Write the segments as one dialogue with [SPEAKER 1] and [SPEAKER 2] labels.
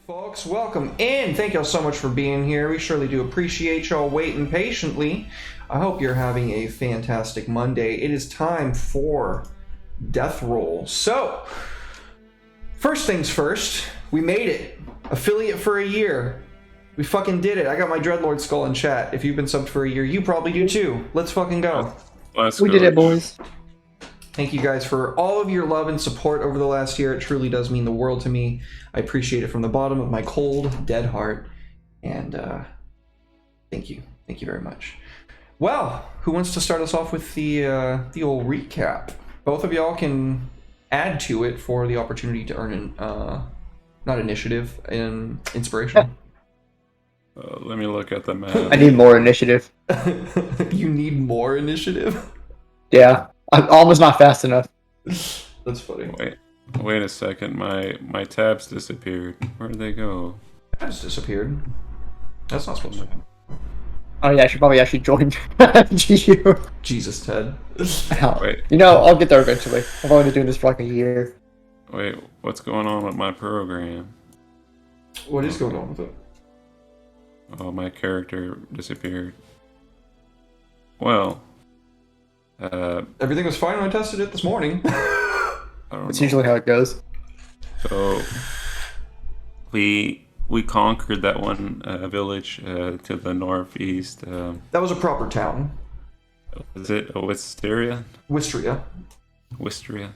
[SPEAKER 1] Folks, welcome in. Thank y'all so much for being here. We surely do appreciate y'all waiting patiently. I hope you're having a fantastic Monday. It is time for Death Roll. So, first things first, we made it. Affiliate for a year. We fucking did it. I got my Dreadlord skull in chat. If you've been subbed for a year, you probably do too. Let's fucking go.
[SPEAKER 2] We did it, boys.
[SPEAKER 1] Thank you guys for all of your love and support over the last year. It truly does mean the world to me. I appreciate it from the bottom of my cold, dead heart. And thank you. Thank you very much. Well, who wants to start us off with the old recap? Both of y'all can add to it for the opportunity to earn an, not initiative, and inspiration.
[SPEAKER 2] Let me look at the map.
[SPEAKER 3] I need more initiative.
[SPEAKER 1] You need more initiative?
[SPEAKER 3] Yeah. I'm almost not fast enough.
[SPEAKER 1] That's funny.
[SPEAKER 2] Wait a second. My tabs disappeared. Where did they go?
[SPEAKER 1] Tabs disappeared. That's not supposed to happen.
[SPEAKER 3] Oh yeah, I should probably actually join GU.
[SPEAKER 1] Jesus, Ted.
[SPEAKER 2] Wait.
[SPEAKER 3] You know, I'll get there eventually. I've only been doing this for like a year.
[SPEAKER 2] Wait, what's going on with my program?
[SPEAKER 1] What is going on with it?
[SPEAKER 2] Oh, my character disappeared. Well,
[SPEAKER 1] everything was fine when I tested it this morning.
[SPEAKER 3] That's usually how it goes.
[SPEAKER 2] So we conquered that one village to the northeast.
[SPEAKER 1] That was a proper town.
[SPEAKER 2] Was it Wisteria?
[SPEAKER 1] Wistria.
[SPEAKER 2] Wistria.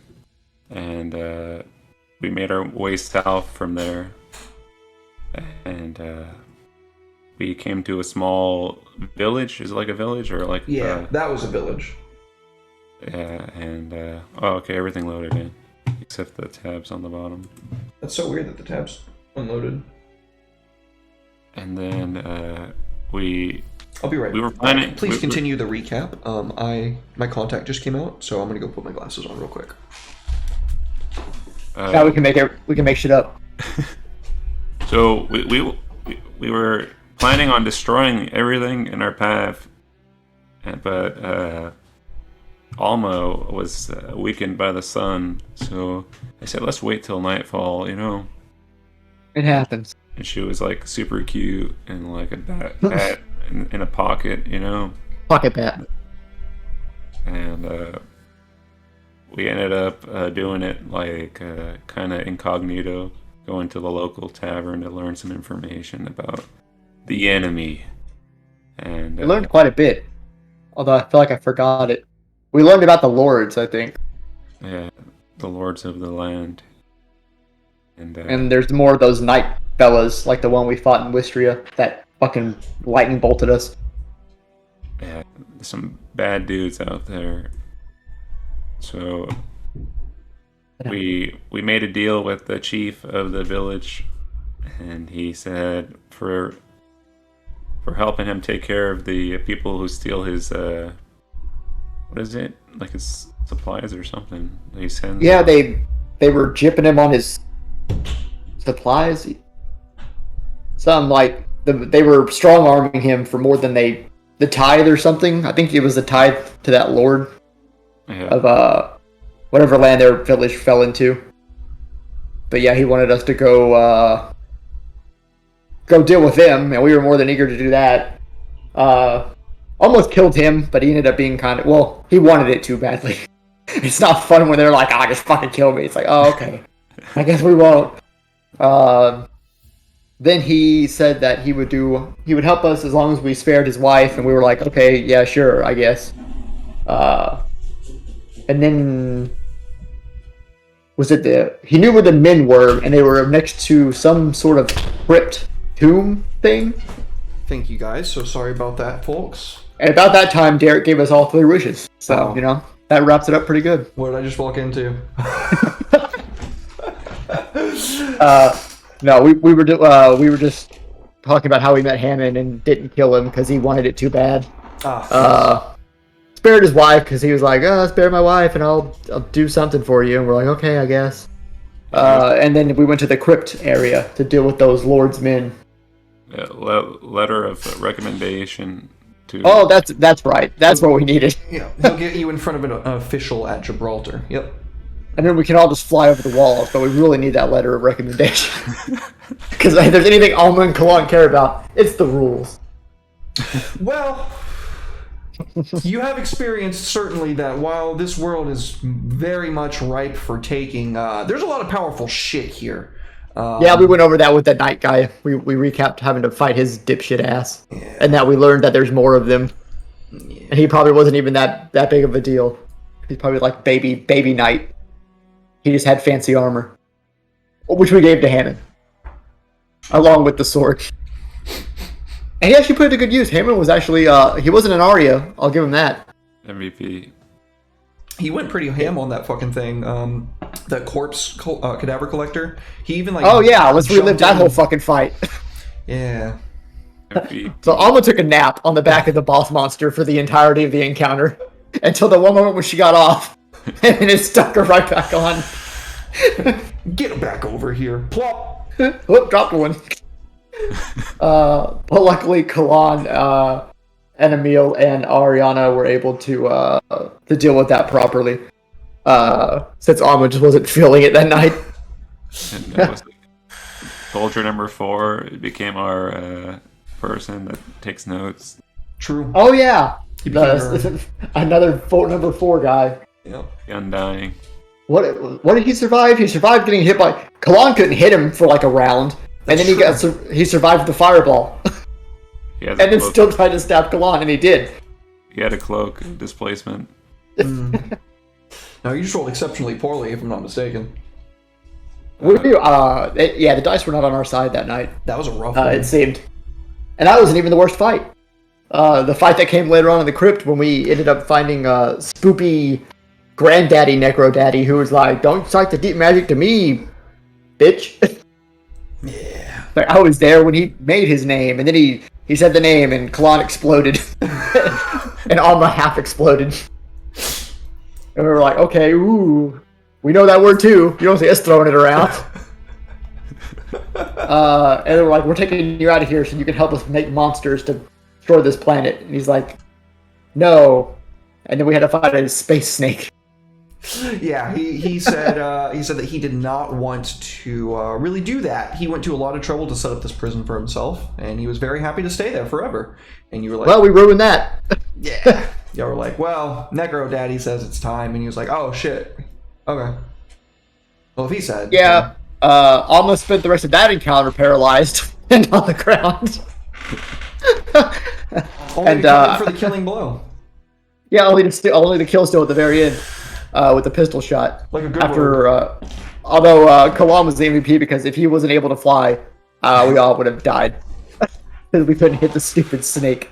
[SPEAKER 2] And we made our way south from there. And we came to a small village. Is it like a village or like?
[SPEAKER 1] Yeah, that was a village.
[SPEAKER 2] Yeah, and oh, okay, everything loaded in except the tabs on the bottom.
[SPEAKER 1] That's so weird that the tabs unloaded.
[SPEAKER 2] And then
[SPEAKER 1] I'll be right.
[SPEAKER 2] We were planning.
[SPEAKER 1] Please continue the recap. My contact just came out, so I'm gonna go put my glasses on real quick.
[SPEAKER 3] Now we can make shit up.
[SPEAKER 2] So we were planning on destroying everything in our path, but Alma was weakened by the sun, so I said, let's wait till nightfall, you know?
[SPEAKER 3] It happens.
[SPEAKER 2] And she was like super cute and like a bat in a pocket, you know?
[SPEAKER 3] Pocket bat.
[SPEAKER 2] And we ended up doing it like kind of incognito, going to the local tavern to learn some information about the enemy. And
[SPEAKER 3] We learned quite a bit, although I feel like I forgot it. We learned about the lords, I think.
[SPEAKER 2] yeah, the lords of the land.
[SPEAKER 3] And there's more of those night fellas, like the one we fought in Wistria, that fucking lightning bolted us.
[SPEAKER 2] Yeah, there's some bad dudes out there. So we made a deal with the chief of the village, and he said for helping him take care of the people who steal his what is it? Like his supplies or something. He sends.
[SPEAKER 3] Yeah, they were gypping him on his supplies. Some like they were strong arming him for more than the tithe or something. I think it was the tithe to that lord of whatever land their village fell into. But yeah, he wanted us to go deal with them, and we were more than eager to do that. Almost killed him, but he ended up being kind of... Well, he wanted it too badly. It's not fun when they're like, just fucking kill me. It's like, oh, okay. I guess we won't. Then he said that he would help us as long as we spared his wife, and we were like, okay, yeah, sure, I guess. And then... He knew where the men were, and they were next to some sort of crypt tomb thing.
[SPEAKER 1] Thank you guys. So sorry about that, folks.
[SPEAKER 3] And about that time, Derek gave us all 3 wishes. So, you know, that wraps it up pretty good.
[SPEAKER 1] What did I just walk into?
[SPEAKER 3] No, we were just talking about how we met Hammond and didn't kill him because he wanted it too bad. Spared his wife because he was like, spare my wife and I'll do something for you. And we're like, okay, I guess. And then we went to the crypt area to deal with those lord's men.
[SPEAKER 2] Letter of recommendation to...
[SPEAKER 3] Oh, that's right. That's what we needed.
[SPEAKER 1] Yeah, he'll get you in front of an official at Gibraltar. Yep.
[SPEAKER 3] And then we can all just fly over the walls, but we really need that letter of recommendation. Because if there's anything Alma and Kalan care about, it's the rules.
[SPEAKER 1] Well, you have experienced certainly that while this world is very much ripe for taking, there's a lot of powerful shit here.
[SPEAKER 3] Yeah, we went over that with that night guy. We recapped having to fight his dipshit ass. Yeah. And that we learned that there's more of them. Yeah. And he probably wasn't even that big of a deal. He's probably like baby knight. He just had fancy armor. Which we gave to Hammond. Along with the sword. And he actually put it to good use. Hammond was actually, he wasn't an Arya. I'll give him that.
[SPEAKER 2] MVP.
[SPEAKER 1] He went pretty ham on that fucking thing. The corpse cadaver collector. He even like.
[SPEAKER 3] Oh yeah, let's relive that whole fucking fight.
[SPEAKER 1] Yeah.
[SPEAKER 3] So Alma took a nap on the back of the boss monster for the entirety of the encounter. Until the one moment when she got off. And it stuck her right back on.
[SPEAKER 1] Get him back over here. Plop.
[SPEAKER 3] Whoop, dropped one. But luckily, Kalan and Emil and Ariana were able to deal with that properly. Since Alma just wasn't feeling it that night.
[SPEAKER 2] And that was like, soldier number 4 became our person that takes notes.
[SPEAKER 1] True.
[SPEAKER 3] Oh yeah, another number 4 guy.
[SPEAKER 1] Yep.
[SPEAKER 2] The Undying.
[SPEAKER 3] What did he survive? He survived getting hit by. Kalan couldn't hit him for like a round, and then he survived the fireball. And then still tried to stab Kalan, and he did.
[SPEAKER 2] He had a cloak displacement.
[SPEAKER 1] No, you just rolled exceptionally poorly, if I'm not mistaken.
[SPEAKER 3] The dice were not on our side that night.
[SPEAKER 1] That was a rough one.
[SPEAKER 3] It seemed. And that wasn't even the worst fight. The fight that came later on in the crypt when we ended up finding spoopy granddaddy Necro Daddy who was like, "Don't cite the deep magic to me, bitch."
[SPEAKER 1] Yeah.
[SPEAKER 3] Like, I was there when he made his name, and then he said the name, and Kalan exploded. And Alma half exploded. And we were like, okay, ooh, we know that word too. You don't see us throwing it around. And they were like, we're taking you out of here so you can help us make monsters to destroy this planet. And he's like, no. And then we had to fight a space snake.
[SPEAKER 1] Yeah, he said that he did not want to really do that. He went to a lot of trouble to set up this prison for himself, and he was very happy to stay there forever. And you were like,
[SPEAKER 3] well, we ruined that.
[SPEAKER 1] Yeah. Y'all were like, well, Necro Daddy says it's time, and he was like, oh shit, okay. Well, if he said,
[SPEAKER 3] yeah, Alma spent the rest of that encounter paralyzed and on the ground.
[SPEAKER 1] Only for the killing blow.
[SPEAKER 3] Yeah, only the kill still at the very end. With the pistol shot.
[SPEAKER 1] Like a good
[SPEAKER 3] although Kalan was the MVP because if he wasn't able to fly, we all would have died. Because we couldn't hit the stupid snake.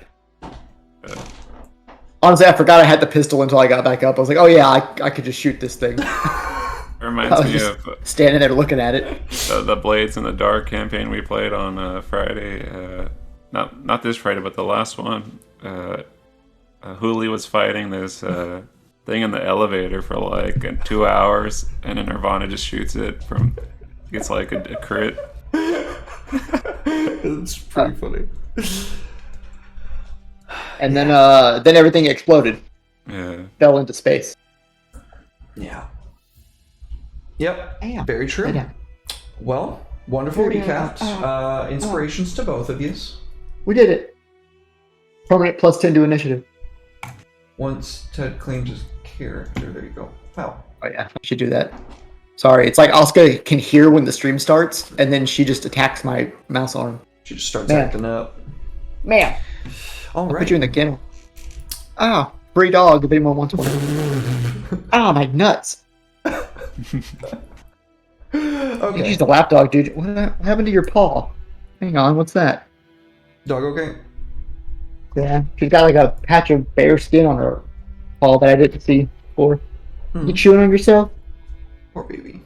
[SPEAKER 3] Honestly, I forgot I had the pistol until I got back up. I was like, oh yeah, I could just shoot this thing.
[SPEAKER 2] It reminds me of
[SPEAKER 3] standing there looking at it.
[SPEAKER 2] The Blades in the Dark campaign we played on Friday. Not this Friday, but the last one. Huli was fighting this thing in the elevator for like 2 hours, and then Nirvana just shoots it from. It's like a crit.
[SPEAKER 1] It's pretty funny.
[SPEAKER 3] And then everything exploded.
[SPEAKER 2] Yeah.
[SPEAKER 3] Fell into space.
[SPEAKER 1] Yeah. Yep.
[SPEAKER 3] Damn.
[SPEAKER 1] Very true.
[SPEAKER 3] Damn.
[SPEAKER 1] Well, wonderful recaps. Inspirations to both of you.
[SPEAKER 3] We did it. Permanent +10 to initiative.
[SPEAKER 1] Once Ted claims his character, there you go. Wow.
[SPEAKER 3] Oh yeah, I should do that. Sorry, it's like Asuka can hear when the stream starts, and then she just attacks my mouse arm.
[SPEAKER 1] She just starts acting up.
[SPEAKER 3] Man.
[SPEAKER 1] All right.
[SPEAKER 3] Put you in the kennel. Ah, free dog if anyone wants one. Ah, my nuts.
[SPEAKER 1] Okay.
[SPEAKER 3] You used a lap dog, dude. What happened to your paw? Hang on, what's that?
[SPEAKER 1] Dog okay?
[SPEAKER 3] Yeah, she's got like a patch of bare skin on her paw that I didn't see before. You chewing on yourself?
[SPEAKER 1] Poor baby.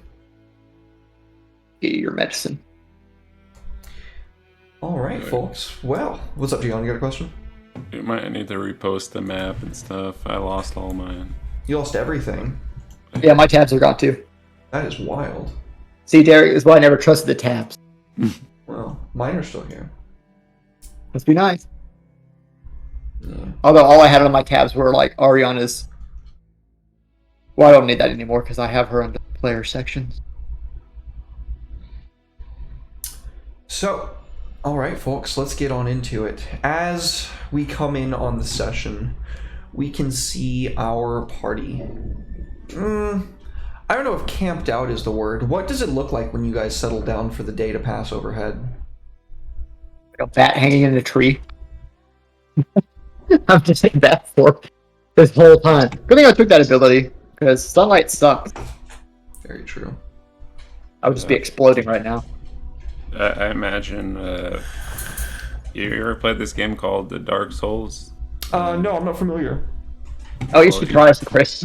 [SPEAKER 3] Get your medicine.
[SPEAKER 1] All right, folks. Well, what's up, Gian? You got a question?
[SPEAKER 2] You might need to repost the map and stuff. I lost all mine.
[SPEAKER 1] You lost everything.
[SPEAKER 3] Yeah, my tabs are gone too.
[SPEAKER 1] That is wild.
[SPEAKER 3] See, Derek, is why I never trusted the tabs.
[SPEAKER 1] Well, mine are still here.
[SPEAKER 3] Must be nice.
[SPEAKER 1] Yeah.
[SPEAKER 3] Although all I had on my tabs were like Ariana's. Well, I don't need that anymore because I have her on player sections.
[SPEAKER 1] So, alright folks, let's get on into it. As we come in on the session, we can see our party. I don't know if camped out is the word. What does it look like when you guys settle down for the day to pass overhead?
[SPEAKER 3] A bat hanging in a tree. I'm just saying that for this whole time. Good thing I took that ability, because sunlight sucks.
[SPEAKER 1] Very true.
[SPEAKER 3] I would just be exploding right now.
[SPEAKER 2] I imagine. You ever played this game called the Dark Souls?
[SPEAKER 1] No, I'm not familiar.
[SPEAKER 3] Oh, you should try some, Chris.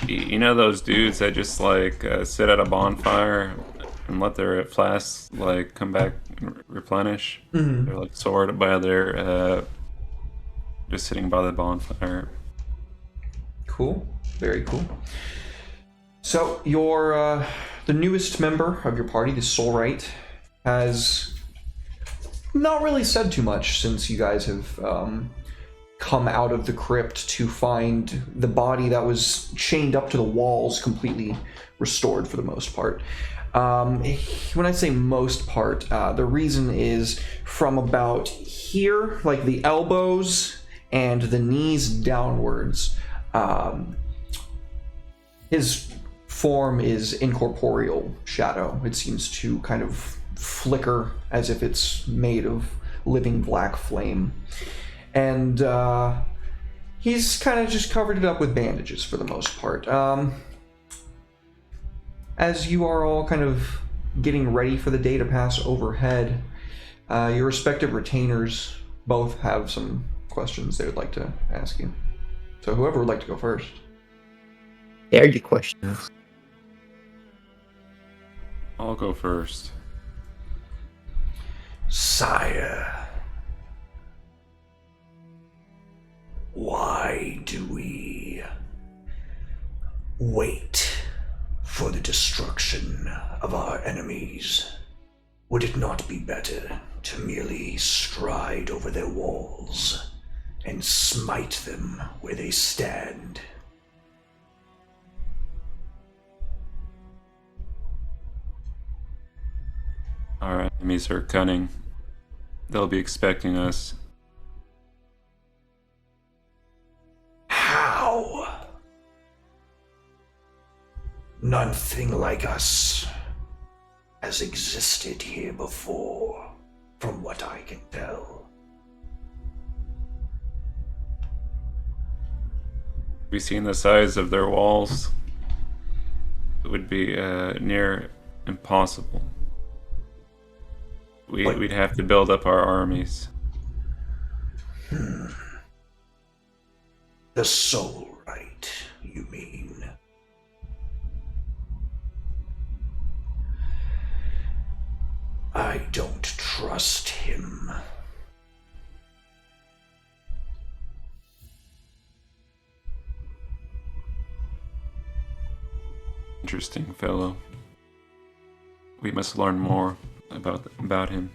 [SPEAKER 2] You know those dudes that just like sit at a bonfire and let their flasks like come back and replenish?
[SPEAKER 1] Mm-hmm.
[SPEAKER 2] They're like sorted by their just sitting by the bonfire.
[SPEAKER 1] Cool. Very cool. So your the newest member of your party, the Soulright, has not really said too much since you guys have come out of the crypt to find the body that was chained up to the walls completely restored for the most part. When I say most part, the reason is from about here, like the elbows and the knees downwards, his form is incorporeal shadow. It seems to kind of flicker as if it's made of living black flame. And he's kind of just covered it up with bandages for the most part. As you are all kind of getting ready for the day to pass overhead, your respective retainers both have some questions they would like to ask you. So whoever would like to go first.
[SPEAKER 3] There are your questions.
[SPEAKER 2] I'll go first.
[SPEAKER 4] Sire, why do we wait for the destruction of our enemies? Would it not be better to merely stride over their walls and smite them where they stand?
[SPEAKER 2] Our enemies are cunning. They'll be expecting us.
[SPEAKER 4] How? Nothing like us has existed here before, from what I can tell.
[SPEAKER 2] Have you seen the size of their walls? It would be near impossible. We'd have to build up our armies.
[SPEAKER 4] The Soulright, you mean? I don't trust him.
[SPEAKER 2] Interesting fellow. We must learn more about him.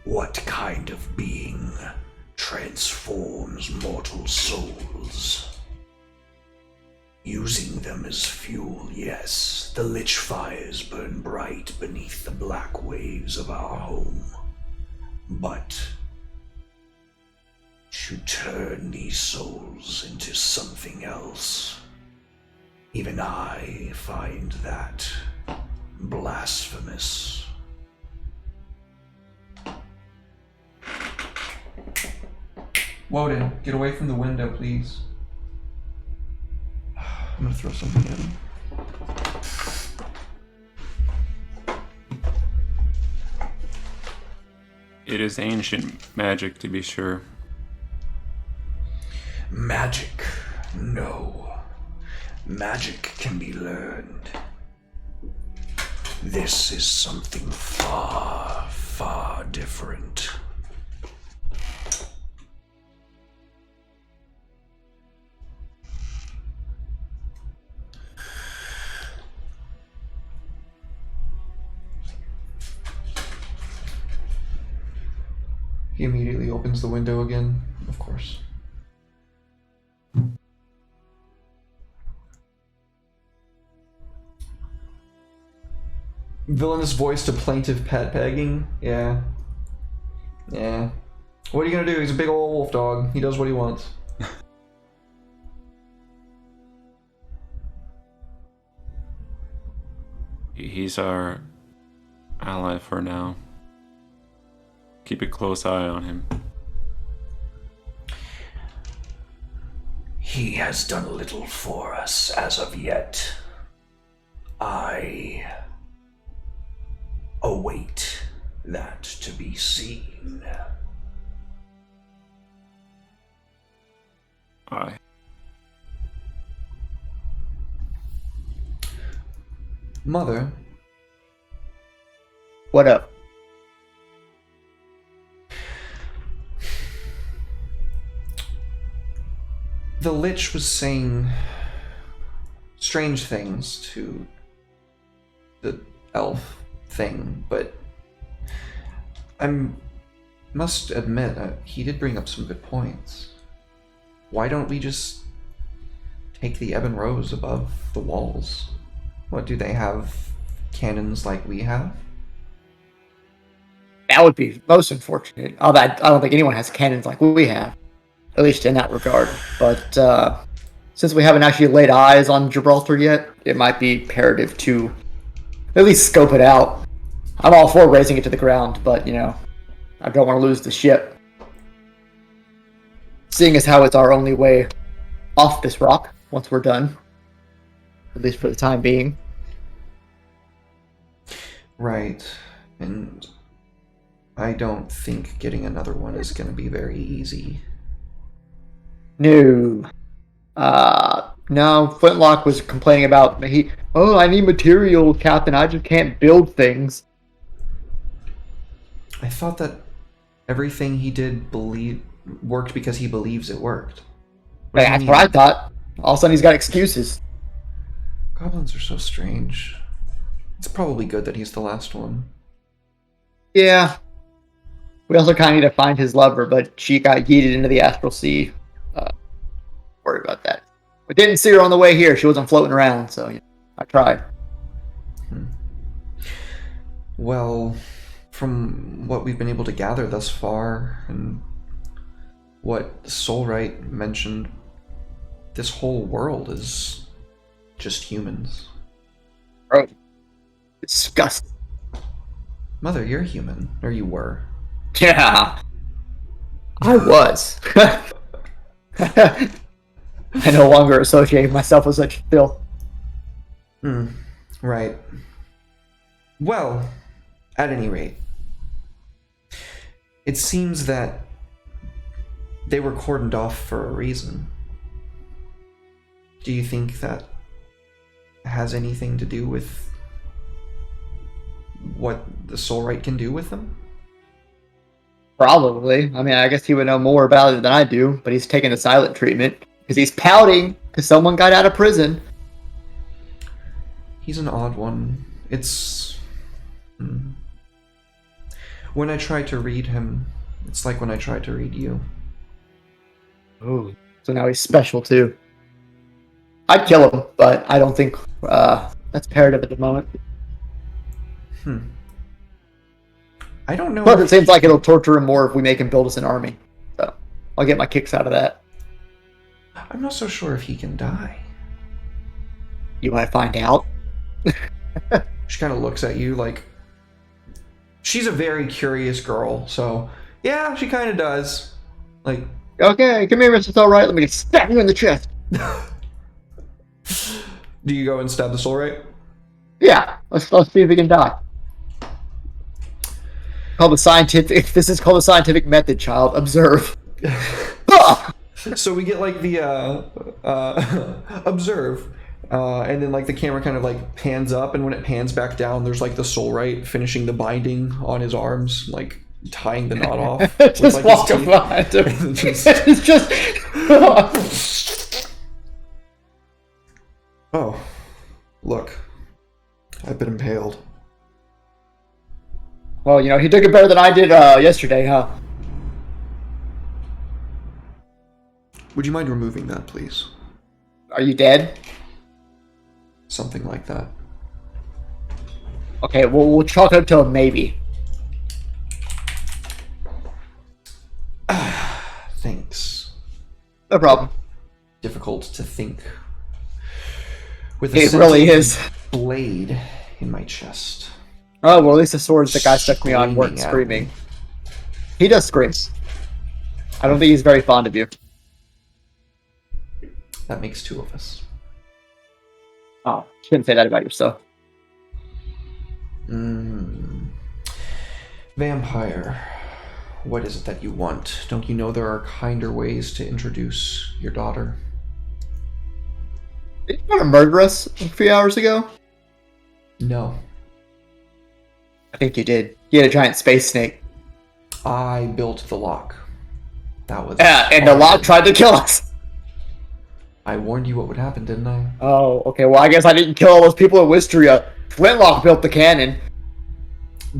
[SPEAKER 4] What kind of being transforms mortal souls? Using them as fuel, yes. The lich fires burn bright beneath the black waves of our home. But to turn these souls into something else, even I find that blasphemous.
[SPEAKER 1] Woden, get away from the window, please. I'm gonna throw something in.
[SPEAKER 2] It is ancient magic, to be sure.
[SPEAKER 4] Magic, no. Magic can be learned. This is something far, far different.
[SPEAKER 1] He immediately opens the window again, of course. Villainous voice to plaintive pet pegging. Yeah. Yeah. What are you gonna do? He's a big old wolf dog. He does what he wants.
[SPEAKER 2] He's our ally for now. Keep a close eye on him.
[SPEAKER 4] He has done little for us as of yet. I await that to be seen.
[SPEAKER 2] Aye.
[SPEAKER 1] Mother,
[SPEAKER 3] What up?
[SPEAKER 1] the Lich was saying strange things to the elf thing, but I must admit, he did bring up some good points. Why don't we just take the Ebon Rose above the walls? What, do they have cannons like we have?
[SPEAKER 3] That would be most unfortunate. Although I don't think anyone has cannons like we have, at least in that regard. But since we haven't actually laid eyes on Gibraltar yet, it might be imperative to at least scope it out. I'm all for raising it to the ground, but, you know, I don't want to lose the ship. Seeing as how it's our only way off this rock once we're done, at least for the time being.
[SPEAKER 1] Right, and I don't think getting another one is going to be very easy.
[SPEAKER 3] No. No, Flintlock was complaining about I need material, Captain. I just can't build things.
[SPEAKER 1] I thought that everything he did worked because he believes it worked. What do you
[SPEAKER 3] That's
[SPEAKER 1] mean?
[SPEAKER 3] what I thought. All of a sudden he's got excuses.
[SPEAKER 1] Goblins are so strange. It's probably good that he's the last one.
[SPEAKER 3] Yeah. We also kind of need to find his lover, but she got yeeted into the astral sea. Worry about that. We didn't see her on the way here. She wasn't floating around, so you know, I tried.
[SPEAKER 1] Well, from what we've been able to gather thus far, and what Soulwright mentioned, this whole world is just humans.
[SPEAKER 3] Bro, disgusting.
[SPEAKER 1] Mother, you're human. Or you were.
[SPEAKER 3] Yeah. I was. I no longer associate myself with such filth.
[SPEAKER 1] Right. Well, at any rate, it seems that they were cordoned off for a reason. Do you think that has anything to do with what the Soulwright can do with them?
[SPEAKER 3] Probably. I mean, I guess he would know more about it than I do, but he's taking the silent treatment because he's pouting because someone got out of prison.
[SPEAKER 1] He's an odd one. It's... When I try to read him, it's like when I try to read you.
[SPEAKER 3] Ooh. So now he's special too. I'd kill him, but I don't think that's imperative at the moment.
[SPEAKER 1] I don't know.
[SPEAKER 3] Plus, it seems like it'll torture him more if we make him build us an army. So I'll get my kicks out of that.
[SPEAKER 1] I'm not so sure if he can die.
[SPEAKER 3] You might find out.
[SPEAKER 1] She kind of looks at you like... She's a very curious girl, so... Yeah, she kind of does. Like...
[SPEAKER 3] Okay, come here, Mr. Alright. Let me stab you in the chest.
[SPEAKER 1] Do you go and stab the Soulwright?
[SPEAKER 3] Yeah, let's see if he can die. This is called the scientific method, child. Observe.
[SPEAKER 1] So we get like the observe, and then like the camera kind of like pans up, and when it pans back down, there's like the Soulwright finishing the binding on his arms, like tying the knot off.
[SPEAKER 3] Just
[SPEAKER 1] like,
[SPEAKER 3] walking behind him. It's just.
[SPEAKER 1] Oh, look, I've been impaled.
[SPEAKER 3] Well, you know, he took it better than I did yesterday, huh?
[SPEAKER 1] Would you mind removing that, please?
[SPEAKER 3] Are you dead?
[SPEAKER 1] Something like that.
[SPEAKER 3] Okay, we'll chalk it up to a maybe.
[SPEAKER 1] Thanks.
[SPEAKER 3] No problem.
[SPEAKER 1] Difficult to think with a
[SPEAKER 3] It really
[SPEAKER 1] sentient
[SPEAKER 3] is.
[SPEAKER 1] blade in my chest.
[SPEAKER 3] Oh, well, at least the swords the guy stuck me on weren't
[SPEAKER 1] Screaming at
[SPEAKER 3] screaming.
[SPEAKER 1] me.
[SPEAKER 3] He does scream. I don't think he's very fond of you.
[SPEAKER 1] That makes two of us.
[SPEAKER 3] Oh, you shouldn't say that about yourself.
[SPEAKER 1] Vampire, what is it that you want? Don't you know there are kinder ways to introduce your daughter?
[SPEAKER 3] Did you want to murder us a few hours ago?
[SPEAKER 1] No.
[SPEAKER 3] I think you did. You had a giant space snake.
[SPEAKER 1] I built the lock. That was...
[SPEAKER 3] Yeah, and the lock tried to kill us.
[SPEAKER 1] I warned you what would happen, didn't I?
[SPEAKER 3] Oh, okay. Well, I guess I didn't kill all those people at Wistria. Flintlock built the cannon.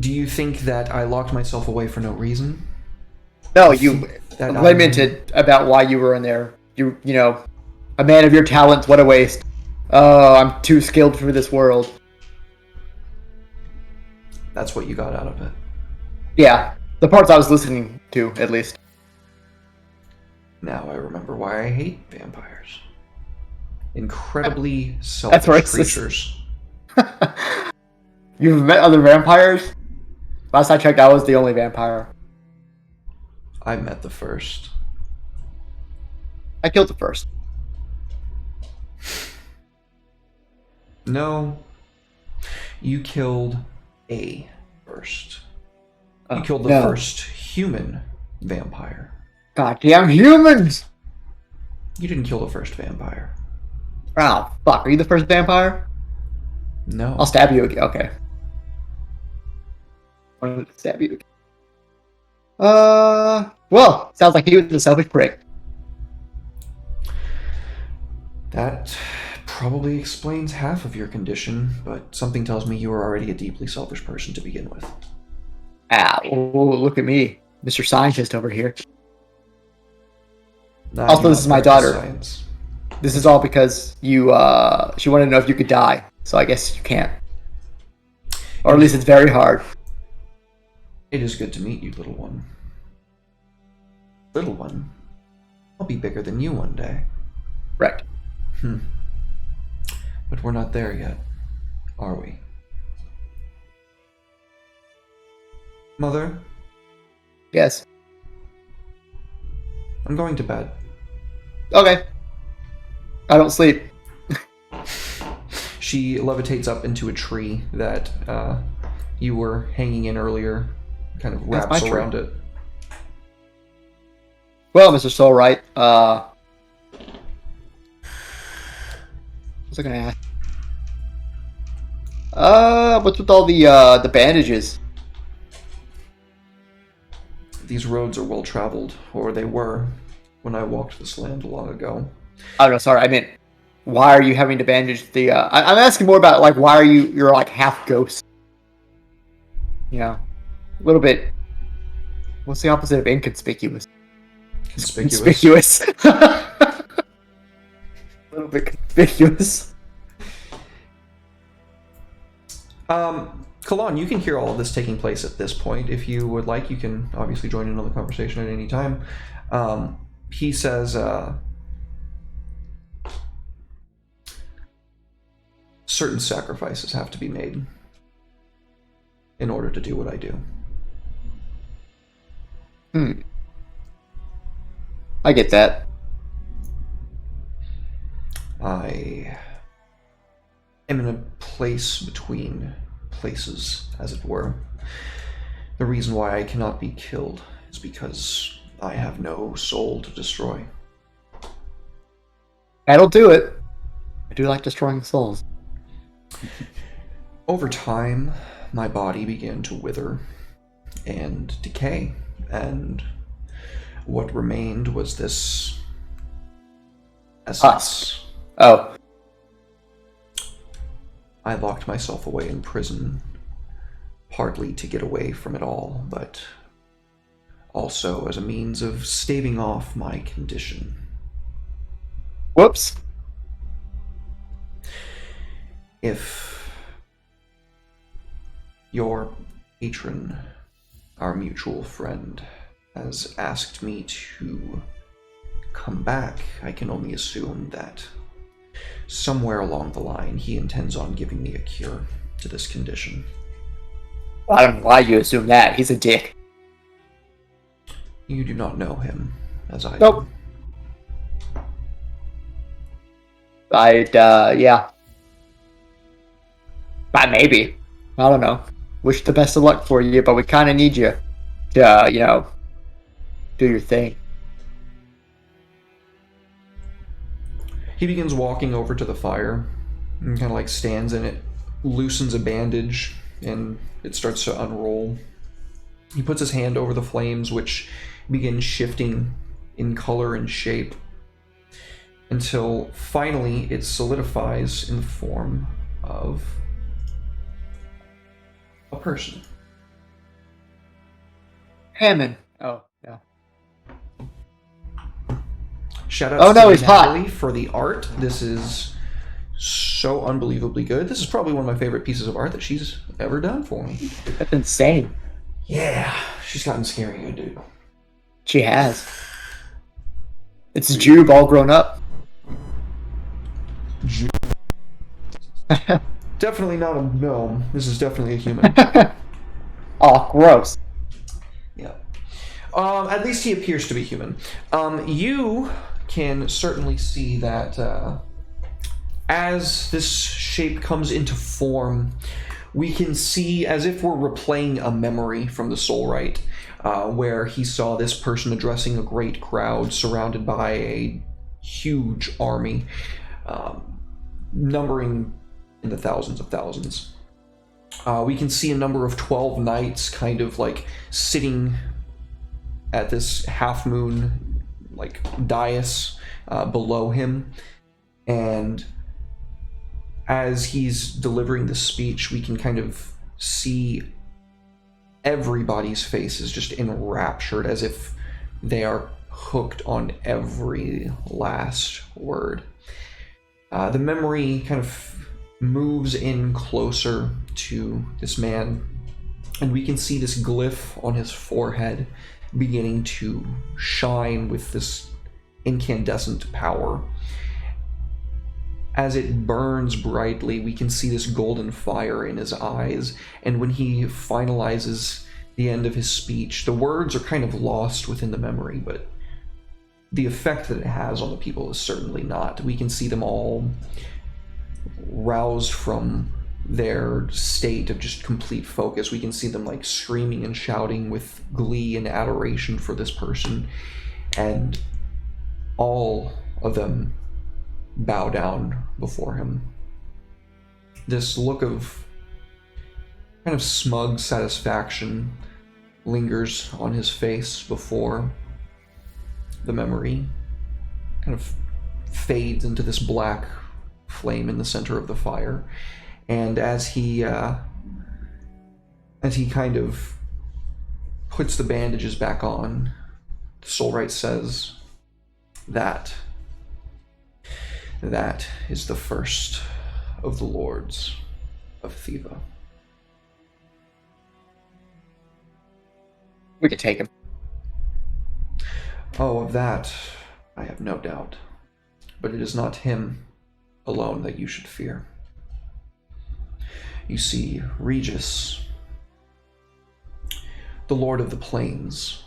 [SPEAKER 1] Do you think that I locked myself away for no reason?
[SPEAKER 3] No, you
[SPEAKER 1] That
[SPEAKER 3] lamented about why you were in there. You know, a man of your talents, what a waste. Oh, I'm too skilled for this world.
[SPEAKER 1] That's what you got out of it.
[SPEAKER 3] Yeah, the parts I was listening to, at least.
[SPEAKER 1] Now I remember why I hate vampires. Incredibly
[SPEAKER 3] That's
[SPEAKER 1] selfish
[SPEAKER 3] racist.
[SPEAKER 1] creatures.
[SPEAKER 3] You've met other vampires? Last I checked, I was the only vampire.
[SPEAKER 1] I met the first.
[SPEAKER 3] I killed the first.
[SPEAKER 1] No. You killed a first. You killed the
[SPEAKER 3] no.
[SPEAKER 1] first human vampire.
[SPEAKER 3] Goddamn humans!
[SPEAKER 1] You didn't kill the first vampire.
[SPEAKER 3] Oh, fuck. Are you the first vampire?
[SPEAKER 1] No.
[SPEAKER 3] I'll stab you again. Okay. I'm gonna stab you again. Well, sounds like he was a selfish prick.
[SPEAKER 1] That probably explains half of your condition, but something tells me you are already a deeply selfish person to begin with.
[SPEAKER 3] Ah, oh, look at me. Mr. Scientist over here.
[SPEAKER 1] I
[SPEAKER 3] Also,
[SPEAKER 1] do
[SPEAKER 3] this
[SPEAKER 1] not
[SPEAKER 3] is my
[SPEAKER 1] practice
[SPEAKER 3] daughter.
[SPEAKER 1] Science.
[SPEAKER 3] This is all because you, she wanted to know if you could die. So I guess you can't. Or at least it's very hard.
[SPEAKER 1] It is good to meet you, little one. Little one? I'll be bigger than you one day.
[SPEAKER 3] Right.
[SPEAKER 1] But we're not there yet, are we? Mother,
[SPEAKER 3] Yes.
[SPEAKER 1] I'm going to bed.
[SPEAKER 3] Okay. I don't sleep.
[SPEAKER 1] She levitates up into a tree that you were hanging in earlier, kind of
[SPEAKER 3] That's
[SPEAKER 1] wraps
[SPEAKER 3] my tree.
[SPEAKER 1] around it.
[SPEAKER 3] Well, Mr. Soulwright, what was I gonna ask? What's with all the bandages?
[SPEAKER 1] These roads are well traveled, or they were when I walked this land long ago.
[SPEAKER 3] Oh no, sorry, I meant why are you having to bandage the? I'm asking more about like why are you're like half ghost? You know, a little bit. What's the opposite of inconspicuous?
[SPEAKER 1] Conspicuous.
[SPEAKER 3] Conspicuous. A little bit conspicuous.
[SPEAKER 1] Kalon, you can hear all of this taking place at this point. If you would like, you can obviously join in on the conversation at any time. He says, certain sacrifices have to be made in order to do what I do.
[SPEAKER 3] I get that.
[SPEAKER 1] I am in a place between places, as it were. The reason why I cannot be killed is because I have no soul to destroy.
[SPEAKER 3] That'll do it. I do like destroying souls.
[SPEAKER 1] Over time, my body began to wither and decay, and what remained was this essence.
[SPEAKER 3] Oh.
[SPEAKER 1] I locked myself away in prison, partly to get away from it all, but also as a means of staving off my condition.
[SPEAKER 3] Whoops.
[SPEAKER 1] If Your patron, our mutual friend, has asked me to come back. I can only assume that somewhere along the line he intends on giving me a cure to this condition.
[SPEAKER 3] Well, I don't know why you assume that. He's a dick.
[SPEAKER 1] You do not know him, as I
[SPEAKER 3] Nope. Yeah. Maybe. I don't know. Wish the best of luck for you, but we kind of need you to, do your thing.
[SPEAKER 1] He begins walking over to the fire and kind of like stands in it, loosens a bandage, and it starts to unroll. He puts his hand over the flames, which begin shifting in color and shape until finally it solidifies in the form of a person.
[SPEAKER 3] Hammond. Oh, yeah.
[SPEAKER 1] Shout out
[SPEAKER 3] Oh, no,
[SPEAKER 1] to
[SPEAKER 3] he's hot.
[SPEAKER 1] Natalie for the art. This is so unbelievably good. This is probably one of my favorite pieces of art that she's ever done for me.
[SPEAKER 3] That's insane.
[SPEAKER 1] Yeah, she's gotten scary good, dude.
[SPEAKER 3] She has. It's Jube all grown up.
[SPEAKER 1] Definitely not a gnome. This is definitely a human.
[SPEAKER 3] Oh, gross.
[SPEAKER 1] Yeah. At least he appears to be human. You can certainly see that as this shape comes into form, we can see as if we're replaying a memory from the Soul Rite, where he saw this person addressing a great crowd surrounded by a huge army, numbering in the thousands of thousands. We can see a number of 12 knights kind of like sitting at this half moon like dais below him, and as he's delivering the speech, we can kind of see everybody's faces just enraptured as if they are hooked on every last word. The memory kind of moves in closer to this man, and we can see this glyph on his forehead beginning to shine with this incandescent power. As it burns brightly, we can see this golden fire in his eyes, and when he finalizes the end of his speech, the words are kind of lost within the memory, but the effect that it has on the people is certainly not. We can see them all roused from their state of just complete focus. We can see them like screaming and shouting with glee and adoration for this person, and all of them bow down before him. This look of kind of smug satisfaction lingers on his face before the memory kind of fades into this black flame in the center of the fire. And as he kind of puts the bandages back on, the Soul Rite says that is the first of the lords of Thiva.
[SPEAKER 3] We can take him.
[SPEAKER 1] Oh, of that I have no doubt. But it is not him alone that you should fear. You see, Regis, the Lord of the Plains,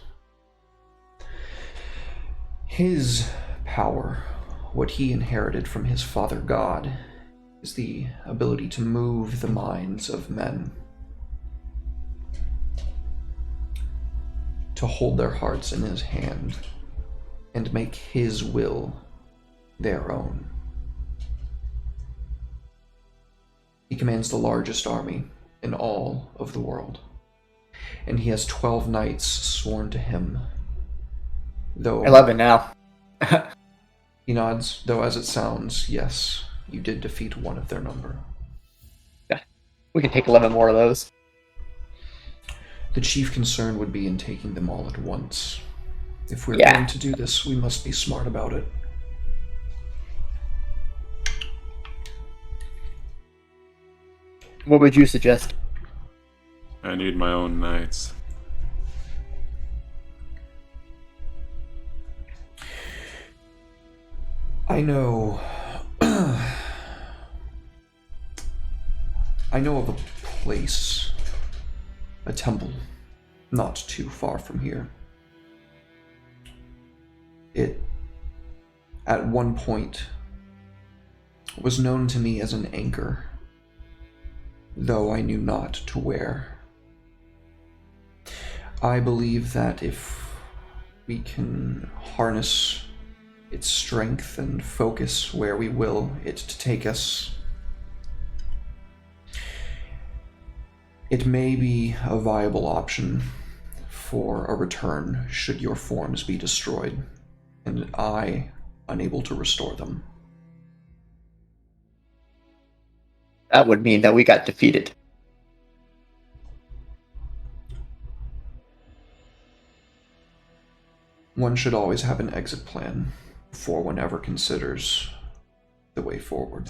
[SPEAKER 1] his power, what he inherited from his father God, is the ability to move the minds of men, to hold their hearts in his hand, and make his will their own. He commands the largest army in all of the world, and he has 12 knights sworn to him. Though
[SPEAKER 3] 11 now.
[SPEAKER 1] he nods, though as it sounds, yes, you did defeat one of their number.
[SPEAKER 3] Yeah, we can take 11 more of those.
[SPEAKER 1] The chief concern would be in taking them all at once. If we're
[SPEAKER 3] Yeah.
[SPEAKER 1] going to do this, we must be smart about it.
[SPEAKER 3] What would you suggest?
[SPEAKER 2] I need my own knights.
[SPEAKER 1] I know. I know of a place, a temple, not too far from here. It, at one point, was known to me as an anchor, though I knew not to where. I believe that if we can harness its strength and focus where we will it to take us, it may be a viable option for a return should your forms be destroyed, and I unable to restore them.
[SPEAKER 3] That would mean that we got defeated.
[SPEAKER 1] One should always have an exit plan before one ever considers the way forward.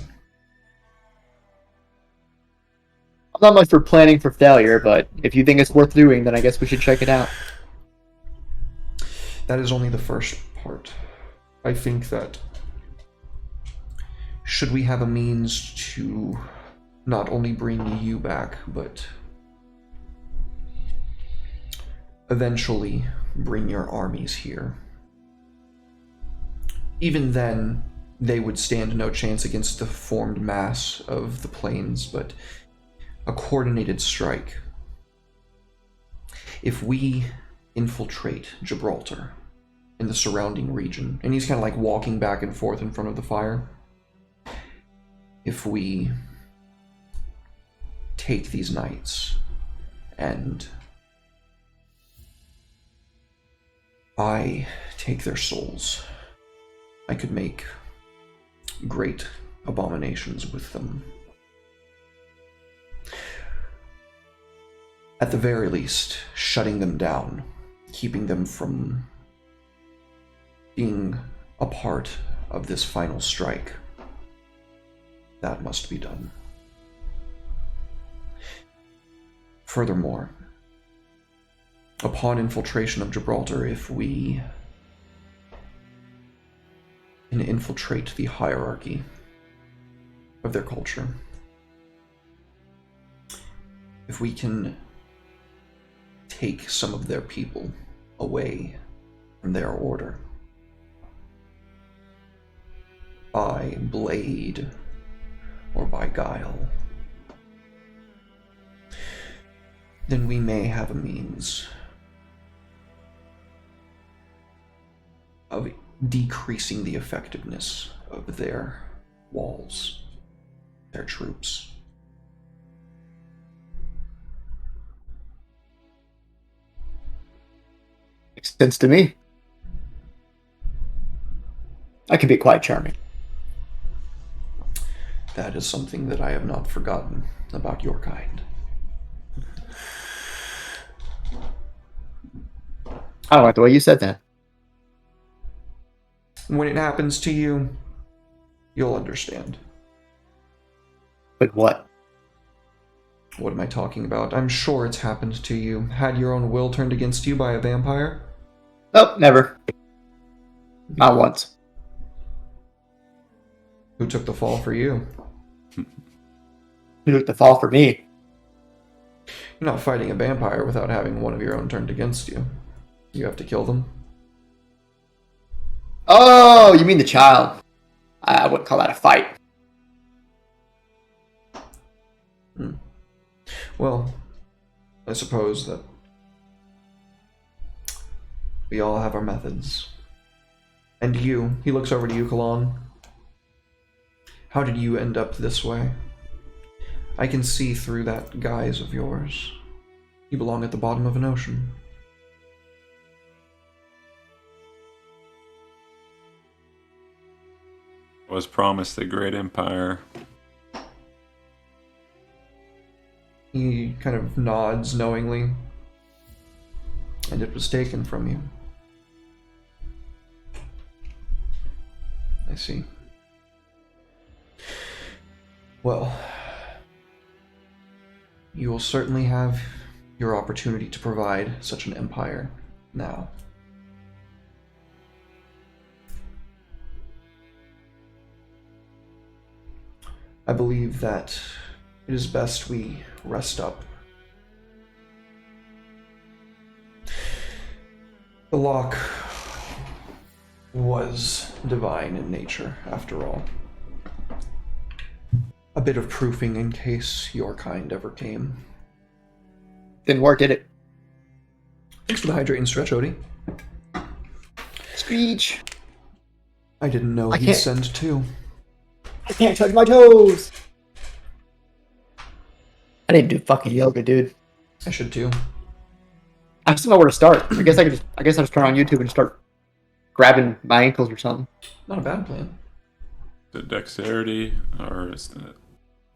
[SPEAKER 3] I'm not much for planning for failure, but if you think it's worth doing, then I guess we should check it out.
[SPEAKER 1] That is only the first part. I think that should we have a means to not only bring you back, but eventually bring your armies here, even then, they would stand no chance against the formed mass of the plains, but a coordinated strike. If we infiltrate Gibraltar and the surrounding region, and he's kind of like walking back and forth in front of the fire, if we take these knights and I take their souls, I could make great abominations with them. At the very least, shutting them down, keeping them from being a part of this final strike. That must be done. Furthermore, upon infiltration of Gibraltar, if we can infiltrate the hierarchy of their culture, if we can take some of their people away from their order by blade or by guile, then we may have a means of decreasing the effectiveness of their walls, their troops.
[SPEAKER 3] Makes sense to me. I can be quite charming.
[SPEAKER 1] That is something that I have not forgotten about your kind.
[SPEAKER 3] I don't like the way you said that.
[SPEAKER 1] When it happens to you, you'll understand.
[SPEAKER 3] But what?
[SPEAKER 1] What am I talking about? I'm sure it's happened to you. Had your own will turned against you by a vampire?
[SPEAKER 3] Nope, never. Not once.
[SPEAKER 1] Who took the fall for you?
[SPEAKER 3] Who took the fall for me?
[SPEAKER 1] You're not fighting a vampire without having one of your own turned against you. You have to kill them.
[SPEAKER 3] Oh, you mean the child. I wouldn't call that a fight.
[SPEAKER 1] Well, I suppose that we all have our methods. And you, he looks over to you, Kalan. How did you end up this way? I can see through that guise of yours. You belong at the bottom of an ocean.
[SPEAKER 2] I was promised a great empire.
[SPEAKER 1] He kind of nods knowingly. And it was taken from you. I see. Well, you will certainly have your opportunity to provide such an empire now. I believe that it is best we rest up. The lock was divine in nature, after all. A bit of proofing in case your kind ever came.
[SPEAKER 3] Didn't work, did it?
[SPEAKER 1] Thanks for the hydrate and stretch, Odie.
[SPEAKER 3] Screech.
[SPEAKER 1] I didn't know
[SPEAKER 3] I
[SPEAKER 1] he'd
[SPEAKER 3] can't-
[SPEAKER 1] send two.
[SPEAKER 3] I can't touch my toes. I didn't do fucking yoga, dude.
[SPEAKER 1] I should too.
[SPEAKER 3] I just don't know where to start. I guess I just turn on YouTube and start grabbing my ankles or something.
[SPEAKER 1] Not a bad plan.
[SPEAKER 2] The dexterity, or was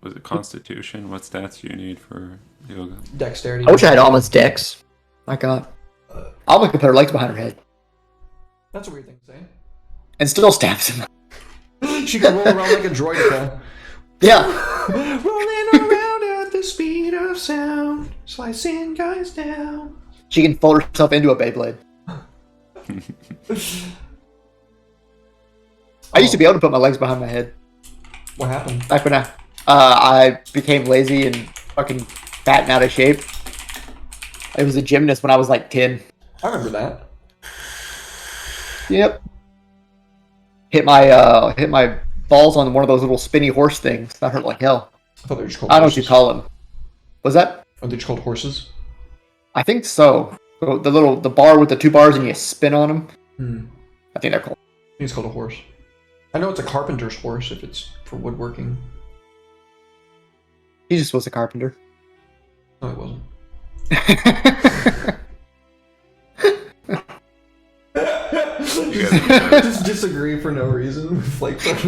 [SPEAKER 2] it constitution? What stats do you need for yoga?
[SPEAKER 1] Dexterity.
[SPEAKER 3] I wish I had Alma's dex. My god. Alma could put her legs behind her head
[SPEAKER 1] That's a weird thing to
[SPEAKER 3] and still stabs him.
[SPEAKER 1] say. She could roll around like a droid.
[SPEAKER 3] Yeah.
[SPEAKER 1] Rolling around at the speed of sound, slicing guys down.
[SPEAKER 3] She can fold herself into a Beyblade. I used to be able to put my legs behind my head.
[SPEAKER 1] What happened?
[SPEAKER 3] Back when I became lazy and fucking fat and out of shape. I was a gymnast when I was like 10.
[SPEAKER 1] I remember that.
[SPEAKER 3] Yep. Hit my balls on one of those little spinny horse things. That hurt like hell.
[SPEAKER 1] I thought they were just called
[SPEAKER 3] I don't know what
[SPEAKER 1] horses.
[SPEAKER 3] you call them. Was that?
[SPEAKER 1] Are they just called horses?
[SPEAKER 3] I think so. The bar with the two bars and you spin on them.
[SPEAKER 1] Hmm.
[SPEAKER 3] I think they're called.
[SPEAKER 1] I think it's called a horse. I know it's a carpenter's horse if it's for woodworking.
[SPEAKER 3] He just was a carpenter.
[SPEAKER 1] No, it wasn't. Just disagree for no reason with like fucking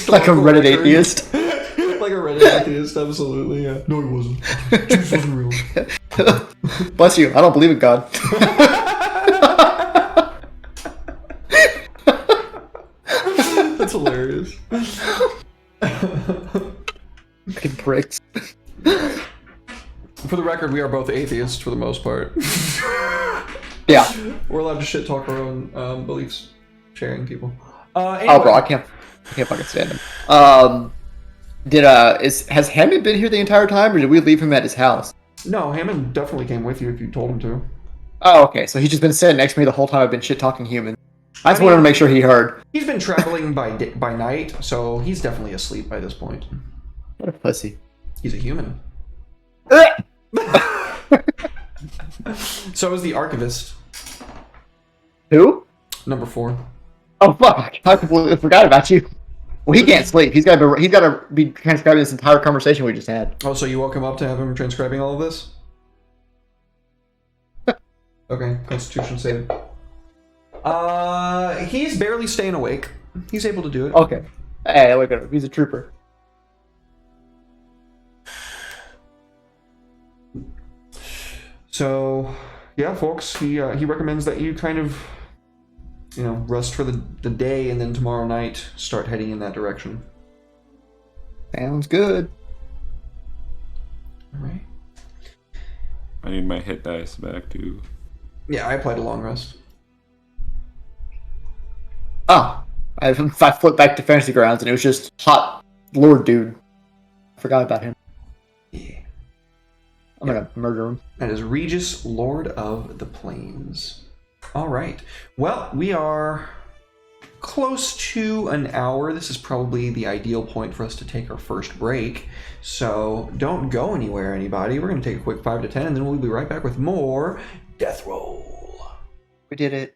[SPEAKER 3] Like a Reddit atheist.
[SPEAKER 1] Like a Reddit atheist, absolutely, yeah. No, it wasn't. Juice wasn't real.
[SPEAKER 3] Bless you. I don't believe in God.
[SPEAKER 1] That's hilarious.
[SPEAKER 3] Fucking pricks.
[SPEAKER 1] For the record, we are both atheists for the most part.
[SPEAKER 3] Yeah.
[SPEAKER 1] We're allowed to shit talk our own beliefs, sharing people. Anyway.
[SPEAKER 3] Oh, bro, I can't fucking stand him. Has Hammond been here the entire time, or did we leave him at his house?
[SPEAKER 1] No, Hammond definitely came with you if you told him to.
[SPEAKER 3] Oh, okay. So he's just been sitting next to me the whole time I've been shit talking human. I just wanted to make sure he heard.
[SPEAKER 1] He's been traveling by night, so he's definitely asleep by this point.
[SPEAKER 3] What a pussy.
[SPEAKER 1] He's a human. So is the archivist.
[SPEAKER 3] Who?
[SPEAKER 1] Number 4.
[SPEAKER 3] Oh fuck! I completely forgot about you. Well, he can't sleep. He's got to be transcribing this entire conversation we just had.
[SPEAKER 1] Oh, so you woke him up to have him transcribing all of this? Okay, Constitution save. He's barely staying awake. He's able to do it.
[SPEAKER 3] Okay. Hey, look at him. He's a trooper.
[SPEAKER 1] So, yeah, folks, he recommends that you kind of, rest for the day, and then tomorrow night start heading in that direction.
[SPEAKER 3] Sounds good.
[SPEAKER 1] All right.
[SPEAKER 2] I need my hit dice back too.
[SPEAKER 1] Yeah, I applied a long rest.
[SPEAKER 3] Oh, I flipped back to Fantasy Grounds and it was just hot Lord dude. I forgot about him.
[SPEAKER 1] Yeah.
[SPEAKER 3] I'm gonna murder him.
[SPEAKER 1] That is Regis, Lord of the Plains. All right. Well, we are close to an hour. This is probably the ideal point for us to take our first break. So don't go anywhere, anybody. We're going to take a quick 5 to 10, and then we'll be right back with more Death Roll.
[SPEAKER 3] We did it.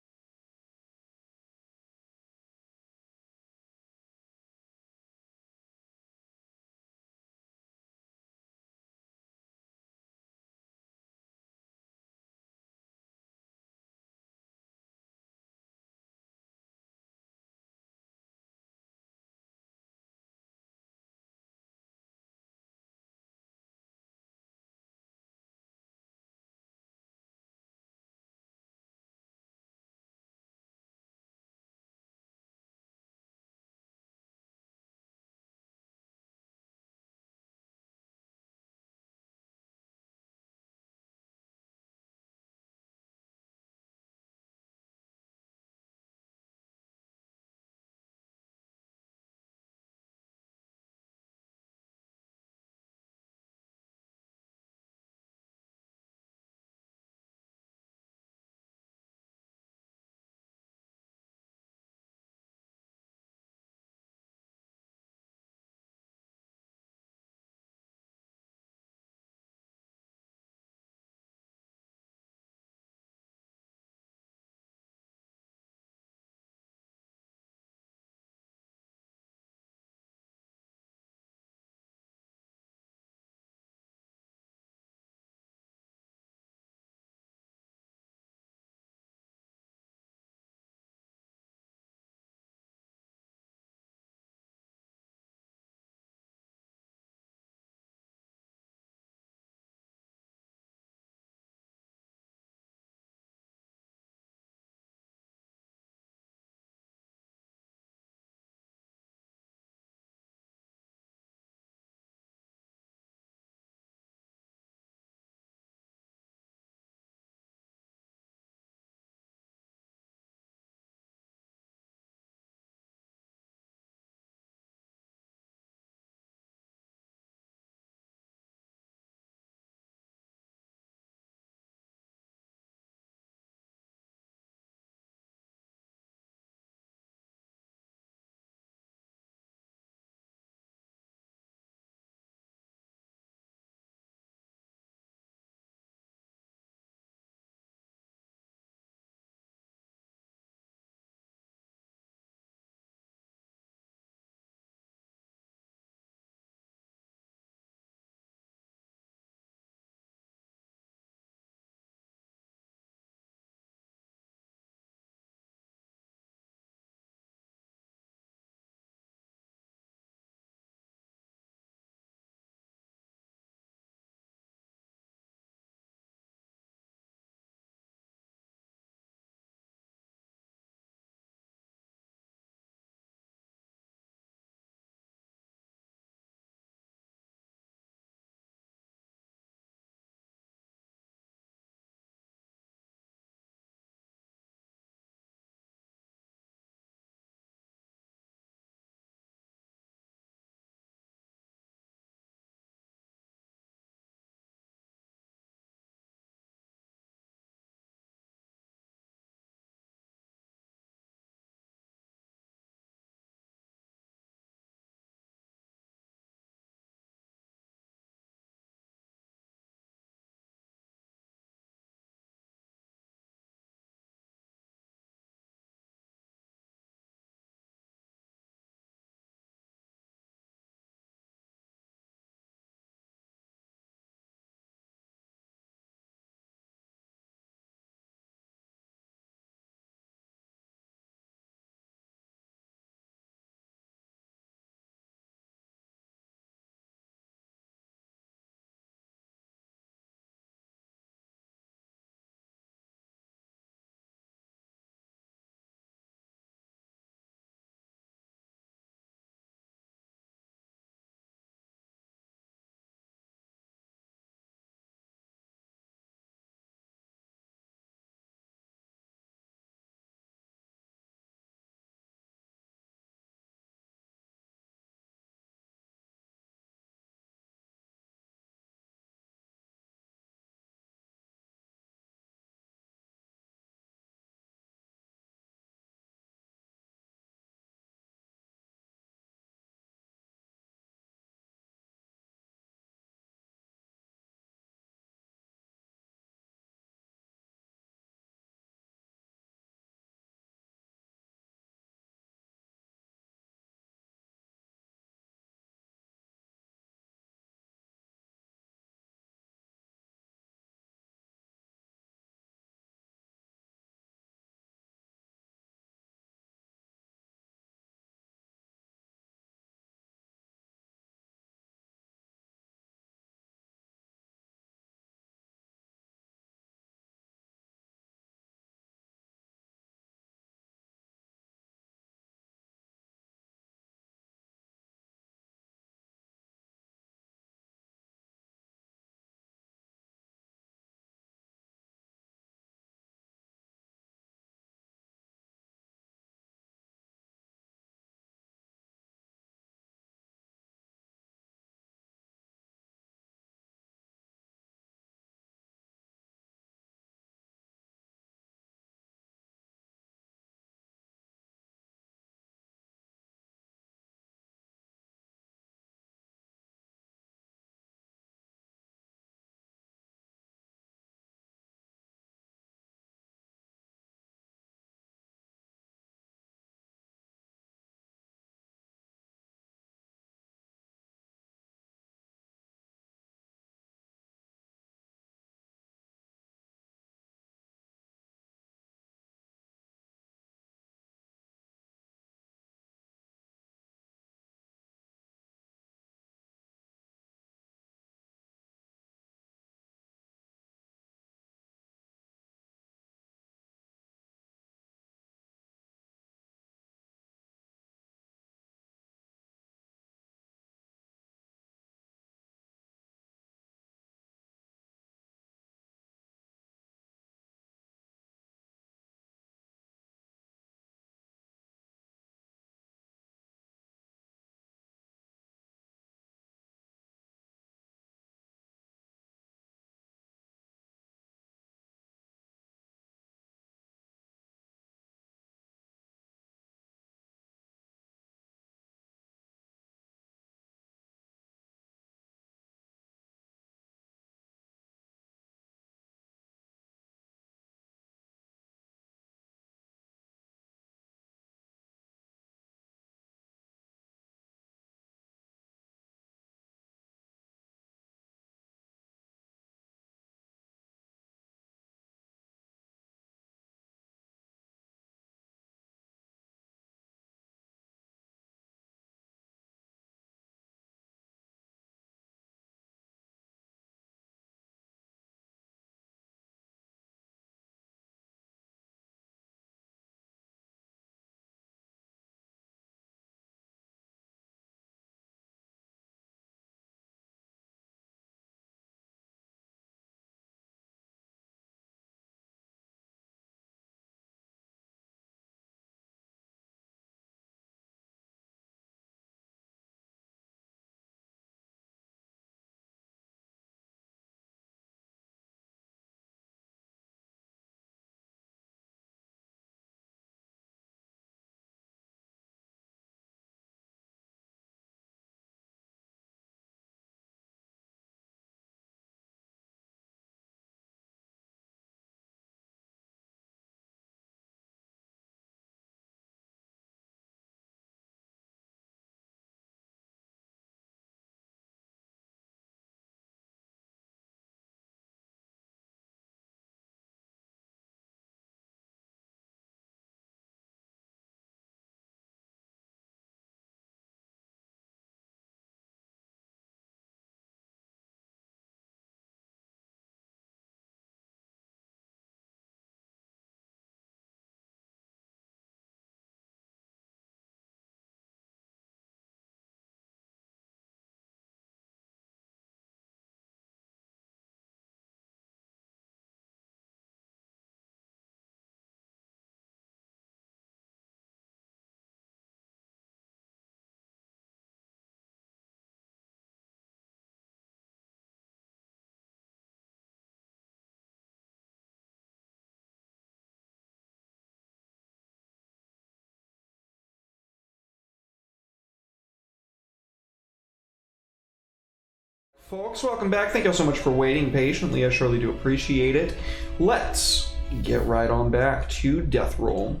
[SPEAKER 1] Folks, welcome back. Thank you all so much for waiting patiently. I surely do appreciate it. Let's get right on back to Death Roll.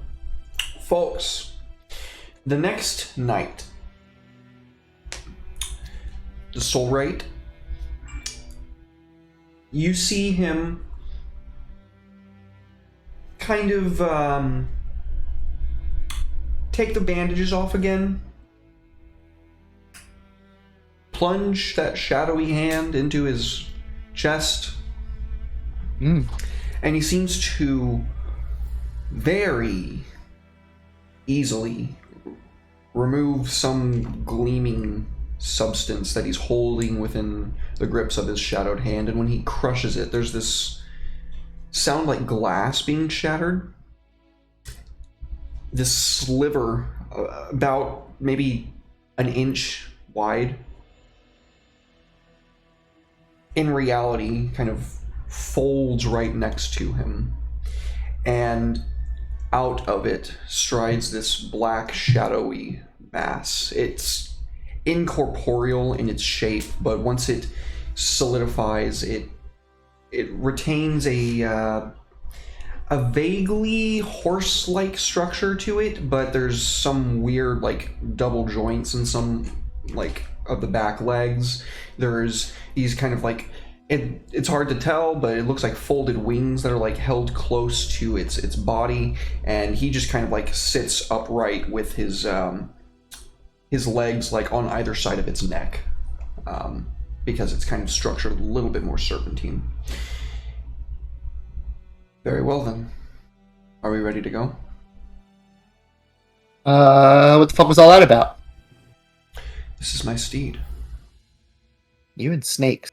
[SPEAKER 1] Folks, the next night, the Soul Rate, you see him kind of take the bandages off again, plunge that shadowy hand into his chest, and he seems to very easily remove some gleaming substance that he's holding within the grips of his shadowed hand, and when he crushes it, there's this sound like glass being shattered. This sliver, about maybe an inch wide, in reality kind of folds right next to him, and out of it strides this black shadowy mass. It's incorporeal in its shape, but once it solidifies, it retains a vaguely horse-like structure to it, but there's some weird like double joints in some like of the back legs. There's these kind of like, it's hard to tell, but it looks like folded wings that are like held close to its body, and he just kind of like sits upright with his legs like on either side of its neck, because it's kind of structured a little bit more serpentine. Very well then. Are we ready to go?
[SPEAKER 3] What the fuck was all that about?
[SPEAKER 1] This is my steed.
[SPEAKER 3] You and snakes.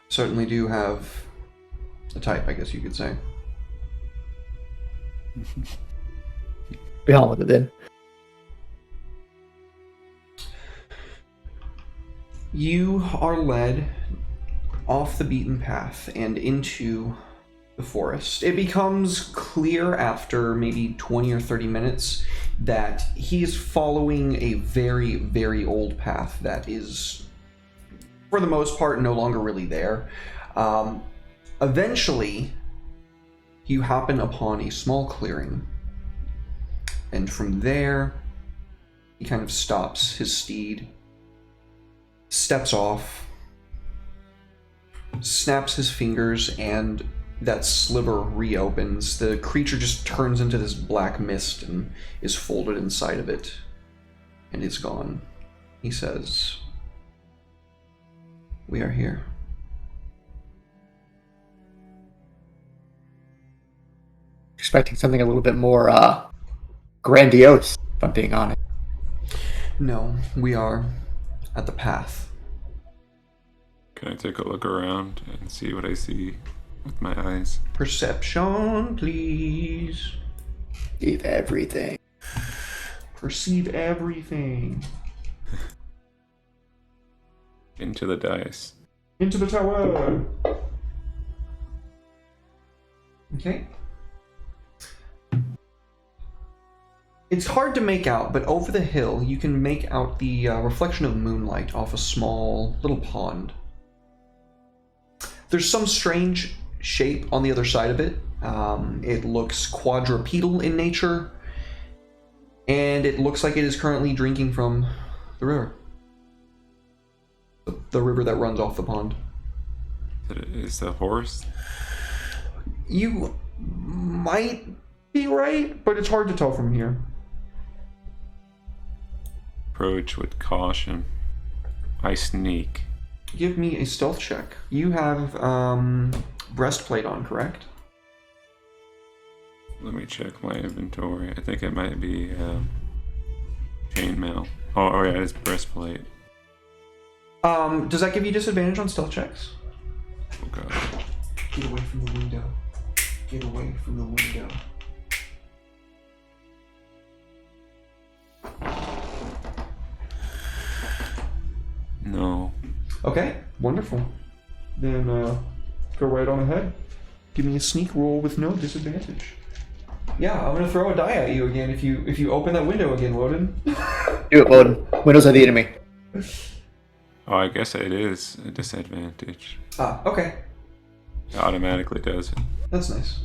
[SPEAKER 1] Certainly do have a type, I guess you could say.
[SPEAKER 3] Be on with it then.
[SPEAKER 1] You are led off the beaten path and into the forest. It becomes clear after maybe 20 or 30 minutes that he is following a very, very old path that is, for the most part, no longer really there. Eventually, you happen upon a small clearing, and from there, he kind of stops his steed, steps off, snaps his fingers, and that sliver reopens. The creature just turns into this black mist and is folded inside of it, and is gone. He says, "We are here."
[SPEAKER 3] Expecting something a little bit more grandiose, if I'm being honest.
[SPEAKER 1] No, we are at the path.
[SPEAKER 2] Can I take a look around and see what I see with my eyes?
[SPEAKER 1] Perception, please.
[SPEAKER 3] Leave everything.
[SPEAKER 1] Perceive everything.
[SPEAKER 2] Into the dice.
[SPEAKER 1] Into the tower. Okay. It's hard to make out, but over the hill you can make out the reflection of moonlight off a small little pond. There's some strange shape on the other side of it. It looks quadrupedal in nature, and it looks like it is currently drinking from the river. The river that runs off the pond.
[SPEAKER 2] Is the horse?
[SPEAKER 1] You might be right, but it's hard to tell from here.
[SPEAKER 2] Approach with caution. I sneak.
[SPEAKER 1] Give me a stealth check. You have breastplate on, correct?
[SPEAKER 2] Let me check my inventory. I think it might be chainmail. Oh yeah, it's breastplate.
[SPEAKER 1] Does that give you disadvantage on stealth checks?
[SPEAKER 2] Oh god.
[SPEAKER 1] Get away from the window. Get away from the window.
[SPEAKER 2] No.
[SPEAKER 1] Okay, wonderful. Then go right on ahead. Give me a sneak roll with no disadvantage. Yeah, I'm gonna throw a die at you again if you open that window again, Woden.
[SPEAKER 3] Do it, Woden. Windows are the enemy.
[SPEAKER 2] Oh, I guess it is a disadvantage.
[SPEAKER 1] Ah, okay.
[SPEAKER 2] It automatically does it.
[SPEAKER 1] That's nice.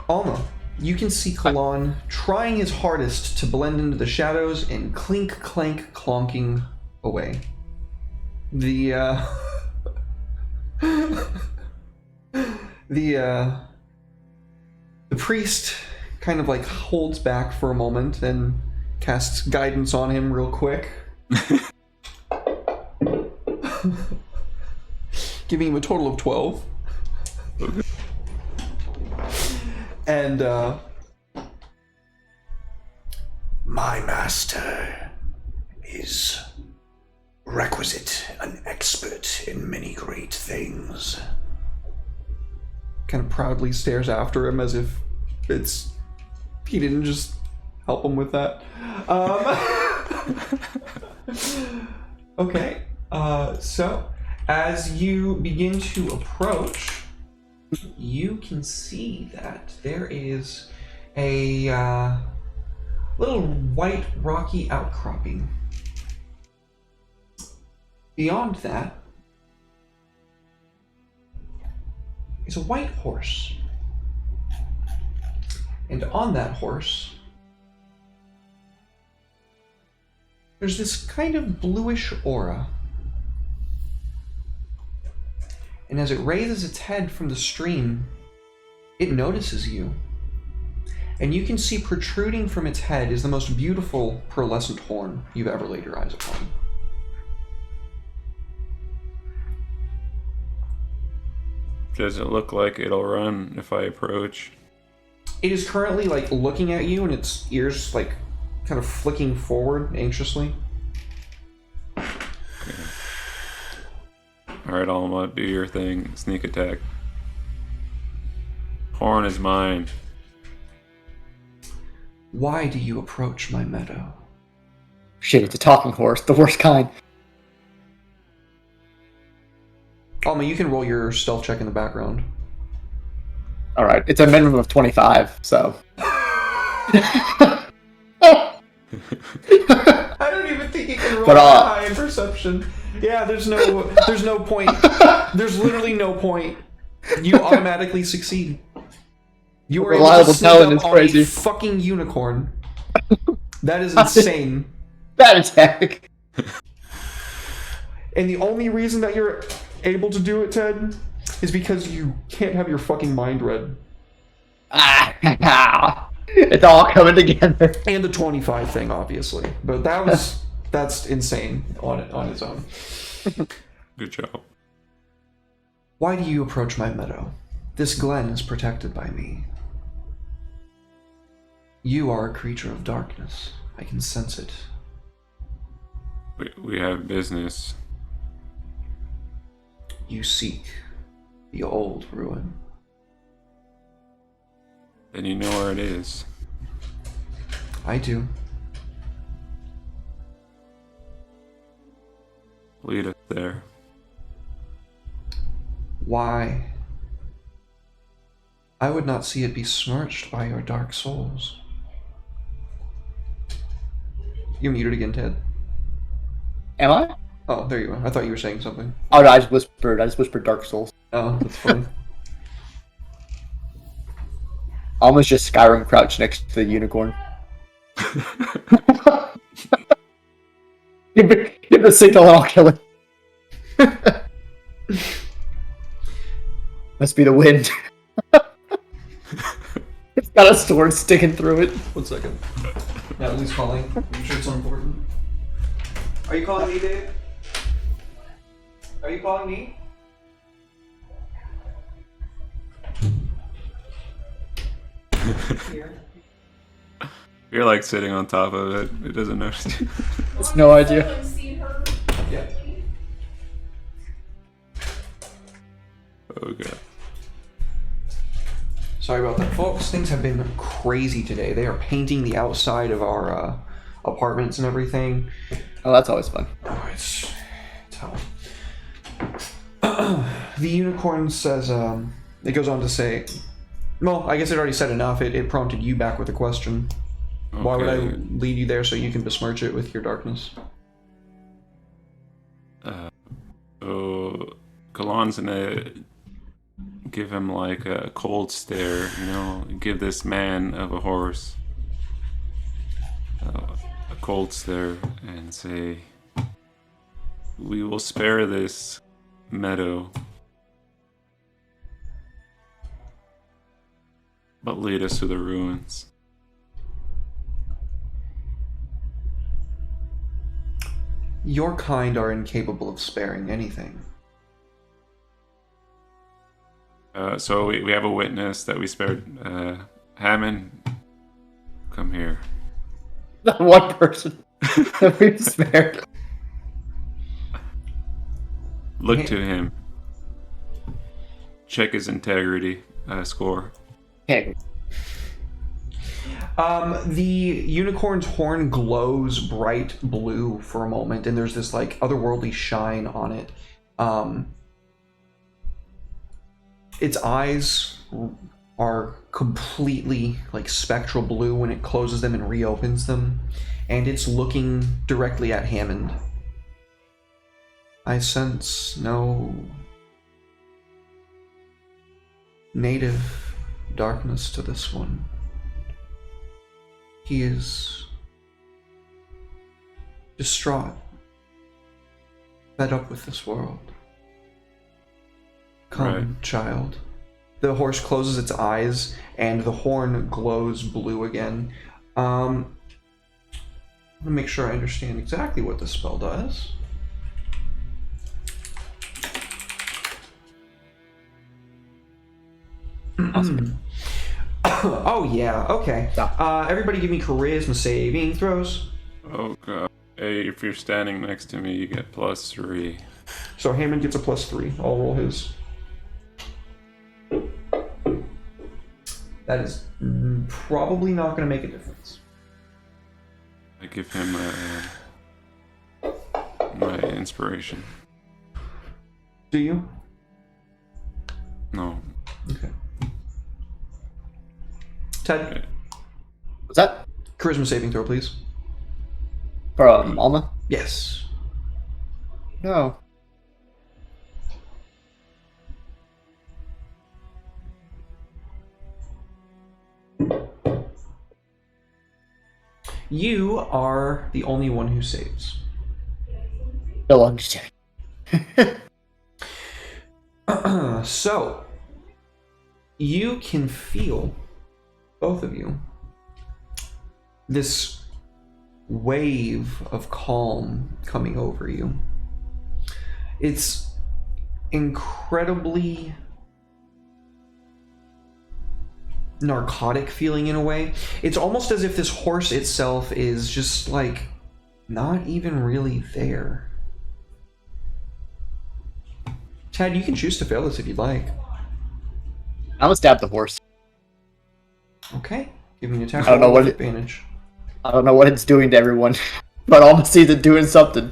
[SPEAKER 1] Alma, you can see Kalan trying his hardest to blend into the shadows and clink, clank, clonking away. The priest kind of like holds back for a moment and casts guidance on him real quick. Giving him a total of 12. And
[SPEAKER 4] My master is requisite an expert in many great things.
[SPEAKER 1] kind of proudly stares after him as if he didn't just help him with that. Okay, so as you begin to approach, you can see that there is a little white rocky outcropping. Beyond that is a white horse. And on that horse, there's this kind of bluish aura. And as it raises its head from the stream, it notices you. And you can see protruding from its head is the most beautiful pearlescent horn you've ever laid your eyes upon.
[SPEAKER 2] Does it look like it'll run if I approach?
[SPEAKER 1] It is currently like looking at you and its ears like kind of flicking forward anxiously.
[SPEAKER 2] Alright, Alma, do your thing. Sneak attack. Horn is mine.
[SPEAKER 1] Why do you approach my meadow?
[SPEAKER 3] Shit, it's a talking horse, the worst kind.
[SPEAKER 1] Alma, you can roll your stealth check in the background.
[SPEAKER 3] Alright, it's a minimum of 25, so.
[SPEAKER 1] I don't even think you can roll
[SPEAKER 3] But,
[SPEAKER 1] that high in perception. Yeah, there's no point. There's literally no point. You automatically succeed. You are able to
[SPEAKER 3] Reliable
[SPEAKER 1] sneak
[SPEAKER 3] talent
[SPEAKER 1] up
[SPEAKER 3] is
[SPEAKER 1] on
[SPEAKER 3] crazy.
[SPEAKER 1] a fucking unicorn. That is insane.
[SPEAKER 3] Bad attack.
[SPEAKER 1] And the only reason that you're able to do it, Ted, is because you can't have your fucking mind read.
[SPEAKER 3] It's all coming together.
[SPEAKER 1] And the 25 thing, obviously. But that's insane on its own.
[SPEAKER 2] Good job.
[SPEAKER 1] Why do you approach my meadow? This glen is protected by me. You are a creature of darkness. I can sense it.
[SPEAKER 2] We have business.
[SPEAKER 1] You seek the old ruin.
[SPEAKER 2] Then you know where it is.
[SPEAKER 1] I do.
[SPEAKER 2] Lead us there.
[SPEAKER 1] Why? I would not see it besmirched by your dark souls. You're muted again, Ted.
[SPEAKER 3] Am I?
[SPEAKER 1] Oh, there you are. I thought you were saying something.
[SPEAKER 3] Oh no, I just whispered Dark Souls.
[SPEAKER 1] Oh, that's funny.
[SPEAKER 3] Almost just Skyrim crouched next to the unicorn. Give the signal and I'll kill it. Must be the wind. It's got a sword sticking through it.
[SPEAKER 1] 1 second. Natalie's calling. I'm sure it's important. Are you calling me, Dave? Are you calling me? Here.
[SPEAKER 2] You're like sitting on top of it. It doesn't notice you.
[SPEAKER 3] It's no idea.
[SPEAKER 1] Yeah.
[SPEAKER 2] Oh god.
[SPEAKER 1] Sorry about that, folks. Things have been crazy today. They are painting the outside of our apartments and everything.
[SPEAKER 3] Oh, that's always fun.
[SPEAKER 1] Oh, it's hell. The unicorn says, it goes on to say, Well, I guess it already said enough. It prompted you back with a question.
[SPEAKER 2] Okay.
[SPEAKER 1] Why would I lead you there so you can besmirch it with your darkness?
[SPEAKER 2] So Kalan's gonna give him like a cold stare, give this man of a horse a cold stare and say, "We will spare this meadow, but lead us to the ruins."
[SPEAKER 1] Your kind are incapable of sparing anything.
[SPEAKER 2] So we have a witness that we spared. Hammond, come here.
[SPEAKER 3] The one person that we've spared.
[SPEAKER 2] Look to him. Check his integrity score.
[SPEAKER 3] Okay.
[SPEAKER 1] The unicorn's horn glows bright blue for a moment, and there's this like otherworldly shine on it. Its eyes are completely like spectral blue when it closes them and reopens them, and it's looking directly at Hammond. I sense no native darkness to this one. He is distraught, fed up with this world. Come,
[SPEAKER 2] Right.
[SPEAKER 1] child. The horse closes its eyes, and the horn glows blue again. I'm gonna make sure I understand exactly what this spell does.
[SPEAKER 3] Awesome.
[SPEAKER 1] Oh yeah, okay. Everybody give me charisma saving throws.
[SPEAKER 2] Oh god. Hey, if you're standing next to me, you get +3.
[SPEAKER 1] So Hammond gets a +3. I'll roll his. That is probably not going to make a difference.
[SPEAKER 2] I give him my inspiration.
[SPEAKER 1] Do you?
[SPEAKER 2] No.
[SPEAKER 1] Okay. Ted,
[SPEAKER 3] What's that?
[SPEAKER 1] charisma saving throw, please.
[SPEAKER 3] From Alma?
[SPEAKER 1] Yes.
[SPEAKER 3] No.
[SPEAKER 1] You are the only one who saves.
[SPEAKER 3] No, I'm just kidding.
[SPEAKER 1] So, you can feel, both of you, this wave of calm coming over you. It's incredibly narcotic feeling in a way. It's almost as if this horse itself is just like not even really there. Ted, you can choose to fail this if you'd like.
[SPEAKER 3] I'm gonna stab the horse.
[SPEAKER 1] Okay, give me an attack
[SPEAKER 3] I don't know
[SPEAKER 1] roll
[SPEAKER 3] what
[SPEAKER 1] with
[SPEAKER 3] it-
[SPEAKER 1] advantage.
[SPEAKER 3] I don't know what it's doing to everyone, but Alma sees it doing something.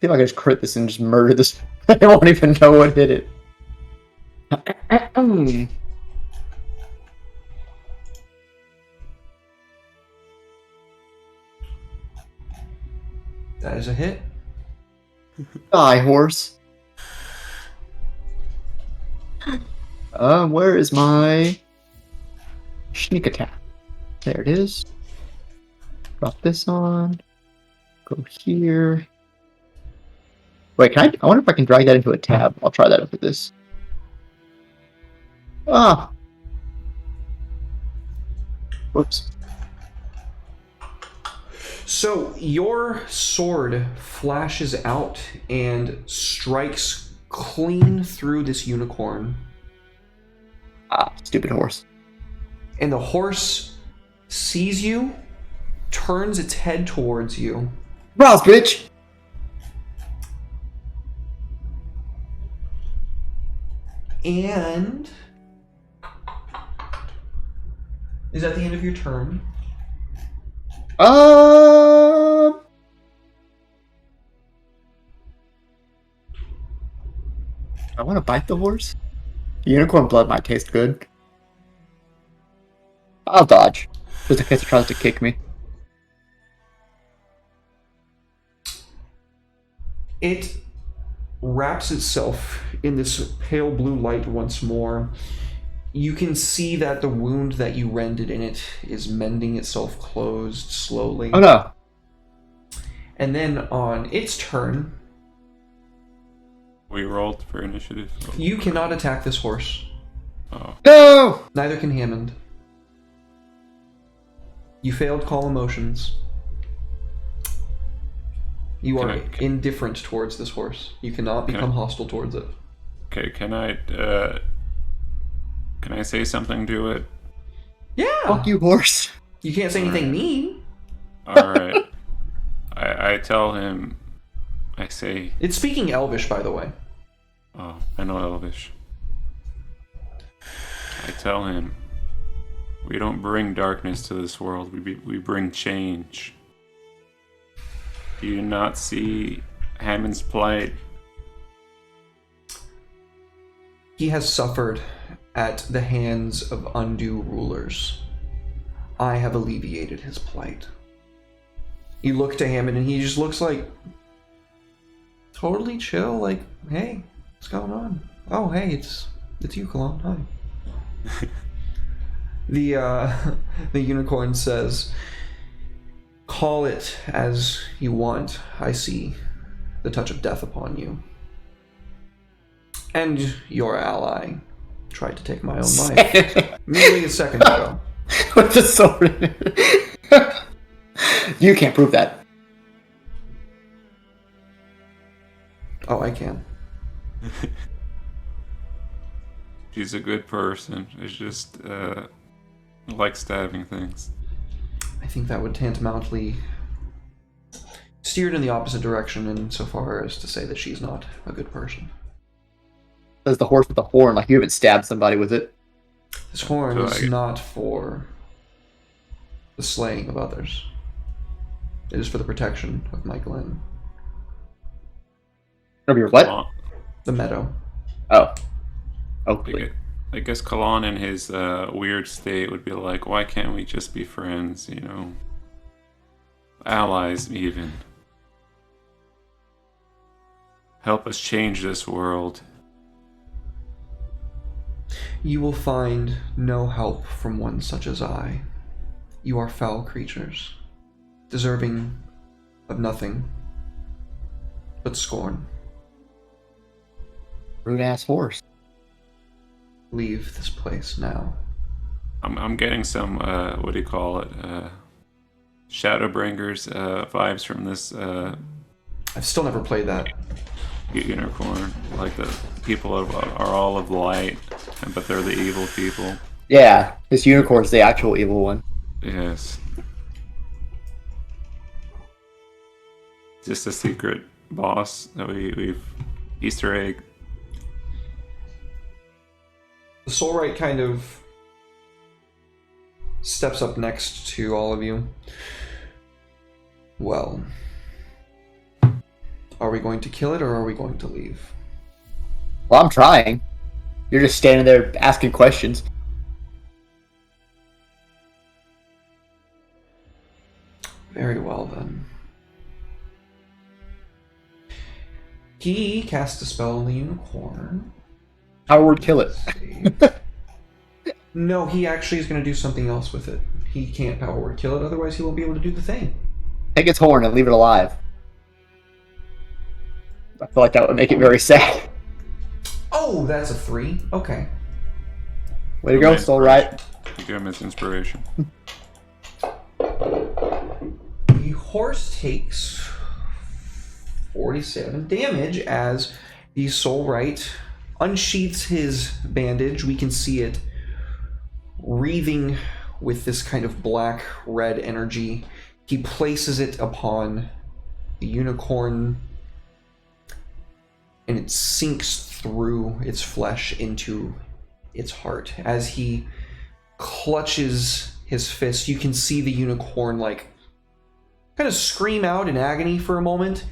[SPEAKER 3] See if I can just crit this and just murder this. I won't even know what hit it.
[SPEAKER 1] That is a hit.
[SPEAKER 3] Die, horse. Where is my sneak attack? There it is. Drop this on. Go here. Wait, I wonder if I can drag that into a tab. I'll try that with this. Ah! Whoops.
[SPEAKER 1] So your sword flashes out and strikes clean through this unicorn.
[SPEAKER 3] Ah, stupid horse.
[SPEAKER 1] And the horse sees you, turns its head towards you.
[SPEAKER 3] Browse, bitch!
[SPEAKER 1] And is that the end of your turn?
[SPEAKER 3] I want to bite the horse. Unicorn blood might taste good. I'll dodge, just in case it tries to kick me.
[SPEAKER 1] It wraps itself in this pale blue light once more. You can see that the wound that you rended in it is mending itself closed slowly.
[SPEAKER 3] Oh no.
[SPEAKER 1] And then on its turn,
[SPEAKER 2] We rolled for initiative.
[SPEAKER 1] you cannot attack this horse.
[SPEAKER 2] Oh.
[SPEAKER 3] No!
[SPEAKER 1] Neither can Hammond. You failed call emotions. You
[SPEAKER 2] Can
[SPEAKER 1] are
[SPEAKER 2] I-
[SPEAKER 1] indifferent towards this horse. You cannot
[SPEAKER 2] Can
[SPEAKER 1] become
[SPEAKER 2] I-
[SPEAKER 1] hostile towards it.
[SPEAKER 2] Okay, can I say something to it?
[SPEAKER 1] Yeah!
[SPEAKER 3] Fuck you, horse.
[SPEAKER 1] You can't say anything mean.
[SPEAKER 2] Alright. I tell him, I say,
[SPEAKER 1] It's speaking Elvish, by the way.
[SPEAKER 2] oh, I know Elvish. I tell him, we don't bring darkness to this world, we bring change. Do you not see Hammond's plight?
[SPEAKER 1] He has suffered at the hands of undue rulers. I have alleviated his plight. You look to Hammond and he just looks like totally chill, like, hey, what's going on? Oh, hey, it's you, Kalon. Hi. The unicorn says, call it as you want. I see the touch of death upon you. And your ally tried to take my own life merely a second ago.
[SPEAKER 3] With the sword. You can't prove that.
[SPEAKER 1] Oh, I can.
[SPEAKER 2] She's a good person. It's just, like stabbing things.
[SPEAKER 1] I think that would tantamountably steer it in the opposite direction insofar as to say that she's not a good person.
[SPEAKER 3] Says the horse with the horn, like you haven't stabbed somebody with it.
[SPEAKER 1] This horn
[SPEAKER 2] So
[SPEAKER 1] is not for the slaying of others. It is for the protection of my glen,
[SPEAKER 3] Of your what?
[SPEAKER 2] Kalon-
[SPEAKER 1] the meadow.
[SPEAKER 3] Oh. Oakley.
[SPEAKER 2] I guess Kalon in his weird state would be like, why can't we just be friends, you know? Allies, even. Help us change this world.
[SPEAKER 1] You will find no help from one such as I. You are foul creatures, deserving of nothing but scorn.
[SPEAKER 3] Rude ass horse.
[SPEAKER 1] Leave this place now.
[SPEAKER 2] I'm getting some, what do you call it? Shadowbringers vibes from this
[SPEAKER 1] I've still never played that.
[SPEAKER 2] unicorn. Like the people are all of light, but they're the evil people.
[SPEAKER 3] Yeah, this unicorn's the actual evil one.
[SPEAKER 2] Yes. Just a secret boss that we've Easter egg.
[SPEAKER 1] The Soulwright kind of steps up next to all of you. Well, are we going to kill it or are we going to leave?
[SPEAKER 3] Well, I'm trying. You're just standing there asking questions.
[SPEAKER 1] Very well then. He casts a spell on the unicorn.
[SPEAKER 3] How would kill it?
[SPEAKER 1] No, he actually is going to do something else with it. He can't power word kill it, otherwise he won't be able to do the thing.
[SPEAKER 3] Take its horn and leave it alive. I feel like that would make it very sad.
[SPEAKER 1] Oh, that's a 3. Okay.
[SPEAKER 3] Way to go, Soul Right.
[SPEAKER 2] You give him his inspiration.
[SPEAKER 1] The horse takes 47 damage as the Soulwright unsheaths his bandage. We can see it wreathing with this kind of black-red energy. He places it upon the unicorn, and it sinks through its flesh into its heart. As he clutches his fist, you can see the unicorn like kind of scream out in agony for a moment,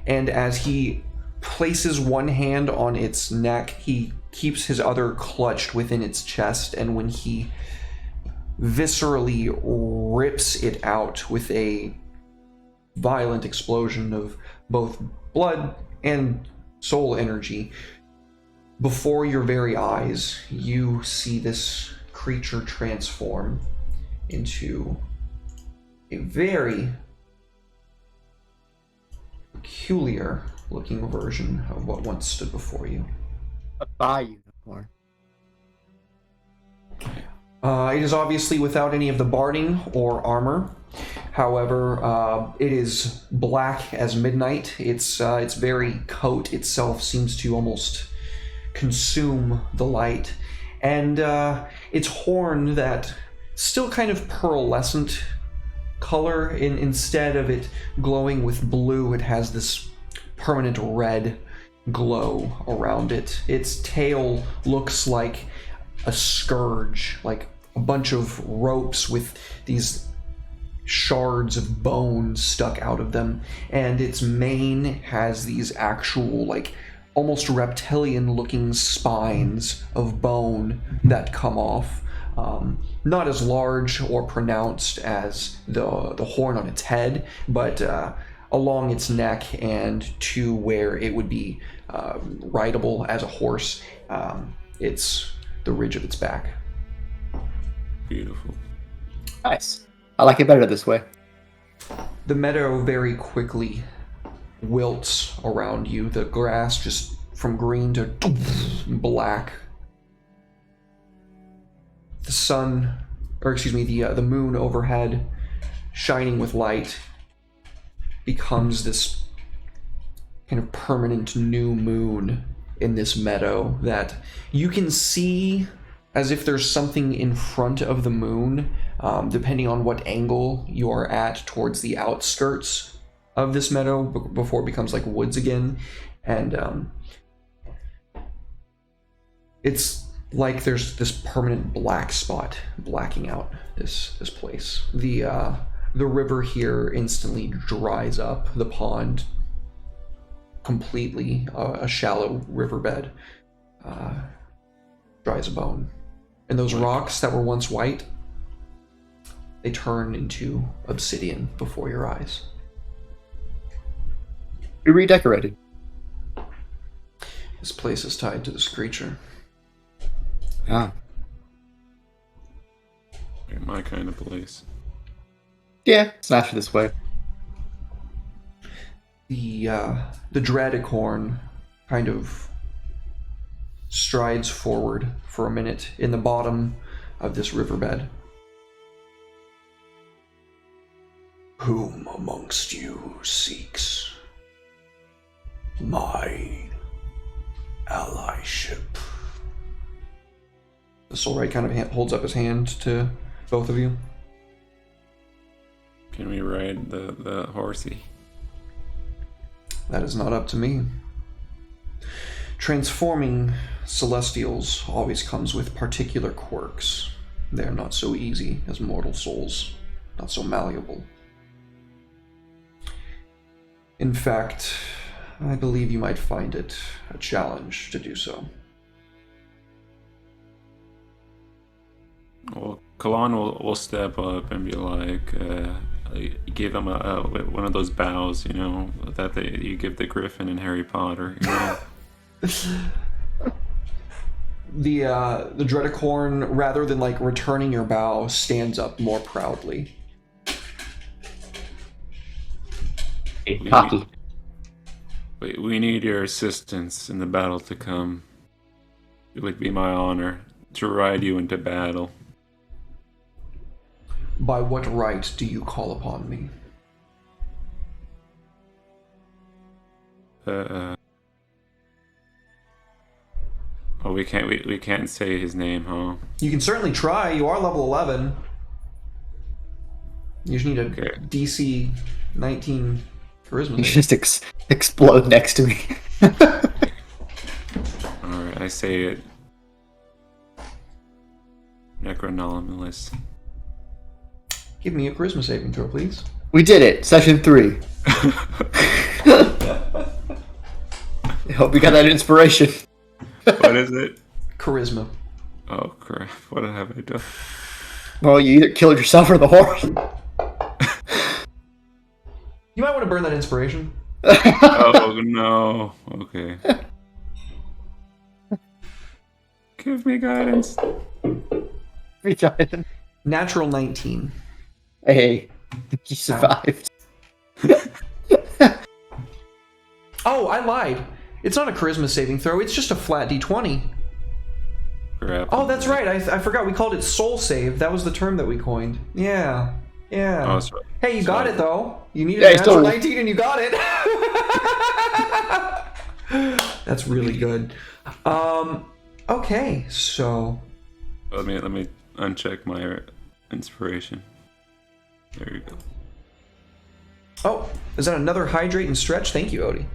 [SPEAKER 1] and as he places one hand on its neck. He keeps his other clutched within its chest, and when he viscerally rips it out with a violent explosion of both blood and soul energy, before your very eyes, you see this creature transform into a very peculiar looking version of what once stood before you.
[SPEAKER 3] A bi unicorn.
[SPEAKER 1] It is obviously without any of the barding or armor. However, it is black as midnight. Its very coat itself seems to almost consume the light. And its horn, that still kind of pearlescent color, instead of it glowing with blue, it has this permanent red glow around it. Its tail looks like a scourge, like a bunch of ropes with these shards of bone stuck out of them, and its mane has these actual, like, almost reptilian looking spines of bone that come off. Not as large or pronounced as the horn on its head, but along its neck and to where it would be rideable as a horse. It's the ridge of its back.
[SPEAKER 2] Beautiful.
[SPEAKER 3] Nice. I like it better this way.
[SPEAKER 1] The meadow very quickly wilts around you. The grass just from green to black. The sun, or excuse me, the moon overhead, shining with light, becomes this kind of permanent new moon in this meadow that you can see as if there's something in front of the moon, depending on what angle you are at towards the outskirts of this meadow before it becomes like woods again. And it's like there's this permanent black spot blacking out this place. The river here instantly dries up. The pond completely, a shallow riverbed, dry as a bone. And those rocks that were once white, they turn into obsidian before your eyes.
[SPEAKER 3] We redecorated.
[SPEAKER 1] This place is tied to this creature.
[SPEAKER 3] Ah.
[SPEAKER 2] My kind of place.
[SPEAKER 3] Yeah, it's naturally this way.
[SPEAKER 1] The Dreadicorn kind of strides forward for a minute in the bottom of this riverbed.
[SPEAKER 4] Whom amongst you seeks my allyship?
[SPEAKER 1] The Soulright kind of holds up his hand to both of you.
[SPEAKER 2] Can we ride the horsey?
[SPEAKER 1] That is not up to me. Transforming Celestials always comes with particular quirks. They are not so easy as mortal souls, not so malleable. In fact, I believe you might find it a challenge to do so.
[SPEAKER 2] Well, Kalan will step up and be like, give him one of those bows, you know, that you give the Griffin in Harry Potter, you know.
[SPEAKER 1] The Dreadicorn, rather than like returning your bow, stands up more proudly.
[SPEAKER 3] Cocky.
[SPEAKER 2] We need your assistance in the battle to come. It would be my honor to ride you into battle.
[SPEAKER 1] By what right do you call upon me?
[SPEAKER 2] Oh, we can't say his name, huh?
[SPEAKER 1] You can certainly try. You are level 11. You just need a
[SPEAKER 2] Okay.
[SPEAKER 1] DC 19 charisma.
[SPEAKER 3] You
[SPEAKER 1] save.
[SPEAKER 3] just explode next to me.
[SPEAKER 2] Alright, I say it. Necronominus.
[SPEAKER 1] Give me a charisma saving throw, please.
[SPEAKER 3] We did it. Session 3. Hope you got that inspiration.
[SPEAKER 2] What is it?
[SPEAKER 1] Charisma.
[SPEAKER 2] Oh crap! What have I done?
[SPEAKER 3] Well, you either killed yourself or the horse.
[SPEAKER 1] You might want to burn that inspiration.
[SPEAKER 2] Oh no. Okay. Give me guidance.
[SPEAKER 1] Natural 19.
[SPEAKER 3] Hey, you survived.
[SPEAKER 1] Oh, I lied. It's not a charisma saving throw. It's just a flat d20.
[SPEAKER 2] Crap.
[SPEAKER 1] Oh, that's right. I forgot. We called it soul save. That was the term that we coined. Yeah. Yeah.
[SPEAKER 2] Oh, that's right.
[SPEAKER 1] Hey, you got
[SPEAKER 2] Sorry.
[SPEAKER 1] it, though. You needed
[SPEAKER 3] Yeah,
[SPEAKER 1] a natural
[SPEAKER 3] still-
[SPEAKER 1] 19 and you got it. That's really good. Okay, so...
[SPEAKER 2] Let me uncheck my inspiration. There you go.
[SPEAKER 1] Oh, is that another hydrate and stretch? Thank you, Odie.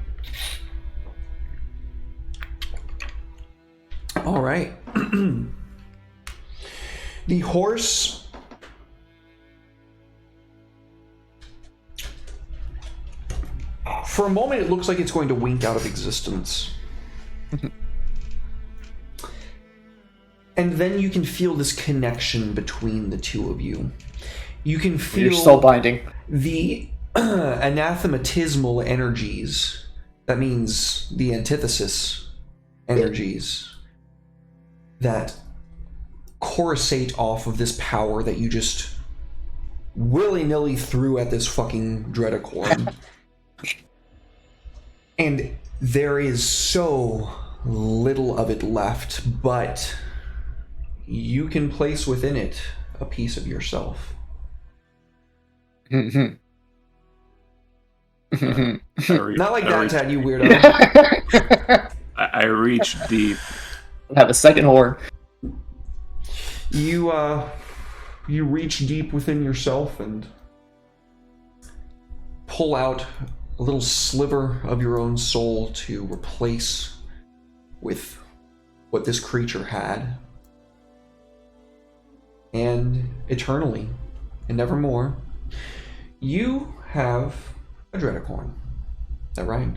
[SPEAKER 1] All right. The horse for a moment it looks like it's going to wink out of existence. And then you can feel this connection between the two of you. You can feel
[SPEAKER 3] You're soul binding.
[SPEAKER 1] the anathematismal energies. That means the antithesis energies that corsate off of this power that you just willy-nilly threw at this fucking Dreadicorn. And there is so little of it left, but you can place within it a piece of yourself.
[SPEAKER 2] I
[SPEAKER 1] Not like that,
[SPEAKER 2] reach,
[SPEAKER 1] Tad, you weirdo.
[SPEAKER 2] I reach deep.
[SPEAKER 3] Have a second horn.
[SPEAKER 1] You reach deep within yourself and pull out a little sliver of your own soul to replace with what this creature had. And eternally, and nevermore, you have a Dreadicorn. Is that right?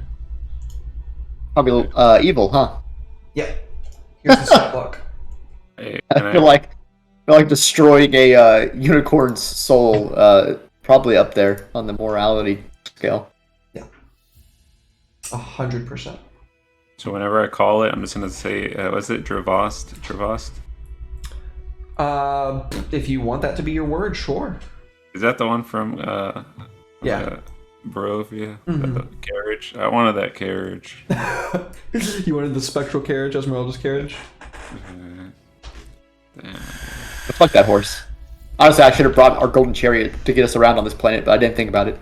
[SPEAKER 3] Probably evil, huh?
[SPEAKER 1] Yeah. Here's the stat block.
[SPEAKER 2] Hey,
[SPEAKER 3] I feel like destroying a unicorn's soul, probably up there on the morality scale.
[SPEAKER 1] 100%.
[SPEAKER 2] so whenever I call it, I'm just gonna say, was it Dravost? Dravost?
[SPEAKER 1] If you want that to be your word, sure.
[SPEAKER 2] Is that the one from
[SPEAKER 1] Yeah.
[SPEAKER 2] Barovia?
[SPEAKER 1] Mhm.
[SPEAKER 2] The carriage? I wanted that carriage.
[SPEAKER 1] You wanted the spectral carriage, Esmeralda's carriage?
[SPEAKER 2] Damn.
[SPEAKER 3] Fuck that horse. Honestly, I should have brought our golden chariot to get us around on this planet, but I didn't think about it.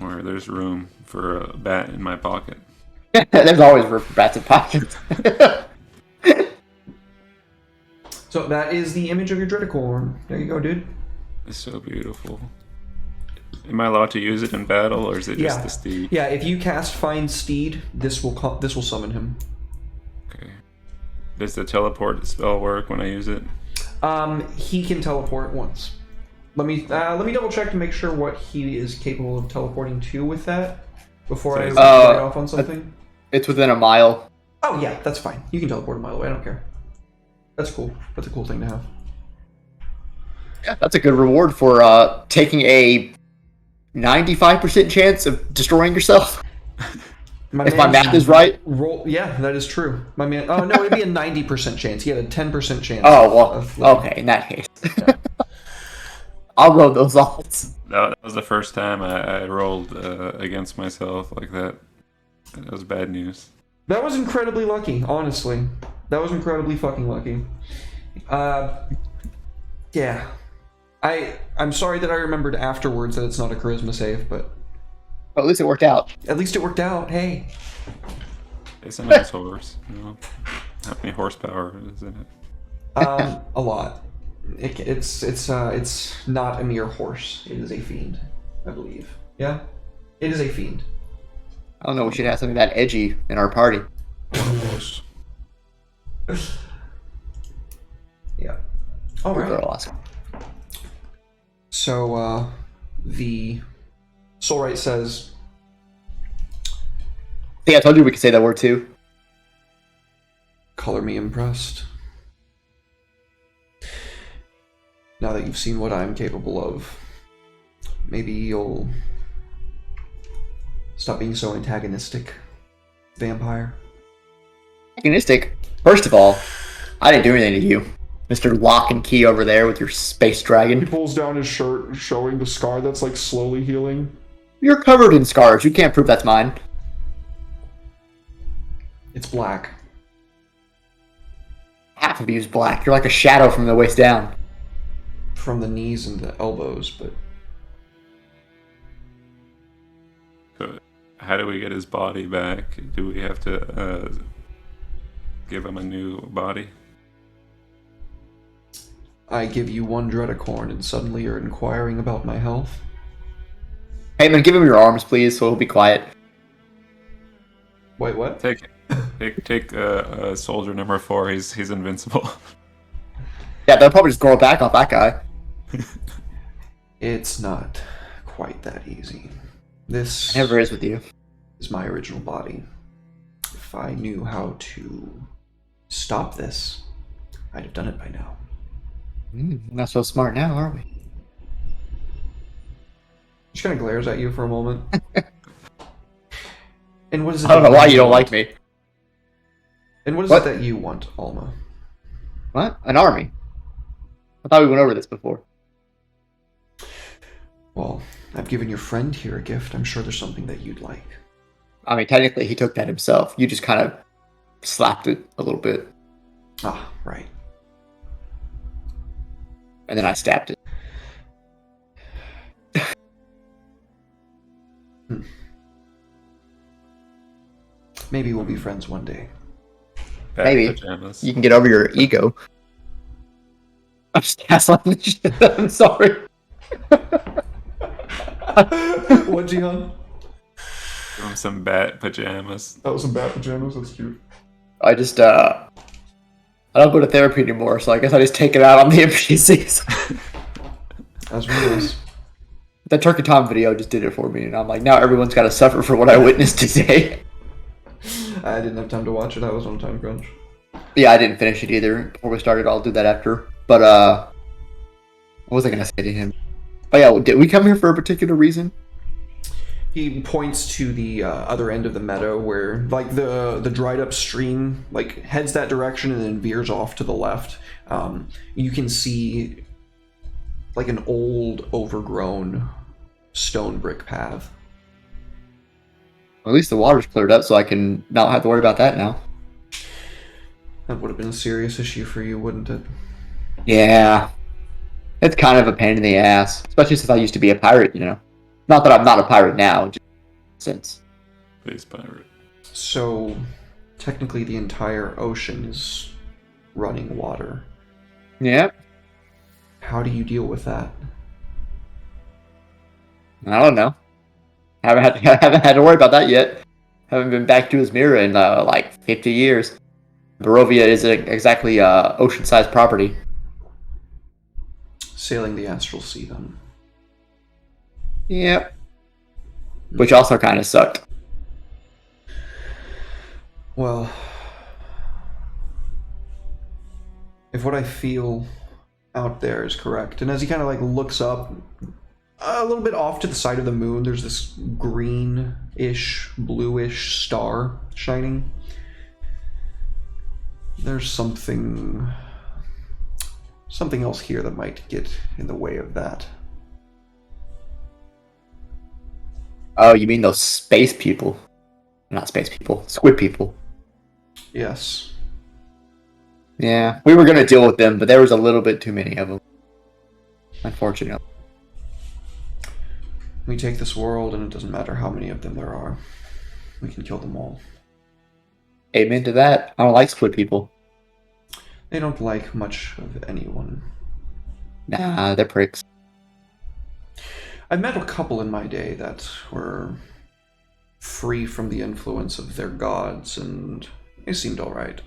[SPEAKER 2] Or there's room for a bat in my pocket.
[SPEAKER 3] There's always room for bats and pockets.
[SPEAKER 1] So that is the image of your Dreadicorn. There you go, dude.
[SPEAKER 2] It's so beautiful. Am I allowed to use it in battle, or is it just
[SPEAKER 1] Yeah.
[SPEAKER 2] the steed?
[SPEAKER 1] Yeah, if you cast Find Steed, this will summon him.
[SPEAKER 2] Okay. Does the teleport spell work when I use it?
[SPEAKER 1] He can teleport once. Let me double check to make sure what he is capable of teleporting to with that before I write off on something.
[SPEAKER 3] It's within a mile.
[SPEAKER 1] Oh yeah, that's fine. You can teleport a mile away. I don't care. That's cool. That's a cool thing to have.
[SPEAKER 3] Yeah, that's a good reward for taking a 95% chance of destroying yourself. If my math is right.
[SPEAKER 1] Yeah, that is true. My man. Oh no, it'd be a 90% chance. He had a 10% chance.
[SPEAKER 3] Oh well. Okay, in that case, I'll roll those odds.
[SPEAKER 2] That was the first time I rolled against myself like that. That was bad news.
[SPEAKER 1] That was incredibly lucky, honestly. That was incredibly fucking lucky. Yeah. I'm sorry that I remembered afterwards that it's not a charisma save, but
[SPEAKER 3] Well, at least it worked out.
[SPEAKER 1] at least it worked out. Hey.
[SPEAKER 2] It's a nice horse. You know? How many horsepower is in it?
[SPEAKER 1] A lot. It's not a mere horse. It is a fiend, I believe. Yeah? It is a fiend.
[SPEAKER 3] I don't know. We should have something that edgy in our party.
[SPEAKER 1] Yeah. All right.
[SPEAKER 3] They're awesome.
[SPEAKER 1] So, the Soulwright says,
[SPEAKER 3] think I told you we could say that word too.
[SPEAKER 1] Color me impressed. Now that you've seen what I'm capable of, maybe you'll stop being so antagonistic, vampire.
[SPEAKER 3] Antagonistic. First of all, I didn't do anything to you, Mr. Lock and Key over there with your space
[SPEAKER 5] He
[SPEAKER 3] dragon.
[SPEAKER 5] pulls down his shirt, showing the scar that's like slowly healing.
[SPEAKER 3] You're covered in scars. You can't prove that's mine.
[SPEAKER 1] It's black.
[SPEAKER 3] Half of you's black. You're like a shadow from the waist down.
[SPEAKER 1] From the knees and the elbows, but
[SPEAKER 2] How do we get his body back? Do we have to give him a new body?
[SPEAKER 1] I give you one Dreadacorn and suddenly you're inquiring about my health?
[SPEAKER 3] Hey man, give him your arms, please, so he'll be quiet.
[SPEAKER 1] Wait, what?
[SPEAKER 2] Take soldier number 4. He's invincible.
[SPEAKER 3] Yeah, they'll probably just grow back off that guy.
[SPEAKER 1] It's not quite that easy. This
[SPEAKER 3] It never is with you.
[SPEAKER 1] is my original body. If I knew how to stop this, I'd have done it by now.
[SPEAKER 3] Not so smart now, are we?
[SPEAKER 1] She kind of glares at you for a moment. And what is it?
[SPEAKER 3] I don't know why you don't like me.
[SPEAKER 1] And what is
[SPEAKER 3] What?
[SPEAKER 1] it that you want, Alma?
[SPEAKER 3] What? An army? I thought we went over this before.
[SPEAKER 1] Well, I've given your friend here a gift. I'm sure there's something that you'd like.
[SPEAKER 3] I mean, technically, he took that himself. You just kind of slapped it a little bit,
[SPEAKER 1] Ah, right.
[SPEAKER 3] and then I stabbed it.
[SPEAKER 1] Maybe we'll be friends one day.
[SPEAKER 2] Bad
[SPEAKER 3] Maybe.
[SPEAKER 2] pajamas.
[SPEAKER 3] You can get over your ego. I'm just gaslighting the shit. I'm sorry.
[SPEAKER 1] What, Jihan?
[SPEAKER 2] Give him some bat pajamas.
[SPEAKER 5] That was some bat pajamas. That's cute.
[SPEAKER 3] I just, I don't go to therapy anymore, so I guess I just take it out on the NPCs.
[SPEAKER 1] As reals.
[SPEAKER 3] The Turkey Tom video just did it for me, and I'm like, now everyone's got to suffer for what I witnessed today.
[SPEAKER 1] I didn't have time to watch it. I was on a time crunch.
[SPEAKER 3] Yeah, I didn't finish it either before we started. I'll do that after. But, what was I going to say to him? Oh yeah, did we come here for a particular reason?
[SPEAKER 1] He points to the other end of the meadow where, like, the dried up stream, like, heads that direction and then veers off to the left. You can see, like, an old, overgrown stone brick path.
[SPEAKER 3] At least the water's cleared up, so I can not have to worry about that now.
[SPEAKER 1] That would have been a serious issue for you, wouldn't it?
[SPEAKER 3] Yeah. It's kind of a pain in the ass. Especially since I used to be a pirate, you know. Not that I'm not a pirate now, just since.
[SPEAKER 2] Space pirate.
[SPEAKER 1] So, technically the entire ocean is running water.
[SPEAKER 3] Yeah.
[SPEAKER 1] How do you deal with that?
[SPEAKER 3] I don't know. Haven't had to worry about that yet. Haven't been back to Izmira in like 50 years. Barovia isn't exactly ocean-sized property.
[SPEAKER 1] Sailing the astral sea, then.
[SPEAKER 3] Yep. Which also kind of sucked.
[SPEAKER 1] Well, if what I feel out there is correct, and as he kind of like looks up a little bit off to the side of the moon, there's this greenish, bluish star shining. There's something else here that might get in the way of that.
[SPEAKER 3] Oh, you mean those space people? Not space people, squid people.
[SPEAKER 1] Yes.
[SPEAKER 3] Yeah, we were gonna deal with them, but there was a little bit too many of them. Unfortunately.
[SPEAKER 1] We take this world, and it doesn't matter how many of them there are. We can kill them all.
[SPEAKER 3] Amen to that. I don't like squid people.
[SPEAKER 1] They don't like much of anyone.
[SPEAKER 3] Nah, they're pricks.
[SPEAKER 1] I've met a couple in my day that were free from the influence of their gods, and they seemed alright.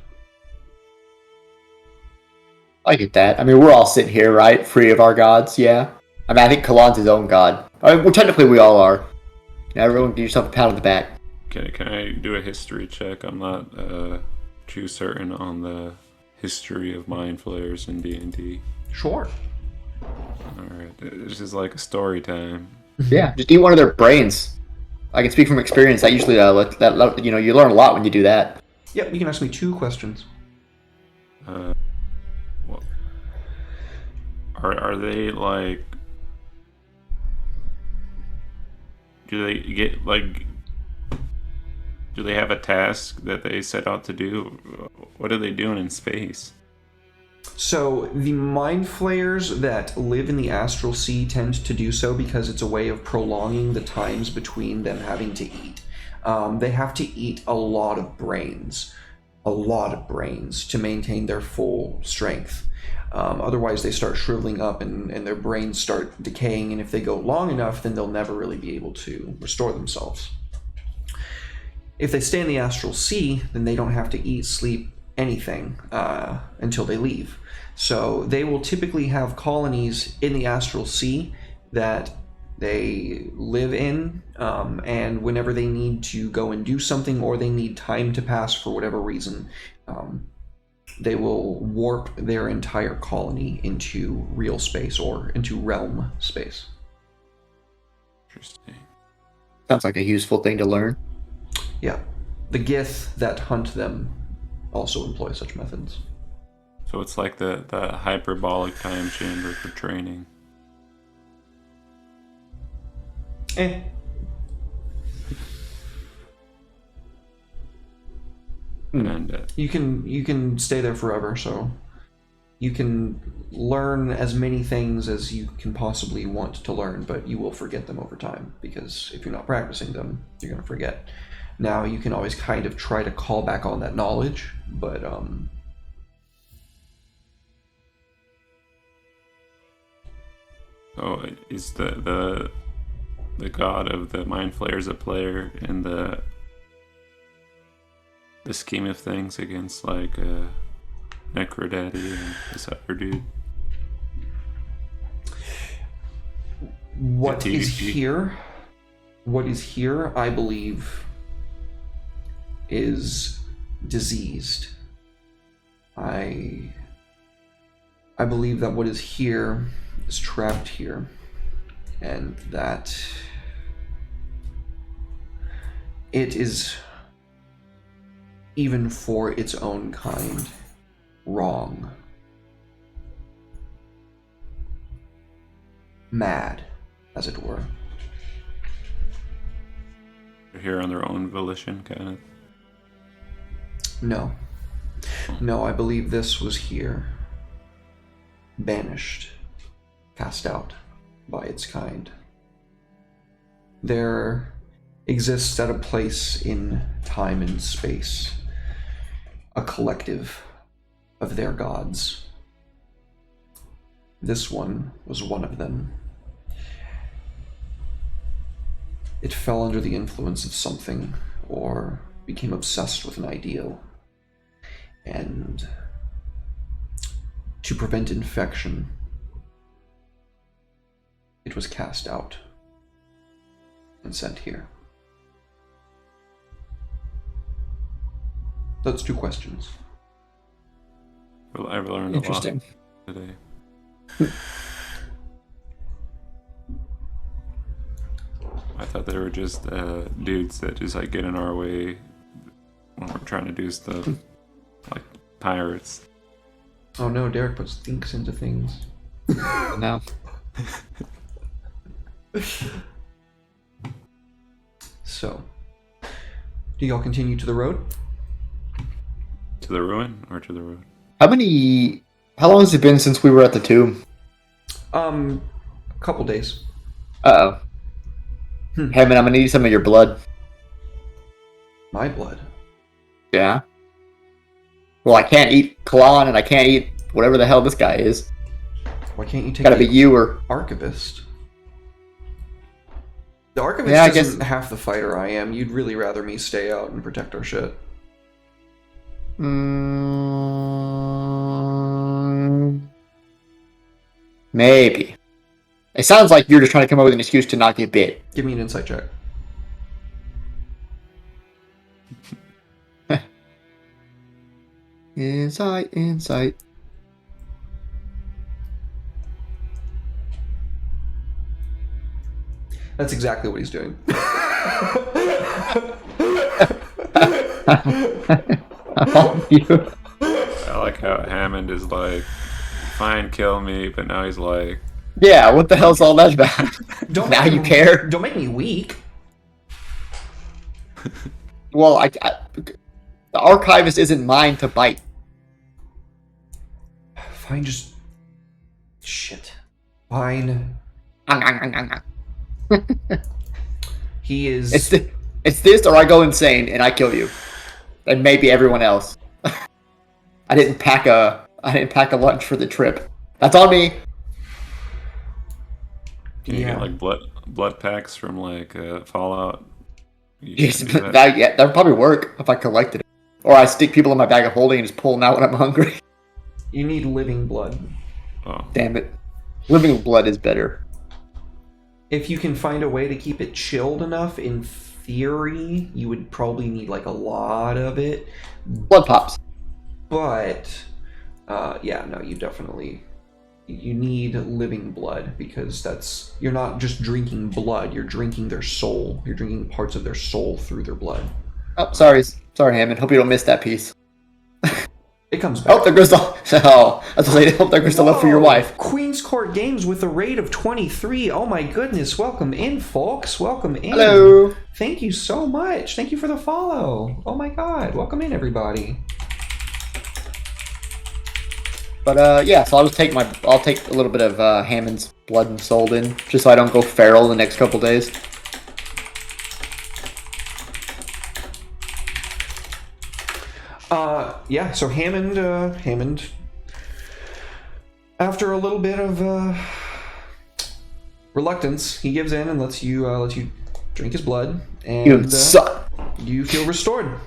[SPEAKER 3] I get that. I mean, we're all sitting here, right? Free of our gods, yeah. I mean, I think Kalan's his own god. I mean, well, technically we all are. Now, everyone give yourself a pat on the back.
[SPEAKER 2] Can I do a history check? I'm not too certain on the history of mind flayers in D&D.
[SPEAKER 1] Sure.
[SPEAKER 2] Alright, this is like a story time.
[SPEAKER 3] Yeah, just eat one of their brains. I can speak from experience. That usually, you learn a lot when you do that.
[SPEAKER 1] Yep, you can ask me 2 questions.
[SPEAKER 2] Well, are they like? Do they get like? Do they have a task that they set out to do? What are they doing in space?
[SPEAKER 1] So the mind flayers that live in the astral sea tend to do so because it's a way of prolonging the times between them having to eat. They have to eat a lot of brains to maintain their full strength. Otherwise, they start shriveling up and their brains start decaying, and if they go long enough, then they'll never really be able to restore themselves. If they stay in the astral sea, then they don't have to eat, sleep, anything until they leave. So they will typically have colonies in the astral sea that they live in, and whenever they need to go and do something or they need time to pass for whatever reason, they will warp their entire colony into real space or into realm space.
[SPEAKER 2] Interesting.
[SPEAKER 3] Sounds like a useful thing to learn.
[SPEAKER 1] Yeah. The Gith that hunt them also employ such methods.
[SPEAKER 2] So it's like the hyperbolic time chamber for training. And
[SPEAKER 1] You can stay there forever, so you can learn as many things as you can possibly want to learn, but you will forget them over time, because if you're not practicing them, you're going to forget. Now, you can always kind of try to call back on that knowledge, but
[SPEAKER 2] so is the god of the mind flayers a player in the scheme of things against like Necrodaddy and this other dude?
[SPEAKER 1] What is here, I believe, is diseased. I believe that what is here is trapped here, and that it is, even for its own kind, wrong. Mad, as it were.
[SPEAKER 2] They're here on their own volition, kind of.
[SPEAKER 1] No. No, I believe this was here. Banished. Cast out by its kind. There exists at a place in time and space a collective of their gods. This one was one of them. It fell under the influence of something, or became obsessed with an ideal. And to prevent infection, it was cast out and sent here. That's 2 questions.
[SPEAKER 2] Well, I've learned
[SPEAKER 3] Interesting.
[SPEAKER 2] a lot today. I thought they were just dudes that just like get in our way when we're trying to do stuff, like pirates.
[SPEAKER 1] Oh no, Derek puts thinks into things.
[SPEAKER 3] No.
[SPEAKER 1] So, do y'all continue to the road?
[SPEAKER 2] To the ruin or to the road?
[SPEAKER 3] How long has it been since we were at the tomb?
[SPEAKER 1] A couple days.
[SPEAKER 3] Uh-oh. Hey man, I'm gonna need some of your blood.
[SPEAKER 1] My blood.
[SPEAKER 3] Yeah. Well, I can't eat Kalan and I can't eat whatever the hell this guy is.
[SPEAKER 1] Why can't you take
[SPEAKER 3] Gotta
[SPEAKER 1] the
[SPEAKER 3] be you or...
[SPEAKER 1] Archivist? The Archivist
[SPEAKER 3] Yeah, I
[SPEAKER 1] isn't
[SPEAKER 3] guess-
[SPEAKER 1] half the fighter I am. You'd really rather me stay out and protect our shit.
[SPEAKER 3] Maybe. It sounds like you're just trying to come up with an excuse to not get bit.
[SPEAKER 1] Give me an insight check.
[SPEAKER 3] Insight, insight.
[SPEAKER 1] That's exactly what he's doing.
[SPEAKER 3] You.
[SPEAKER 2] I like how Hammond is like, fine, kill me, but now he's like,
[SPEAKER 3] Yeah, what the hell's all that about? Now
[SPEAKER 1] make
[SPEAKER 3] you
[SPEAKER 1] me-
[SPEAKER 3] care?
[SPEAKER 1] Don't make me weak.
[SPEAKER 3] Well, the archivist isn't mine to bite.
[SPEAKER 1] Fine, just shit. Fine. He is.
[SPEAKER 3] It's this, or I go insane and I kill you, and maybe everyone else. I didn't pack a lunch for the trip. That's on me.
[SPEAKER 2] can you
[SPEAKER 1] Yeah.
[SPEAKER 2] get like blood packs from like Fallout? You
[SPEAKER 3] Yes,
[SPEAKER 2] can do that.
[SPEAKER 3] that would probably work if I collected it, or I stick people in my bag of holding and just pull them out when I'm hungry.
[SPEAKER 1] You need living blood.
[SPEAKER 2] Oh,
[SPEAKER 3] Damn it, living blood is better.
[SPEAKER 1] If you can find a way to keep it chilled enough, in theory, you would probably need like a lot of it.
[SPEAKER 3] Blood pops.
[SPEAKER 1] But, yeah, no, you need living blood, because you're not just drinking blood, you're drinking their soul. You're drinking parts of their soul through their blood.
[SPEAKER 3] Oh, sorry, Hammond. Hope you don't miss that piece.
[SPEAKER 1] It comes back.
[SPEAKER 3] Oh, there goes the. Oh, I was gonna say, hope there goes the love for your
[SPEAKER 1] Whoa!
[SPEAKER 3] wife.
[SPEAKER 1] Queen's Court Games with a rate of 23. Oh my goodness. Welcome in, folks. Welcome in.
[SPEAKER 3] Hello.
[SPEAKER 1] Thank you so much. Thank you for the follow. Oh my god. Welcome in, everybody.
[SPEAKER 3] But yeah, so I'll take a little bit of Hammond's blood and soul in, just so I don't go feral the next couple days.
[SPEAKER 1] Yeah, so Hammond, after a little bit of reluctance, he gives in and lets you drink his blood, and
[SPEAKER 3] You suck.
[SPEAKER 1] you feel restored.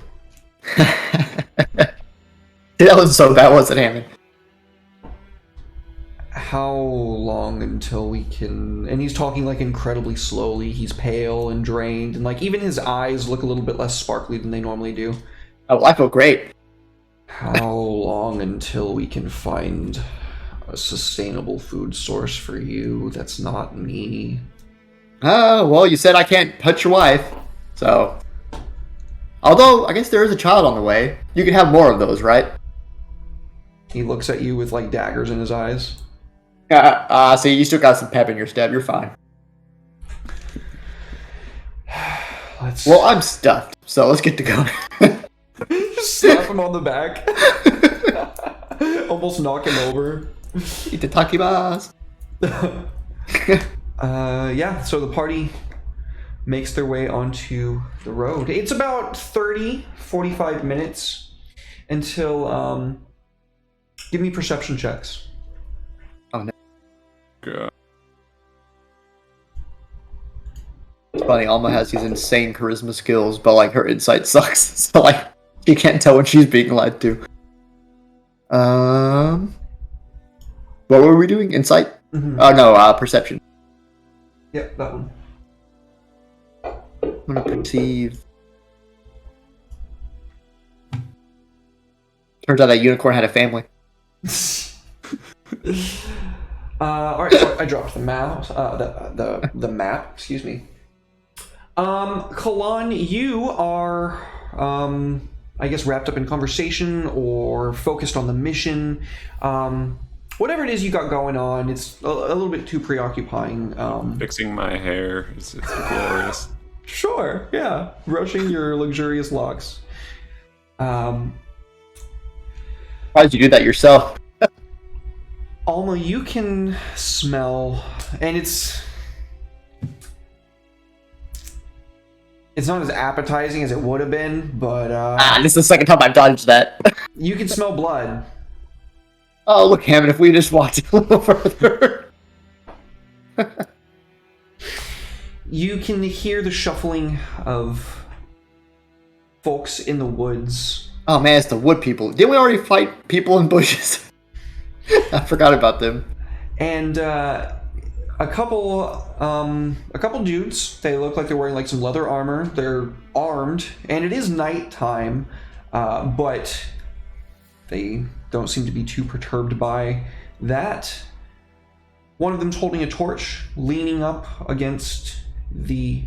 [SPEAKER 3] That wasn't so bad, was it, Hammond?
[SPEAKER 1] How long until we can... And he's talking like incredibly slowly. He's pale and drained, and like even his eyes look a little bit less sparkly than they normally do.
[SPEAKER 3] Oh, I feel great.
[SPEAKER 1] How long until we can find a sustainable food source for you that's not me?
[SPEAKER 3] Oh, well, you said I can't touch your wife, so... Although, I guess there is a child on the way. You can have more of those, right?
[SPEAKER 1] He looks at you with like daggers in his eyes.
[SPEAKER 3] See, you still got some pep in your step. You're fine. Well, I'm stuffed, so let's get to going.
[SPEAKER 1] Just slap him on the back. Almost knock him over.
[SPEAKER 3] Itatakibas.
[SPEAKER 1] Yeah, so the party makes their way onto the road. It's about 30-45 minutes until give me perception checks.
[SPEAKER 2] God.
[SPEAKER 3] It's funny, Alma has these insane charisma skills, but like her insight sucks. So like she can't tell when she's being lied to. What were we doing? Insight?
[SPEAKER 1] Mm-hmm.
[SPEAKER 3] Oh no, perception.
[SPEAKER 1] Yep, that one.
[SPEAKER 3] I'm gonna perceive. Turns out that unicorn had a family.
[SPEAKER 1] All right, so I dropped the map. The map. Excuse me. Kalan, you are, I guess, wrapped up in conversation or focused on the mission. Whatever it is you got going on, it's a little bit too preoccupying.
[SPEAKER 2] Fixing my hair. It's glorious.
[SPEAKER 1] Sure, yeah, brushing your luxurious locks.
[SPEAKER 3] Why did you do that yourself?
[SPEAKER 1] Alma, you can smell, and it's not as appetizing as it would have been, but
[SPEAKER 3] This is the second time I've dodged that.
[SPEAKER 1] you can smell blood.
[SPEAKER 3] Oh, look, Hammond, if we just walked a little further.
[SPEAKER 1] You can hear the shuffling of folks in the woods.
[SPEAKER 3] Oh man, it's the wood people. Didn't we already fight people in bushes? I forgot about them.
[SPEAKER 1] And a couple dudes. They look like they're wearing like some leather armor. They're armed, and it is nighttime, but they don't seem to be too perturbed by that. One of them's holding a torch, leaning up against the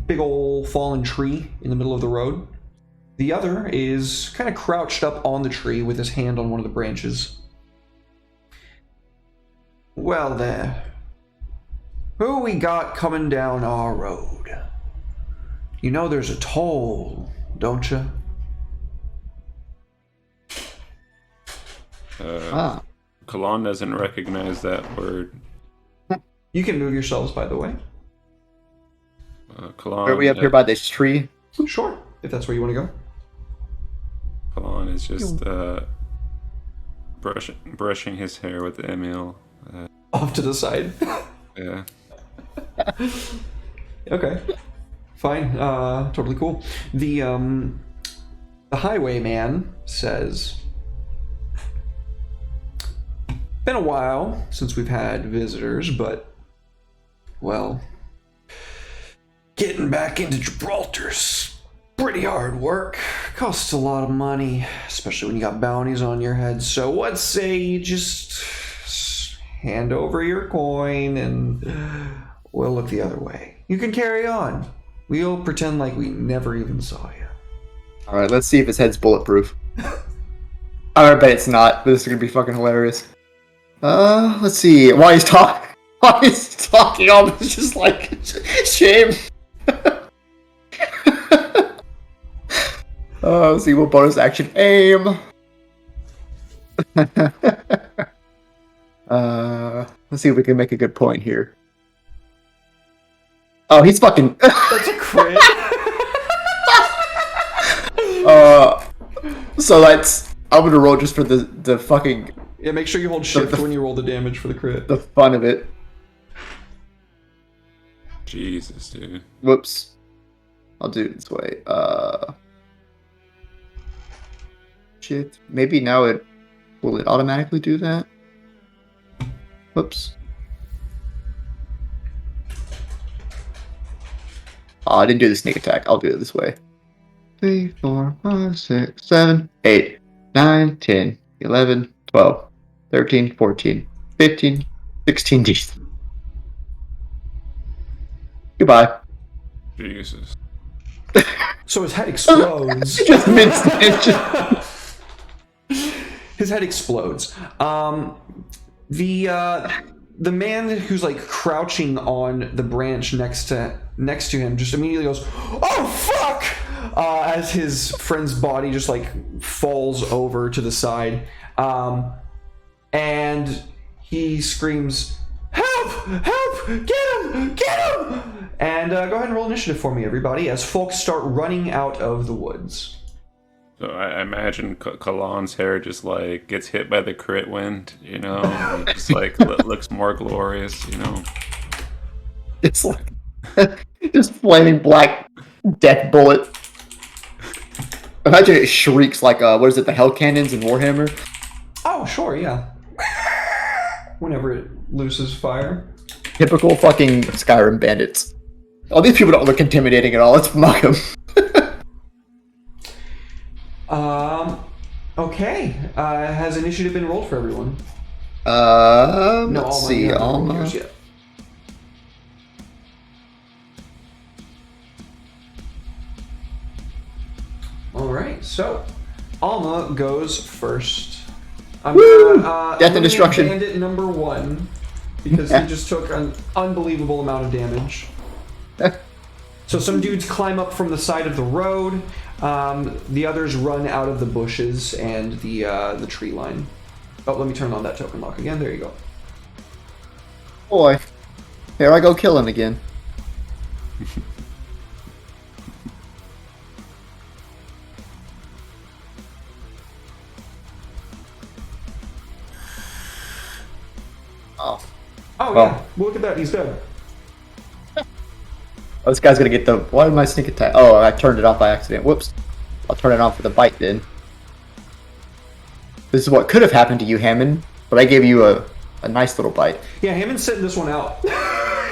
[SPEAKER 1] big old fallen tree in the middle of the road. The other is kind of crouched up on the tree with his hand on one of the branches. Well there. Who we got coming down our road? You know there's a toll, don't you?
[SPEAKER 2] Kalon doesn't recognize that word.
[SPEAKER 1] You can move yourselves, by the way.
[SPEAKER 2] Kalon,
[SPEAKER 3] Are we up here by this tree?
[SPEAKER 1] Sure, if that's where you want to go.
[SPEAKER 2] Kalon is just brushing his hair with Emil.
[SPEAKER 1] Off to the side.
[SPEAKER 2] Yeah.
[SPEAKER 1] Okay. Fine. Totally cool. The highwayman says, been a while since we've had visitors, but, well, getting back into Gibraltar's pretty hard work. Costs a lot of money, especially when you got bounties on your head. So what say you just hand over your coin and we'll look the other way. You can carry on. We'll pretend like we never even saw you.
[SPEAKER 3] Alright, let's see if his head's bulletproof. I bet it's not, but this is gonna be fucking hilarious. Let's see. While he's talking, almost just like, shame. Let's see, what bonus action? Aim! Let's see if we can make a good point here. Oh, he's fucking...
[SPEAKER 1] That's a crit.
[SPEAKER 3] So that's... I'm gonna roll just for the fucking...
[SPEAKER 1] Yeah, make sure you hold shift when you roll the damage for the crit.
[SPEAKER 3] The fun of it.
[SPEAKER 2] Jesus, dude.
[SPEAKER 3] Whoops. I'll do it this way. Shit. Maybe now will it automatically do that? Whoops. Oh, I didn't do the sneak attack. I'll do it this way. 3, 4, 5, 6, 7, 8, 9, 10, 11, 12, 13, 14, 15, 16 Ds. Goodbye.
[SPEAKER 2] Jesus.
[SPEAKER 1] So his head explodes.
[SPEAKER 3] Just mid-stage.
[SPEAKER 1] His head explodes. The man who's like crouching on the branch next to him just immediately goes, "Oh fuck!" As his friend's body just like falls over to the side, and he screams, "Help! Help! Get him! Get him!" And go ahead and roll initiative for me, everybody, as folks start running out of the woods.
[SPEAKER 2] So I imagine Kalon's hair just like gets hit by the crit wind, you know, and just like looks more glorious, you know.
[SPEAKER 3] It's like just flaming black death bullet. Imagine it shrieks like what is it, the hell cannons in Warhammer?
[SPEAKER 1] Oh, sure, yeah. Whenever it looses fire.
[SPEAKER 3] Typical fucking Skyrim bandits. Oh, these people don't look intimidating at all. Let's mock them.
[SPEAKER 1] Okay. Has initiative been rolled for everyone?
[SPEAKER 3] Let's see.
[SPEAKER 1] Alma. Alright, so Alma goes first.
[SPEAKER 3] Death and destruction.
[SPEAKER 1] Bandit number 1, because he just took an unbelievable amount of damage. So some dudes climb up from the side of the road. The others run out of the bushes and the tree line. Oh, let me turn on that token lock again. There you go.
[SPEAKER 3] Boy, here I go killing again.
[SPEAKER 1] Oh,
[SPEAKER 3] Well.
[SPEAKER 1] yeah. Look at that. He's dead.
[SPEAKER 3] Oh, this guy's gonna get the... Why did my sneak attack? Oh, I turned it off by accident. Whoops. I'll turn it on for the bite then. This is what could have happened to you, Hammond, but I gave you a a nice little bite.
[SPEAKER 1] Yeah, Hammond's sitting this one out.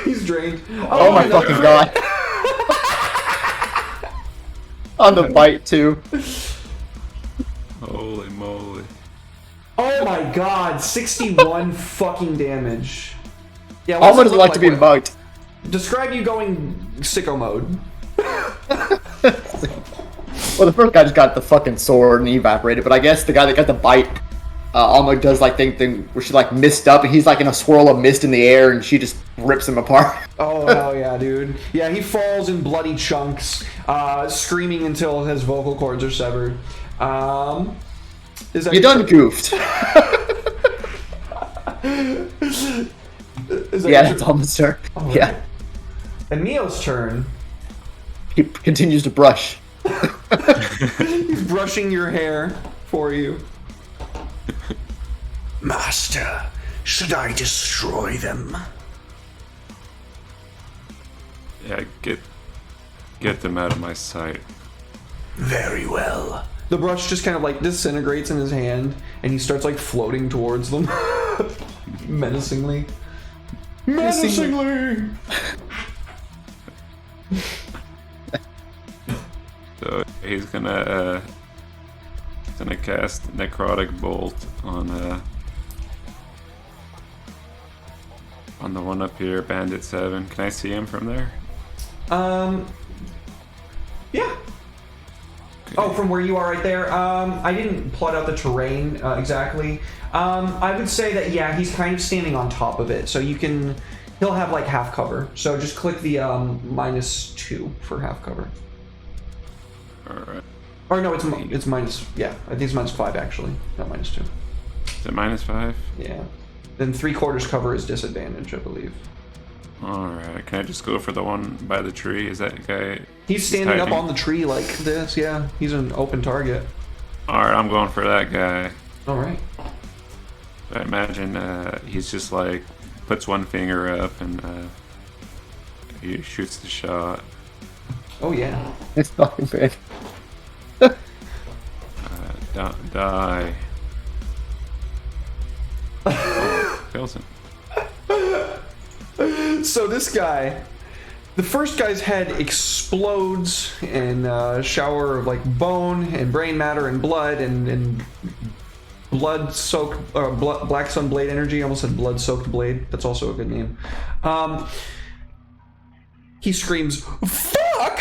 [SPEAKER 1] He's drained.
[SPEAKER 3] Oh my
[SPEAKER 1] another
[SPEAKER 3] fucking
[SPEAKER 1] crit.
[SPEAKER 3] god. On the bite too.
[SPEAKER 2] Holy moly.
[SPEAKER 1] Oh my god, 61 fucking damage. Yeah,
[SPEAKER 3] Alma
[SPEAKER 1] what's it
[SPEAKER 3] doesn't
[SPEAKER 1] look
[SPEAKER 3] like to be
[SPEAKER 1] when-
[SPEAKER 3] mugged.
[SPEAKER 1] Describe you going sicko mode.
[SPEAKER 3] Well, the first guy just got the fucking sword and he evaporated, but I guess the guy that got the bite, Alma does like thing where she like mist up and he's like in a swirl of mist in the air and she just rips him apart.
[SPEAKER 1] Oh, hell yeah, dude. Yeah, he falls in bloody chunks, screaming until his vocal cords are severed. Is that
[SPEAKER 3] You done goofed.
[SPEAKER 1] Is that
[SPEAKER 3] Yeah,
[SPEAKER 1] your
[SPEAKER 3] that's Alma's turn.
[SPEAKER 1] Oh,
[SPEAKER 3] Yeah.
[SPEAKER 1] Emil's turn.
[SPEAKER 3] He continues to brush.
[SPEAKER 1] He's brushing your hair for you.
[SPEAKER 4] Master, should I destroy them?
[SPEAKER 2] Yeah, get them out of my sight.
[SPEAKER 4] Very well.
[SPEAKER 1] The brush just kind of like disintegrates in his hand, and he starts like floating towards them. Menacingly. Menacingly!
[SPEAKER 2] So he's gonna cast Necrotic Bolt on the one up here, Bandit 7. Can I see him from there?
[SPEAKER 1] Yeah. Oh, from where you are right there? I didn't plot out the terrain exactly. I would say that, yeah, he's kind of standing on top of it, so he'll have like half cover. So just click the -2 for half cover.
[SPEAKER 2] Alright.
[SPEAKER 1] Or no, it's minus, yeah, I think it's -5 actually, not -2.
[SPEAKER 2] Is it -5?
[SPEAKER 1] Yeah. Then 3/4 cover is disadvantage, I believe.
[SPEAKER 2] Alright, can I just go for the one by the tree? Is that guy...
[SPEAKER 1] He's standing up
[SPEAKER 2] hiding?
[SPEAKER 1] on the tree like this, yeah. He's an open target.
[SPEAKER 2] Alright, I'm going for that guy.
[SPEAKER 1] Alright.
[SPEAKER 2] I imagine he's just like, puts one finger up and he shoots the shot.
[SPEAKER 1] Oh yeah.
[SPEAKER 3] It's fucking big.
[SPEAKER 2] Die. Oh, kills him.
[SPEAKER 1] So this guy, the first guy's head explodes in a shower of like bone and brain matter and blood and blood-soaked, black sun blade energy. I almost said blood-soaked blade. That's also a good name. He screams, "Fuck!"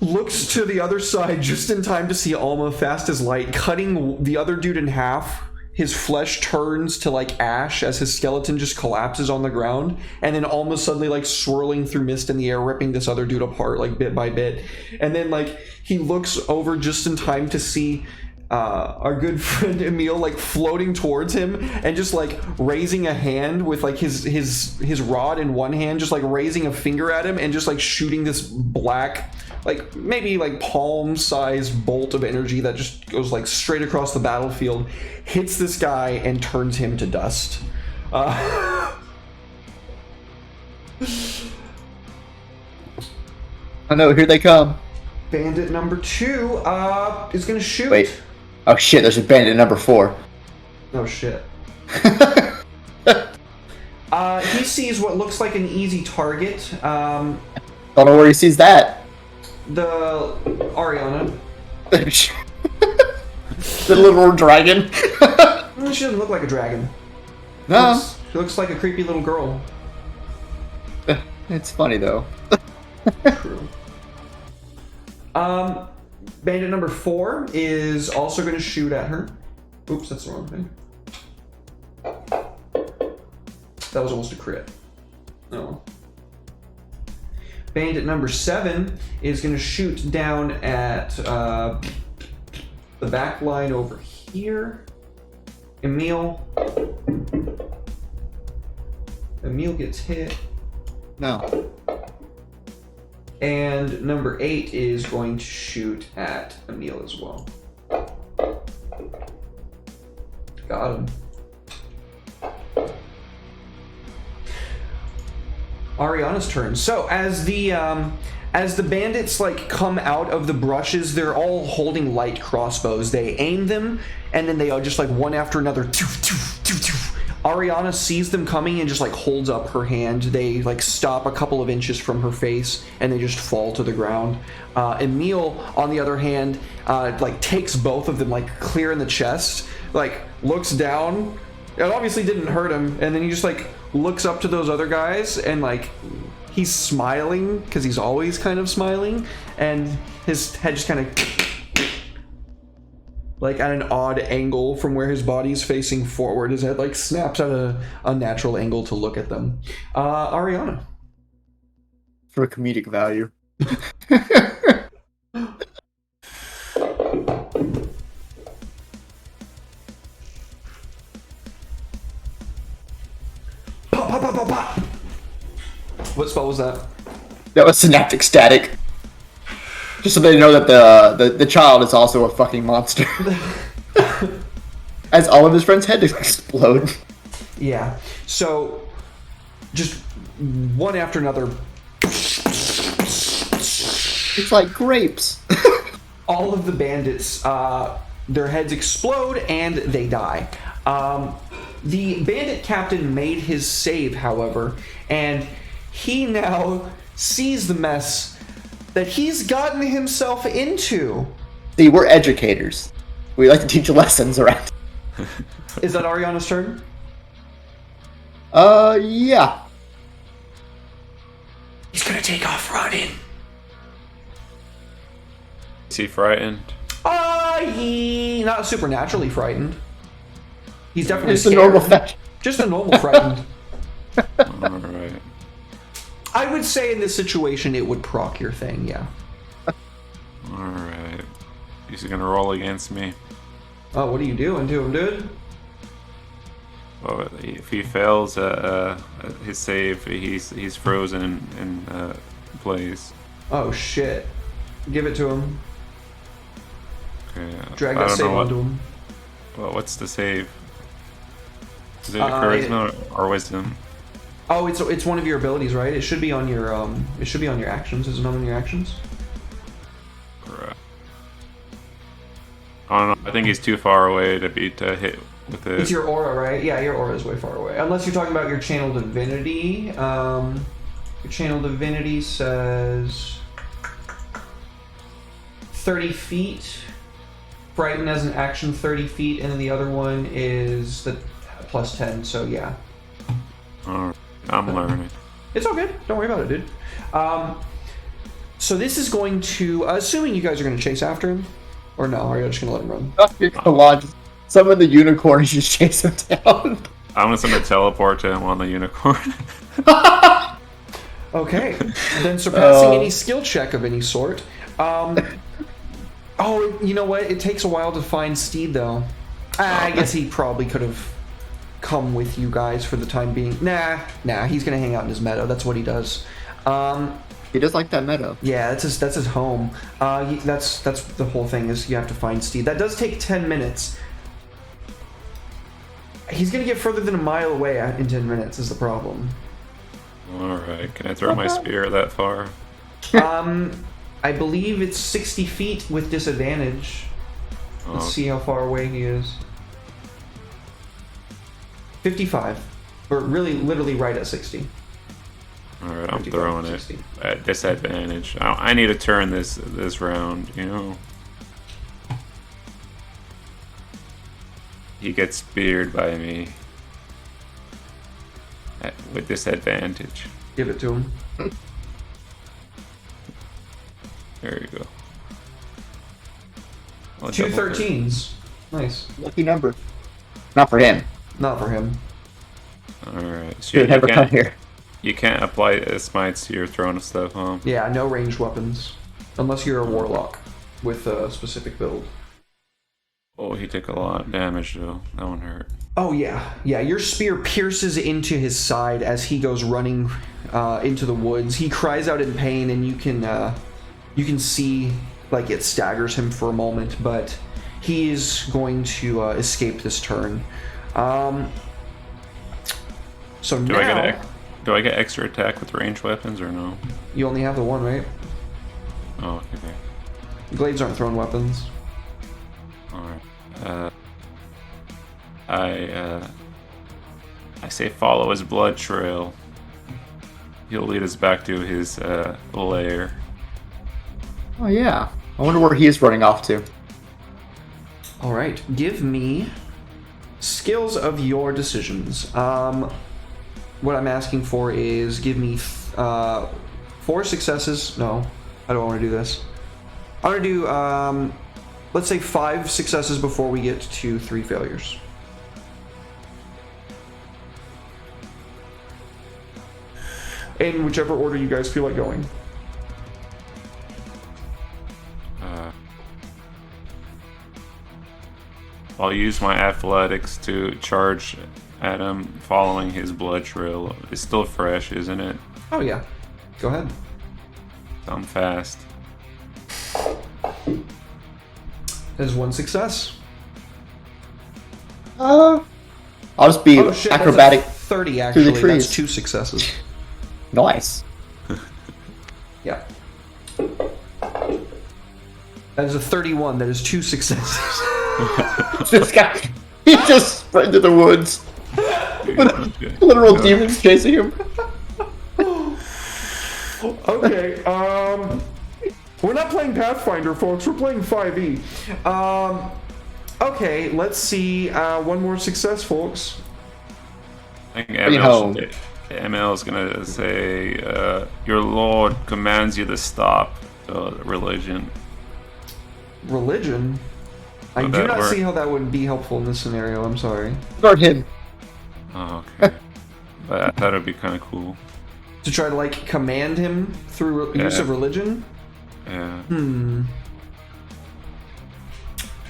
[SPEAKER 1] Looks to the other side just in time to see Alma fast as light, cutting the other dude in half. His flesh turns to like ash as his skeleton just collapses on the ground, and then Alma suddenly like swirling through mist in the air, ripping this other dude apart like bit by bit. And then like he looks over just in time to see our good friend Emil like floating towards him and just like raising a hand with like his rod in one hand, just like raising a finger at him and just like shooting this black, like maybe like palm-sized bolt of energy that just goes like straight across the battlefield, hits this guy and turns him to dust.
[SPEAKER 3] Oh no, here they come.
[SPEAKER 1] Bandit number 2 is gonna shoot.
[SPEAKER 3] Wait. Oh shit, there's a bandit number 4.
[SPEAKER 1] Oh shit. He sees what looks like an easy target.
[SPEAKER 3] Don't know where he sees that.
[SPEAKER 1] The Ariana.
[SPEAKER 3] The little dragon.
[SPEAKER 1] She doesn't look like a dragon.
[SPEAKER 3] No.
[SPEAKER 1] She looks like a creepy little girl.
[SPEAKER 3] It's funny though.
[SPEAKER 1] True. Bandit number 4 is also going to shoot at her. Oops, that's the wrong thing. That was almost a crit. No. Bandit number 7 is going to shoot down at the back line over here. Emil gets hit.
[SPEAKER 3] No.
[SPEAKER 1] And number 8 is going to shoot at Emil as well. Got him. Ariana's turn. So as the bandits like come out of the brushes, they're all holding light crossbows. They aim them, and then they all just like one after another Ariana sees them coming and just like holds up her hand. They like stop a couple of inches from her face and they just fall to the ground. Emil, on the other hand, like takes both of them like clear in the chest, like looks down. It obviously didn't hurt him, and then he just like looks up to those other guys and like he's smiling because he's always kind of smiling, and his head just kind of like at an odd angle from where his body's facing forward. His head like snaps at a unnatural angle to look at them. Ariana.
[SPEAKER 3] For comedic value.
[SPEAKER 1] Pop, pop, pop, pop, pop. What spell was that?
[SPEAKER 3] That was synaptic static. Just so they know that the child is also a fucking monster. As all of his friends' heads explode.
[SPEAKER 1] Yeah. So, just one after another.
[SPEAKER 3] It's like grapes.
[SPEAKER 1] All of the bandits, their heads explode and they die. The bandit captain made his save, however, and he now sees the mess that he's gotten himself into.
[SPEAKER 3] See, we're educators. We like to teach lessons around.
[SPEAKER 1] Is that Ariana's turn?
[SPEAKER 3] Yeah.
[SPEAKER 4] He's gonna take off running.
[SPEAKER 2] Is he frightened?
[SPEAKER 1] He not supernaturally frightened. He's definitely
[SPEAKER 3] It's a
[SPEAKER 1] scared.
[SPEAKER 3] normal fashion.
[SPEAKER 1] Just a normal frightened.
[SPEAKER 2] Alright.
[SPEAKER 1] I would say in this situation it would proc your thing, yeah.
[SPEAKER 2] Alright. He's gonna roll against me.
[SPEAKER 1] Oh, what are you doing to him, dude?
[SPEAKER 2] Well, if he fails his save, he's frozen in place.
[SPEAKER 1] Oh shit. Give it to him.
[SPEAKER 2] Okay.
[SPEAKER 1] Drag
[SPEAKER 2] I
[SPEAKER 1] that
[SPEAKER 2] don't
[SPEAKER 1] save
[SPEAKER 2] know
[SPEAKER 1] onto him.
[SPEAKER 2] Well, what's the save? Is it a charisma or wisdom?
[SPEAKER 1] Oh, it's one of your abilities, right? It should be on your actions. Is it not on your actions?
[SPEAKER 2] Right. I don't know. I think he's too far away to hit with it.
[SPEAKER 1] It's your aura, right? Yeah, your aura is way far away. Unless you're talking about your channel divinity. Your channel divinity says 30 feet. Frighten as an action 30 feet, and then the other one is the plus 10, so yeah.
[SPEAKER 2] Alright. I'm learning.
[SPEAKER 1] It's all good. Don't worry about it, dude. So this is going to... assuming you guys are going to chase after him. Or no, are you just going to let him run?
[SPEAKER 3] You're gonna launch. Summon the unicorn and just chase him down.
[SPEAKER 2] I'm just gonna teleport to him on the unicorn.
[SPEAKER 1] Okay. Then surpassing any skill check of any sort. Oh, you know what? It takes a while to find Steed, though. I guess he probably could have come with you guys for the time being. Nah, he's gonna hang out in his meadow. That's what he does.
[SPEAKER 3] He does like that meadow.
[SPEAKER 1] Yeah, that's his home. That's the whole thing is you have to find Steed. That does take 10 minutes. He's gonna get further than a mile away in 10 minutes is the problem.
[SPEAKER 2] Alright, can I throw my spear that far?
[SPEAKER 1] I believe it's 60 feet with disadvantage. Let's see how far away he is. 55. Or really, literally right at 60.
[SPEAKER 2] Alright, I'm
[SPEAKER 1] 55,
[SPEAKER 2] throwing
[SPEAKER 1] 60.
[SPEAKER 2] it at disadvantage. I need to turn this round, you know? He gets speared by me. With disadvantage.
[SPEAKER 1] Give it to him.
[SPEAKER 2] There you go. Well,
[SPEAKER 1] 2
[SPEAKER 2] double
[SPEAKER 1] 13s. Nice.
[SPEAKER 3] Lucky number. Not for him.
[SPEAKER 1] Not for him.
[SPEAKER 2] Alright, so
[SPEAKER 3] Should never come here.
[SPEAKER 2] You can't apply smites to your throwing stuff, huh?
[SPEAKER 1] Yeah, no ranged weapons. Unless you're a warlock with a specific build.
[SPEAKER 2] Oh, he took a lot of damage though. That one hurt.
[SPEAKER 1] Oh yeah, your spear pierces into his side as he goes running into the woods. He cries out in pain, and you can see like it staggers him for a moment, but he is going to escape this turn. So
[SPEAKER 2] Do
[SPEAKER 1] now
[SPEAKER 2] I get extra attack with ranged weapons or no?
[SPEAKER 1] you only have the one, right?
[SPEAKER 2] Oh, okay.
[SPEAKER 1] Glaives aren't thrown weapons.
[SPEAKER 2] Alright. I say follow his blood trail. He'll lead us back to his lair.
[SPEAKER 3] Oh yeah. I wonder where he is running off to.
[SPEAKER 1] All right, give me skills of your decisions. What I'm asking for is give me 4 successes. No, I don't want to do this. I want to do, let's say 5 successes before we get to 3 failures.
[SPEAKER 5] In whichever order you guys feel like going.
[SPEAKER 2] I'll use my athletics to charge at him, following his blood trail. It's still fresh, isn't it?
[SPEAKER 1] Oh yeah, go ahead.
[SPEAKER 2] I'm fast.
[SPEAKER 1] That is 1 success.
[SPEAKER 3] I'll just be
[SPEAKER 1] Oh shit,
[SPEAKER 3] acrobatic.
[SPEAKER 1] that's a 30
[SPEAKER 3] through
[SPEAKER 1] actually.
[SPEAKER 3] the
[SPEAKER 1] That's
[SPEAKER 3] trees.
[SPEAKER 1] 2 successes.
[SPEAKER 3] Nice.
[SPEAKER 1] Yeah. That is a 31. That is 2 successes.
[SPEAKER 3] This guy, he just spread into the woods. Literal demons chasing him.
[SPEAKER 5] Okay, we're not playing Pathfinder, folks. We're playing 5e.
[SPEAKER 1] Okay, let's see. 1 more success, folks.
[SPEAKER 2] I think
[SPEAKER 3] Bring it home.
[SPEAKER 2] ML is gonna say, "Your lord commands you to stop religion."
[SPEAKER 1] Religion? I
[SPEAKER 2] Would
[SPEAKER 1] do
[SPEAKER 2] that
[SPEAKER 1] not
[SPEAKER 2] work?
[SPEAKER 1] see how that would be helpful in this scenario. I'm sorry.
[SPEAKER 3] Start him.
[SPEAKER 2] Oh, okay. But I thought it'd be kind of cool.
[SPEAKER 1] To try to, like, command him through use
[SPEAKER 2] Yeah.
[SPEAKER 1] of religion?
[SPEAKER 2] Yeah.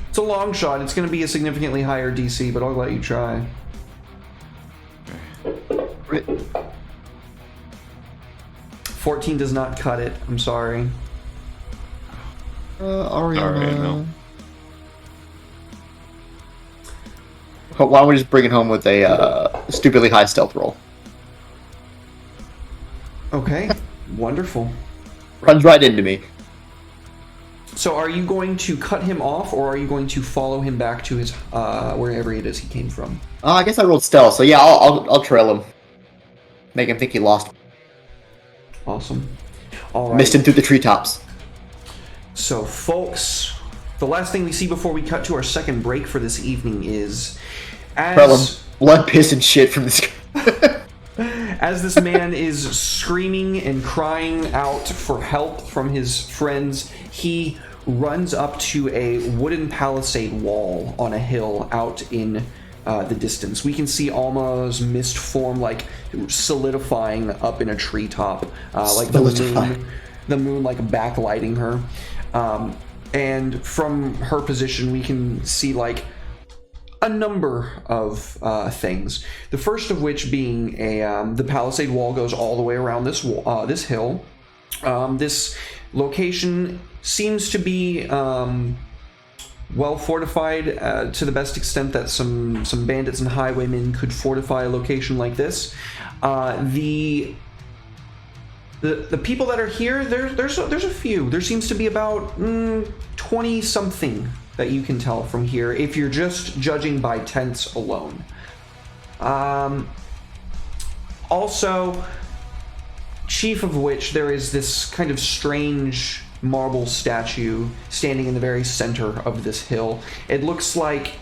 [SPEAKER 1] It's a long shot. It's going to be a significantly higher DC, but I'll let you try. 14 does not cut it. I'm sorry.
[SPEAKER 3] Ariana.
[SPEAKER 2] no.
[SPEAKER 3] Why don't we just bring it home with a stupidly high stealth roll?
[SPEAKER 1] Okay. Wonderful.
[SPEAKER 3] Runs right into me.
[SPEAKER 1] So are you going to cut him off, or are you going to follow him back to his wherever it is he came from?
[SPEAKER 3] I guess I rolled stealth, so yeah, I'll trail him. Make him think he lost.
[SPEAKER 1] Awesome. All right.
[SPEAKER 3] Missed him through the treetops.
[SPEAKER 1] So, folks, the last thing we see before we cut to our second break for this evening is
[SPEAKER 3] Trail him. Blood, piss, and shit from this guy.
[SPEAKER 1] as this man is screaming and crying out for help from his friends, he runs up to a wooden palisade wall on a hill out in the distance. We can see Alma's mist form, like, solidifying up in a treetop, like the moon like backlighting her. And from her position, we can see, like, a number of things. The first of which being the palisade wall goes all the way around this this hill. This location seems to be well fortified to the best extent that some bandits and highwaymen could fortify a location like this. The people that are here, there's a few. There seems to be about 20 something that you can tell from here if you're just judging by tents alone. Also, chief of which, there is this kind of strange marble statue standing in the very center of this hill. It looks like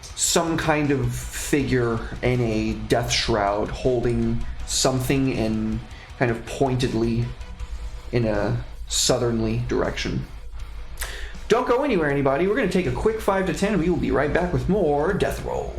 [SPEAKER 1] some kind of figure in a death shroud holding something in kind of pointedly in a southerly direction. Don't go anywhere, anybody. We're going to take a quick 5 to 10, and we will be right back with more Death Roll.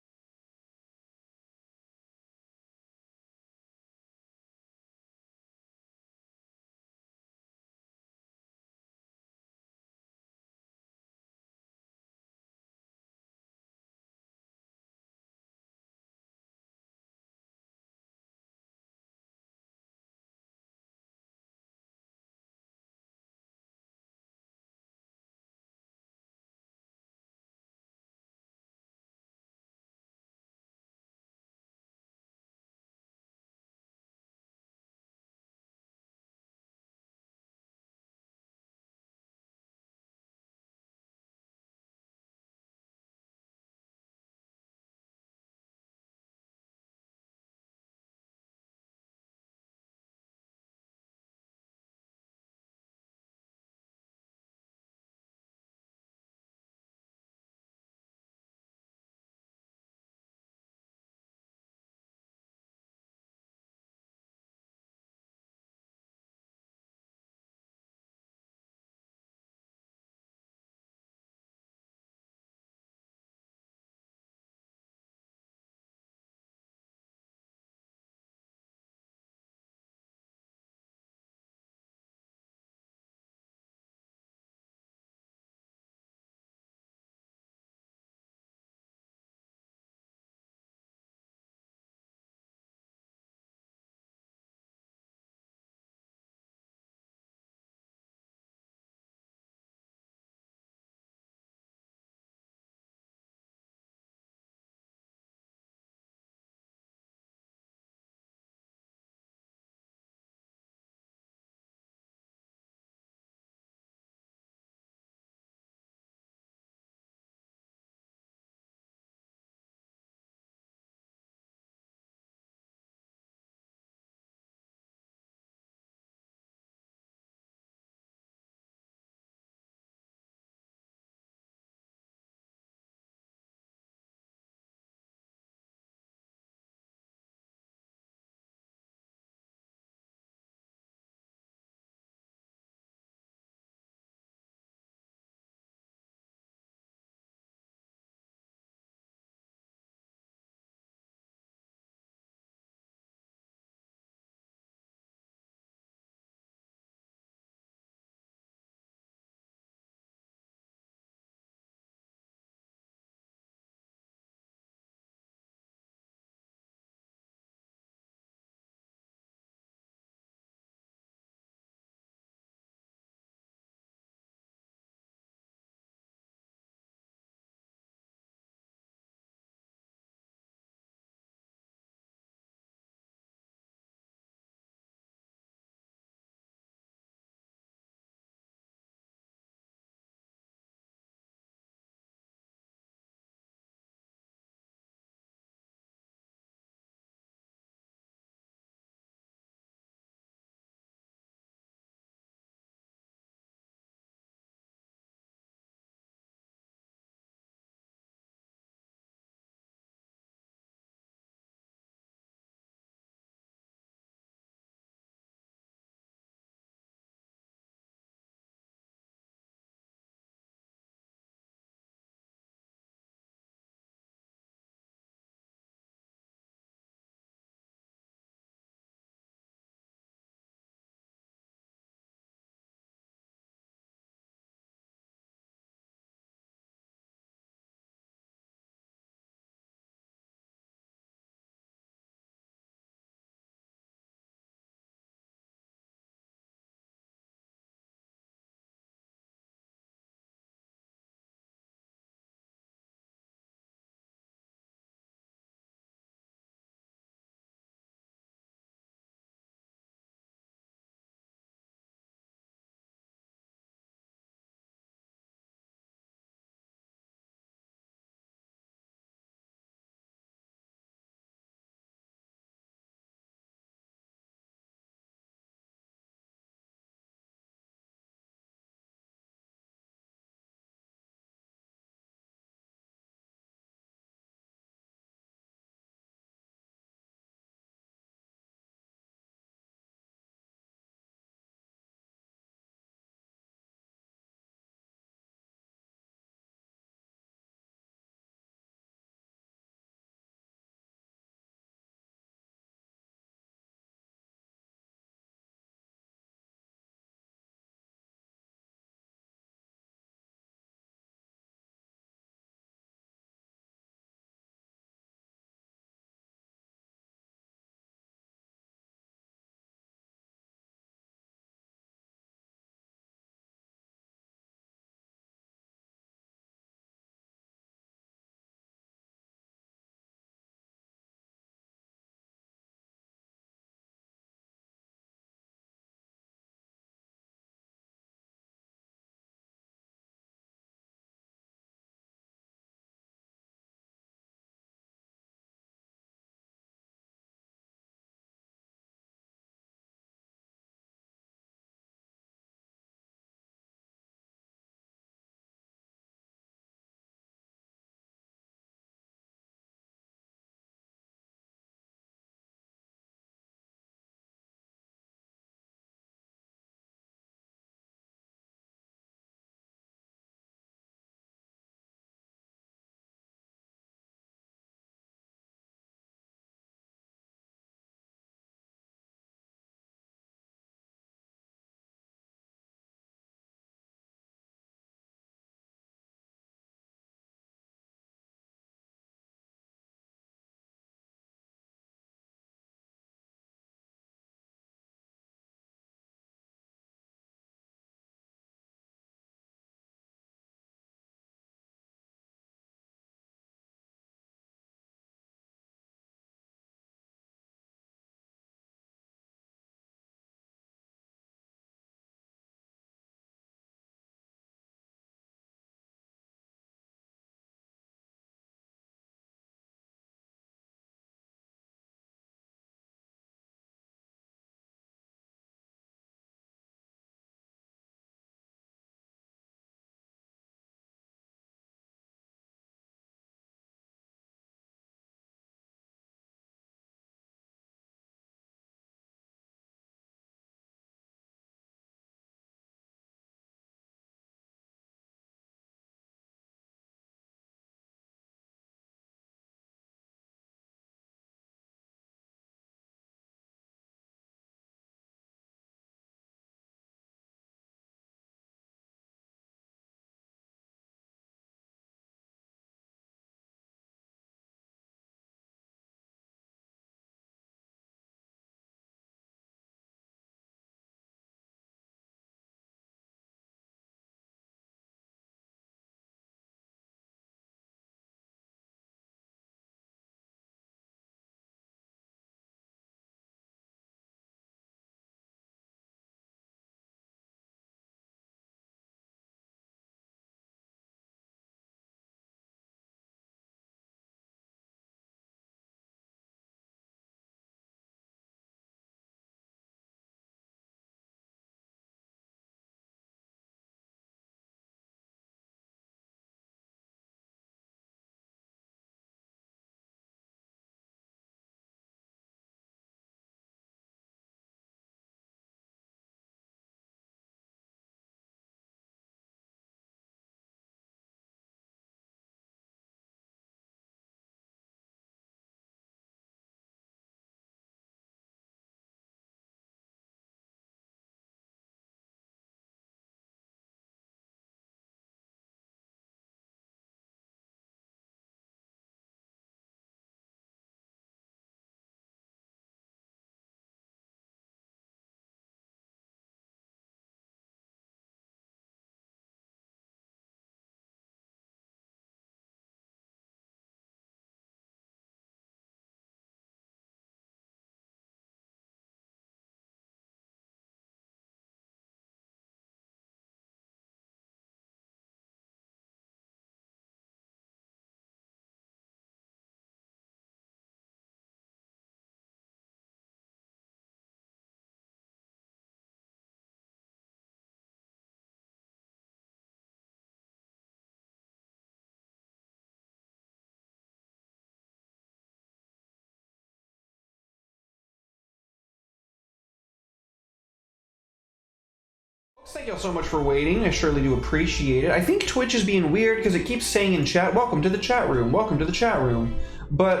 [SPEAKER 1] Thank y'all so much for waiting. I surely do appreciate it. I think Twitch is being weird because it keeps saying in chat, welcome to the chat room, welcome to the chat room. But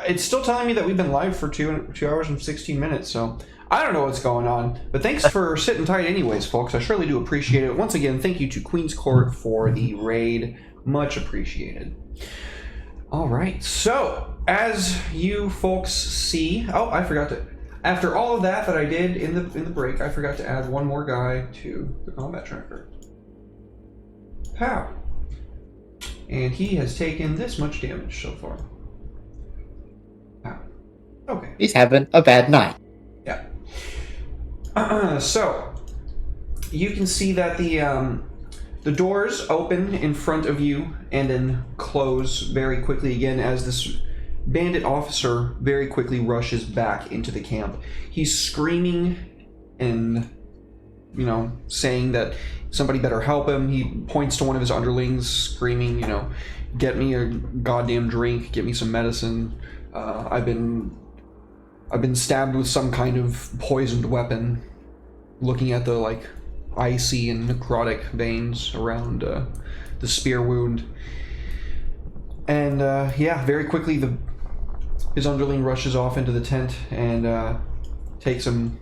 [SPEAKER 1] it's still telling me that we've been live for 2 hours and 16 minutes, so I don't know what's going on. But thanks for sitting tight anyways, folks. I surely do appreciate it. Once again, thank you to Queen's Court for the raid. Much appreciated. All right, so as you folks see... Oh, I forgot to... After all of that I did in the break, I forgot to add one more guy to the combat tracker. Pow! And he has taken this much damage so far. Pow. Okay.
[SPEAKER 3] He's having a bad night.
[SPEAKER 1] Yeah. So, you can see that the doors open in front of you and then close very quickly again as this bandit officer very quickly rushes back into the camp. He's screaming and, saying that somebody better help him. He points to one of his underlings, screaming, get me a goddamn drink, get me some medicine. I've been stabbed with some kind of poisoned weapon. Looking at the, icy and necrotic veins around the spear wound. And, very quickly his underling rushes off into the tent and takes him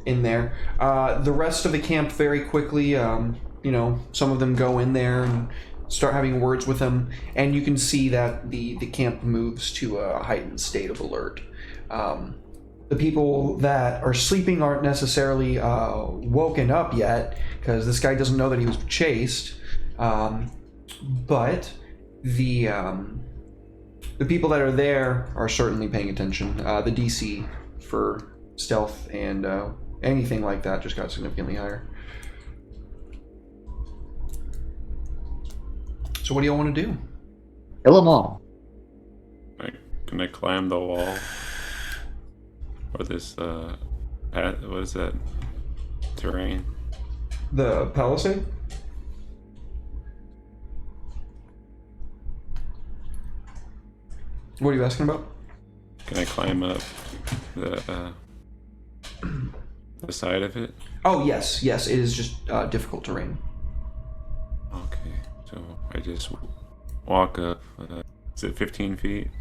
[SPEAKER 1] in there. The rest of the camp very quickly, some of them go in there and start having words with him, and you can see that the camp moves to a heightened state of alert. The people that are sleeping aren't necessarily woken up yet, because this guy doesn't know that he was chased, but the people that are there are certainly paying attention. The DC for stealth and anything like that just got significantly higher. So what do y'all want to do?
[SPEAKER 3] Kill them all.
[SPEAKER 2] Can I climb the wall? Or this, what is that? Terrain?
[SPEAKER 1] The palisade? What are you asking about?
[SPEAKER 2] Can I climb up the side of it?
[SPEAKER 1] Oh, yes, it is just difficult terrain.
[SPEAKER 2] Okay, so I just walk up, is it 15 feet?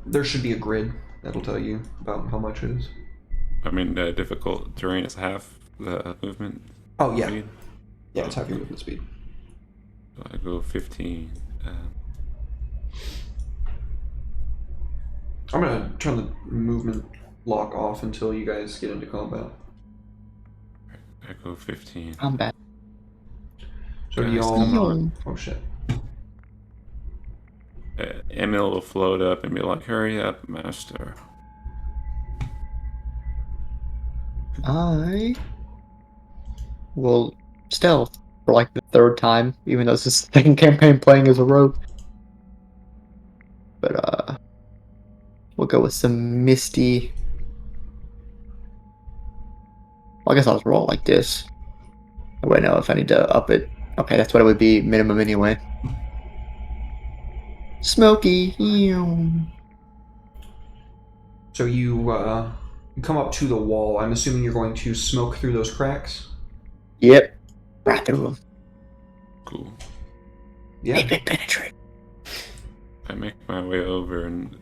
[SPEAKER 1] There should be a grid that'll tell you about how much it is.
[SPEAKER 2] I mean, the difficult terrain is half the movement
[SPEAKER 1] Oh, yeah.
[SPEAKER 2] speed?
[SPEAKER 1] Yeah, it's half your movement speed.
[SPEAKER 2] So I go 15.
[SPEAKER 1] I'm gonna turn the movement lock off until you guys get into combat.
[SPEAKER 2] I go 15.
[SPEAKER 3] Combat.
[SPEAKER 1] So do
[SPEAKER 2] Guys,
[SPEAKER 1] y'all...
[SPEAKER 2] come on.
[SPEAKER 1] Oh, shit.
[SPEAKER 2] Emil will float up and be like, hurry up, master.
[SPEAKER 3] I will stealth for the third time, even though this is the second campaign playing as a rogue. But we'll go with some misty. Well, I guess I'll just roll like this. Wait, no, if I need to up it. Okay, that's what it would be minimum anyway. Smoky.
[SPEAKER 1] So you come up to the wall. I'm assuming you're going to smoke through those cracks?
[SPEAKER 3] Yep. Right through them.
[SPEAKER 2] Cool.
[SPEAKER 1] Yeah.
[SPEAKER 3] They penetrate.
[SPEAKER 2] I make my way over and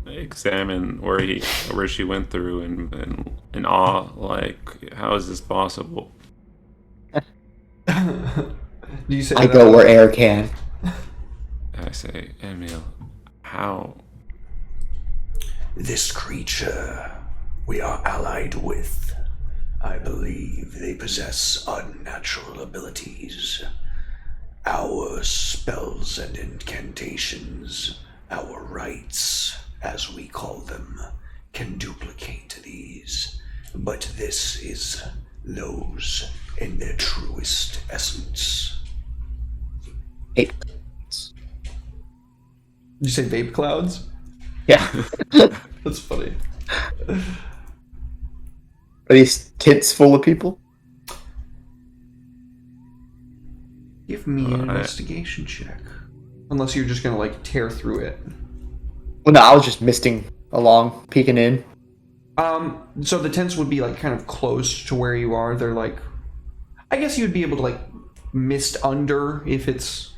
[SPEAKER 2] examine where she went through and in awe, like, how is this possible?
[SPEAKER 1] Do you say
[SPEAKER 3] I
[SPEAKER 1] that
[SPEAKER 3] go
[SPEAKER 1] out
[SPEAKER 3] where
[SPEAKER 1] loud?
[SPEAKER 3] air can.
[SPEAKER 2] I say, Emil, how?
[SPEAKER 4] This creature we are allied with, I believe they possess unnatural abilities. Our spells and incantations, our rites, as we call them, can duplicate these, but this is those in their truest essence.
[SPEAKER 3] Hey.
[SPEAKER 1] Did you say vape clouds?
[SPEAKER 3] Yeah.
[SPEAKER 1] That's funny.
[SPEAKER 3] Are these tents full of people?
[SPEAKER 1] Give me an investigation check. Unless you're just gonna tear through it.
[SPEAKER 3] Well, no, I was just misting along, peeking in.
[SPEAKER 1] So the tents would be like kind of close to where you are. They're like, I guess you'd be able to like mist under if it's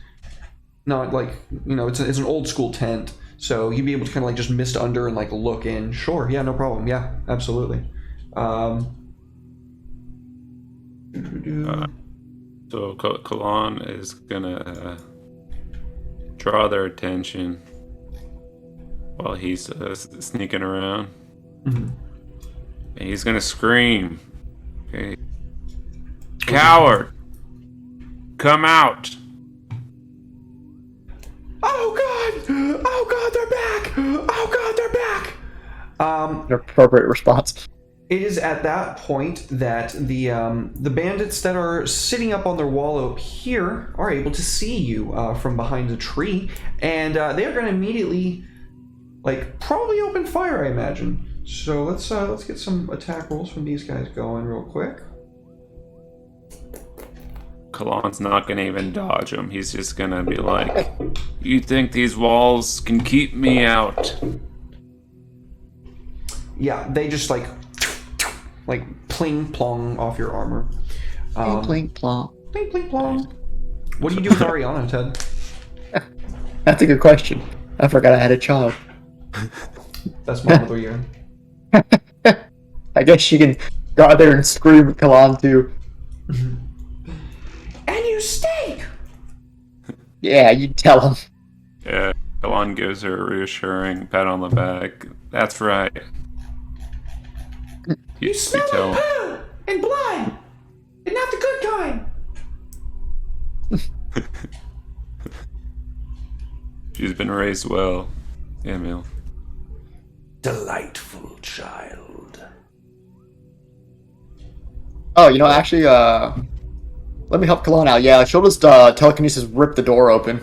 [SPEAKER 1] not like, you know, it's an old school tent. So you'd be able to kind of like just mist under and like look in. Sure, yeah, no problem. Yeah, absolutely.
[SPEAKER 2] So Kalan is gonna draw their attention while he's sneaking around.
[SPEAKER 1] Mhm.
[SPEAKER 2] And he's gonna scream. Okay. Coward! Come out!
[SPEAKER 1] Oh god! Oh god, they're back! Oh god, they're back!
[SPEAKER 3] An appropriate response.
[SPEAKER 1] It is at that point that the bandits that are sitting up on their wall up here are able to see you from behind the tree, and they are going to immediately, like, probably open fire, I imagine. So let's get some attack rolls from these guys going real quick.
[SPEAKER 2] Kalan's not gonna even dodge him. He's just gonna be like, "You think these walls can keep me out?"
[SPEAKER 1] Yeah, they just like pling plong off your armor.
[SPEAKER 3] Plink plonk.
[SPEAKER 1] Pling pling plong. What do you do with Ariana, Ted?
[SPEAKER 3] That's a good question. I forgot I had a child.
[SPEAKER 1] That's my mother year.
[SPEAKER 3] I guess she can go out there and scream at Kalan too.
[SPEAKER 1] And you stink!
[SPEAKER 3] Yeah, you tell him.
[SPEAKER 2] Yeah, Kalan gives her a reassuring pat on the back. That's right. You
[SPEAKER 1] Smell
[SPEAKER 2] tell
[SPEAKER 1] like poo and blood, and not the good kind.
[SPEAKER 2] she's been raised well, Emil.
[SPEAKER 4] Delightful child.
[SPEAKER 3] Oh, you know, actually, let me help Kalan out. Yeah, she'll just telekinesis rip the door open.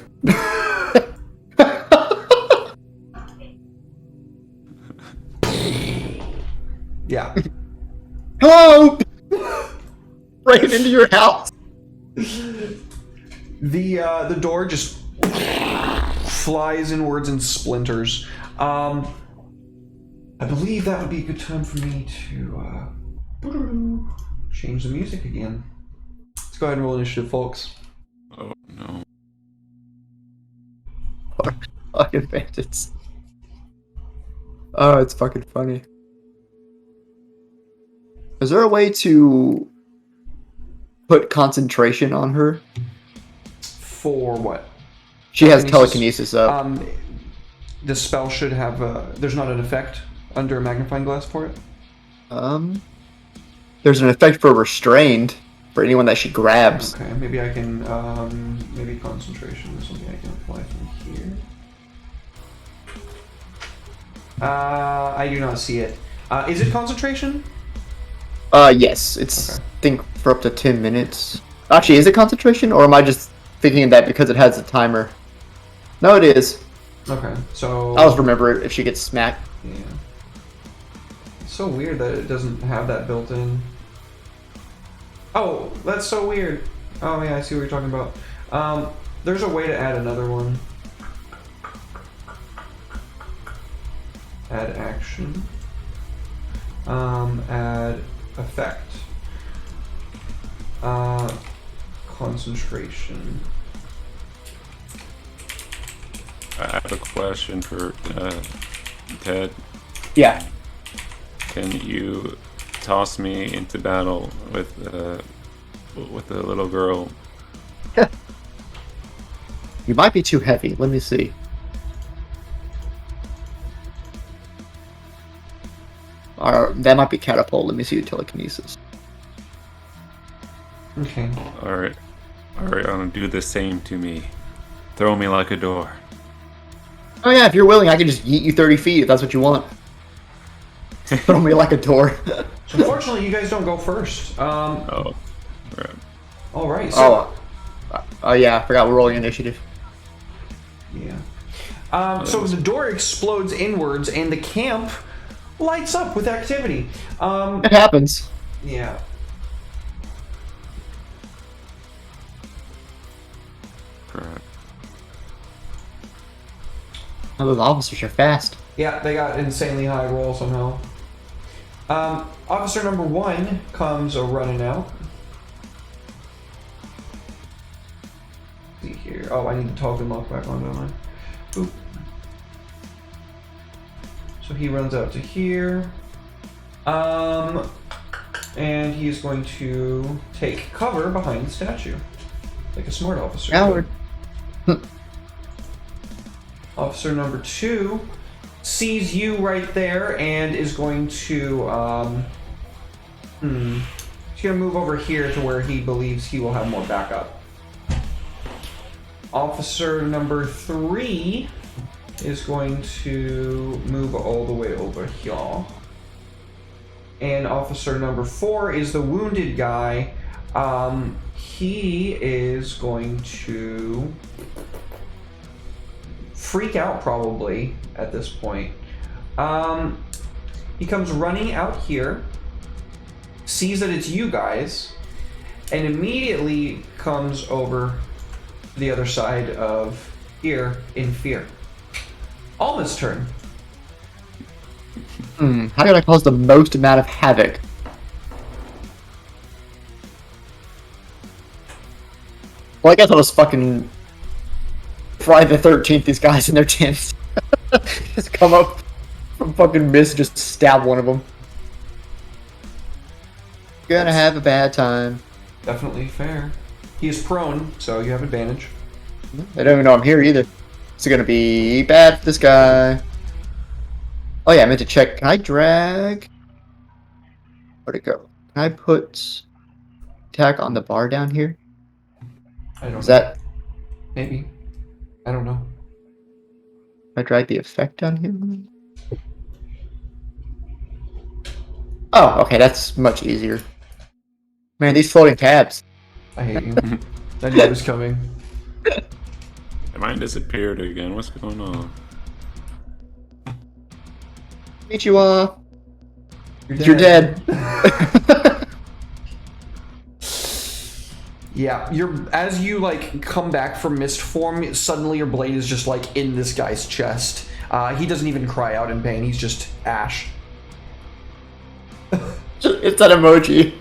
[SPEAKER 1] Yeah.
[SPEAKER 3] Hello! Break into your house.
[SPEAKER 1] The door just flies inwards and splinters. I believe that would be a good time for me to change the music again. Let's go ahead and roll initiative, folks.
[SPEAKER 2] Oh no.
[SPEAKER 3] Fucking bandits. Oh, it's fucking funny. Is there a way to put concentration on her?
[SPEAKER 1] For what?
[SPEAKER 3] She has telekinesis up.
[SPEAKER 1] The spell should have there's not an effect under a magnifying glass for it.
[SPEAKER 3] There's an effect for restrained for anyone that she grabs.
[SPEAKER 1] Okay, maybe I can maybe concentration is something I can apply from here. I do not see it. Is it concentration?
[SPEAKER 3] Yes, it's
[SPEAKER 1] Okay.
[SPEAKER 3] I think for up to 10 minutes. Actually, is it concentration, or am I just thinking that because it has a timer? No, it is.
[SPEAKER 1] Okay, so
[SPEAKER 3] I'll just remember it if she gets smacked.
[SPEAKER 1] yeah. It's so weird that it doesn't have that built in. Oh, that's so weird. Oh yeah, I see what you're talking about. There's a way to add another one. Add action. Add effect. Concentration.
[SPEAKER 2] I have a question for Ted.
[SPEAKER 3] Yeah.
[SPEAKER 2] Can you toss me into battle with the little girl?
[SPEAKER 3] You might be too heavy. Let me see. Or that might be catapult. Let me see the telekinesis.
[SPEAKER 1] Okay.
[SPEAKER 2] All right, Ariana, do the same to me. Throw me like a door.
[SPEAKER 3] Oh yeah, if you're willing, I can just yeet you 30 feet if that's what you want. Throw me like a door.
[SPEAKER 1] Unfortunately, you guys don't go first.
[SPEAKER 2] Oh, right.
[SPEAKER 1] All right. So,
[SPEAKER 3] Oh yeah, I forgot we're rolling initiative.
[SPEAKER 1] yeah. So the door explodes inwards, and the camp lights up with activity.
[SPEAKER 3] It happens.
[SPEAKER 1] Yeah.
[SPEAKER 2] Correct.
[SPEAKER 3] Oh, those officers are fast.
[SPEAKER 1] Yeah, they got insanely high roll somehow. Officer number 1 comes running out. Let's see here. Oh, I need the token lock back on, don't I? Oop. So he runs out to here. And he's going to take cover behind the statue. Like a smart officer.
[SPEAKER 3] Coward.
[SPEAKER 1] Officer number 2 sees you right there and is going to, he's gonna move over here to where he believes he will have more backup. Officer number 3 is going to move all the way over here. And officer number 4 is the wounded guy. He is going to freak out probably at this point. He comes running out here, sees that it's you guys, and immediately comes over to the other side of here in fear. Alma's turn.
[SPEAKER 3] How did I cause the most amount of havoc? Well, I guess I'll just fucking Friday the 13th these guys in their tents. Just come up from fucking mist and just stab one of them. Gonna have a bad time.
[SPEAKER 1] Definitely fair. He is prone, so you have advantage.
[SPEAKER 3] They don't even know I'm here either. It's gonna be bad for this guy. Oh yeah, I meant to check. Can I drag? Where'd it go? Can I put attack on the bar down here?
[SPEAKER 1] I don't
[SPEAKER 3] Is
[SPEAKER 1] know.
[SPEAKER 3] that...
[SPEAKER 1] Maybe. I don't know.
[SPEAKER 3] I drag the effect down here? Oh, okay, that's much easier. Man, these floating tabs.
[SPEAKER 1] I hate you. I knew it was coming.
[SPEAKER 2] Mine disappeared again. What's going on?
[SPEAKER 3] Konnichiwa. You're dead.
[SPEAKER 1] Yeah, as you like come back from mist form, suddenly your blade is just like in this guy's chest. He doesn't even cry out in pain. He's just ash.
[SPEAKER 3] It's that emoji.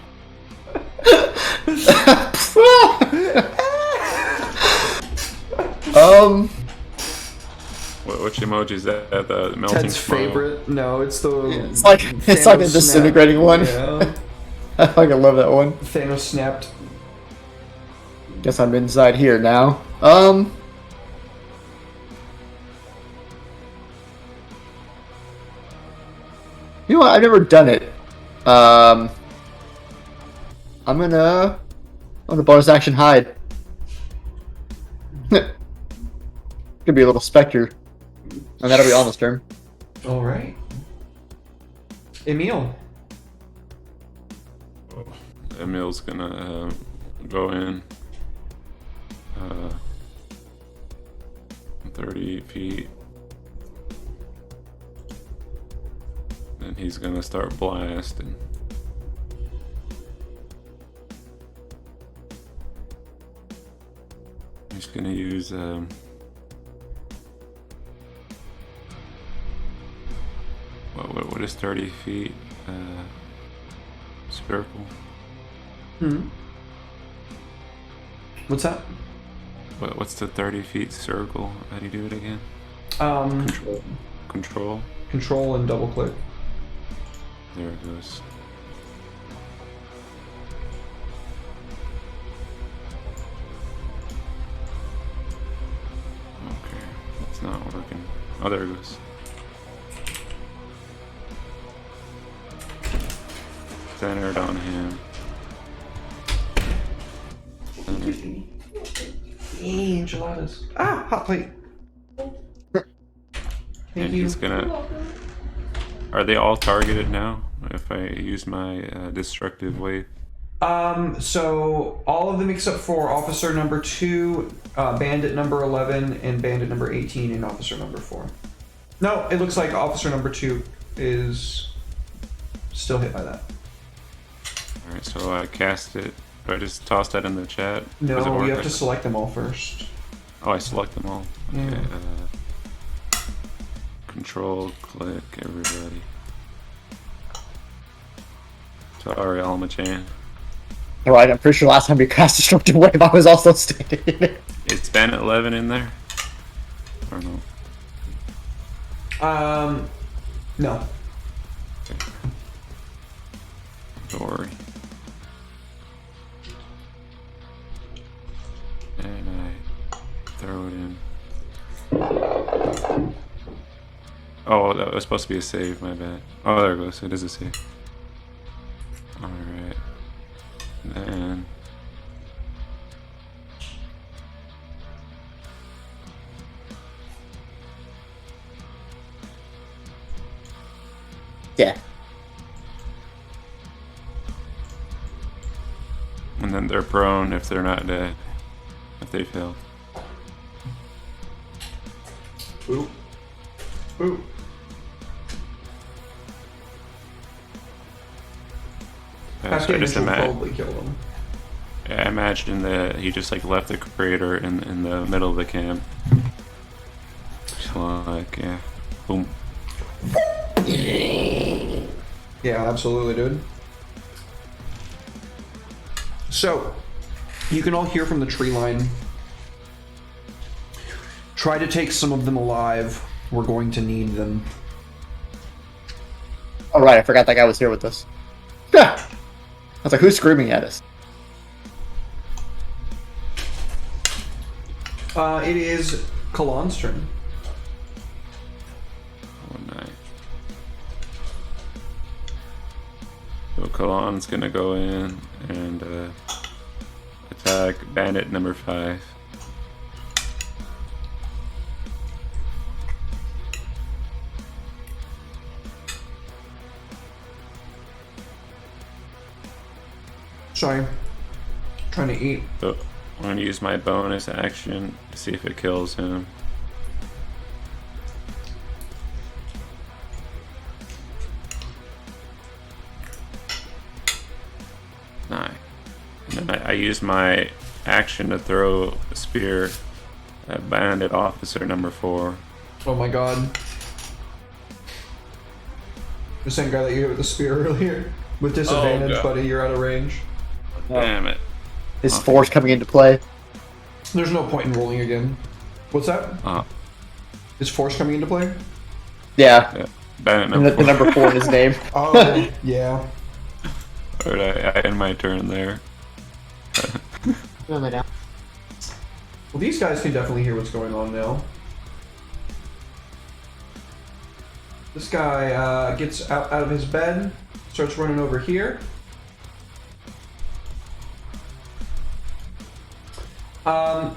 [SPEAKER 2] Which emoji is that? The melting
[SPEAKER 1] Ted's
[SPEAKER 2] smile?
[SPEAKER 1] favorite. No, it's the.
[SPEAKER 3] It's like a
[SPEAKER 1] Thanos
[SPEAKER 3] disintegrating
[SPEAKER 1] snap.
[SPEAKER 3] one.
[SPEAKER 1] Yeah.
[SPEAKER 3] I fucking love that one.
[SPEAKER 1] Thanos snapped.
[SPEAKER 3] Guess I'm inside here now. You know what? I've never done it. I'm gonna bonus action hide. Could be a little specter, and that'll be Alma's turn.
[SPEAKER 1] All right. Emil.
[SPEAKER 2] Emil's gonna go in 30 feet. And he's gonna start blasting. He's gonna use what is 30 feet? Spherical.
[SPEAKER 1] What's that?
[SPEAKER 2] What's the 30 feet circle? How do you do it again? Control.
[SPEAKER 1] Control and double click.
[SPEAKER 2] There it goes. Okay, it's not working. Oh, there it goes. Centered on him. Centered.
[SPEAKER 1] Enchiladas. Ah, hot plate. Thank
[SPEAKER 2] And
[SPEAKER 1] you.
[SPEAKER 2] he's gonna. Are they all targeted now? If I use my destructive wave.
[SPEAKER 1] So all of them except for officer number 2, bandit number 11, and bandit number 18, and officer number 4. No, it looks like officer number 2 is still hit by that.
[SPEAKER 2] Alright, so I cast it. Do I just toss that in the chat?
[SPEAKER 1] No,
[SPEAKER 2] Does it work
[SPEAKER 1] you have
[SPEAKER 2] like
[SPEAKER 1] to
[SPEAKER 2] that?
[SPEAKER 1] select them all first.
[SPEAKER 2] Oh, I select them all. Okay.
[SPEAKER 1] Yeah.
[SPEAKER 2] Control, click, everybody. Sorry, Alma-chan.
[SPEAKER 3] Alright, I'm pretty sure last time we cast Destructive Wave, I was also standing in it.
[SPEAKER 2] Is Bandit 11 in there? Or no?
[SPEAKER 1] No.
[SPEAKER 2] Don't worry. And I throw it in. Oh, that was supposed to be a save, my bad. Oh, there it goes. It is a save. Alright. Then...
[SPEAKER 3] Yeah.
[SPEAKER 2] And then they're prone if they're not dead. If they fail.
[SPEAKER 1] Ooh. Ooh.
[SPEAKER 2] So I just
[SPEAKER 1] will
[SPEAKER 2] imagine.
[SPEAKER 1] probably kill them.
[SPEAKER 2] I imagine that he just like left the crater in the middle of the camp. Just like, yeah, boom.
[SPEAKER 1] Yeah, absolutely, dude. So, you can all hear from the tree line. Try to take some of them alive. We're going to need them.
[SPEAKER 3] Oh, right, I forgot that guy was here with us. Yeah. I was like, who's screaming at us?
[SPEAKER 1] It is Kalan's turn.
[SPEAKER 2] Oh, nice. So Kalan's gonna go in and attack bandit number 5.
[SPEAKER 1] Sorry. Trying to eat.
[SPEAKER 2] So I'm gonna use my bonus action to see if it kills him. Nice. And then I use my action to throw a spear at bandit officer number 4.
[SPEAKER 1] Oh my god. The same guy that you hit with the spear earlier. With disadvantage,
[SPEAKER 2] God.
[SPEAKER 1] buddy, you're out of range.
[SPEAKER 2] Damn it.
[SPEAKER 3] His force coming into play.
[SPEAKER 1] There's no point in rolling again. What's that? Is force coming into play?
[SPEAKER 3] Yeah.
[SPEAKER 2] Yeah. Bandit
[SPEAKER 3] And
[SPEAKER 2] number
[SPEAKER 3] the
[SPEAKER 2] 4.
[SPEAKER 3] number 4 in his name.
[SPEAKER 1] Oh, yeah.
[SPEAKER 2] Alright, I end my turn there.
[SPEAKER 1] Well, these guys can definitely hear what's going on now. This guy gets out of his bed, starts running over here.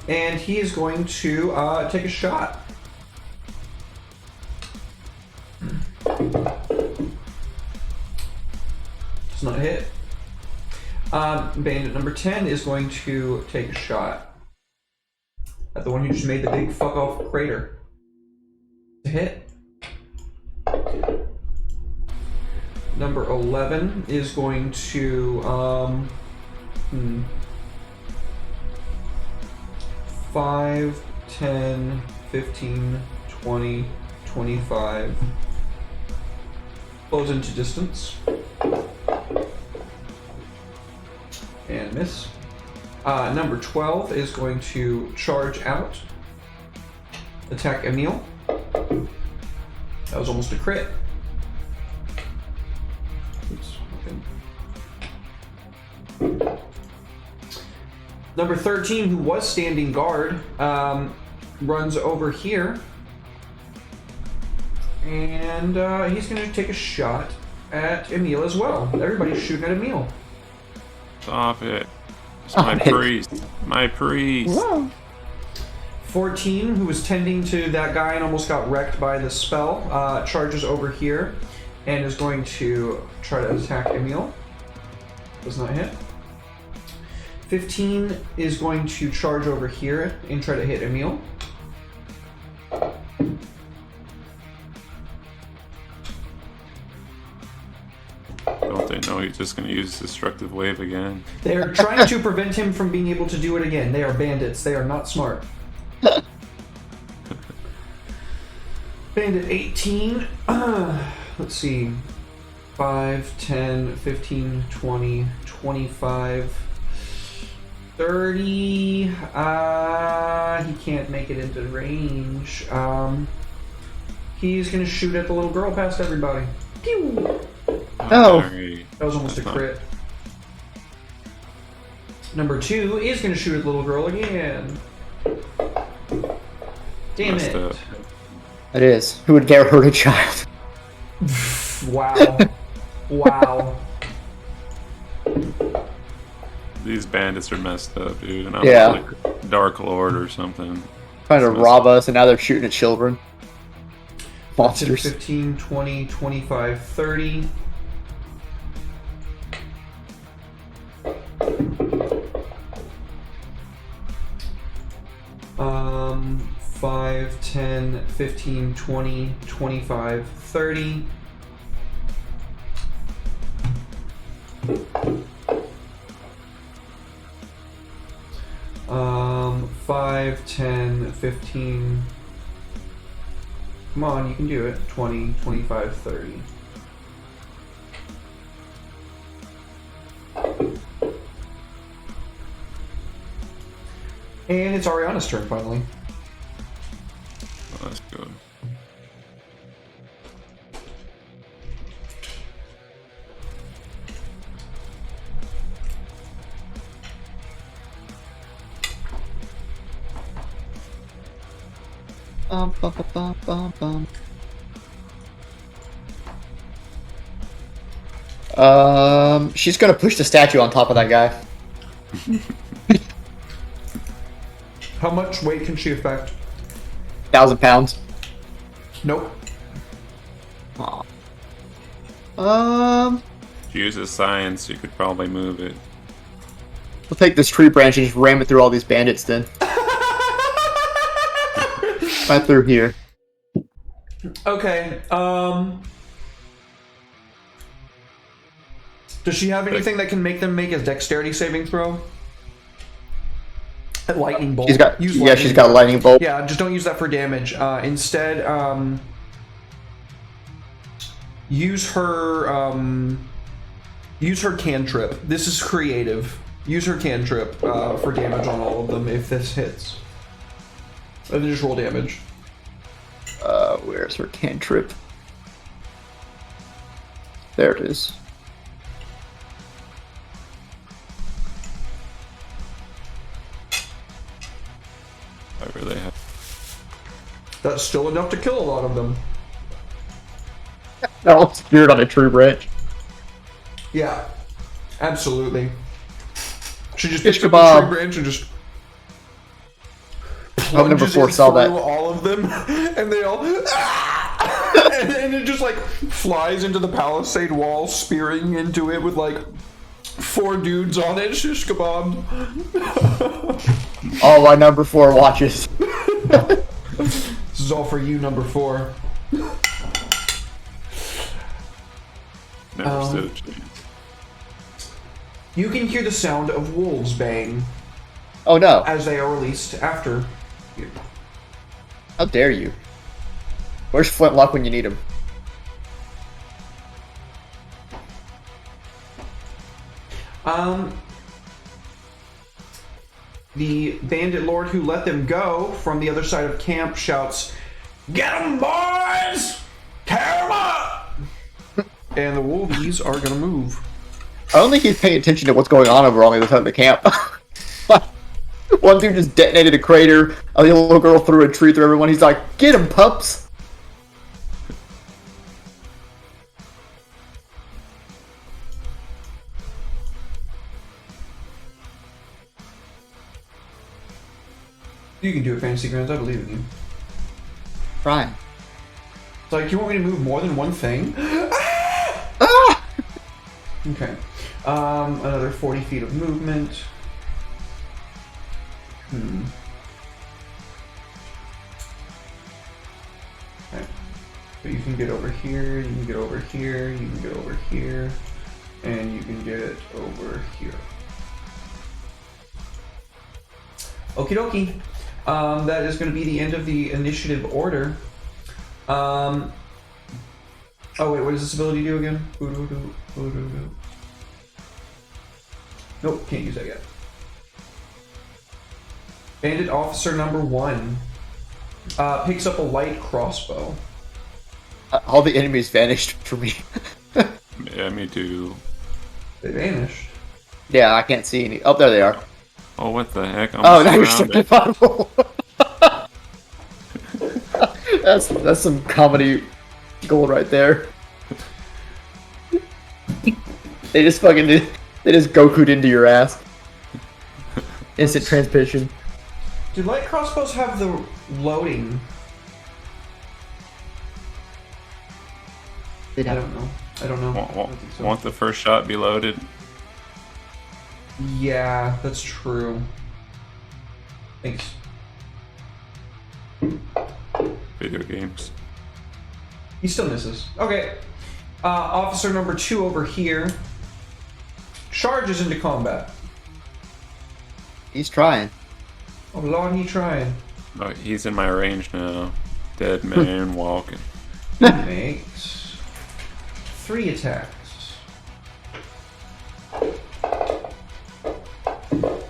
[SPEAKER 1] And he is going to take a shot. Does not hit. Bandit number 10 is going to take a shot at the one who just made the big fuck off crater. To hit. Number 11 is going to 5, 10, 15, 20, 25. Close into distance. And miss. Number 12 is going to charge out. Attack Emil. That was almost a crit. Oops. Okay. Number 13, who was standing guard, runs over here. And he's going to take a shot at Emil as well. Everybody's shooting at Emil.
[SPEAKER 2] Stop it. It's my priest. My priest.
[SPEAKER 3] Whoa.
[SPEAKER 1] 14, who was tending to that guy and almost got wrecked by the spell, charges over here and is going to try to attack Emil. Does not hit. 15 is going to charge over here and try to hit Emil.
[SPEAKER 2] Don't they know he's just going to use Destructive Wave again?
[SPEAKER 1] They are trying to prevent him from being able to do it again. They are bandits. They are not smart. Bandit 18. Let's see. 5, 10, 15, 20, 25, 30. He can't make it into range. He's gonna shoot at the little girl past everybody. Pew!
[SPEAKER 3] No.
[SPEAKER 2] Sorry.
[SPEAKER 1] That was almost a crit. Number 2 is gonna shoot at the little girl again. Damn
[SPEAKER 2] Messed
[SPEAKER 1] it.
[SPEAKER 2] up.
[SPEAKER 3] It is. Who would dare hurt a child?
[SPEAKER 1] Wow. Wow.
[SPEAKER 2] These bandits are messed up, dude. And I'm
[SPEAKER 3] Yeah.
[SPEAKER 2] like Dark Lord or something.
[SPEAKER 3] Trying to
[SPEAKER 2] It's
[SPEAKER 3] rob us, and now they're shooting at children.
[SPEAKER 1] 10,
[SPEAKER 3] Monsters.
[SPEAKER 1] 15, 20, 25, 30. Um, 5, 10, 15, 20, 25, 30. Um, 5, 10, 15. Come on, you can do it. 20, 25, 30. And it's Ariana's turn finally.
[SPEAKER 2] Oh, that's good.
[SPEAKER 3] Bum, bum, bum, bum, bum, bum. She's gonna push the statue on top of that guy.
[SPEAKER 1] How much weight can she affect?
[SPEAKER 3] 1,000 pounds.
[SPEAKER 1] Nope.
[SPEAKER 3] Aw.
[SPEAKER 2] If you use a science, you could probably move it.
[SPEAKER 3] We'll take this tree branch and just ram it through all these bandits then. Right through here.
[SPEAKER 1] Okay, does she have anything that can make them make a dexterity saving throw? A lightning bolt.
[SPEAKER 3] She's got
[SPEAKER 1] Use
[SPEAKER 3] yeah, she's
[SPEAKER 1] lightning
[SPEAKER 3] got a
[SPEAKER 1] bolt.
[SPEAKER 3] lightning bolt.
[SPEAKER 1] Yeah, just don't use that for damage. Instead, use her cantrip. This is creative. Use her cantrip for damage on all of them if this hits. And then just roll damage.
[SPEAKER 3] Where's her cantrip? There it is.
[SPEAKER 2] I really have.
[SPEAKER 1] That's still enough to kill a lot of them.
[SPEAKER 3] They're all speared on a tree branch.
[SPEAKER 1] Yeah, absolutely. She just
[SPEAKER 3] Fish
[SPEAKER 1] picked up the
[SPEAKER 3] kebab.
[SPEAKER 1] tree branch and just
[SPEAKER 3] Oh, number
[SPEAKER 1] plunges
[SPEAKER 3] 4
[SPEAKER 1] it
[SPEAKER 3] saw that.
[SPEAKER 1] through all of them, and they all and it just like flies into the palisade wall, spearing into it with like 4 dudes on it. Shish kebab.
[SPEAKER 3] All my number 4 watches.
[SPEAKER 1] This is all for you, number 4.
[SPEAKER 2] Never stood a chance.
[SPEAKER 1] You can hear the sound of wolves baying
[SPEAKER 3] Oh no.
[SPEAKER 1] as they are released after you.
[SPEAKER 3] How dare you? Where's Flintlock when you need him?
[SPEAKER 1] The bandit lord who let them go from the other side of camp shouts, "Get 'em, boys! Tear 'em up!" And the wolvies are gonna move.
[SPEAKER 3] I don't think he's paying attention to what's going on over on the other side of the camp. One dude just detonated a crater. A little girl threw a tree through everyone. He's like, "Get him, pups!"
[SPEAKER 1] You can do it, Fantasy Grounds. I believe in you.
[SPEAKER 3] Ryan.
[SPEAKER 1] It's like, you want me to move more than one thing?
[SPEAKER 3] Ah!
[SPEAKER 1] Okay. Another 40 feet of movement. Okay. So you can get over here, you can get over here, you can get over here, and you can get over here. Okie dokie. That is going to be the end of the initiative order. Oh wait, what does this ability do again? Nope, can't use that yet. Bandit Officer number 1 picks up a light crossbow.
[SPEAKER 3] All the enemies vanished for me.
[SPEAKER 2] Yeah, me too.
[SPEAKER 1] They vanished.
[SPEAKER 3] Yeah, I can't see any. Oh, there they are.
[SPEAKER 2] Oh, what the heck? I'm
[SPEAKER 3] Oh, now you're
[SPEAKER 2] surrounded.
[SPEAKER 3] stuck in bottle. That's some comedy gold right there. They just Goku'd into your ass. Instant transmission.
[SPEAKER 1] Do light crossbows have the loading? I don't know. I don't know. I don't think so.
[SPEAKER 2] Won't the first shot be loaded?
[SPEAKER 1] Yeah, that's true. Thanks.
[SPEAKER 2] Video games.
[SPEAKER 1] He still misses. Okay. Officer number 2 over here charges into combat.
[SPEAKER 3] He's trying.
[SPEAKER 1] Oh lord, he trying.
[SPEAKER 2] Oh, he's in my range now. Dead man walking.
[SPEAKER 1] He makes 3 attacks.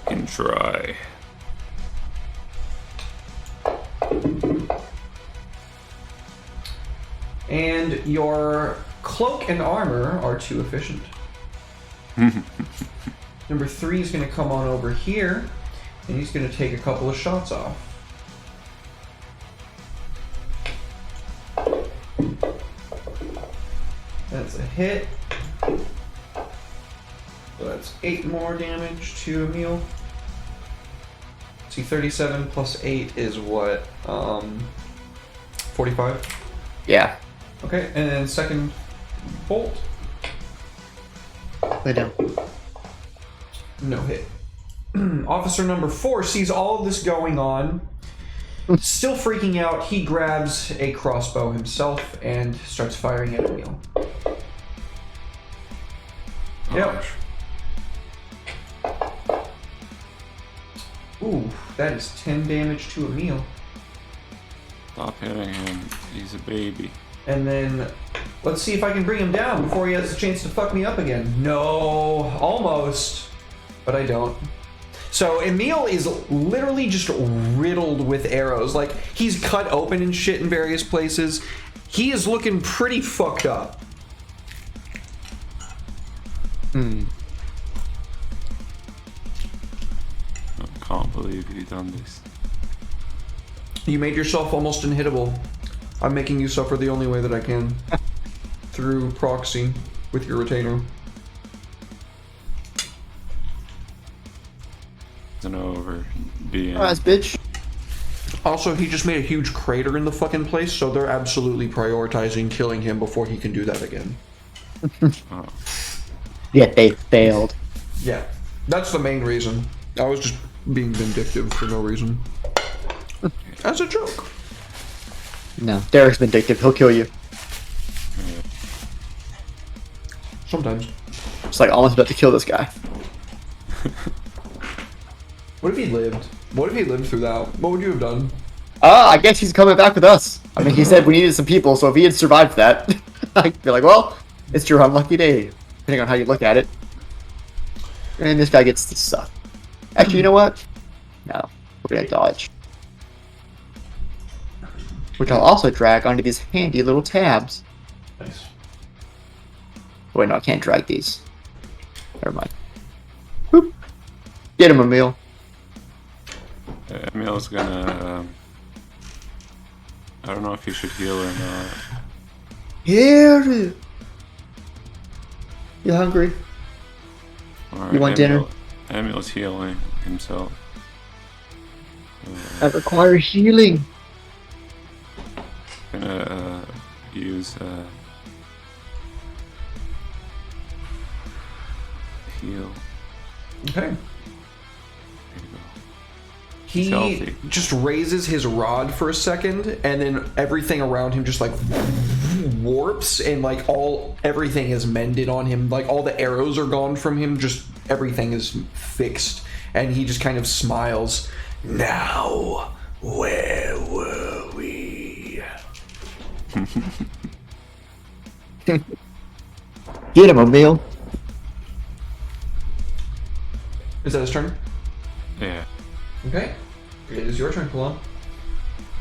[SPEAKER 2] Can try.
[SPEAKER 1] And your cloak and armor are too efficient. Number 3 is going to come on over here, and he's going to take a couple of shots off. That's a hit. So that's 8 more damage to Emil. See, 37 plus 8 is what? 45?
[SPEAKER 3] Yeah.
[SPEAKER 1] Okay, and then second bolt.
[SPEAKER 3] Lay down.
[SPEAKER 1] No hit. Officer number 4 sees all of this going on. Still freaking out, he grabs a crossbow himself and starts firing at Emil. Yep. Ooh, that is 10 damage to Emil.
[SPEAKER 2] Stop hitting him. He's a baby.
[SPEAKER 1] And then, let's see if I can bring him down before he has a chance to fuck me up again. No, almost, but I don't. So Emil is literally just riddled with arrows. Like, he's cut open and shit in various places. He is looking pretty fucked up.
[SPEAKER 2] I can't believe you done this.
[SPEAKER 1] You made yourself almost unhittable. I'm making you suffer the only way that I can. Through proxy with your retainer.
[SPEAKER 2] It's an over. Being.
[SPEAKER 3] Alright, bitch.
[SPEAKER 1] Also, he just made a huge crater in the fucking place, so they're absolutely prioritizing killing him before he can do that again.
[SPEAKER 2] Oh.
[SPEAKER 3] Yet they failed.
[SPEAKER 1] Yeah, that's the main reason. I was just being vindictive for no reason. As a joke.
[SPEAKER 3] No, Derek's vindictive. He'll kill you.
[SPEAKER 1] Sometimes.
[SPEAKER 3] It's like almost about to kill this guy.
[SPEAKER 1] What if he lived? What if he lived through that? What would you have done?
[SPEAKER 3] I guess he's coming back with us. I mean, he said we needed some people, so if he had survived that, I'd be like, well, it's your unlucky day, depending on how you look at it. And this guy gets to suck. Actually, you know what? No, we're gonna dodge. Which I'll also drag onto these handy little tabs.
[SPEAKER 1] Nice.
[SPEAKER 3] Wait, no, I can't drag these. Never mind. Boop. Get him, Emil.
[SPEAKER 2] Emil's gonna. I don't know if he should heal or not.
[SPEAKER 3] Here. You hungry?
[SPEAKER 2] Alright,
[SPEAKER 3] You want dinner?
[SPEAKER 2] Emil's healing himself.
[SPEAKER 3] I require healing.
[SPEAKER 2] Gonna use heal.
[SPEAKER 1] Okay.
[SPEAKER 2] There you go.
[SPEAKER 1] He
[SPEAKER 2] healthy.
[SPEAKER 1] just raises his rod for a second, and then everything around him just like warps, and like everything is mended on him. Like all the arrows are gone from him. Just everything is fixed, and he just kind of smiles.
[SPEAKER 4] Now, where were we?
[SPEAKER 3] Get him, Emil.
[SPEAKER 1] Is that his turn?
[SPEAKER 2] Yeah.
[SPEAKER 1] Okay. It is your turn, Palom.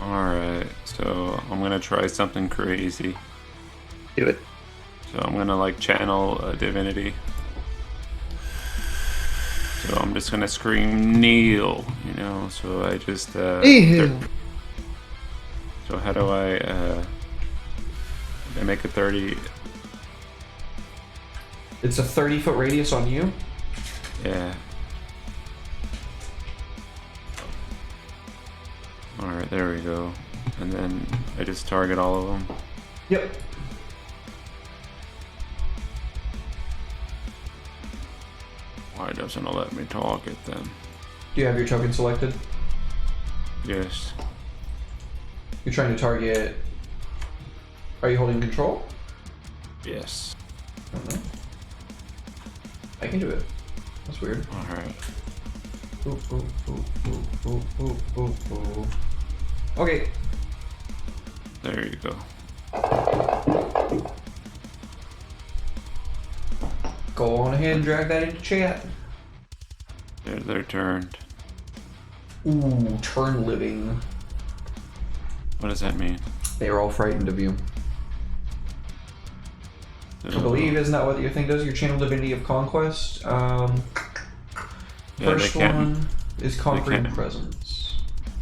[SPEAKER 2] Alright, so I'm gonna try something crazy.
[SPEAKER 3] Do it.
[SPEAKER 2] So I'm gonna like channel a divinity. So I'm just gonna scream kneel, you know, so I just
[SPEAKER 3] Kneel.
[SPEAKER 2] so how do I make it 30?
[SPEAKER 1] It's a 30-foot radius on you.
[SPEAKER 2] Yeah. Alright, there we go. And then I just target all of them.
[SPEAKER 1] Yep.
[SPEAKER 2] Why doesn't it let me target them?
[SPEAKER 1] Do you have your token selected?
[SPEAKER 2] Yes.
[SPEAKER 1] You're trying to target... Are you holding control?
[SPEAKER 2] Yes.
[SPEAKER 1] I don't know. I can do it. That's weird.
[SPEAKER 2] Alright.
[SPEAKER 1] Ooh, ooh, ooh, ooh, ooh, ooh, ooh, ooh. Okay.
[SPEAKER 2] There you go.
[SPEAKER 1] Go on ahead and drag that into chat.
[SPEAKER 2] They're turned.
[SPEAKER 1] Ooh, turn living.
[SPEAKER 2] What does that mean?
[SPEAKER 1] They are all frightened of you. I believe, isn't that what your thing does? Your channel divinity of conquest.
[SPEAKER 2] Yeah,
[SPEAKER 1] First
[SPEAKER 2] they can't-
[SPEAKER 1] one is conquering
[SPEAKER 2] can't-
[SPEAKER 1] presence.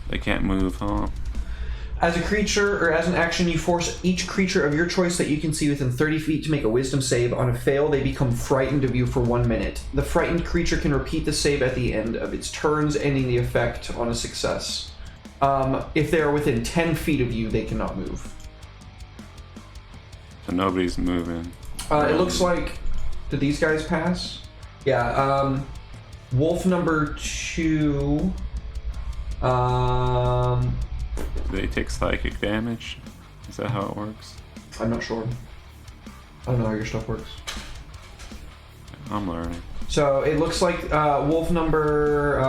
[SPEAKER 2] They can't move, huh?
[SPEAKER 1] As a creature, or as an action, you force each creature of your choice that you can see within 30 feet to make a wisdom save. On a fail, they become frightened of you for 1 minute. The frightened creature can repeat the save at the end of its turns, ending the effect on a success. If they are within 10 feet of you, they cannot move.
[SPEAKER 2] So nobody's moving.
[SPEAKER 1] It looks like... Did these guys pass? Yeah, wolf number 2...
[SPEAKER 2] Do they take psychic damage? Is that how it works?
[SPEAKER 1] I'm not sure. I don't know how your stuff works.
[SPEAKER 2] I'm learning.
[SPEAKER 1] So it looks like wolf number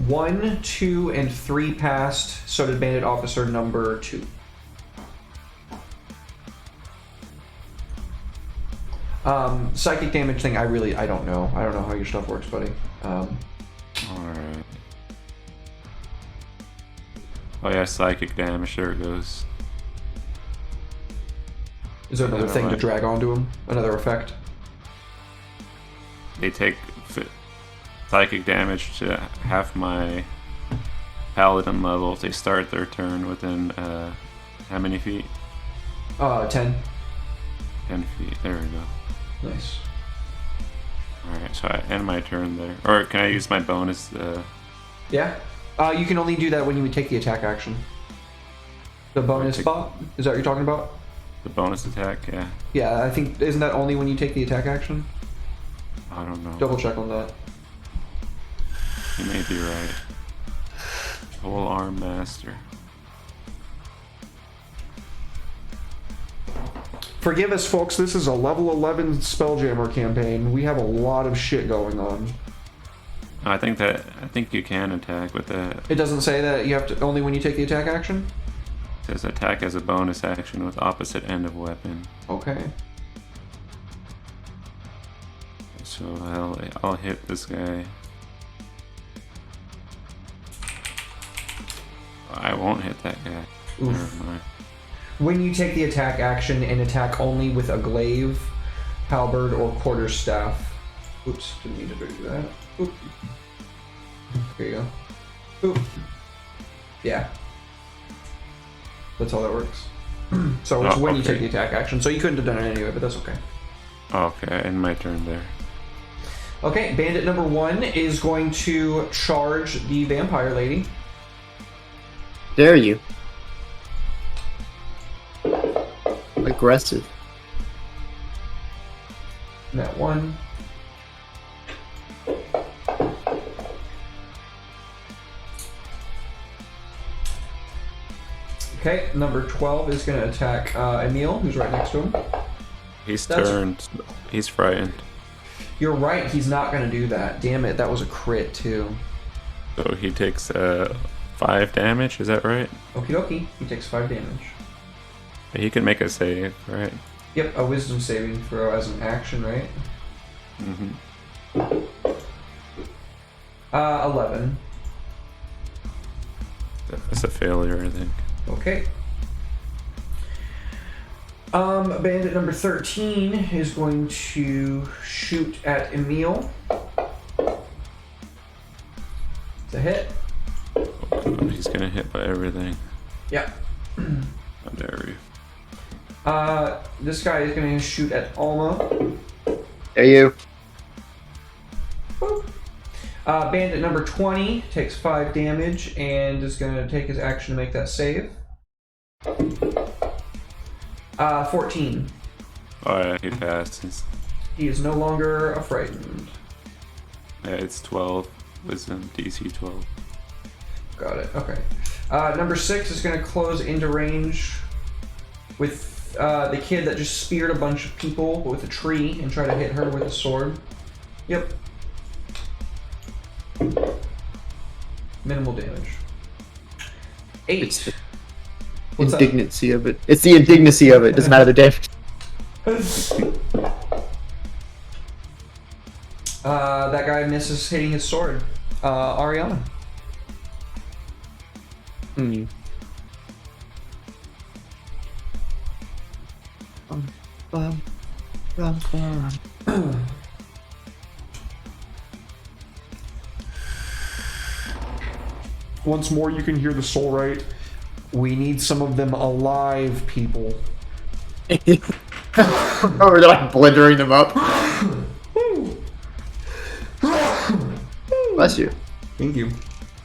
[SPEAKER 1] 1, 2, and 3 passed. So did bandit officer number 2. Psychic damage thing, I don't know. I don't know how your stuff works, buddy.
[SPEAKER 2] Alright. Oh yeah, psychic damage, there it goes.
[SPEAKER 1] Is there another
[SPEAKER 2] Never
[SPEAKER 1] thing to
[SPEAKER 2] mind.
[SPEAKER 1] drag onto him? Another effect?
[SPEAKER 2] They take psychic damage to half my paladin level if they start their turn within, how many feet?
[SPEAKER 1] 10.
[SPEAKER 2] 10 feet, there we go.
[SPEAKER 1] Nice.
[SPEAKER 2] Alright, so I end my turn there. Or can I use my bonus,
[SPEAKER 1] Yeah. You can only do that when you take the attack action. The bonus spot? Is that what you're talking about?
[SPEAKER 2] the bonus attack? Yeah.
[SPEAKER 1] Yeah, I think, isn't that only when you take the attack action?
[SPEAKER 2] I don't know.
[SPEAKER 1] Double check on that.
[SPEAKER 2] You may be right. Whole arm master.
[SPEAKER 5] Forgive us, folks. This is a level 11 Spelljammer campaign. We have a lot of shit going on.
[SPEAKER 2] I think you can attack with that.
[SPEAKER 1] It doesn't say that you have to only when you take the attack action?
[SPEAKER 2] It says attack as a bonus action with opposite end of weapon.
[SPEAKER 1] Okay.
[SPEAKER 2] So I'll hit this guy. I won't hit that guy.
[SPEAKER 1] Oof.
[SPEAKER 2] Never mind.
[SPEAKER 1] When you take the attack action and attack only with a glaive, halberd, or quarterstaff. Oops, didn't mean to do that. Oop. Here you go. Oop. Yeah. That's how that works. So it's when you take the attack action. So you couldn't have done it anyway, but that's okay.
[SPEAKER 2] Okay, end my turn there.
[SPEAKER 1] Okay, bandit number 1 is going to charge the vampire lady.
[SPEAKER 3] Dare you? Aggressive.
[SPEAKER 1] That 1. Okay, number 12 is going to attack Emil, who's right next to him.
[SPEAKER 2] He's
[SPEAKER 1] That's-
[SPEAKER 2] turned. He's frightened.
[SPEAKER 1] You're right, he's not going to do that. Damn it, that was a crit too.
[SPEAKER 2] So he takes 5 damage. Is that right?
[SPEAKER 1] Okie dokie, he takes 5 damage.
[SPEAKER 2] He can make a save, right?
[SPEAKER 1] Yep, a wisdom saving throw as an action, right?
[SPEAKER 2] Mm-hmm.
[SPEAKER 1] 11.
[SPEAKER 2] That's a failure, I think.
[SPEAKER 1] Okay. Bandit number 13 is going to shoot at Emil. It's a hit.
[SPEAKER 2] Oh, God, he's gonna hit by everything.
[SPEAKER 1] Yeah.
[SPEAKER 2] How dare you?
[SPEAKER 1] This guy is going to shoot at Alma.
[SPEAKER 3] There you.
[SPEAKER 1] Boop. Bandit number 20 takes 5 damage and is going to take his action to make that save. 14.
[SPEAKER 2] Oh yeah, he passes.
[SPEAKER 1] He is no longer frightened.
[SPEAKER 2] Yeah, it's 12. Wisdom, DC 12.
[SPEAKER 1] Got it. Okay. Number 6 is going to close into range with the kid that just speared a bunch of people with a tree and try to hit her with a sword. Yep. Minimal damage. 8.
[SPEAKER 3] It's the
[SPEAKER 1] What's that?
[SPEAKER 3] indignancy of it. It's the indignancy of it. Doesn't matter the damage.
[SPEAKER 1] That guy misses hitting his sword. Ariana.
[SPEAKER 3] Hmm. Run, run, run, run.
[SPEAKER 5] Once more, you can hear the soul right.
[SPEAKER 1] We need some of them alive, people.
[SPEAKER 3] Oh, they're like blendering them up. Bless you.
[SPEAKER 1] Thank you.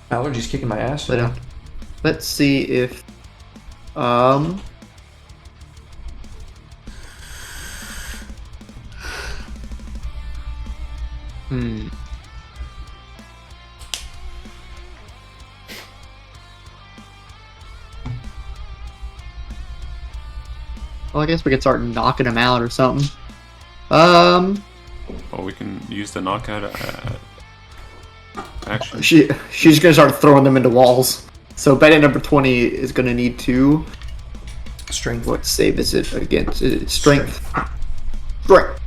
[SPEAKER 1] Allergies kicking my ass.
[SPEAKER 3] But, let's see if Well, I guess we could start knocking them out or something.
[SPEAKER 2] Well, we can use the knockout action.
[SPEAKER 3] She's gonna start throwing them into walls. So bandit number 20 is gonna need to.
[SPEAKER 1] Strength.
[SPEAKER 3] What save is it against? Is it strength? Strength.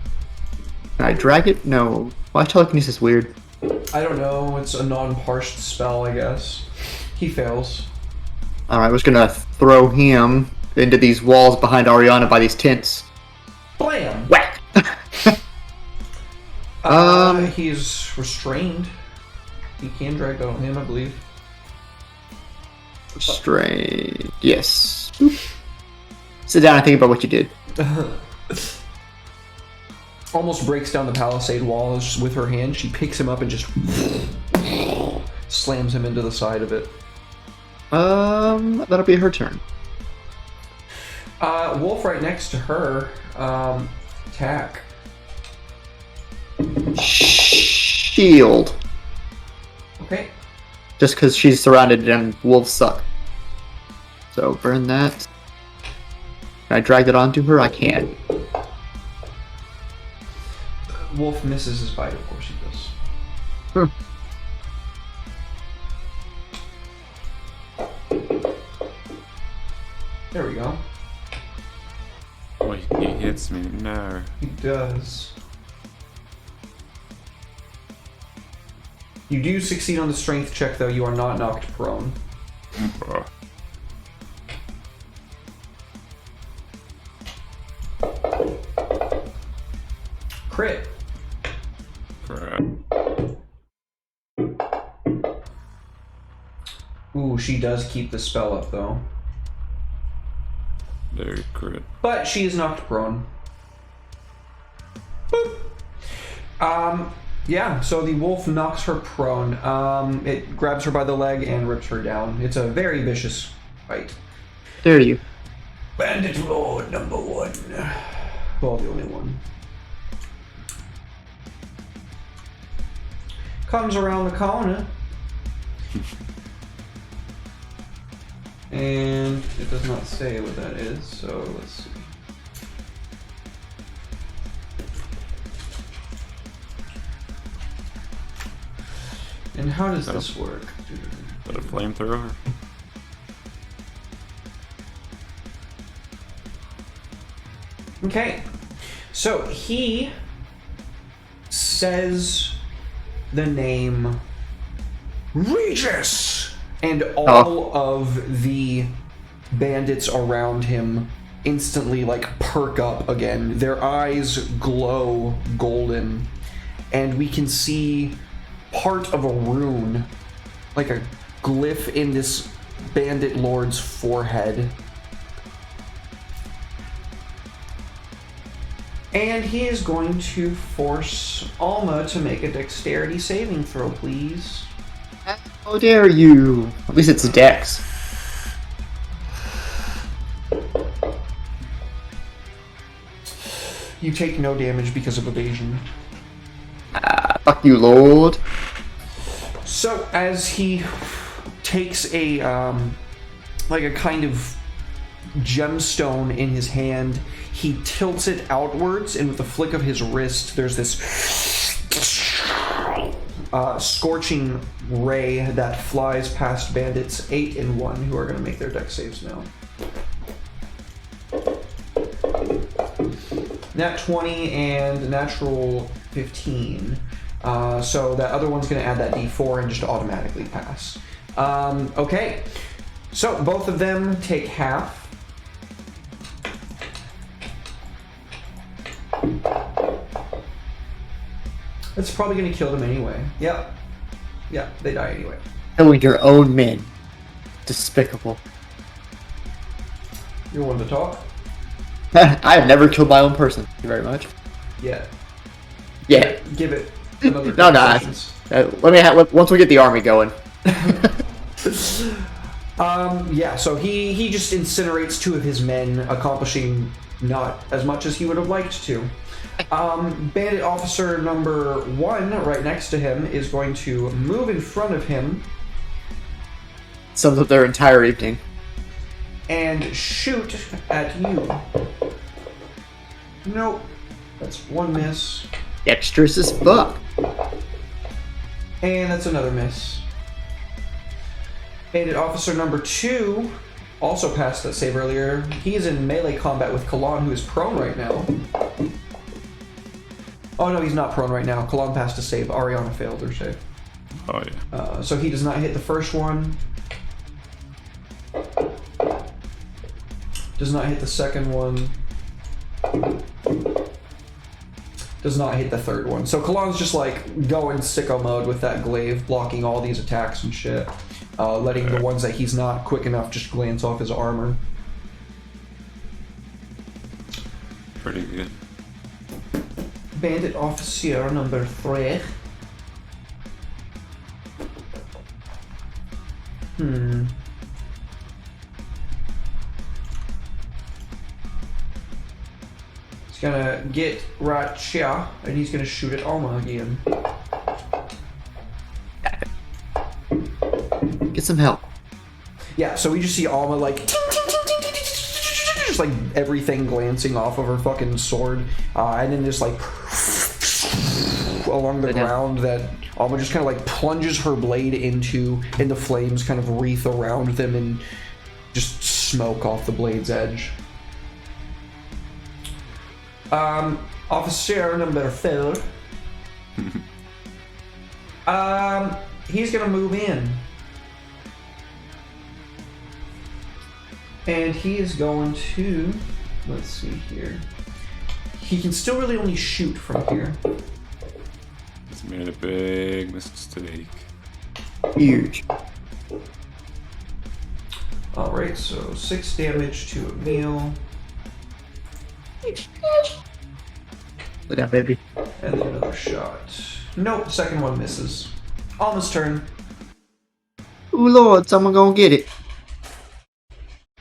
[SPEAKER 3] Can I drag it? No. Why telekinesis weird?
[SPEAKER 1] I don't know. It's a non-parsed spell, I guess. He fails.
[SPEAKER 3] Alright, we're just gonna throw him into these walls behind Ariana by these tents.
[SPEAKER 1] Blam!
[SPEAKER 3] Whack!
[SPEAKER 1] He's restrained. You can drag that on him, I believe.
[SPEAKER 3] Restrained. Yes. Boop. Sit down and think about what you did.
[SPEAKER 1] Almost breaks down the palisade wall just with her hand. She picks him up and just slams him into the side of it.
[SPEAKER 3] That'll be her turn.
[SPEAKER 1] Wolf right next to her. Attack.
[SPEAKER 3] Shield.
[SPEAKER 1] Okay.
[SPEAKER 3] Just because she's surrounded and wolves suck. So burn that. Can I drag that onto her? I can.
[SPEAKER 1] Wolf misses his bite, of course he does. There we go.
[SPEAKER 2] Oh, he hits me. No.
[SPEAKER 1] He does. You do succeed on the strength check, though. You are not knocked prone.
[SPEAKER 2] Oh.
[SPEAKER 1] Crit.
[SPEAKER 2] Crap.
[SPEAKER 1] Ooh, she does keep the spell up, though.
[SPEAKER 2] There, crit.
[SPEAKER 1] But she is knocked prone. Boop. Yeah, so the wolf knocks her prone. It grabs her by the leg and rips her down. It's a very vicious fight.
[SPEAKER 3] There you.
[SPEAKER 4] Bandit Lord number 1.
[SPEAKER 1] Well, the only one. Comes around the corner. And it does not say what that is, so let's see. And how does this work?
[SPEAKER 2] Is that a flamethrower?
[SPEAKER 1] Okay. So he says the name
[SPEAKER 4] Regis!
[SPEAKER 1] and all of the bandits around him instantly like perk up again. Their eyes glow golden, and we can see part of a rune, like a glyph in this bandit lord's forehead. And he is going to force Alma to make a dexterity saving throw, please.
[SPEAKER 3] How dare you? At least it's a dex.
[SPEAKER 1] You take no damage because of evasion.
[SPEAKER 3] Fuck you, Lord.
[SPEAKER 1] So as he takes a like a kind of gemstone in his hand, he tilts it outwards, and with the flick of his wrist, there's this scorching ray that flies past bandits 8 and 1, who are going to make their dex saves now. Nat 20 and natural 15. So that other one's going to add that d4 and just automatically pass. Okay, so both of them take half. That's probably going to kill them anyway. Yep. Yeah, they die anyway.
[SPEAKER 3] Killing your own men. Despicable.
[SPEAKER 1] You're one to talk?
[SPEAKER 3] I have never killed my own person. Thank you very much.
[SPEAKER 1] Yeah.
[SPEAKER 3] Yeah.
[SPEAKER 1] Give it another
[SPEAKER 3] No, no.
[SPEAKER 1] sessions.
[SPEAKER 3] Once we get the army going.
[SPEAKER 1] Yeah, so he just incinerates 2 of his men, accomplishing not as much as he would have liked to. Bandit officer number 1, right next to him, is going to move in front of him
[SPEAKER 3] Sums up their entire evening.
[SPEAKER 1] and shoot at you. Nope. That's 1 miss.
[SPEAKER 3] Dexterous as fuck.
[SPEAKER 1] And that's another miss. Bandit officer number 2 also passed that save earlier. He is in melee combat with Kalan, who is prone right now. Oh no, he's not prone right now. Kalan passed a save. Ariana failed her save.
[SPEAKER 2] Oh yeah.
[SPEAKER 1] So he does not hit the first one. Does not hit the second one. Does not hit the third one. So Kalan's just like going sicko mode with that glaive, blocking all these attacks and shit. Letting the ones that he's not quick enough just glance off his armor.
[SPEAKER 2] Pretty good.
[SPEAKER 1] Bandit officer number 3. He's gonna get right here, and he's gonna shoot at Alma again.
[SPEAKER 3] Get some help.
[SPEAKER 1] Yeah, so we just see Alma like just like everything glancing off of her fucking sword, and then just like along the ground that Alma just kind of like plunges her blade into, and the flames kind of wreath around them and just smoke off the blade's edge. Officer number 4. He's gonna move in. And he is going to, let's see here. He can still really only shoot from here.
[SPEAKER 2] He's made a big mistake.
[SPEAKER 3] Huge.
[SPEAKER 1] Alright, so 6 damage to Emil.
[SPEAKER 3] Look out, baby.
[SPEAKER 1] And then another shot. Nope, second one misses. Alma's turn.
[SPEAKER 3] Ooh, Lord, someone gonna get it.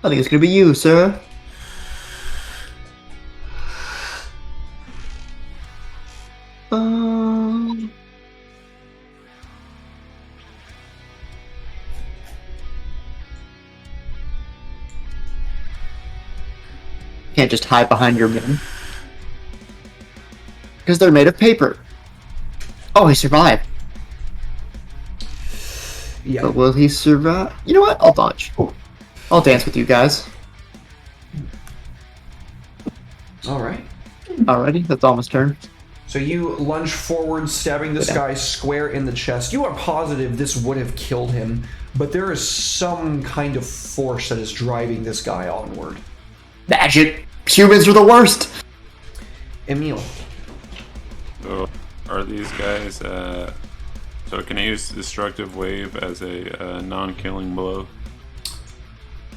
[SPEAKER 3] I think it's gonna be you, sir. Can't just hide behind your men. Because they're made of paper. Oh, he survived.
[SPEAKER 1] Yeah.
[SPEAKER 3] But will he survive? You know what? I'll dodge. I'll dance with you guys.
[SPEAKER 1] All right.
[SPEAKER 3] Alrighty, that's almost turn.
[SPEAKER 1] So you lunge forward, stabbing this guy square in the chest. You are positive this would have killed him, but there is some kind of force that is driving this guy onward.
[SPEAKER 3] Magic. Humans are the worst.
[SPEAKER 1] Emil.
[SPEAKER 2] So, are these guys, so can I use Destructive Wave as a non-killing blow?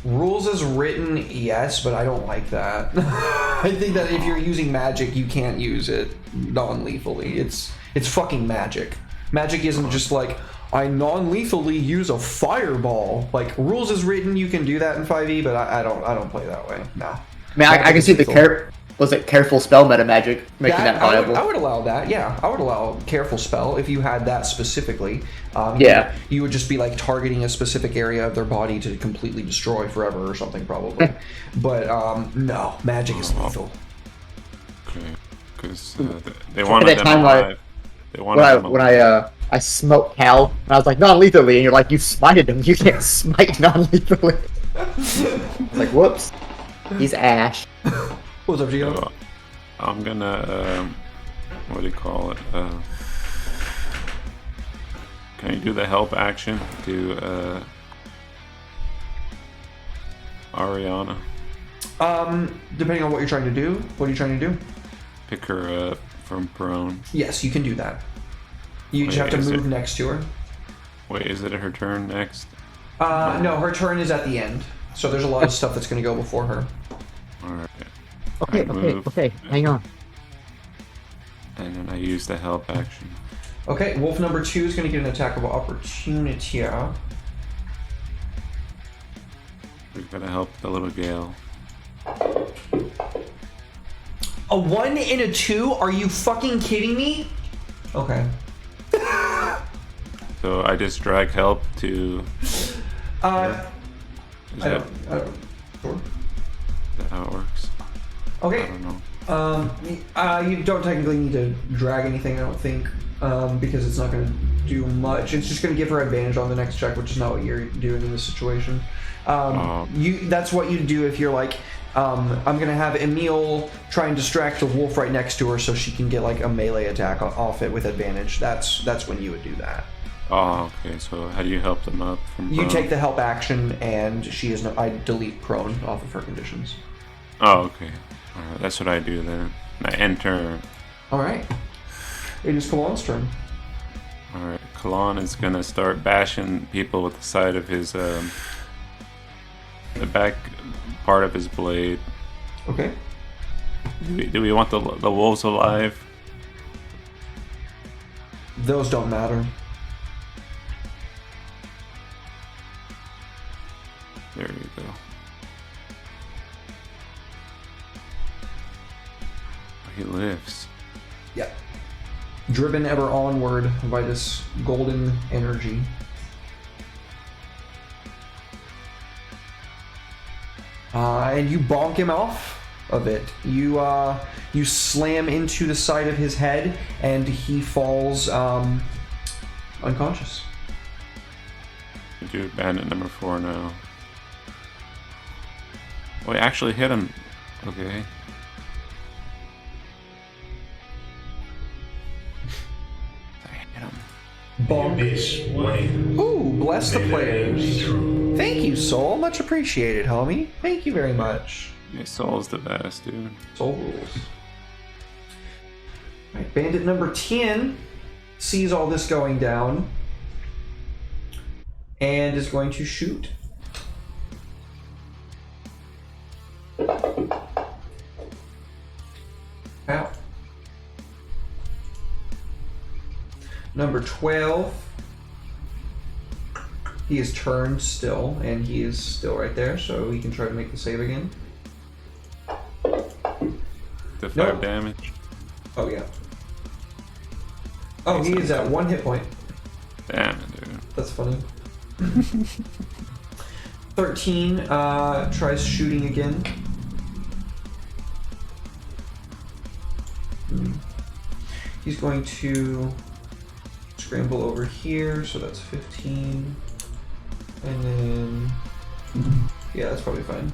[SPEAKER 1] Rules as written, yes, but I don't like that. I think that if you're using magic, you can't use it non-lethally. It's fucking magic. Magic isn't just like, I non-lethally use a fireball. Like, rules as written, you can do that in 5e, but I don't play that way. Nah.
[SPEAKER 3] I mean, I can see the careful spell meta magic making that viable.
[SPEAKER 1] I would allow that, yeah. I would allow careful spell if you had that specifically.
[SPEAKER 3] Yeah.
[SPEAKER 1] You would just be like targeting a specific area of their body to completely destroy forever or something probably. But no, magic is lethal.
[SPEAKER 2] Okay, because they wanted them alive. They wanted them alive.
[SPEAKER 3] When I smoked Cal, and I was like non-lethally, and you're like, you smited him. You can't smite non-lethally. Like, whoops. He's Ash.
[SPEAKER 1] What's up, Gio?
[SPEAKER 2] So, I'm gonna, what do you call it? Can you do the help action to Ariana?
[SPEAKER 1] Depending on what you're trying to do. What are you trying to do?
[SPEAKER 2] Pick her up from prone.
[SPEAKER 1] Yes, you can do that. You just have to move next to her.
[SPEAKER 2] Wait, is it her turn next?
[SPEAKER 1] No, her turn is at the end. So there's a lot of stuff that's going to go before her.
[SPEAKER 2] Alright.
[SPEAKER 3] Okay, hang on.
[SPEAKER 2] And then I use the help action.
[SPEAKER 1] Okay, wolf number 2 is going to get an attack of opportunity.
[SPEAKER 2] We've got to help the little Gale.
[SPEAKER 1] A 1 and a 2? Are you fucking kidding me? Okay.
[SPEAKER 2] So I just drag help to...
[SPEAKER 1] I don't. Sure.
[SPEAKER 2] Is that how it works?
[SPEAKER 1] Okay.
[SPEAKER 2] I don't know.
[SPEAKER 1] You don't technically need to drag anything, I don't think, because it's not going to do much. It's just going to give her advantage on the next check, which is not what you're doing in this situation. That's what you do if you're like, I'm going to have Emil try and distract the wolf right next to her so she can get like a melee attack off it with advantage. That's when you would do that.
[SPEAKER 2] Oh, okay. So how do you help them up from prone?
[SPEAKER 1] You take the help action, and she is I delete prone off of her conditions.
[SPEAKER 2] Oh, okay. Alright, that's what I do then. I enter.
[SPEAKER 1] Alright. It is Kalon's turn.
[SPEAKER 2] Alright, Kalon is gonna start bashing people with the side of his, the back part of his blade.
[SPEAKER 1] Okay.
[SPEAKER 2] Do we want the wolves alive?
[SPEAKER 1] Those don't matter.
[SPEAKER 2] There you go. He lives.
[SPEAKER 1] Yep. Driven ever onward by this golden energy. And you bonk him off of it. You slam into the side of his head, and he falls unconscious.
[SPEAKER 2] We do bandit number 4 now. Oh, he actually hit him. Okay. I hit him.
[SPEAKER 1] Bonk.
[SPEAKER 4] This way.
[SPEAKER 1] Ooh, bless the
[SPEAKER 4] May
[SPEAKER 1] players.
[SPEAKER 4] ends true.
[SPEAKER 1] Thank you, Soul. Much appreciated, homie. Thank you very much.
[SPEAKER 2] Yeah, Soul's the best, dude.
[SPEAKER 1] Soul rules. Alright, bandit number 10 sees all this going down and is going to shoot. Ow. Number 12. He is turned still, and he is still right there, so he can try to make the save again.
[SPEAKER 2] The 5
[SPEAKER 1] Nope.
[SPEAKER 2] damage.
[SPEAKER 1] Oh, yeah. Oh, he is at 1 hit point.
[SPEAKER 2] Damn it, dude.
[SPEAKER 1] That's funny. 13 tries shooting again. He's going to scramble over here, so that's 15. And then, yeah, that's probably fine.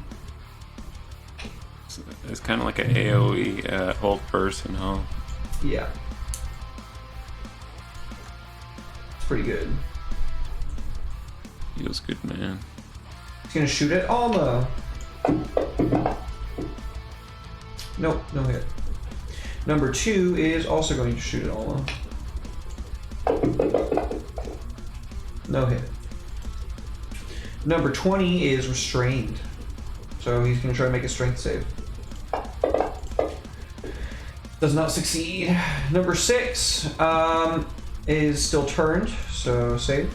[SPEAKER 2] it's kind of like an AOE old person, huh?
[SPEAKER 1] Yeah. It's pretty good.
[SPEAKER 2] Feels good, man.
[SPEAKER 1] He's gonna shoot at Alma. Nope, no hit. Number 2 is also going to shoot at Alma. No hit. Number 20 is restrained. So he's going to try to make a strength save. Does not succeed. Number 6 is still turned, so save.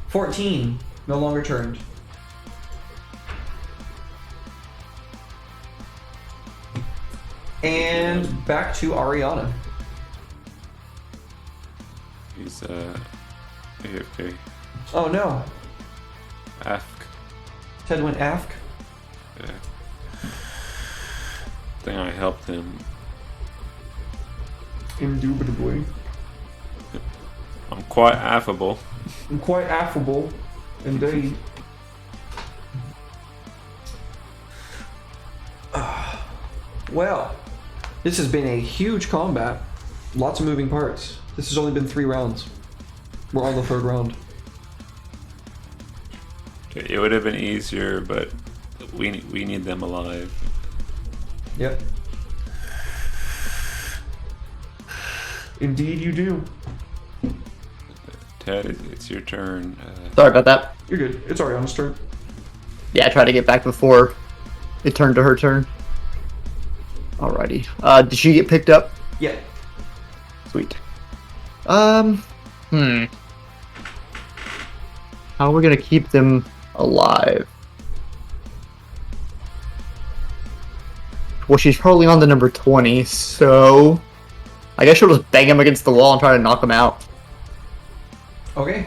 [SPEAKER 1] 14, no longer turned. And back to Ariana.
[SPEAKER 2] He's AFK.
[SPEAKER 1] Oh no,
[SPEAKER 2] Afk.
[SPEAKER 1] Ted went AFK.
[SPEAKER 2] Yeah. Think I helped him.
[SPEAKER 5] Indubitably.
[SPEAKER 2] I'm quite affable.
[SPEAKER 5] I'm quite affable, indeed.
[SPEAKER 1] Well, this has been a huge combat. Lots of moving parts. This has only been 3 rounds. We're on the 3rd round.
[SPEAKER 2] It would have been easier, but we need them alive.
[SPEAKER 1] Yep.
[SPEAKER 5] Indeed, you do.
[SPEAKER 2] Ted, it's your turn.
[SPEAKER 3] Sorry about that.
[SPEAKER 5] You're good. It's Ariana's turn.
[SPEAKER 3] Yeah, I tried to get back before it turned to her turn. Alrighty. Did she get picked up?
[SPEAKER 1] Yeah.
[SPEAKER 3] Sweet. How are we gonna keep them alive? Well, she's probably on the number 20, so I guess she'll just bang him against the wall and try to knock him out.
[SPEAKER 1] Okay.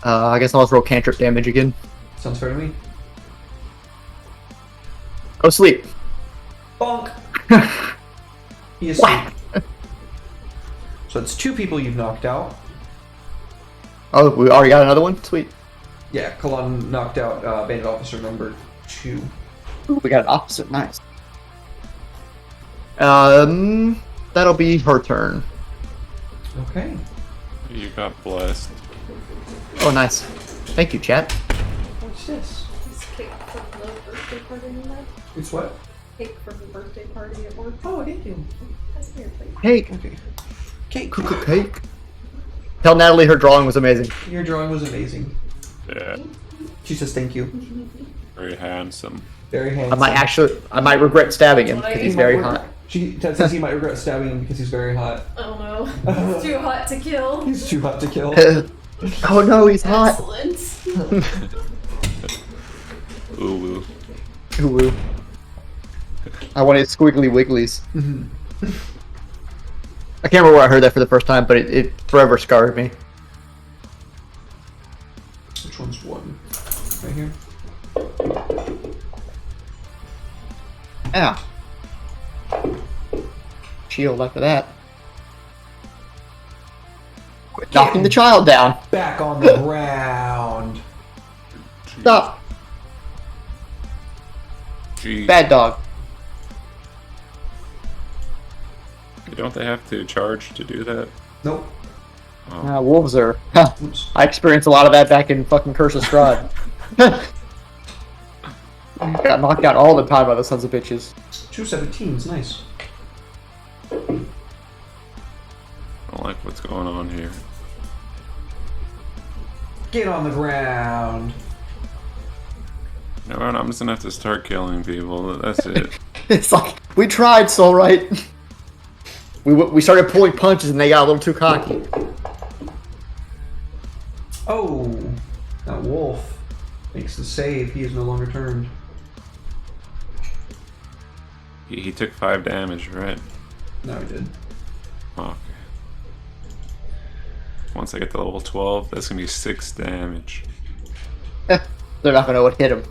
[SPEAKER 3] I guess I'll just roll cantrip damage again.
[SPEAKER 1] Sounds fair to me.
[SPEAKER 3] Go sleep.
[SPEAKER 1] Bonk. He is
[SPEAKER 3] Whack.
[SPEAKER 1] asleep. So it's 2 people you've knocked out.
[SPEAKER 3] Oh, we already got another one? Sweet.
[SPEAKER 1] Yeah, Kalon knocked out bandit officer number 2.
[SPEAKER 3] Ooh, we got an opposite. Nice. That'll be her turn.
[SPEAKER 1] Okay.
[SPEAKER 2] You got blessed.
[SPEAKER 3] Oh, nice. Thank you, chat.
[SPEAKER 1] What's this?
[SPEAKER 6] It's cake from the birthday party you had?
[SPEAKER 1] It's what?
[SPEAKER 6] Cake from the birthday party at work?
[SPEAKER 1] Oh, thank you.
[SPEAKER 6] That's here, please.
[SPEAKER 3] Cake.
[SPEAKER 1] Okay. Cake.
[SPEAKER 3] Cake. Tell Natalie her drawing was amazing.
[SPEAKER 1] Your drawing was amazing.
[SPEAKER 2] Yeah.
[SPEAKER 1] She says thank you.
[SPEAKER 2] Very handsome.
[SPEAKER 1] Very handsome.
[SPEAKER 3] I might regret stabbing him because he's very hot.
[SPEAKER 1] Ted says he might regret stabbing him because he's very hot.
[SPEAKER 6] Oh no. It's too hot to kill.
[SPEAKER 1] He's too hot to kill.
[SPEAKER 3] Oh no, he's hot.
[SPEAKER 6] Excellent.
[SPEAKER 2] Ooh woo.
[SPEAKER 3] Ooh. I wanted squiggly wigglies. I can't remember where I heard that for the first time, but it forever scarred me.
[SPEAKER 1] Which one's 1? Right here.
[SPEAKER 3] Ow. Shield after that. Quit knocking the child down.
[SPEAKER 1] Back on the ground.
[SPEAKER 3] Stop.
[SPEAKER 2] Gee.
[SPEAKER 3] Bad dog.
[SPEAKER 2] Don't they have to charge to do that?
[SPEAKER 1] Nope.
[SPEAKER 2] Oh.
[SPEAKER 3] Wolves are.
[SPEAKER 1] Oops.
[SPEAKER 3] I experienced a lot of that back in fucking Curse of Strahd. Got knocked out all the time by the sons of bitches.
[SPEAKER 1] 2 17s, nice.
[SPEAKER 2] I don't like what's going on here.
[SPEAKER 1] Get on the ground.
[SPEAKER 2] No, I'm just gonna have to start killing people. That's it.
[SPEAKER 3] It's like, we tried, Soul Right. We started pulling punches and they got a little too cocky.
[SPEAKER 1] Oh, that wolf makes the save. He is no longer turned.
[SPEAKER 2] He took 5 damage, right?
[SPEAKER 1] No, he did.
[SPEAKER 2] Oh, okay. Once I get to level 12, that's gonna be 6 damage.
[SPEAKER 3] They're not gonna know what hit him.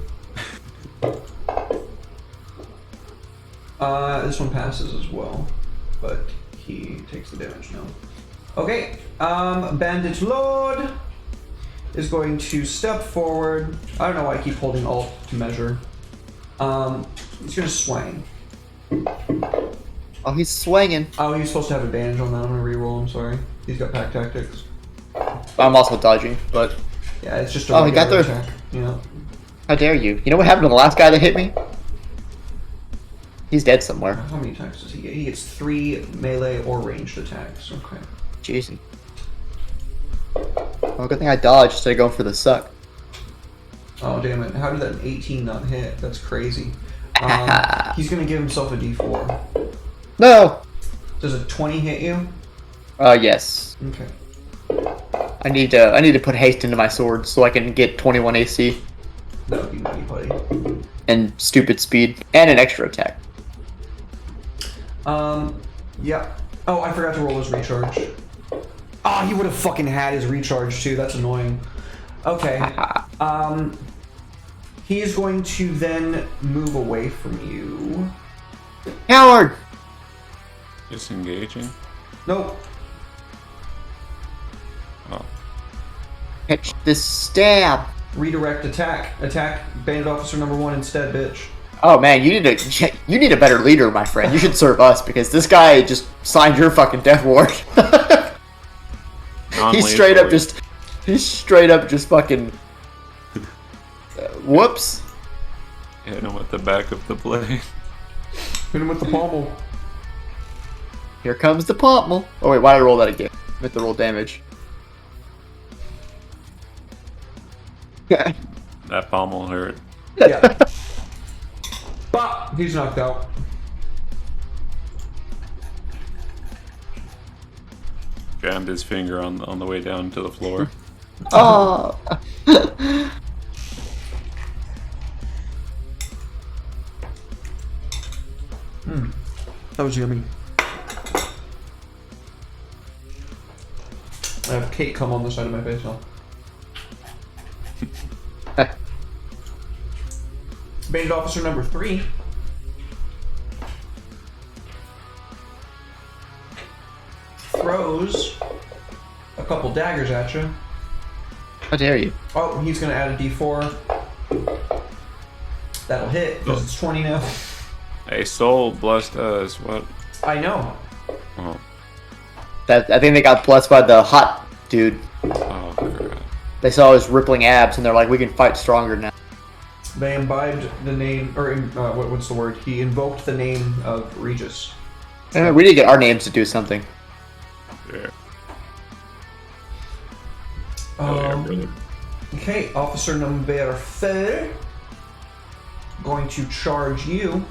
[SPEAKER 1] This one passes as well, but he takes the damage now. Okay, Bandit Lord, is going to step forward. I don't know why I keep holding Alt to measure. He's gonna swing.
[SPEAKER 3] Oh, he's swinging.
[SPEAKER 1] Oh, he's supposed to have advantage on that. I'm gonna reroll. I'm sorry. He's got pack tactics.
[SPEAKER 3] I'm also dodging, but
[SPEAKER 1] Yeah, it's just a
[SPEAKER 3] Oh, he got
[SPEAKER 1] regular
[SPEAKER 3] there.
[SPEAKER 1] attack. You know.
[SPEAKER 3] how dare you? You know what happened to the last guy that hit me? He's dead somewhere.
[SPEAKER 1] How many attacks does he get? He gets 3 melee or ranged attacks. Okay.
[SPEAKER 3] Jeez. Well, good thing I dodged instead of going for the suck.
[SPEAKER 1] Oh damn it! How did that 18 not hit? That's crazy. He's gonna give himself a D4.
[SPEAKER 3] No!
[SPEAKER 1] Does a 20 hit you?
[SPEAKER 3] Yes.
[SPEAKER 1] Okay.
[SPEAKER 3] I need to put haste into my sword so I can get 21 AC
[SPEAKER 1] That would be mighty putty.
[SPEAKER 3] and stupid speed and an extra attack.
[SPEAKER 1] Yeah. Oh, I forgot to roll his recharge. Ah, he would have fucking had his recharge too. That's annoying. Okay. He's going to then move away from you.
[SPEAKER 3] Howard!
[SPEAKER 2] Disengaging.
[SPEAKER 1] Nope.
[SPEAKER 2] Oh.
[SPEAKER 3] Catch this stab.
[SPEAKER 1] Redirect attack. Attack Bandit Officer number 1 instead, bitch.
[SPEAKER 3] Oh man, you need a better leader, my friend. You should serve us because this guy just signed your fucking death warrant. He's straight up just fucking. Whoops.
[SPEAKER 2] Hit him with the back of the blade.
[SPEAKER 1] Hit him with the pommel.
[SPEAKER 3] Here comes the pommel. Oh wait, why did I roll that again? I meant to roll damage.
[SPEAKER 2] That pommel hurt.
[SPEAKER 1] Yeah. But he's knocked out.
[SPEAKER 2] Jammed his finger on the way down to the floor.
[SPEAKER 3] Oh.
[SPEAKER 1] That was yummy. I have cake come on the side of my face now. Bandit Officer number 3. Throws a couple daggers at you.
[SPEAKER 3] How dare you?
[SPEAKER 1] Oh, he's gonna add a D4. That'll hit because it's 20 now.
[SPEAKER 2] A soul blessed us. What?
[SPEAKER 1] I know.
[SPEAKER 2] Oh.
[SPEAKER 3] I think they got blessed by the hot dude.
[SPEAKER 2] Oh crap.
[SPEAKER 3] They saw his rippling abs and they're like, we can fight stronger now.
[SPEAKER 1] They imbibed the name, or what's the word? He invoked the name of Regis.
[SPEAKER 3] We need to get our names to do something.
[SPEAKER 2] Yeah. Oh, yeah, brother.
[SPEAKER 1] Okay, Officer number 4. Going to charge you.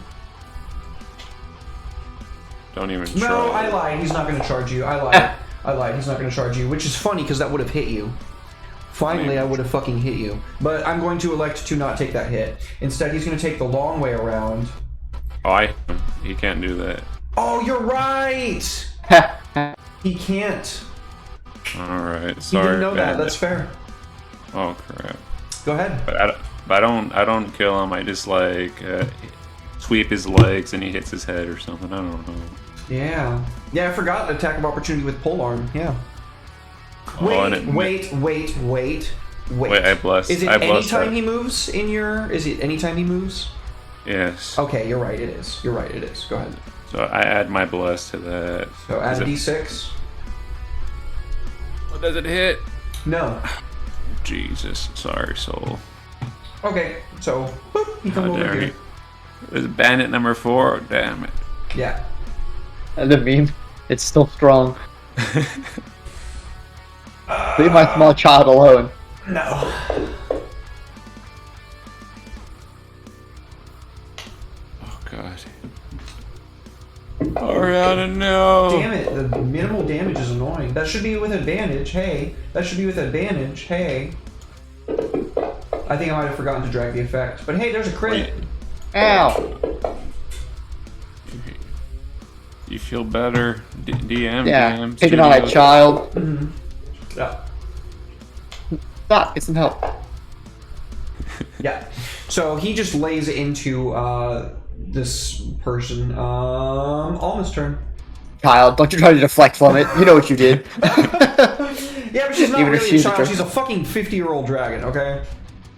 [SPEAKER 2] Don't even try.
[SPEAKER 1] No, I lied. He's not going to charge you. I lied. I lied. He's not going to charge you, which is funny because that would have hit you. Finally, I would have fucking hit you. But I'm going to elect to not take that hit. Instead, he's going to take the long way around.
[SPEAKER 2] Oh, he can't do that.
[SPEAKER 1] Oh, you're right! He can't.
[SPEAKER 2] Alright,
[SPEAKER 1] He
[SPEAKER 2] sorry.
[SPEAKER 1] didn't know that.
[SPEAKER 2] Bandit.
[SPEAKER 1] That's fair.
[SPEAKER 2] Oh crap.
[SPEAKER 1] Go ahead.
[SPEAKER 2] But I don't kill him. I just like sweep his legs and he hits his head or something. I don't know.
[SPEAKER 1] Yeah. Yeah, I forgot attack of opportunity with polearm. Yeah.
[SPEAKER 2] Oh, and
[SPEAKER 1] Wait.
[SPEAKER 2] Wait, I blessed.
[SPEAKER 1] Is it
[SPEAKER 2] I blessed
[SPEAKER 1] anytime
[SPEAKER 2] that.
[SPEAKER 1] he moves in your? Is it anytime he moves?
[SPEAKER 2] Yes.
[SPEAKER 1] Okay, you're right. It is. You're right. It is. Go ahead.
[SPEAKER 2] So I add my bless to that.
[SPEAKER 1] So add
[SPEAKER 2] Is
[SPEAKER 1] a
[SPEAKER 2] it-
[SPEAKER 1] D6.
[SPEAKER 2] What does it hit?
[SPEAKER 1] No.
[SPEAKER 2] Jesus, sorry, soul.
[SPEAKER 1] Okay. So boop, he
[SPEAKER 2] How
[SPEAKER 1] comes over
[SPEAKER 2] dare
[SPEAKER 1] here.
[SPEAKER 2] you? It was bandit number 4. Damn it.
[SPEAKER 1] Yeah.
[SPEAKER 3] And the meme, it's still strong. Leave my small child alone.
[SPEAKER 1] No.
[SPEAKER 2] Oh god. Oriana, no.
[SPEAKER 1] Damn it. The minimal damage is annoying. That should be with advantage. Hey. That should be with advantage. Hey. I think I might have forgotten to drag the effect. But hey, there's a crit.
[SPEAKER 3] Ow!
[SPEAKER 2] You feel better? DM,
[SPEAKER 3] Yeah,
[SPEAKER 2] DM.
[SPEAKER 3] taking on a
[SPEAKER 2] studios.
[SPEAKER 3] child.
[SPEAKER 1] Yeah.
[SPEAKER 3] Stop, get some help.
[SPEAKER 1] Yeah. So he just lays into this person. Alma's turn.
[SPEAKER 3] Child, don't you try to deflect from it. You know what you did.
[SPEAKER 1] Yeah, but she's not
[SPEAKER 3] Even if
[SPEAKER 1] really a
[SPEAKER 3] she's a
[SPEAKER 1] child.
[SPEAKER 3] dragon.
[SPEAKER 1] She's a fucking 50-year-old dragon, okay?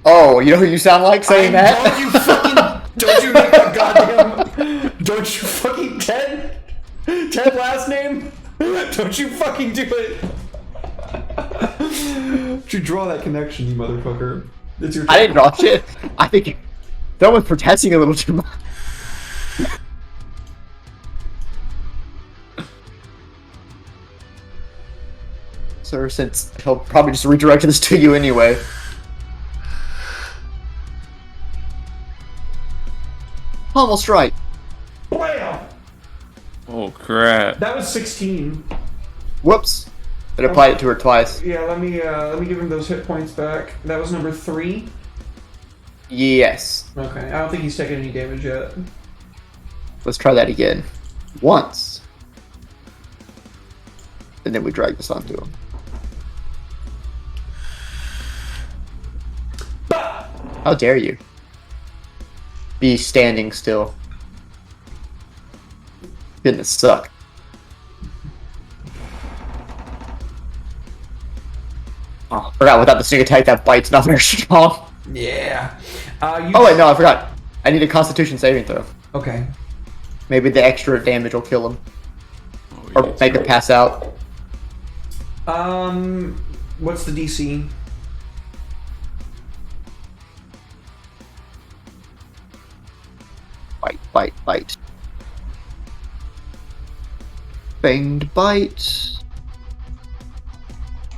[SPEAKER 3] Oh, you know who you sound like saying that?
[SPEAKER 1] Don't you fucking... Don't you make a goddamn... Don't you fucking... Ted? Ted last name? Don't you fucking do it. Don't you draw that connection, you motherfucker. It's your
[SPEAKER 3] I didn't draw shit. I think that was protesting a little too much. Sir, since he'll probably just redirect this to you anyway. Almost right.
[SPEAKER 1] Blam!
[SPEAKER 2] Oh crap!
[SPEAKER 1] That was 16.
[SPEAKER 3] Whoops. It applied it to her twice.
[SPEAKER 1] Yeah, let me give him those hit points back. That was number 3.
[SPEAKER 3] Yes.
[SPEAKER 1] Okay, I don't think he's taken any damage yet.
[SPEAKER 3] Let's try that again. Once. And then we drag this onto him. How dare you? Be standing still. Goodness, suck. Oh, forgot without the sneak attack that bite's not very strong.
[SPEAKER 1] Yeah.
[SPEAKER 3] Oh wait, no, I forgot. I need a Constitution saving throw.
[SPEAKER 1] Okay.
[SPEAKER 3] Maybe the extra damage will kill him.
[SPEAKER 2] Oh,
[SPEAKER 3] Or
[SPEAKER 2] yes.
[SPEAKER 3] make her pass out.
[SPEAKER 1] What's the DC?
[SPEAKER 3] Bite, bite, bite. Fanged bite.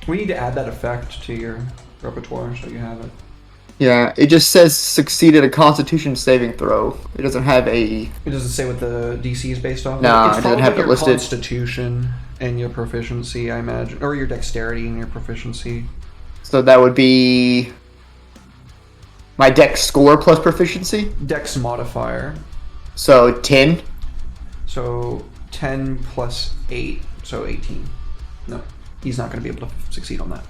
[SPEAKER 1] We need to add that effect to your repertoire so you have it.
[SPEAKER 3] Yeah, it just says succeeded a Constitution saving throw. It doesn't have a.
[SPEAKER 1] It doesn't say what the DC is based off.
[SPEAKER 3] Nah,
[SPEAKER 1] It's
[SPEAKER 3] it doesn't
[SPEAKER 1] probably
[SPEAKER 3] have it
[SPEAKER 1] your
[SPEAKER 3] listed.
[SPEAKER 1] Constitution and your proficiency, I imagine, or your dexterity and your proficiency.
[SPEAKER 3] So that would be my dex score plus proficiency.
[SPEAKER 1] Dex modifier.
[SPEAKER 3] So 10.
[SPEAKER 1] So 10 plus 8, so 18. No, he's not going to be able to succeed on that.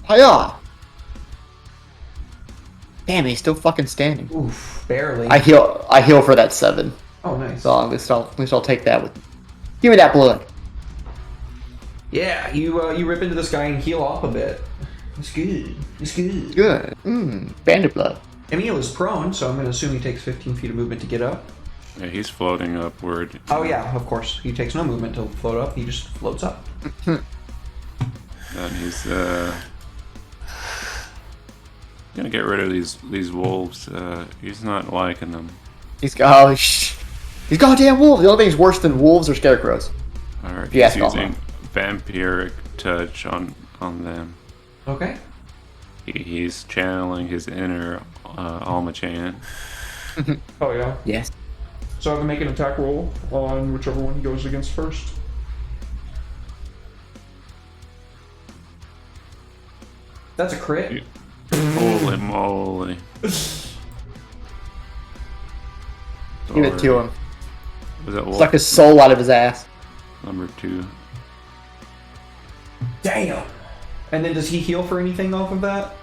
[SPEAKER 3] Hiya! Damn, he's still fucking standing.
[SPEAKER 1] Oof, barely.
[SPEAKER 3] I heal for that 7.
[SPEAKER 1] Oh, nice.
[SPEAKER 3] So at least I'll take that with. Give me that blood.
[SPEAKER 1] Yeah, you rip into this guy and heal off a bit. It's good. It's good.
[SPEAKER 3] Good. Bandit blood.
[SPEAKER 1] Emil is prone, so I'm going to assume he takes 15 feet of movement to get up.
[SPEAKER 2] Yeah, he's floating upward.
[SPEAKER 1] Oh yeah, of course. He takes no movement to float up. He just floats up.
[SPEAKER 2] And he's gonna get rid of these wolves. He's not liking them.
[SPEAKER 3] These goddamn wolves. The only thing's worse than wolves are scarecrows.
[SPEAKER 2] Alright,
[SPEAKER 3] Yes,
[SPEAKER 2] he's
[SPEAKER 3] Alma.
[SPEAKER 2] using vampiric touch on them.
[SPEAKER 1] Okay.
[SPEAKER 2] He's channeling his inner Alma-chan.
[SPEAKER 5] Oh yeah.
[SPEAKER 3] Yes.
[SPEAKER 5] So I can make an attack roll on whichever one he goes against first.
[SPEAKER 1] That's a crit.
[SPEAKER 2] Holy moly.
[SPEAKER 3] Give it to him.
[SPEAKER 2] Was that wolf
[SPEAKER 3] Suck his soul out of his ass.
[SPEAKER 2] number 2?
[SPEAKER 1] Damn. And then does he heal for anything off of that?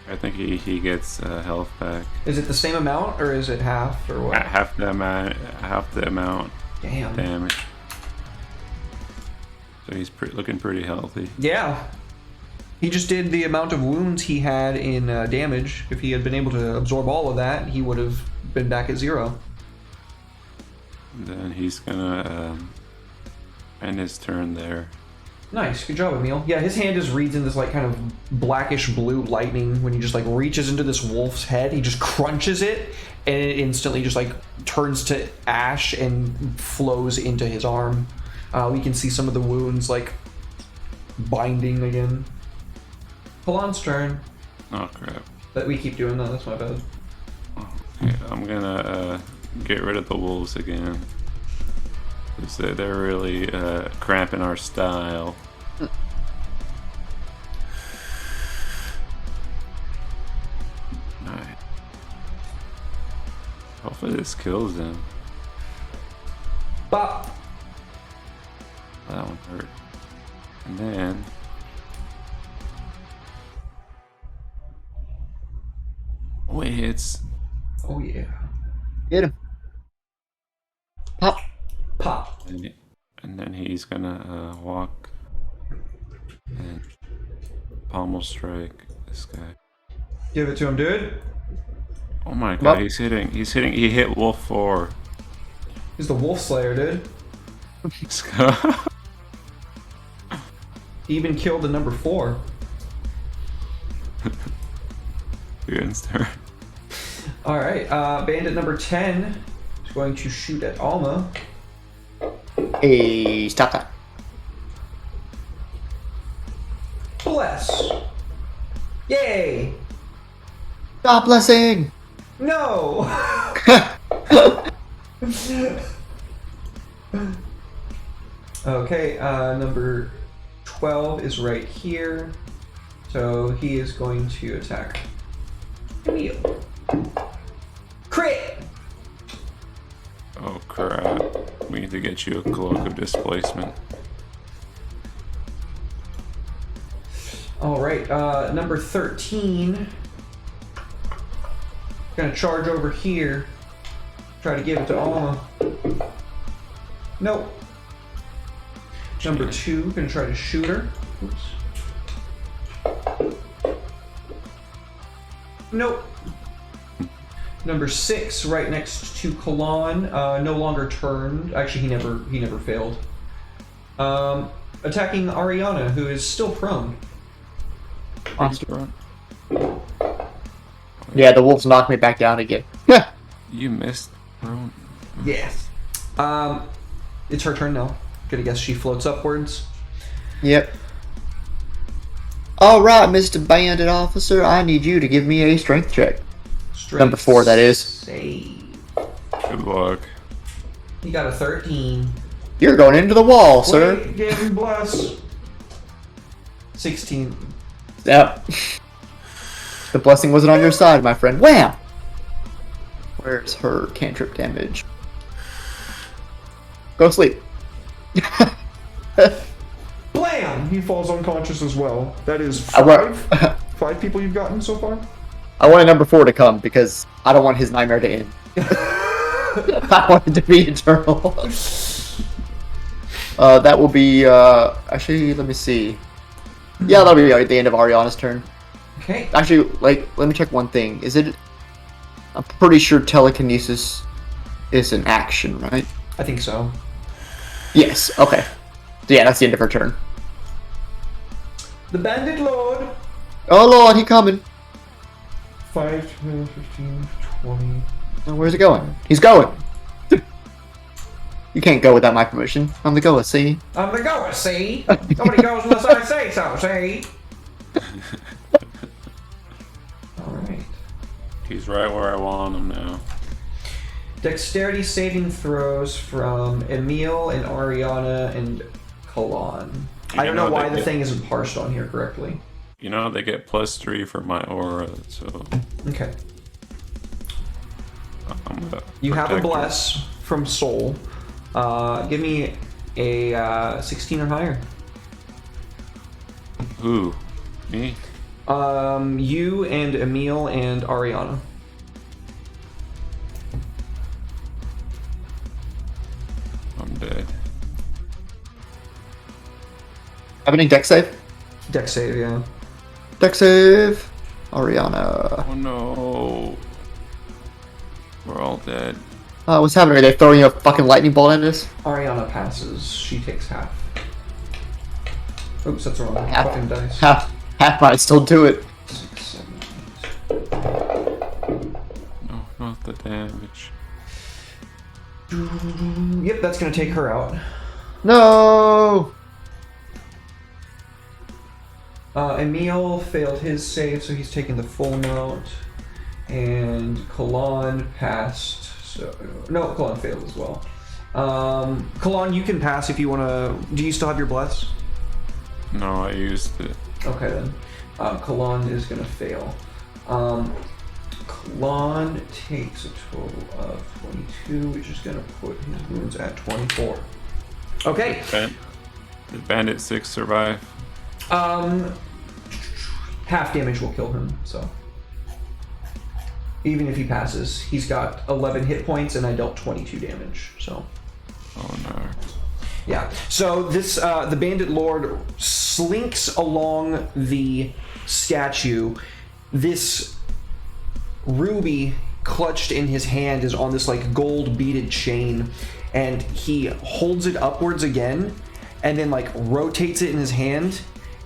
[SPEAKER 2] I think he gets health back.
[SPEAKER 1] Is it the same amount or is it half or what?
[SPEAKER 2] Half the amount
[SPEAKER 1] Damn.
[SPEAKER 2] damage. So he's looking pretty healthy.
[SPEAKER 1] Yeah. He just did the amount of wounds he had in damage. If he had been able to absorb all of that, he would have been back at 0.
[SPEAKER 2] And then he's gonna end his turn there.
[SPEAKER 1] Nice, good job, Emil. Yeah, his hand just reads in this like kind of blackish blue lightning when he just like reaches into this wolf's head. He just crunches it, and it instantly just like turns to ash and flows into his arm. We can see some of the wounds like binding again. Polan's turn.
[SPEAKER 2] Oh crap.
[SPEAKER 1] But we keep doing that. That's my bad.
[SPEAKER 2] Okay, I'm gonna get rid of the wolves again. 'Cause they're really cramping our style. Alright. Hopefully this kills them.
[SPEAKER 1] Bop.
[SPEAKER 2] That one hurt. And then oh, it hits.
[SPEAKER 1] Oh yeah.
[SPEAKER 3] Get him. Pop.
[SPEAKER 1] Pop.
[SPEAKER 2] And then he's gonna walk And pommel strike this guy.
[SPEAKER 1] Give it to him, dude.
[SPEAKER 2] Oh my god,
[SPEAKER 3] Well-
[SPEAKER 2] he's hitting. He hit Wolf 4.
[SPEAKER 1] He's the Wolf Slayer, dude.
[SPEAKER 2] Let's go.
[SPEAKER 1] He even killed the number 4.
[SPEAKER 2] Against her.
[SPEAKER 1] Alright, bandit number 10 is going to shoot at Alma.
[SPEAKER 3] Hey, stop that.
[SPEAKER 1] Bless. Yay!
[SPEAKER 3] Stop blessing!
[SPEAKER 1] No! Okay, number 12 is right here. So he is going to attack Emil. Crit!
[SPEAKER 2] Oh crap. We need to get you a cloak of displacement.
[SPEAKER 1] Alright, number 13. Gonna charge over here. Try to give it to Alma. Nope. Number 2, gonna try to shoot her. Oops. Nope. Number 6, right next to Kalan, no longer turned. Actually, he never failed. Attacking Ariana, who is still prone.
[SPEAKER 3] Yeah, the wolves knocked me back down again.
[SPEAKER 2] You missed, bro.
[SPEAKER 1] Yes. It's her turn now. Gonna guess she floats upwards.
[SPEAKER 3] Yep. Alright, Mr. Bandit Officer, I need you to give me a strength check.
[SPEAKER 1] Straight
[SPEAKER 3] Number 4, that is.
[SPEAKER 1] Save.
[SPEAKER 2] Good luck.
[SPEAKER 1] You got a 13.
[SPEAKER 3] You're going into the wall, sir.
[SPEAKER 1] Wait, give him bless. 16.
[SPEAKER 3] Yep. The blessing wasn't on your side, my friend. Wham! Where's her cantrip damage? Go sleep.
[SPEAKER 5] Blam! He falls unconscious as well. That is
[SPEAKER 3] I wa-
[SPEAKER 5] 5 people you've gotten so far?
[SPEAKER 3] I wanted number 4 to come because I don't want his nightmare to end. I want it to be eternal. That will be, actually, let me see. Yeah, that'll be at the end of Ariana's turn.
[SPEAKER 1] Okay.
[SPEAKER 3] Actually, like, let me check one thing. I'm pretty sure telekinesis is an action, right?
[SPEAKER 1] I think so.
[SPEAKER 3] Yes, okay. So yeah, that's the end of her turn.
[SPEAKER 1] The Bandit Lord.
[SPEAKER 3] Oh lord, he coming.
[SPEAKER 1] 5, 10, 15, 20.
[SPEAKER 3] Oh, where's he going? He's going! You can't go without my permission. I'm the goer, see?
[SPEAKER 1] I'm the goer, see? Nobody goes unless I say so, see? Alright.
[SPEAKER 2] He's right where I want him now.
[SPEAKER 1] Dexterity saving throws from Emil and Ariana and Kalan. I don't know why the thing isn't parsed on here correctly.
[SPEAKER 2] You know, they get +3 for my aura, so
[SPEAKER 1] Okay.
[SPEAKER 2] I'm gonna
[SPEAKER 1] You have a
[SPEAKER 2] protect her.
[SPEAKER 1] bless from Soul. Give me a 16 or higher.
[SPEAKER 2] Who? Me?
[SPEAKER 1] You and Emil and Ariana.
[SPEAKER 2] I'm dead.
[SPEAKER 3] Have any deck save?
[SPEAKER 1] Dex save, yeah.
[SPEAKER 3] Deck save! Ariana.
[SPEAKER 2] Oh no. We're all dead.
[SPEAKER 3] What's happening? Are they throwing you a fucking lightning bolt at us?
[SPEAKER 1] Ariana passes. She takes half. Oops, that's wrong.
[SPEAKER 3] Half.
[SPEAKER 1] Fucking dice.
[SPEAKER 3] Half might still do it.
[SPEAKER 1] 6, 7, 8.
[SPEAKER 2] No, not the damage.
[SPEAKER 1] Yep, that's gonna take her out.
[SPEAKER 3] No!
[SPEAKER 1] Emil failed his save, so he's taking the full amount. And Kalan passed. So no, Kalan failed as well. Kalan, you can pass if you want to. Do you still have your bless?
[SPEAKER 2] No, I used it.
[SPEAKER 1] Okay then. Kalan is gonna fail. Kalan takes a total of 22, which is gonna put his wounds at 24. Okay.
[SPEAKER 2] Did Bandit 6 survive?
[SPEAKER 1] Half damage will kill him, so. Even if he passes, he's got 11 hit points and I dealt 22 damage, so.
[SPEAKER 2] Oh no.
[SPEAKER 1] Yeah. So this, the Bandit Lord slinks along the statue. This ruby clutched in his hand is on this like gold beaded chain, and he holds it upwards again and then like rotates it in his hand,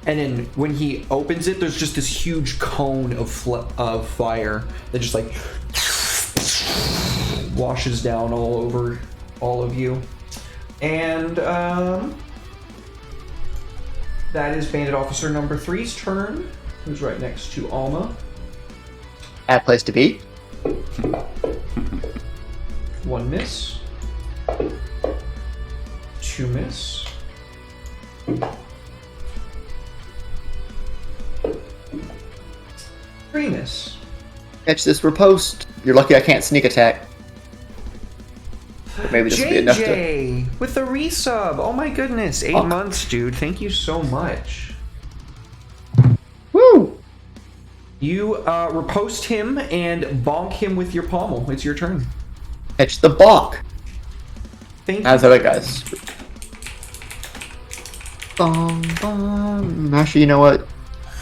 [SPEAKER 1] and then when he opens it there's just this huge cone of fire that just like washes down all over all of you. And that is Bandit Officer number 3's turn, who's right next to Alma.
[SPEAKER 3] Bad place to be.
[SPEAKER 1] 1 miss. 2 miss. 3 miss.
[SPEAKER 3] Catch this riposte. You're lucky I can't sneak attack. But maybe this will be enough to...
[SPEAKER 1] JJ with the resub. Oh my goodness. 8 months, dude. Thank you so much.
[SPEAKER 3] Woo!
[SPEAKER 1] You riposte him and bonk him with your pommel. It's your turn.
[SPEAKER 3] Catch the bonk.
[SPEAKER 1] Thank you.
[SPEAKER 3] How's that, guys? Actually, you know what?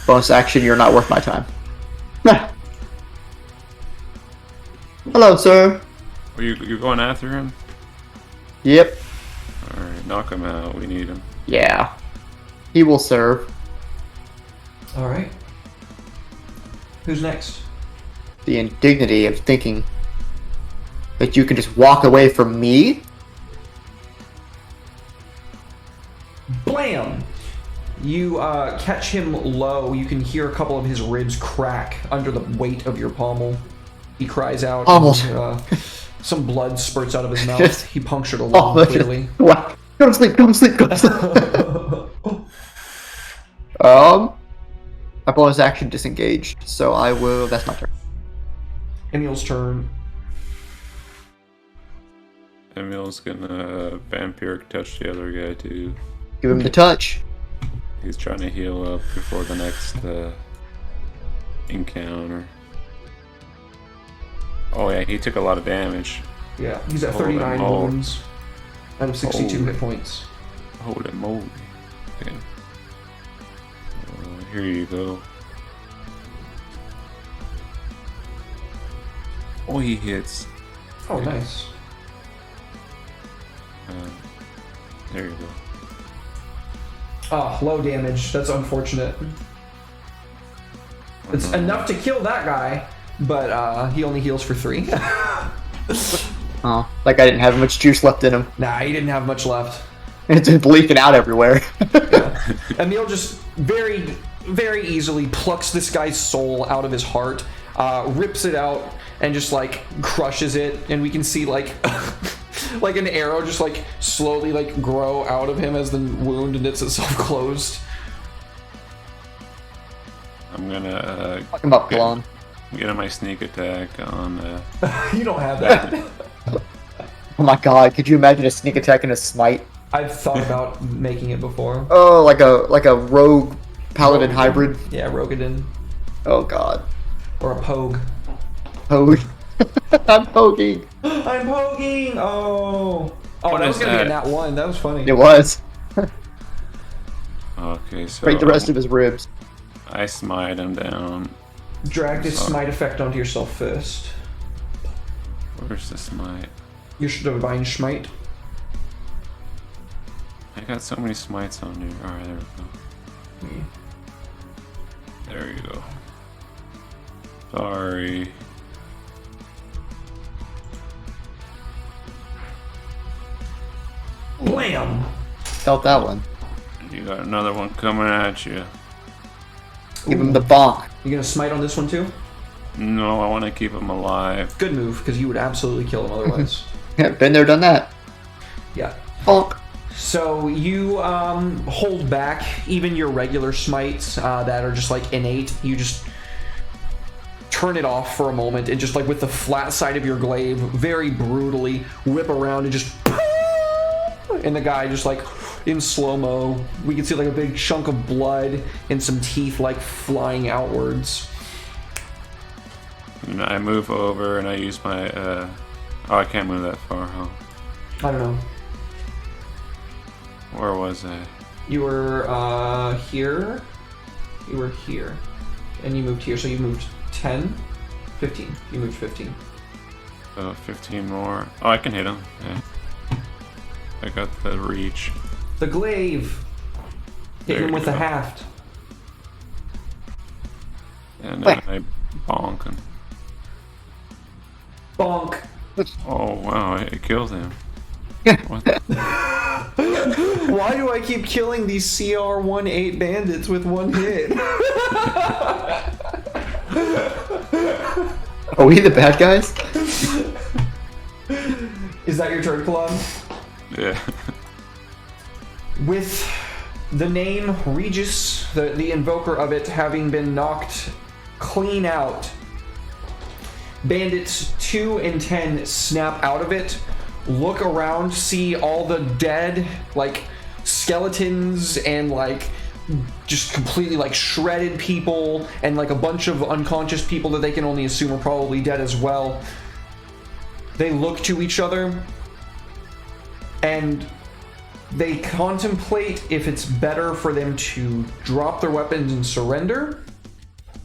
[SPEAKER 3] Bonus action, you're not worth my time. Hello, sir.
[SPEAKER 2] Are you're going after him?
[SPEAKER 3] Yep.
[SPEAKER 2] Alright, knock him out. We need him.
[SPEAKER 3] Yeah. He will serve.
[SPEAKER 1] All right. Who's next?
[SPEAKER 3] The indignity of thinking that you can just walk away from me?
[SPEAKER 1] Blam! You catch him low. You can hear a couple of his ribs crack under the weight of your pommel. He cries out.
[SPEAKER 3] Almost.
[SPEAKER 1] Some blood spurts out of his mouth. He punctured a lung,
[SPEAKER 3] Almost.
[SPEAKER 1] clearly.
[SPEAKER 3] What? Go to sleep, go to sleep, go to sleep. My bonus action disengaged, so I will... That's my turn.
[SPEAKER 1] Emil's turn.
[SPEAKER 2] Emil's gonna vampiric touch the other guy too.
[SPEAKER 3] Give him the touch.
[SPEAKER 2] He's trying to heal up before the next encounter. Oh yeah, he took a lot of damage.
[SPEAKER 1] Yeah, he's at
[SPEAKER 2] Holy
[SPEAKER 1] 39
[SPEAKER 2] moly.
[SPEAKER 1] wounds out of 62
[SPEAKER 2] Holy.
[SPEAKER 1] hit points.
[SPEAKER 2] Holy moly. Okay. Here you go. Oh, he hits.
[SPEAKER 1] Oh, nice.
[SPEAKER 2] There you go.
[SPEAKER 1] Oh, low damage. That's unfortunate. It's enough to kill that guy, but he only heals for 3.
[SPEAKER 3] Oh, like I didn't have much juice left in him.
[SPEAKER 1] Nah, he didn't have much left.
[SPEAKER 3] It's been leaking out everywhere.
[SPEAKER 1] Emil just very, very easily plucks this guy's soul out of his heart, rips it out, and just like crushes it, and we can see like like an arrow just like slowly like grow out of him as the wound knits itself closed.
[SPEAKER 2] I'm gonna
[SPEAKER 3] Fuck him up, Blonde.
[SPEAKER 2] get my sneak attack on.
[SPEAKER 1] You don't have that.
[SPEAKER 3] Oh my god, could you imagine a sneak attack and a smite?
[SPEAKER 1] I've thought about making it before.
[SPEAKER 3] Oh, like a rogue paladin hybrid.
[SPEAKER 1] Yeah, Rogadin.
[SPEAKER 3] Oh god.
[SPEAKER 1] Or a Pogue.
[SPEAKER 3] Pogue. I'm poking.
[SPEAKER 1] I'm poking! Oh,
[SPEAKER 2] What
[SPEAKER 1] that was
[SPEAKER 2] is
[SPEAKER 1] gonna be a
[SPEAKER 2] that?
[SPEAKER 1] nat 1. That was funny.
[SPEAKER 3] It was.
[SPEAKER 2] Okay, so
[SPEAKER 3] Break the rest of his ribs.
[SPEAKER 2] I smite him down.
[SPEAKER 1] Drag this smite effect onto yourself first.
[SPEAKER 2] Where's the smite?
[SPEAKER 1] Your divine smite.
[SPEAKER 2] I got so many smites on here. Alright, there we go. There you go. Sorry.
[SPEAKER 1] Blam!
[SPEAKER 3] Felt that one.
[SPEAKER 2] You got another one coming at you.
[SPEAKER 3] Give him the bonk.
[SPEAKER 1] You gonna smite on this one too?
[SPEAKER 2] No, I want to keep him alive.
[SPEAKER 1] Good move, because you would absolutely kill him otherwise.
[SPEAKER 3] Been there, done that.
[SPEAKER 1] Yeah.
[SPEAKER 3] Bonk.
[SPEAKER 1] So you hold back even your regular smites that are just like innate. You just turn it off for a moment and just like with the flat side of your glaive, very brutally whip around and just and the guy just like in slow-mo. We can see like a big chunk of blood and some teeth like flying outwards.
[SPEAKER 2] And I move over and I use my. Oh, I can't move that far, huh?
[SPEAKER 1] I don't know.
[SPEAKER 2] Where was I?
[SPEAKER 1] You were here. You were here. And you moved here, so you moved 10? 15. You moved 15.
[SPEAKER 2] 15 more. Oh, I can hit him. Yeah. I got the reach.
[SPEAKER 1] The glaive. Hit
[SPEAKER 2] There
[SPEAKER 1] him
[SPEAKER 2] you
[SPEAKER 1] with the
[SPEAKER 2] go.
[SPEAKER 1] haft.
[SPEAKER 2] And then I bonk him.
[SPEAKER 1] Bonk.
[SPEAKER 2] Oh, wow, I killed him. What?
[SPEAKER 1] Why do I keep killing these CR-18 bandits with one hit?
[SPEAKER 3] Are we the bad guys?
[SPEAKER 1] Is that your turn, Club?
[SPEAKER 2] Yeah.
[SPEAKER 1] With the name Regis, the invoker of it, having been knocked clean out, bandits 2 and 10 snap out of it, look around, see all the dead, like, skeletons and, like, just completely, like, shredded people and, like, a bunch of unconscious people that they can only assume are probably dead as well. They look to each other and they contemplate if it's better for them to drop their weapons and surrender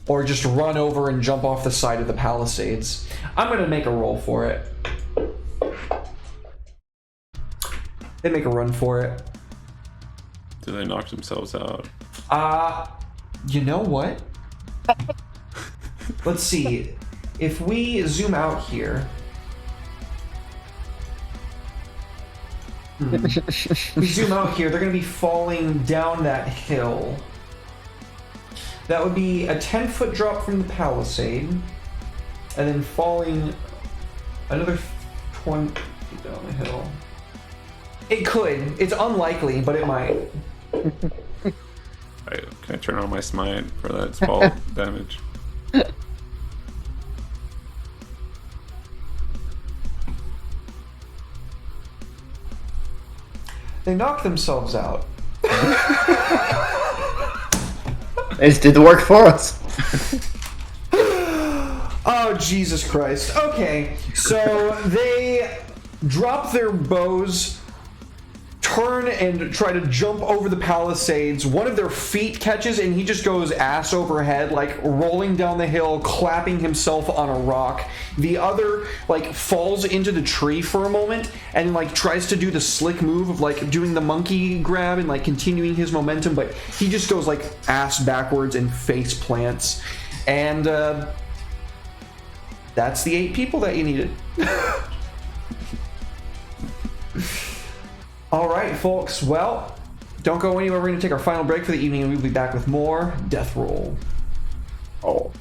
[SPEAKER 1] or just run over and jump off the side of the palisades. I'm gonna make a roll for it. They make a run for it.
[SPEAKER 2] Do they knock themselves out?
[SPEAKER 1] You know what? Let's see. If we zoom out here. We zoom out here, they're going to be falling down that hill. That would be a 10-foot drop from the palisade, and then falling another 20 feet down the hill. It could. It's unlikely, but it might.
[SPEAKER 2] Can I turn on my smite for that fall damage?
[SPEAKER 1] They knock themselves out.
[SPEAKER 3] They just did the work for us.
[SPEAKER 1] Oh, Jesus Christ. Okay, so they drop their bows, turn and try to jump over the palisades. One of their feet catches and he just goes ass overhead, like rolling down the hill, clapping himself on a rock. The other like falls into the tree for a moment and like tries to do the slick move of like doing the monkey grab and like continuing his momentum, but he just goes like ass backwards and face plants. And that's the 8 people that you needed. All right, folks. Well, don't go anywhere. We're going to take our final break for the evening, and we'll be back with more Death Roll.
[SPEAKER 3] Oh.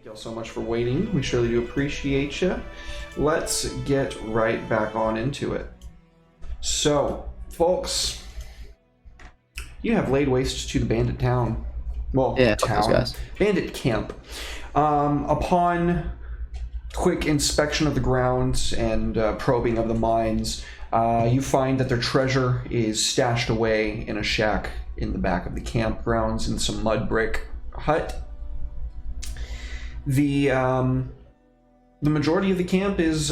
[SPEAKER 1] Thank y'all so much for waiting. We surely do appreciate you. Let's get right back on into it. So, folks, you have laid waste to the bandit town. Well,
[SPEAKER 3] Yeah, fuck those
[SPEAKER 1] town.
[SPEAKER 3] guys.
[SPEAKER 1] Bandit camp. Upon quick inspection of the grounds and probing of the mines, you find that their treasure is stashed away in a shack in the back of the campgrounds in some mud brick hut. The majority of the camp is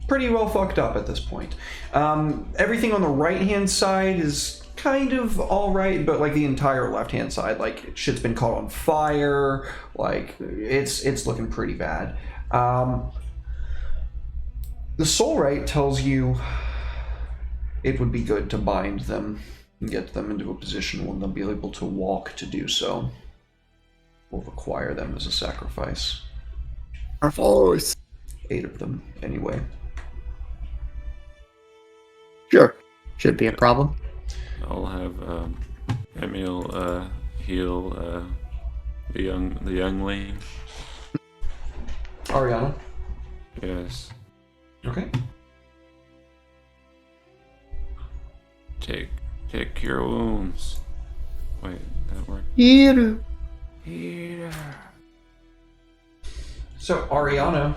[SPEAKER 1] pretty well fucked up at this point. Everything on the right-hand side is kind of all right, but like the entire left-hand side, like shit's been caught on fire. Like it's looking pretty bad. The soul right tells you it would be good to bind them and get them into a position where they'll be able to walk to do so. Will require them as a sacrifice.
[SPEAKER 3] Our followers.
[SPEAKER 1] 8 of them, anyway.
[SPEAKER 3] Sure. Should be a problem.
[SPEAKER 2] I'll have Emil heal the youngling.
[SPEAKER 1] Ariana?
[SPEAKER 2] Yes.
[SPEAKER 1] Okay.
[SPEAKER 2] Take cure wounds. Wait, that worked.
[SPEAKER 3] Yeah.
[SPEAKER 1] So Ariana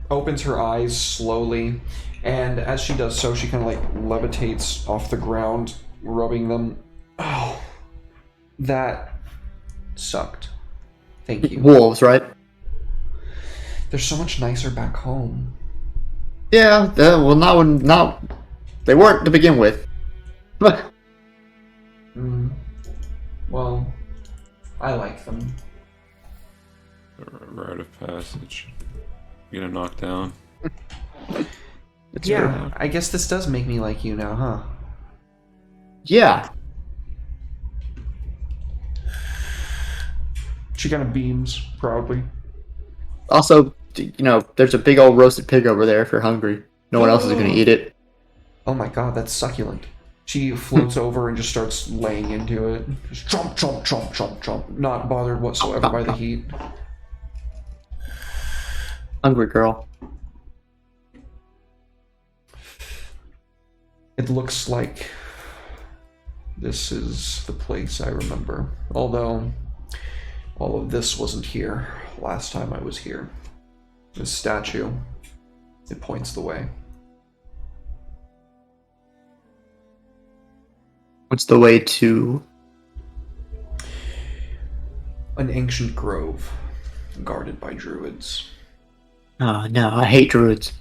[SPEAKER 1] opens her eyes slowly, and as she does so, she kind of like levitates off the ground, rubbing them. Oh, that sucked. Thank you.
[SPEAKER 3] Wolves, right?
[SPEAKER 1] They're so much nicer back home.
[SPEAKER 3] Yeah. Well, not. They weren't to begin with.
[SPEAKER 1] Well, I like them.
[SPEAKER 2] Rite of passage. You gonna knock down?
[SPEAKER 3] It's
[SPEAKER 1] Yeah,
[SPEAKER 3] true.
[SPEAKER 1] I guess this does make me like you now, huh?
[SPEAKER 3] Yeah.
[SPEAKER 1] She kind of beams proudly.
[SPEAKER 3] Also, there's a big old roasted pig over there if you're hungry. No one else is going to eat it.
[SPEAKER 1] Oh my god, that's succulent. She floats over and just starts laying into it. Just chomp, chomp, chomp, chomp, chomp. Not bothered whatsoever by the heat.
[SPEAKER 3] Hungry girl.
[SPEAKER 1] It looks like this is the place I remember. Although, all of this wasn't here last time I was here. This statue, it points the way.
[SPEAKER 3] What's the way to...
[SPEAKER 1] An ancient grove, guarded by druids.
[SPEAKER 3] Oh, no, I hate druids.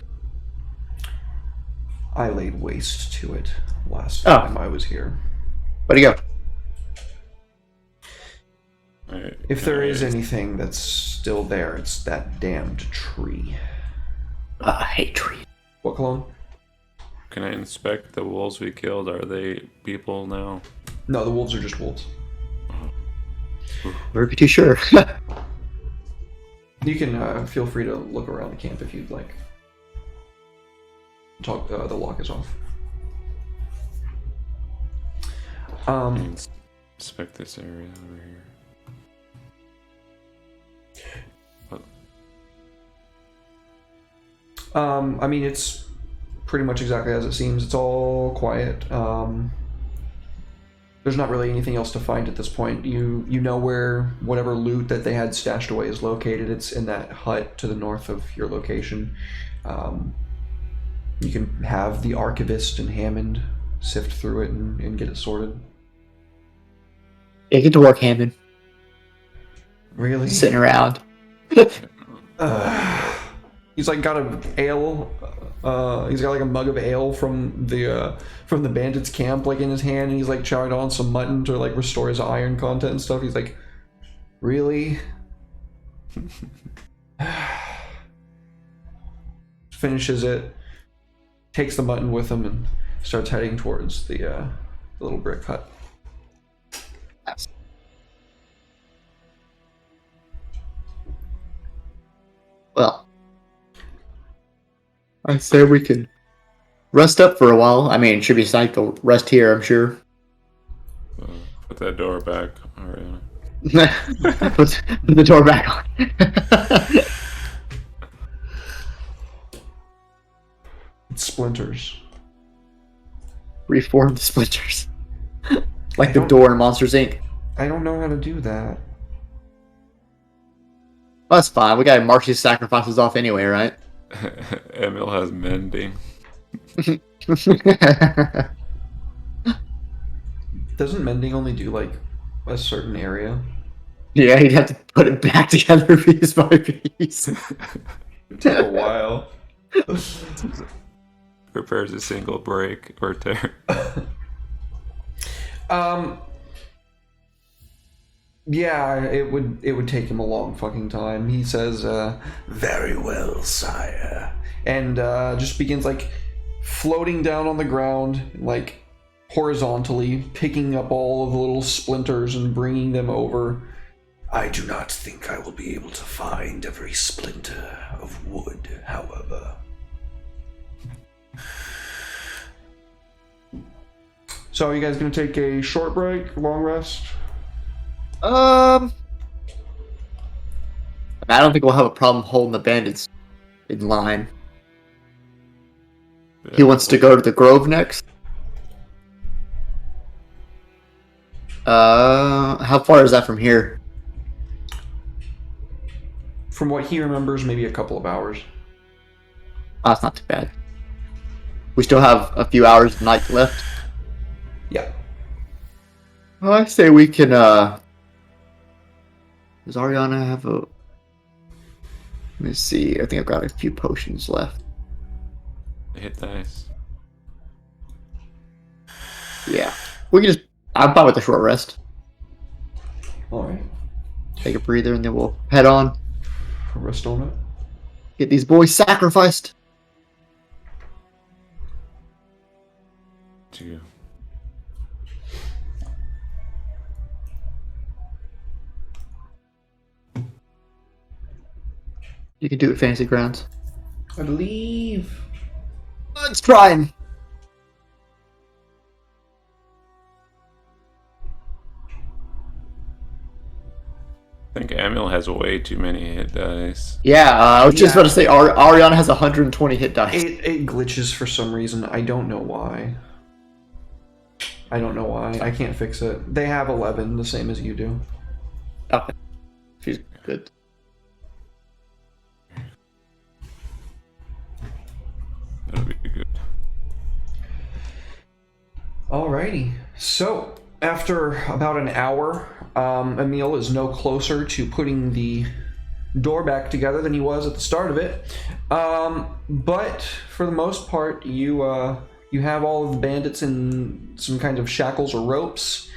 [SPEAKER 1] I laid waste to it last
[SPEAKER 3] Oh.
[SPEAKER 1] time I was here.
[SPEAKER 3] Where'd he go?
[SPEAKER 2] Alright,
[SPEAKER 1] If there is
[SPEAKER 2] alright.
[SPEAKER 1] anything that's still there, it's that damned tree.
[SPEAKER 3] I hate trees.
[SPEAKER 1] What, Cologne?
[SPEAKER 2] Can I inspect the wolves we killed? Are they people now?
[SPEAKER 1] No, the wolves are just wolves.
[SPEAKER 3] Never be too sure.
[SPEAKER 1] You can feel free to look around the camp if you'd like. The lock is off.
[SPEAKER 2] Inspect this area over here.
[SPEAKER 1] I mean, it's pretty much exactly as it seems. It's all quiet. There's not really anything else to find at this point. You know where whatever loot that they had stashed away is located. It's in that hut to the north of your location. You can have the archivist and Hammond sift through it and get it sorted.
[SPEAKER 3] Yeah, get to work, Hammond.
[SPEAKER 1] Really?
[SPEAKER 3] Sitting around.
[SPEAKER 1] He's like got a ale. He's got like a mug of ale from the bandits' camp, like in his hand, and he's like chowing on some mutton to like restore his iron content and stuff. He's like, really? Finishes it, takes the mutton with him, and starts heading towards the little brick hut.
[SPEAKER 3] Well, I say we can rest up for a while. I mean, it should be nice to rest here, I'm sure.
[SPEAKER 2] Put that door back, Ariana.
[SPEAKER 3] Put the door back on.
[SPEAKER 1] It splinters.
[SPEAKER 3] Reform the splinters. Like
[SPEAKER 1] I
[SPEAKER 3] the
[SPEAKER 1] don't-
[SPEAKER 3] door in Monsters Inc.
[SPEAKER 1] I don't know how to do that.
[SPEAKER 3] Well, that's fine. We gotta march these sacrifices off anyway, right?
[SPEAKER 2] Emil has mending.
[SPEAKER 1] Doesn't mending only do like a certain area?
[SPEAKER 3] Yeah, you'd have to put it back together piece by piece.
[SPEAKER 1] It'd take a while.
[SPEAKER 2] Repairs a single break or tear.
[SPEAKER 1] Yeah, it would take him a long fucking time. He says,
[SPEAKER 4] Very well, sire.
[SPEAKER 1] and just begins like floating down on the ground, like horizontally, picking up all of the little splinters and bringing them over.
[SPEAKER 4] I do not think I will be able to find every splinter of wood, however.
[SPEAKER 5] So, are you guys gonna take a short break, long rest?
[SPEAKER 3] I don't think we'll have a problem holding the bandits in line. He wants to go to the Grove next. How far is that from here?
[SPEAKER 1] From what he remembers, maybe a couple of hours.
[SPEAKER 3] Oh, that's not too bad. We still have a few hours of night left.
[SPEAKER 1] Yeah.
[SPEAKER 3] Well, I say we can, Does Ariana have a... Let me see. I think I've got a few potions left.
[SPEAKER 2] Hit dice.
[SPEAKER 3] Yeah. We can just... I'm fine with a short rest.
[SPEAKER 1] Alright.
[SPEAKER 3] Take a breather and then we'll head on.
[SPEAKER 1] Rest on it.
[SPEAKER 3] Get these boys sacrificed.
[SPEAKER 2] Two.
[SPEAKER 3] You can do it, Fantasy Grounds.
[SPEAKER 1] I believe.
[SPEAKER 3] Let's try and...
[SPEAKER 2] I think Emil has way too many hit dice.
[SPEAKER 3] Yeah, I was just
[SPEAKER 1] Yeah.
[SPEAKER 3] about to say Ariana has 120 hit dice.
[SPEAKER 1] It glitches for some reason. I don't know why. I don't know why. I can't fix it. They have 11, the same as you do.
[SPEAKER 3] Okay. She's good.
[SPEAKER 2] That'll be good.
[SPEAKER 1] Alrighty. So, after about an hour, Emil is no closer to putting the door back together than he was at the start of it. But for the most part, you have all of the bandits in some kind of shackles or ropes.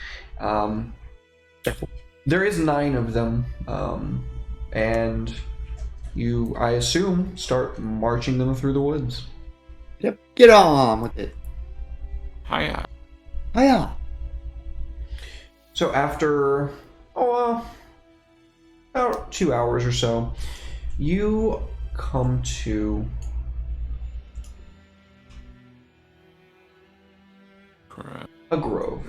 [SPEAKER 1] There is 9 of them, and you, I assume, start marching them through the woods.
[SPEAKER 3] Yep. Get on with it.
[SPEAKER 2] Hiya.
[SPEAKER 3] Hiya.
[SPEAKER 1] So after, about 2 hours or so, you come to
[SPEAKER 2] Crap.
[SPEAKER 1] a grove.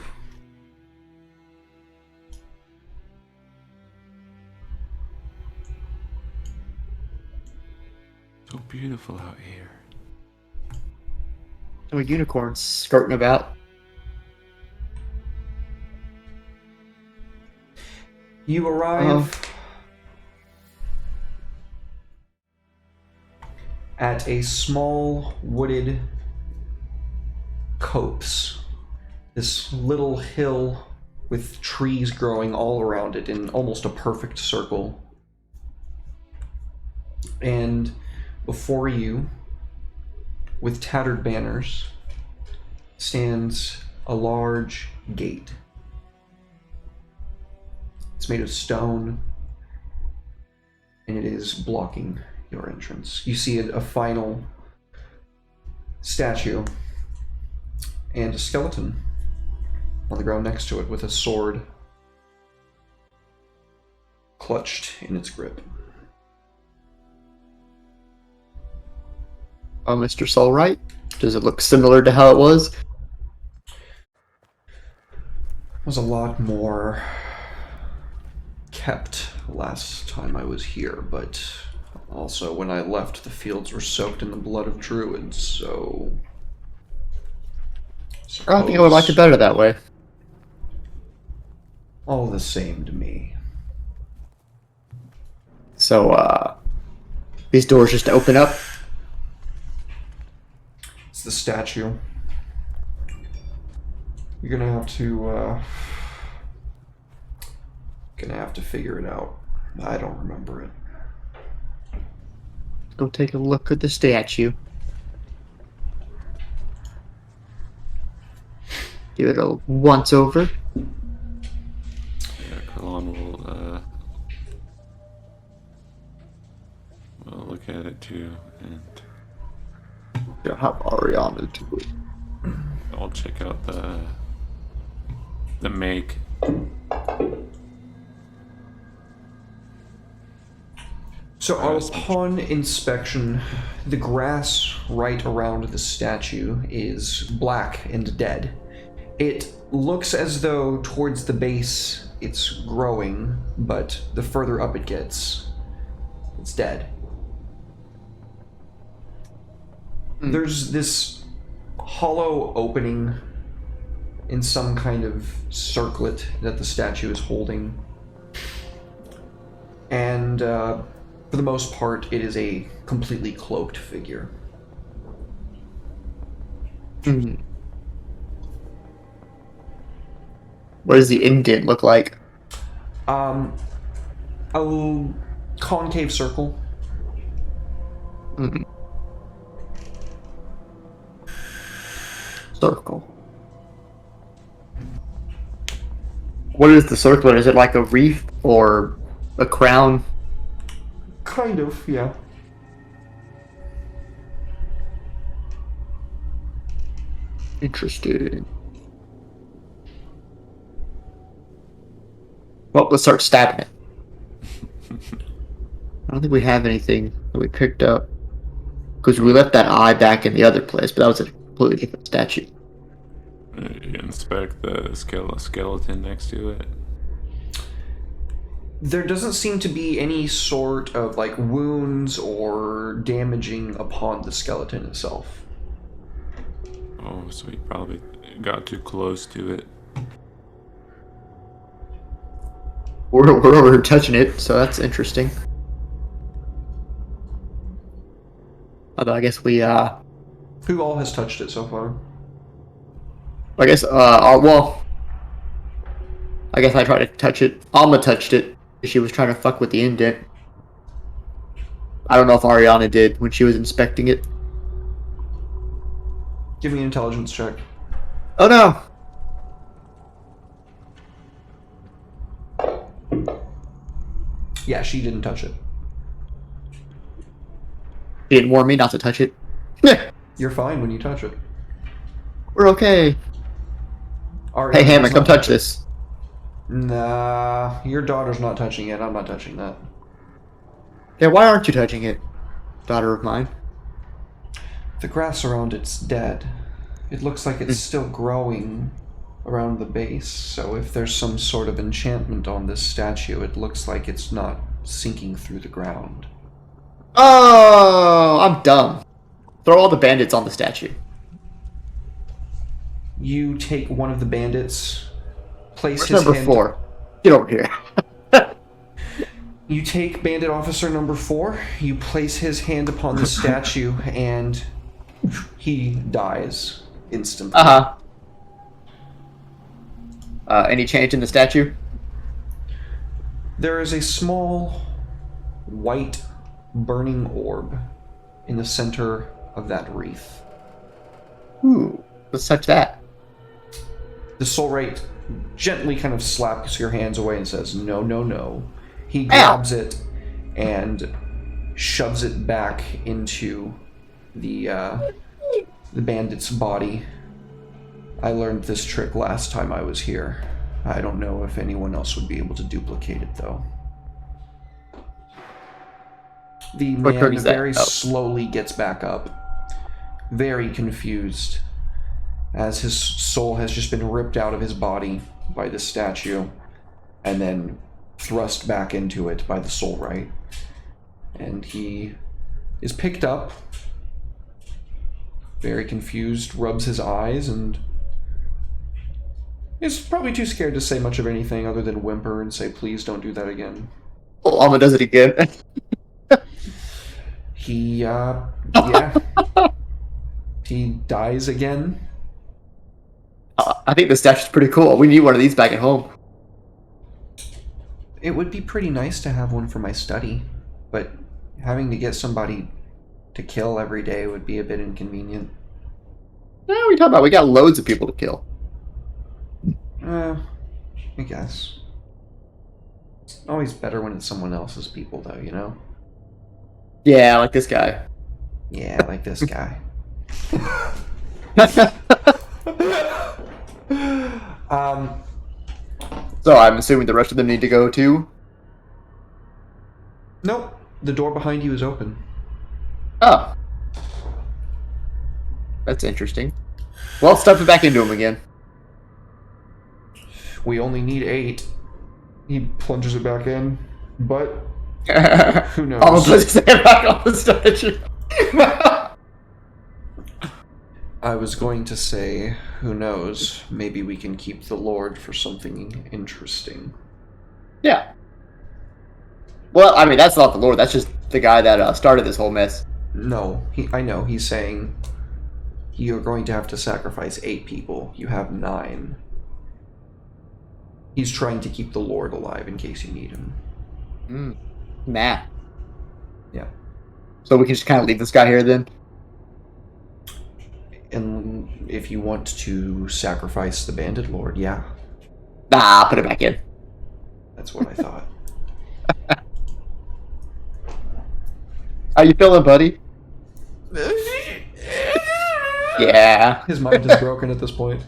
[SPEAKER 2] So beautiful out here.
[SPEAKER 3] There were unicorns skirting about.
[SPEAKER 1] You arrive at a small wooded copse. This little hill with trees growing all around it in almost a perfect circle. And before you, with tattered banners, stands a large gate. It's made of stone, and it is blocking your entrance. You see a final statue and a skeleton on the ground next to it with a sword clutched in its grip.
[SPEAKER 3] Oh, Mr. Soulwright? Does it look similar to how it was?
[SPEAKER 1] It was a lot more kept last time I was here, but also when I left, the fields were soaked in the blood of druids, so...
[SPEAKER 3] I don't think I would like it better that way.
[SPEAKER 1] All the same to me.
[SPEAKER 3] So, these doors just open up.
[SPEAKER 1] It's the statue. You're gonna have to figure it out. I don't remember it.
[SPEAKER 3] Go take a look at the statue. Give it a once over.
[SPEAKER 2] Yeah, Kalon will look at it too, and
[SPEAKER 3] You'll have Ariana do it.
[SPEAKER 2] I'll check out the make.
[SPEAKER 1] So upon inspection, the grass right around the statue is black and dead. It looks as though towards the base it's growing, but the further up it gets, it's dead. There's this hollow opening in some kind of circlet that the statue is holding. And for the most part, it is a completely cloaked figure.
[SPEAKER 3] What does the indent look like?
[SPEAKER 1] A concave circle.
[SPEAKER 3] Circle. What is the circle? Is it like a wreath or a crown?
[SPEAKER 1] Kind of, yeah.
[SPEAKER 3] Interesting. Well, let's start stabbing it. I don't think we have anything that we picked up. Because we left that eye back in the other place, but that was a completely different statue.
[SPEAKER 2] You inspect the skeleton next to it.
[SPEAKER 1] There doesn't seem to be any sort of like wounds or damaging upon the skeleton itself.
[SPEAKER 2] Oh, so he probably got too close to it.
[SPEAKER 3] We're over here touching it, so that's interesting. Although I guess we,
[SPEAKER 1] Who all has touched it so far?
[SPEAKER 3] I guess, well, I guess I tried to touch it. Alma touched it. She was trying to fuck with the indent. I don't know if Ariana did when she was inspecting it.
[SPEAKER 1] Give me an intelligence check.
[SPEAKER 3] Oh no!
[SPEAKER 1] Yeah, she didn't touch it.
[SPEAKER 3] He didn't warn me not to touch it.
[SPEAKER 1] You're fine when you touch it.
[SPEAKER 3] We're okay.
[SPEAKER 1] Ariana
[SPEAKER 3] Hey, Hammer,
[SPEAKER 1] does
[SPEAKER 3] come
[SPEAKER 1] not
[SPEAKER 3] touch
[SPEAKER 1] it.
[SPEAKER 3] this.
[SPEAKER 1] Nah, your daughter's not touching it. I'm not touching that.
[SPEAKER 3] Yeah, why aren't you touching it, daughter of mine?
[SPEAKER 1] The grass around it's dead. It looks like it's still growing around the base, so if there's some sort of enchantment on this statue, it looks like it's not sinking through the ground.
[SPEAKER 3] Oh, I'm dumb. Throw all the bandits on the statue.
[SPEAKER 1] You take one of the bandits, place
[SPEAKER 3] Where's
[SPEAKER 1] his
[SPEAKER 3] number
[SPEAKER 1] hand...
[SPEAKER 3] 4? Get over here.
[SPEAKER 1] You take bandit officer number 4, you place his hand upon the statue, and he dies instantly.
[SPEAKER 3] Any change in the statue?
[SPEAKER 1] There is a small white burning orb in the center of that wreath.
[SPEAKER 3] Ooh, let's touch that.
[SPEAKER 1] The soul rate gently kind of slaps your hands away and says, no, no, no. He grabs it and shoves it back into the bandit's body. I learned this trick last time I was here. I don't know if anyone else would be able to duplicate it, though. The
[SPEAKER 3] What
[SPEAKER 1] man
[SPEAKER 3] trick is that?
[SPEAKER 1] very
[SPEAKER 3] Oh.
[SPEAKER 1] slowly gets back up, very confused, as his soul has just been ripped out of his body by the statue, and then thrust back into it by the soul right. And he is picked up, very confused, rubs his eyes, and is probably too scared to say much of anything other than whimper and say, please don't do that again.
[SPEAKER 3] Oh, Alma does it again.
[SPEAKER 1] He, yeah. He dies again.
[SPEAKER 3] I think the statue's pretty cool. We need one of these back at home.
[SPEAKER 1] It would be pretty nice to have one for my study, but having to get somebody to kill every day would be a bit inconvenient.
[SPEAKER 3] What are we talking about? We got loads of people to kill.
[SPEAKER 1] I guess. It's always better when it's someone else's people, though, you know?
[SPEAKER 3] Yeah, like this guy.
[SPEAKER 1] Yeah, like this guy.
[SPEAKER 3] So I'm assuming the rest of them need to go too?
[SPEAKER 1] Nope. The door behind you is open.
[SPEAKER 3] Oh. That's interesting. Well, stuff it back into him again.
[SPEAKER 1] We only need 8.
[SPEAKER 5] He plunges it back in, but who knows?
[SPEAKER 3] Almost puts his hand back on the statue.
[SPEAKER 1] I was going to say, who knows, maybe we can keep the Lord for something interesting.
[SPEAKER 3] Yeah. Well, I mean, that's not the Lord. That's just the guy that started this whole mess.
[SPEAKER 1] No, I know, he's saying you're going to have to sacrifice 8 people. You have 9. He's trying to keep the Lord alive in case you need him.
[SPEAKER 3] Nah.
[SPEAKER 1] Yeah.
[SPEAKER 3] So we can just kind of leave this guy here then?
[SPEAKER 1] And if you want to sacrifice the Bandit Lord, yeah.
[SPEAKER 3] Nah, put it back in.
[SPEAKER 1] That's what I thought.
[SPEAKER 3] How you feeling, buddy? Yeah.
[SPEAKER 1] His mind is broken at this point.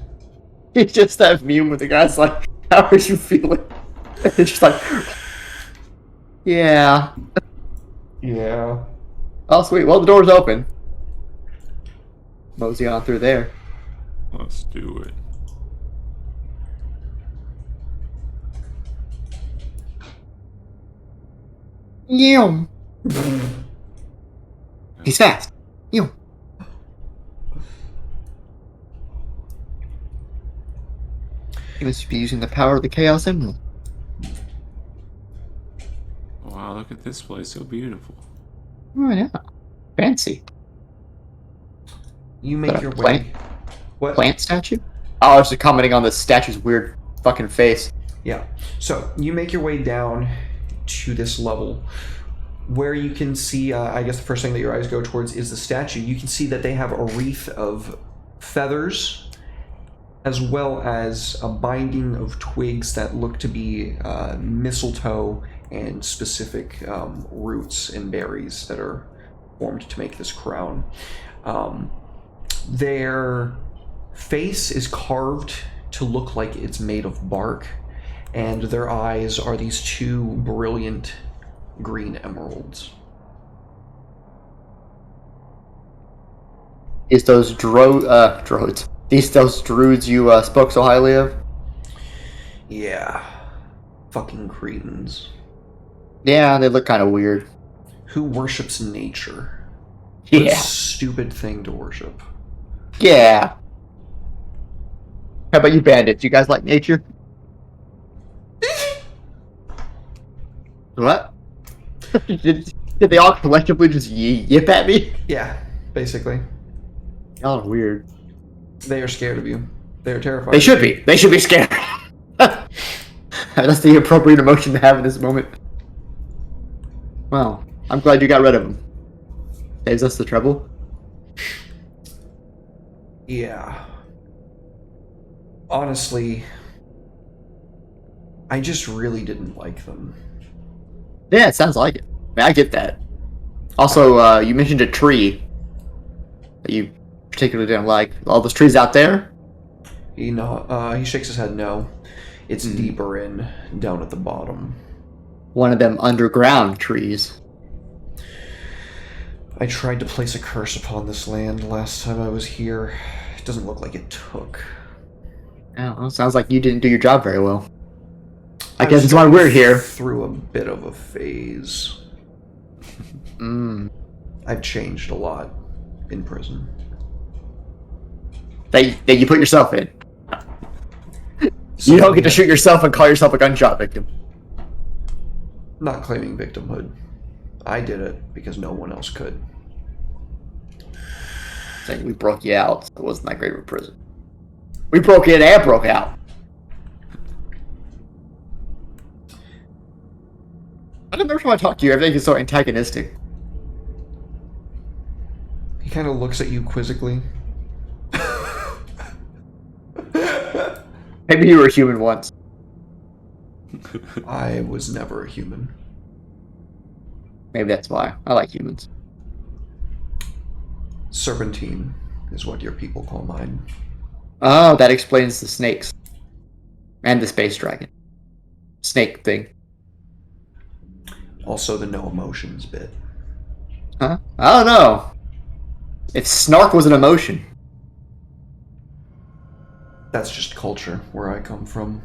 [SPEAKER 3] He's just that meme where the guy's like, how are you feeling? And it's just like, yeah.
[SPEAKER 5] Yeah.
[SPEAKER 3] Oh, sweet. Well, the door's open. Mosey on through there.
[SPEAKER 2] Let's do it.
[SPEAKER 3] Yum. He's fast. Yum. He must be using the power of the Chaos Emerald.
[SPEAKER 2] Wow, look at this place, so beautiful.
[SPEAKER 3] Oh, yeah. Fancy.
[SPEAKER 1] You
[SPEAKER 3] Is
[SPEAKER 1] make
[SPEAKER 3] that a
[SPEAKER 1] your
[SPEAKER 3] plant?
[SPEAKER 1] way. What?
[SPEAKER 3] Plant statue? Oh, I was just commenting on the statue's weird fucking face.
[SPEAKER 1] Yeah. So you make your way down to this level where you can see, I guess the first thing that your eyes go towards is the statue. You can see that they have a wreath of feathers as well as a binding of twigs that look to be mistletoe and specific roots and berries that are formed to make this crown. Their face is carved to look like it's made of bark, and their eyes are these 2 brilliant green emeralds.
[SPEAKER 3] Is those droids? Those druids you spoke so highly of?
[SPEAKER 1] Yeah. Fucking cretins.
[SPEAKER 3] Yeah, they look kind of weird.
[SPEAKER 1] Who worships nature? What a
[SPEAKER 3] Yeah.
[SPEAKER 1] stupid thing to worship.
[SPEAKER 3] Yeah. How about you bandits? You guys like nature? What? did they all collectively just yip at me?
[SPEAKER 1] Yeah, basically.
[SPEAKER 3] Y'all are weird.
[SPEAKER 1] They are scared of you. They are terrified.
[SPEAKER 3] They should be. They should be scared. That's the appropriate emotion to have in this moment. Well, I'm glad you got rid of them. Saves us the trouble.
[SPEAKER 1] Yeah. Honestly, I just really didn't like them.
[SPEAKER 3] Yeah, it sounds like it. I mean, I get that. Also, you mentioned a tree that you particularly didn't like. All those trees out there?
[SPEAKER 1] He shakes his head no. It's deeper in, down at the bottom.
[SPEAKER 3] One of them underground trees.
[SPEAKER 1] I tried to place a curse upon this land last time I was here. It doesn't look like it took.
[SPEAKER 3] Oh, well, sounds like you didn't do your job very well. I guess that's why we're here.
[SPEAKER 1] Through a bit of a phase. I've changed a lot in prison.
[SPEAKER 3] That you put yourself in. You don't get to shoot yourself and call yourself a gunshot victim.
[SPEAKER 1] Not claiming victimhood. I did it because no one else could.
[SPEAKER 3] Saying we broke you out, so it wasn't that great of a prison. We broke in and broke out. I don't know if I talk to you. Everything is so antagonistic.
[SPEAKER 1] He kind of looks at you quizzically.
[SPEAKER 3] Maybe you were a human once.
[SPEAKER 1] I was never a human.
[SPEAKER 3] Maybe that's why. I like humans.
[SPEAKER 1] Serpentine is what your people call mine.
[SPEAKER 3] Oh, that explains the snakes. And the space dragon. Snake thing.
[SPEAKER 1] Also the no emotions bit.
[SPEAKER 3] Huh? I don't know. If snark was an emotion.
[SPEAKER 1] That's just culture, where I come from.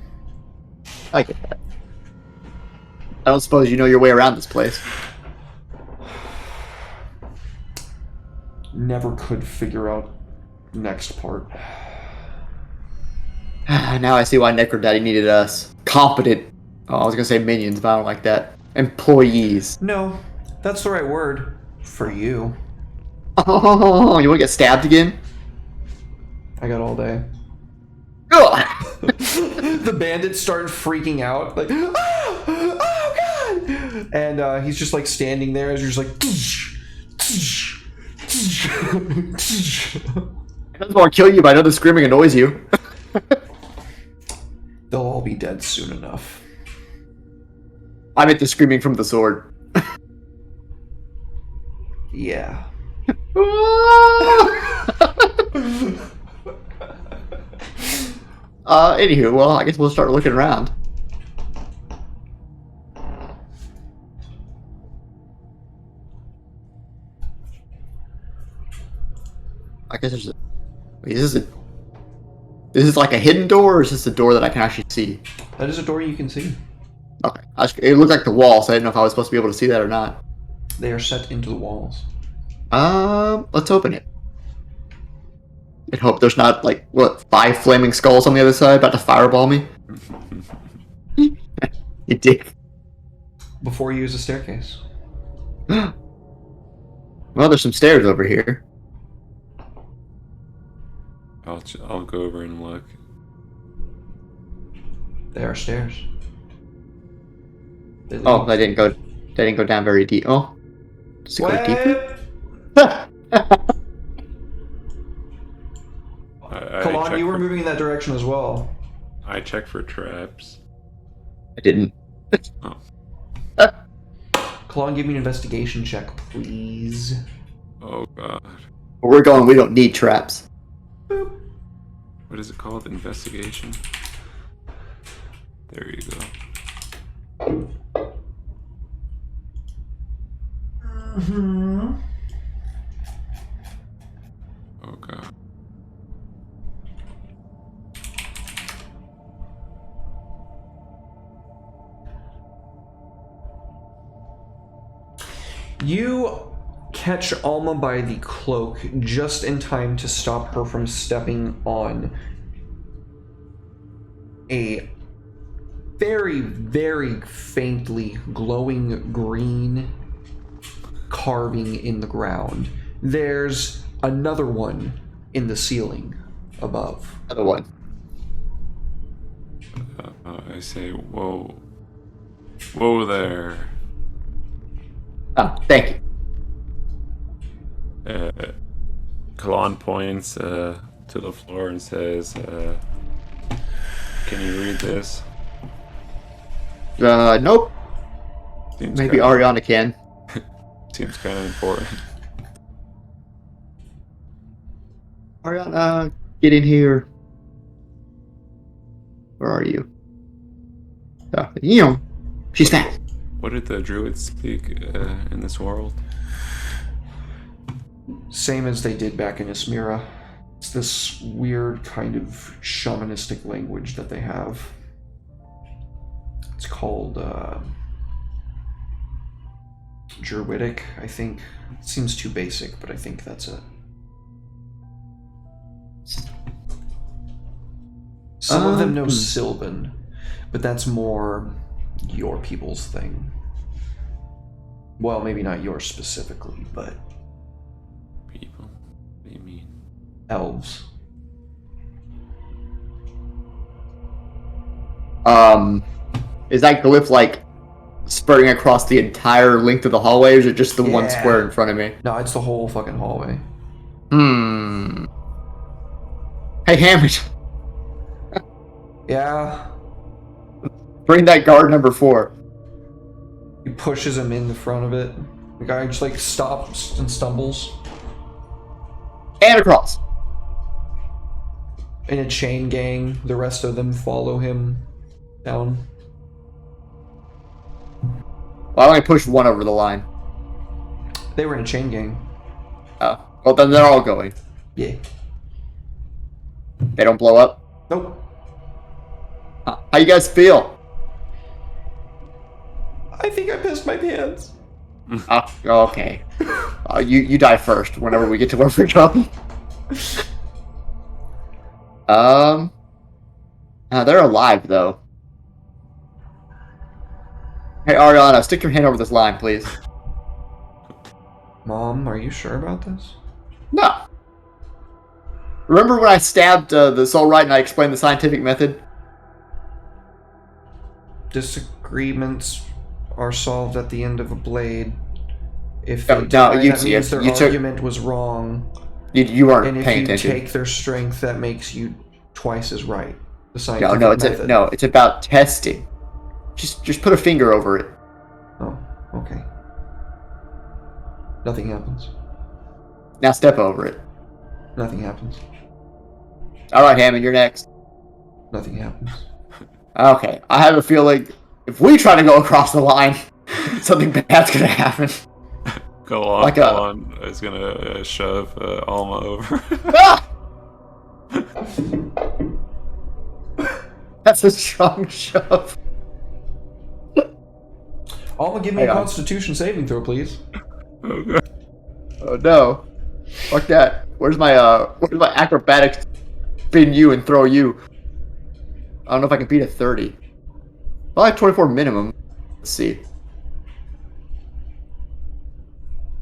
[SPEAKER 3] I get that. I don't suppose you know your way around this place.
[SPEAKER 1] Never could figure out next part.
[SPEAKER 3] Now I see why Necrodaddy needed us. Competent. Oh, I was gonna say minions, but I don't like that. Employees.
[SPEAKER 1] No, that's the right word. For you.
[SPEAKER 3] Oh, you wanna get stabbed again?
[SPEAKER 1] I got all day.
[SPEAKER 3] Ugh.
[SPEAKER 1] The bandits start freaking out, like, oh god! And he's just like standing there as you're just like,
[SPEAKER 3] I just want to kill you, but I know the screaming annoys you.
[SPEAKER 1] they'll all be dead soon enough.
[SPEAKER 3] I meant the screaming from the sword.
[SPEAKER 1] Yeah.
[SPEAKER 3] Anywho, well, I guess we'll start looking around. I guess there's a... Wait, is this a... Is this like a hidden door, or is this a door that I can actually see?
[SPEAKER 1] That is a door you can see.
[SPEAKER 3] Okay. It looked like the wall, so I didn't know if I was supposed to be able to see that or not.
[SPEAKER 1] They are set into the walls.
[SPEAKER 3] Let's open it. And hope there's not, like, what, 5 flaming skulls on the other side about to fireball me? You dick.
[SPEAKER 1] Before you use the staircase.
[SPEAKER 3] Well, there's some stairs over here.
[SPEAKER 2] I'll go over and look.
[SPEAKER 1] They are stairs. They
[SPEAKER 3] Oh,
[SPEAKER 1] lead-
[SPEAKER 3] they didn't go down very deep. Oh. Does it go deeper?
[SPEAKER 1] Come on,
[SPEAKER 2] check
[SPEAKER 1] you were
[SPEAKER 2] for-
[SPEAKER 1] moving in that direction as well.
[SPEAKER 2] I check for traps.
[SPEAKER 3] I didn't.
[SPEAKER 1] Kalon, give me an investigation check, please.
[SPEAKER 2] Oh god.
[SPEAKER 3] Where we're going, we don't need traps.
[SPEAKER 2] What is it called? Investigation? There you go. Oh god.
[SPEAKER 1] You catch Alma by the cloak just in time to stop her from stepping on a very, very faintly glowing green carving in the ground. There's another one in the ceiling above.
[SPEAKER 3] Another one.
[SPEAKER 2] I say, whoa. Whoa there.
[SPEAKER 3] Oh, thank you.
[SPEAKER 2] Kalon points to the floor and says, can you read this?
[SPEAKER 3] Nope.
[SPEAKER 2] Seems
[SPEAKER 3] Maybe
[SPEAKER 2] kinda,
[SPEAKER 3] Ariana can.
[SPEAKER 2] Seems kind of important.
[SPEAKER 3] Ariana, get in here. Where are you? She's fast.
[SPEAKER 2] What did the druids speak in this world?
[SPEAKER 1] Same as they did back in Ismira. It's this weird kind of shamanistic language that they have. It's called Druidic, I think. It seems too basic, but I think that's it. Some of them know Sylvan, but that's more your people's thing. Well, maybe not yours specifically, but
[SPEAKER 2] People? What do you mean?
[SPEAKER 1] elves.
[SPEAKER 3] Is that glyph like spreading across the entire length of the hallway, or is it just the one
[SPEAKER 1] Yeah.
[SPEAKER 3] square in front of me?
[SPEAKER 1] No, it's the whole fucking hallway.
[SPEAKER 3] Hey, Hammond,
[SPEAKER 1] Yeah.
[SPEAKER 3] bring that guard number 4.
[SPEAKER 1] He pushes him in the front of it. The guy just like stops and stumbles.
[SPEAKER 3] And across.
[SPEAKER 1] In a chain gang, the rest of them follow him down.
[SPEAKER 3] Well, I only pushed one over the line.
[SPEAKER 1] They were in a chain gang.
[SPEAKER 3] Oh, well then they're all going.
[SPEAKER 1] Yeah.
[SPEAKER 3] They don't blow up.
[SPEAKER 1] Nope.
[SPEAKER 3] How you guys feel?
[SPEAKER 1] I think I pissed my pants.
[SPEAKER 3] Oh, okay. You die first whenever we get to where we're going. They're alive though. Hey Ariana, stick your hand over this line, please.
[SPEAKER 1] Mom, are you sure about this?
[SPEAKER 3] No. Remember when I stabbed the soul right and I explained the scientific method?
[SPEAKER 1] Disagreements are solved at the end of a blade. If
[SPEAKER 3] No,
[SPEAKER 1] they die,
[SPEAKER 3] you-
[SPEAKER 1] that means their
[SPEAKER 3] you took-
[SPEAKER 1] argument was wrong.
[SPEAKER 3] You weren't
[SPEAKER 1] And if
[SPEAKER 3] paying
[SPEAKER 1] you
[SPEAKER 3] attention.
[SPEAKER 1] take their strength, that makes you twice as right. The scientific
[SPEAKER 3] No,
[SPEAKER 1] method.
[SPEAKER 3] it's about testing. Just put a finger over it.
[SPEAKER 1] Oh, okay. Nothing happens.
[SPEAKER 3] Now step over it.
[SPEAKER 1] Nothing happens.
[SPEAKER 3] All right, Hammond, you're next.
[SPEAKER 1] Nothing happens.
[SPEAKER 3] Okay, I have a feeling if we try to go across the line, something bad's gonna happen.
[SPEAKER 2] Go on,
[SPEAKER 3] Like
[SPEAKER 2] go
[SPEAKER 3] a-
[SPEAKER 2] on. Is gonna shove Alma over.
[SPEAKER 3] Ah! That's a strong shove.
[SPEAKER 1] Alma, give me a
[SPEAKER 3] Hang on.
[SPEAKER 1] Constitution saving throw, please.
[SPEAKER 2] Oh, God.
[SPEAKER 3] Oh no. Fuck that. Where's my acrobatics spin you and throw you? I don't know if I can beat a 30. Well, I have 24 minimum. Let's see.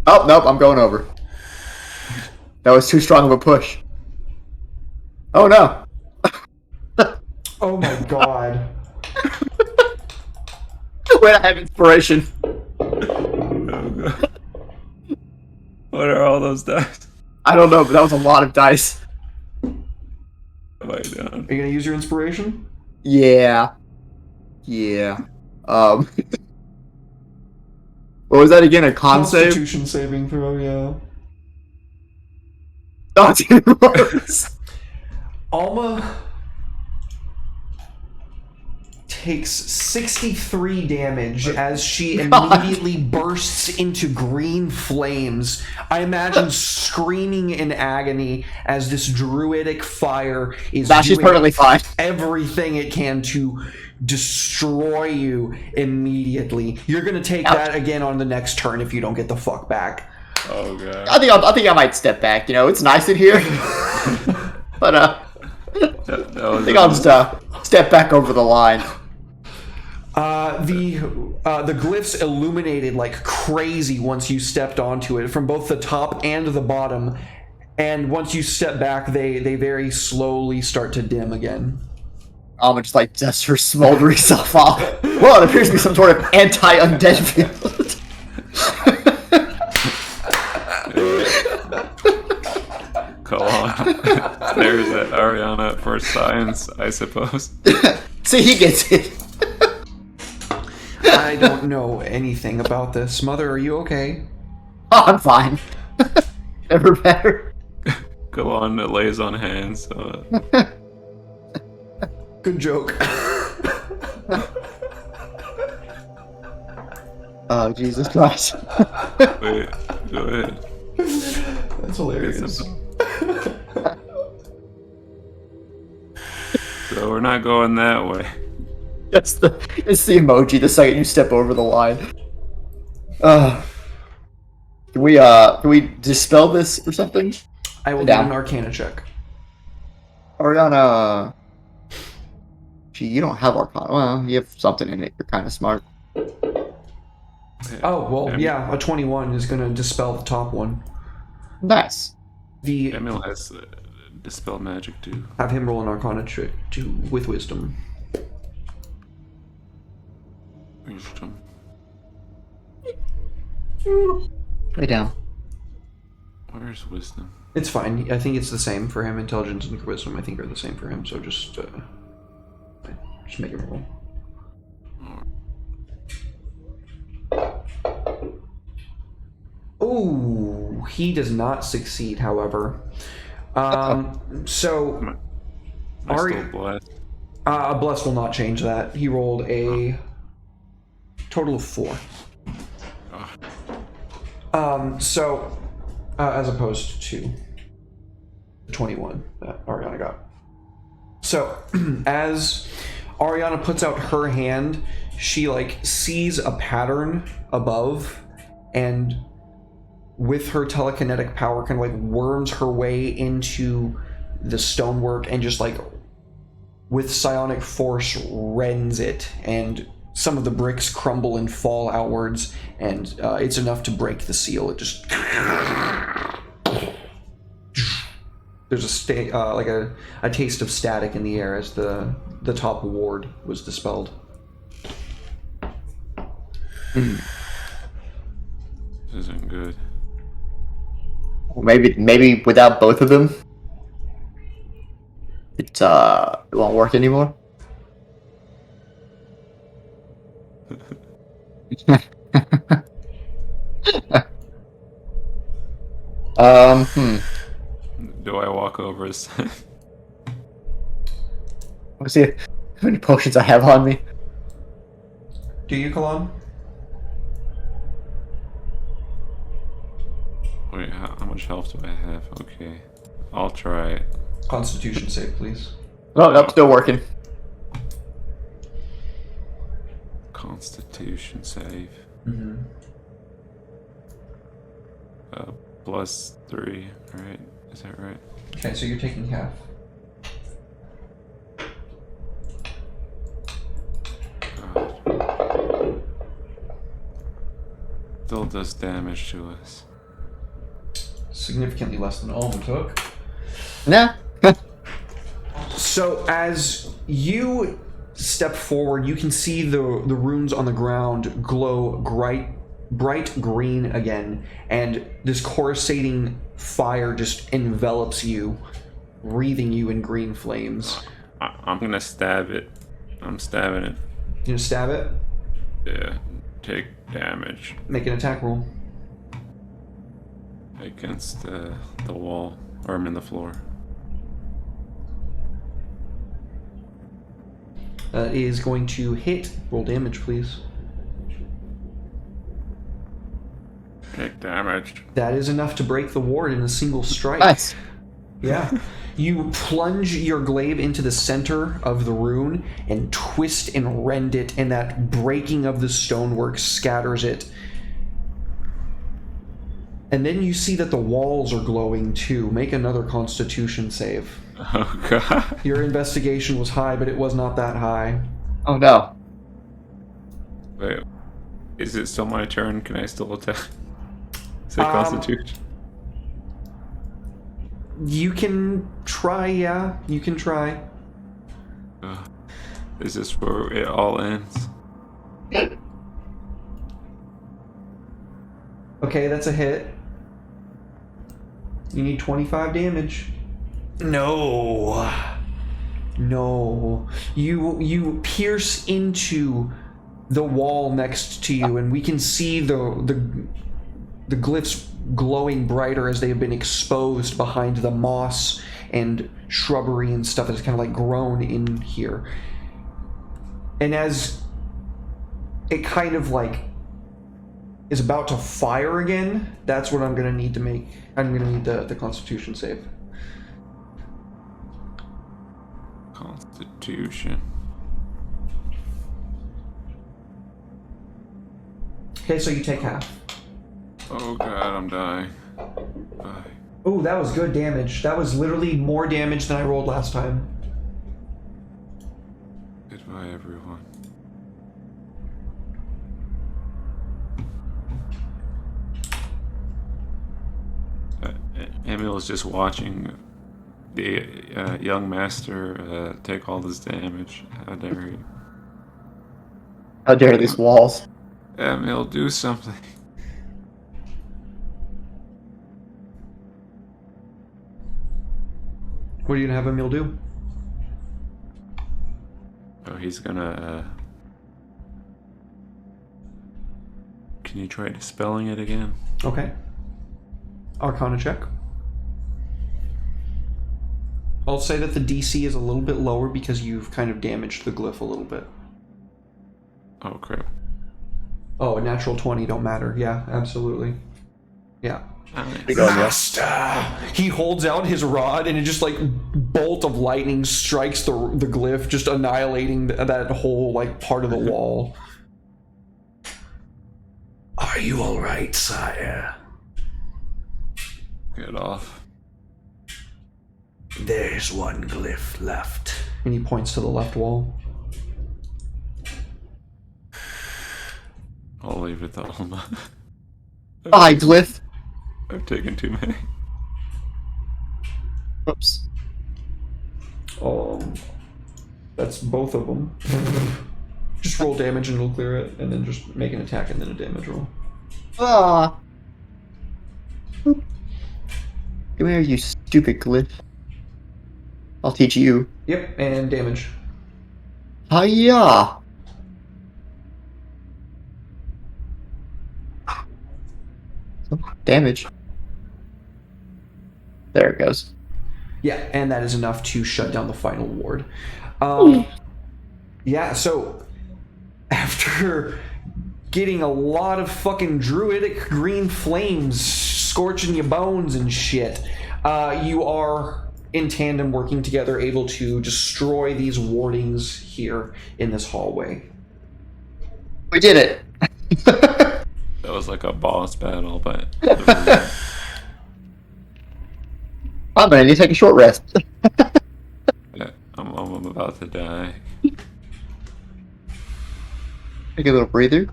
[SPEAKER 3] Oh, nope, I'm going over. That was too strong of a push. Oh no.
[SPEAKER 1] Oh my god.
[SPEAKER 3] Wait, I have inspiration.
[SPEAKER 2] Oh, God. What are all those dice?
[SPEAKER 3] I don't know, but that was a lot of dice.
[SPEAKER 2] What have I done?
[SPEAKER 1] Are you gonna use your inspiration?
[SPEAKER 3] Yeah. Yeah. What was that again? A con save?
[SPEAKER 1] Constitution saving throw, yeah.
[SPEAKER 3] Oh, it's even worse.
[SPEAKER 1] Alma takes 63 damage as she immediately bursts into green flames. I imagine screaming in agony as this druidic fire is
[SPEAKER 3] Nah, she's
[SPEAKER 1] doing
[SPEAKER 3] perfectly fine.
[SPEAKER 1] everything it can to destroy you immediately. You're gonna take that again on the next turn if you don't get the fuck back.
[SPEAKER 2] Oh, God.
[SPEAKER 3] I think I might step back. You know, it's nice in here. But
[SPEAKER 2] That
[SPEAKER 3] I
[SPEAKER 2] was
[SPEAKER 3] think I'll just step back over the line.
[SPEAKER 1] The glyphs illuminated like crazy once you stepped onto it from both the top and the bottom, and once you step back, they very slowly start to dim again.
[SPEAKER 3] Alma just like dusts her smoldering self off. Well, it appears to be some sort of anti-undead field.
[SPEAKER 2] Go on. There's that Ariana for science, I suppose.
[SPEAKER 3] See, he gets it.
[SPEAKER 1] I don't know anything about this. Mother, are you okay?
[SPEAKER 3] Oh, I'm fine. Never better.
[SPEAKER 2] Go on, it lays on hands.
[SPEAKER 1] Good joke.
[SPEAKER 3] Oh, Jesus Christ.
[SPEAKER 2] Wait, go ahead.
[SPEAKER 1] That's hilarious.
[SPEAKER 2] So we're not going that way.
[SPEAKER 3] it's the emoji the second you step over the line. Can we dispel this or something?
[SPEAKER 1] I will
[SPEAKER 3] Down.
[SPEAKER 1] do an Arcana check.
[SPEAKER 3] Ariana. Gee, you don't have Arcana. Well, you have something in it. You're kind of smart.
[SPEAKER 1] Oh, well, yeah, a 21 is going to dispel the top one.
[SPEAKER 3] Nice.
[SPEAKER 2] Emil has dispel magic too.
[SPEAKER 1] Have him roll an Arcana check with wisdom.
[SPEAKER 2] Wisdom.
[SPEAKER 3] Lay down.
[SPEAKER 2] Where's wisdom?
[SPEAKER 1] It's fine. I think it's the same for him. Intelligence and wisdom, I think, are the same for him. So just make him roll. Oh, he does not succeed. However, so
[SPEAKER 2] Am I still blessed?
[SPEAKER 1] a bless will not change that. He rolled a total of 4. So as opposed to 21 that Ariana got. So as Ariana puts out her hand, she like sees a pattern above, and with her telekinetic power kind of like worms her way into the stonework and just like with psionic force rends it, and some of the bricks crumble and fall outwards, and it's enough to break the seal. It just there's a taste of static in the air as the top ward was dispelled.
[SPEAKER 2] This isn't good.
[SPEAKER 3] Maybe without both of them, it won't work anymore.
[SPEAKER 2] Do I walk over?
[SPEAKER 3] Let's see how many potions I have on me.
[SPEAKER 1] Do you, Kalan?
[SPEAKER 2] Wait, how much health do I have? Okay, I'll try it.
[SPEAKER 1] Constitution save, please.
[SPEAKER 3] Oh, nope, still working.
[SPEAKER 2] Constitution save.
[SPEAKER 1] Mm-hmm.
[SPEAKER 2] +3, right? Is that right?
[SPEAKER 1] Okay, so you're taking half.
[SPEAKER 2] God. Still does damage to us.
[SPEAKER 1] Significantly less than Alma took.
[SPEAKER 3] Nah.
[SPEAKER 1] So as you step forward, you can see the runes on the ground glow bright green again, and this coruscating fire just envelops you, wreathing you in green flames.
[SPEAKER 2] I'm gonna stab it. I'm stabbing it.
[SPEAKER 1] You gonna stab it?
[SPEAKER 2] Yeah. Take damage
[SPEAKER 1] Make an attack roll.
[SPEAKER 2] against the wall, or I'm in the floor.
[SPEAKER 1] That is going to hit. Roll damage, please.
[SPEAKER 2] Take damage.
[SPEAKER 1] That is enough to break the ward in a single strike.
[SPEAKER 3] Nice.
[SPEAKER 1] Yeah. You plunge your glaive into the center of the rune and twist and rend it, and that breaking of the stonework scatters it. And then you see that the walls are glowing too. Make another Constitution save.
[SPEAKER 2] Oh god.
[SPEAKER 1] Your investigation was high, but it was not that high.
[SPEAKER 3] Oh no.
[SPEAKER 2] Wait. Is it still my turn? Can I still attack? Is it Constitution?
[SPEAKER 1] You can try, yeah. You can try.
[SPEAKER 2] Is this where it all ends?
[SPEAKER 1] Okay, that's a hit. You need 25 damage. No. You pierce into the wall next to you, and we can see the glyphs glowing brighter as they have been exposed behind the moss and shrubbery and stuff that's kind of like grown in here. And as it kind of like is about to fire again, that's what I'm gonna need to make. I'm gonna need the Constitution save.
[SPEAKER 2] Constitution.
[SPEAKER 1] Okay, so you take half.
[SPEAKER 2] Oh god, I'm dying. Bye.
[SPEAKER 1] Oh, that was good damage. That was literally more damage than I rolled last time.
[SPEAKER 2] Goodbye, everyone. Emil is just watching the young master take all this damage. How dare you?
[SPEAKER 3] How dare these walls?
[SPEAKER 2] Emil, do something.
[SPEAKER 1] What are you gonna have Emil do?
[SPEAKER 2] Oh, he's gonna. Can you try dispelling it again?
[SPEAKER 1] Okay. Arcana check. I'll say that the DC is a little bit lower because you've kind of damaged the glyph a little bit.
[SPEAKER 2] Oh crap.
[SPEAKER 1] Oh, a natural 20 don't matter. Yeah, absolutely. Yeah.
[SPEAKER 4] Master!
[SPEAKER 1] He holds out his rod and it just like bolt of lightning strikes the glyph, just annihilating that whole like part of the wall.
[SPEAKER 4] Are you alright, sire?
[SPEAKER 2] Get off.
[SPEAKER 4] There's one glyph left.
[SPEAKER 1] And he points to the left wall.
[SPEAKER 2] I'll leave it to Alma.
[SPEAKER 3] Bye, glyph.
[SPEAKER 2] I've taken too many.
[SPEAKER 3] Oops.
[SPEAKER 1] That's both of them. Just roll damage and it'll clear it, and then just make an attack and then a damage roll.
[SPEAKER 3] Ah. Come here, you stupid glyph. I'll teach you.
[SPEAKER 1] Yep, and damage.
[SPEAKER 3] Hiya! Damage. There it goes.
[SPEAKER 1] Yeah, and that is enough to shut down the final ward. Yeah, so after getting a lot of fucking druidic green flames scorching your bones and shit, you are in tandem working together, able to destroy these wardings here in this hallway.
[SPEAKER 3] We did it!
[SPEAKER 2] That was like a boss battle, but
[SPEAKER 3] I'm gonna need to take a short rest.
[SPEAKER 2] yeah, I'm about to die.
[SPEAKER 3] Take a little breather.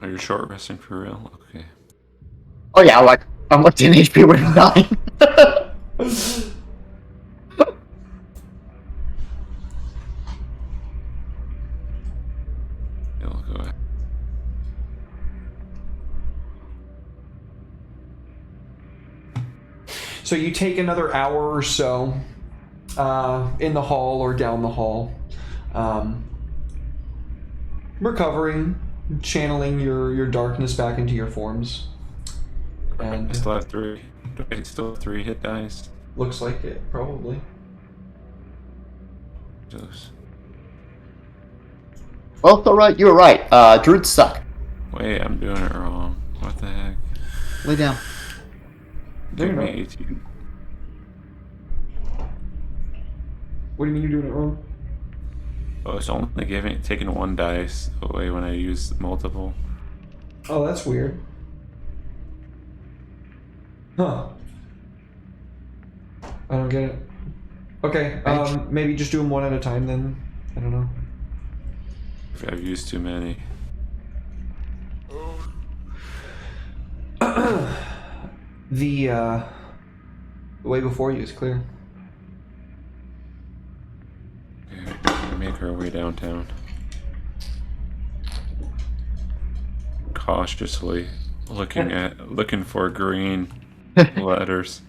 [SPEAKER 2] Are you short resting for real? Okay.
[SPEAKER 3] Oh yeah, I'm like 10 HP when I'm dying.
[SPEAKER 2] It'll go ahead.
[SPEAKER 1] So you take another hour or so in the hall or down the hall, recovering, channeling your darkness back into your forms.
[SPEAKER 2] I
[SPEAKER 1] And
[SPEAKER 2] still have 3. Do I still have 3 hit dice?
[SPEAKER 1] looks like it, probably.
[SPEAKER 2] Just...
[SPEAKER 3] Well, it's alright, you were right. Druids suck.
[SPEAKER 2] Wait, I'm doing it wrong. What the heck?
[SPEAKER 3] Lay down.
[SPEAKER 2] Give
[SPEAKER 1] No,
[SPEAKER 2] me
[SPEAKER 1] no.
[SPEAKER 2] 18.
[SPEAKER 1] What do you mean you're doing it wrong?
[SPEAKER 2] Oh, it's only taking 1 dice away when I use multiple.
[SPEAKER 1] Oh, that's weird. Huh. I don't get it. Okay, maybe just do them one at a time then. I don't know.
[SPEAKER 2] If I've used too many.
[SPEAKER 1] The way before you is clear.
[SPEAKER 2] Okay, we're gonna make our way downtown. Cautiously looking for green letters.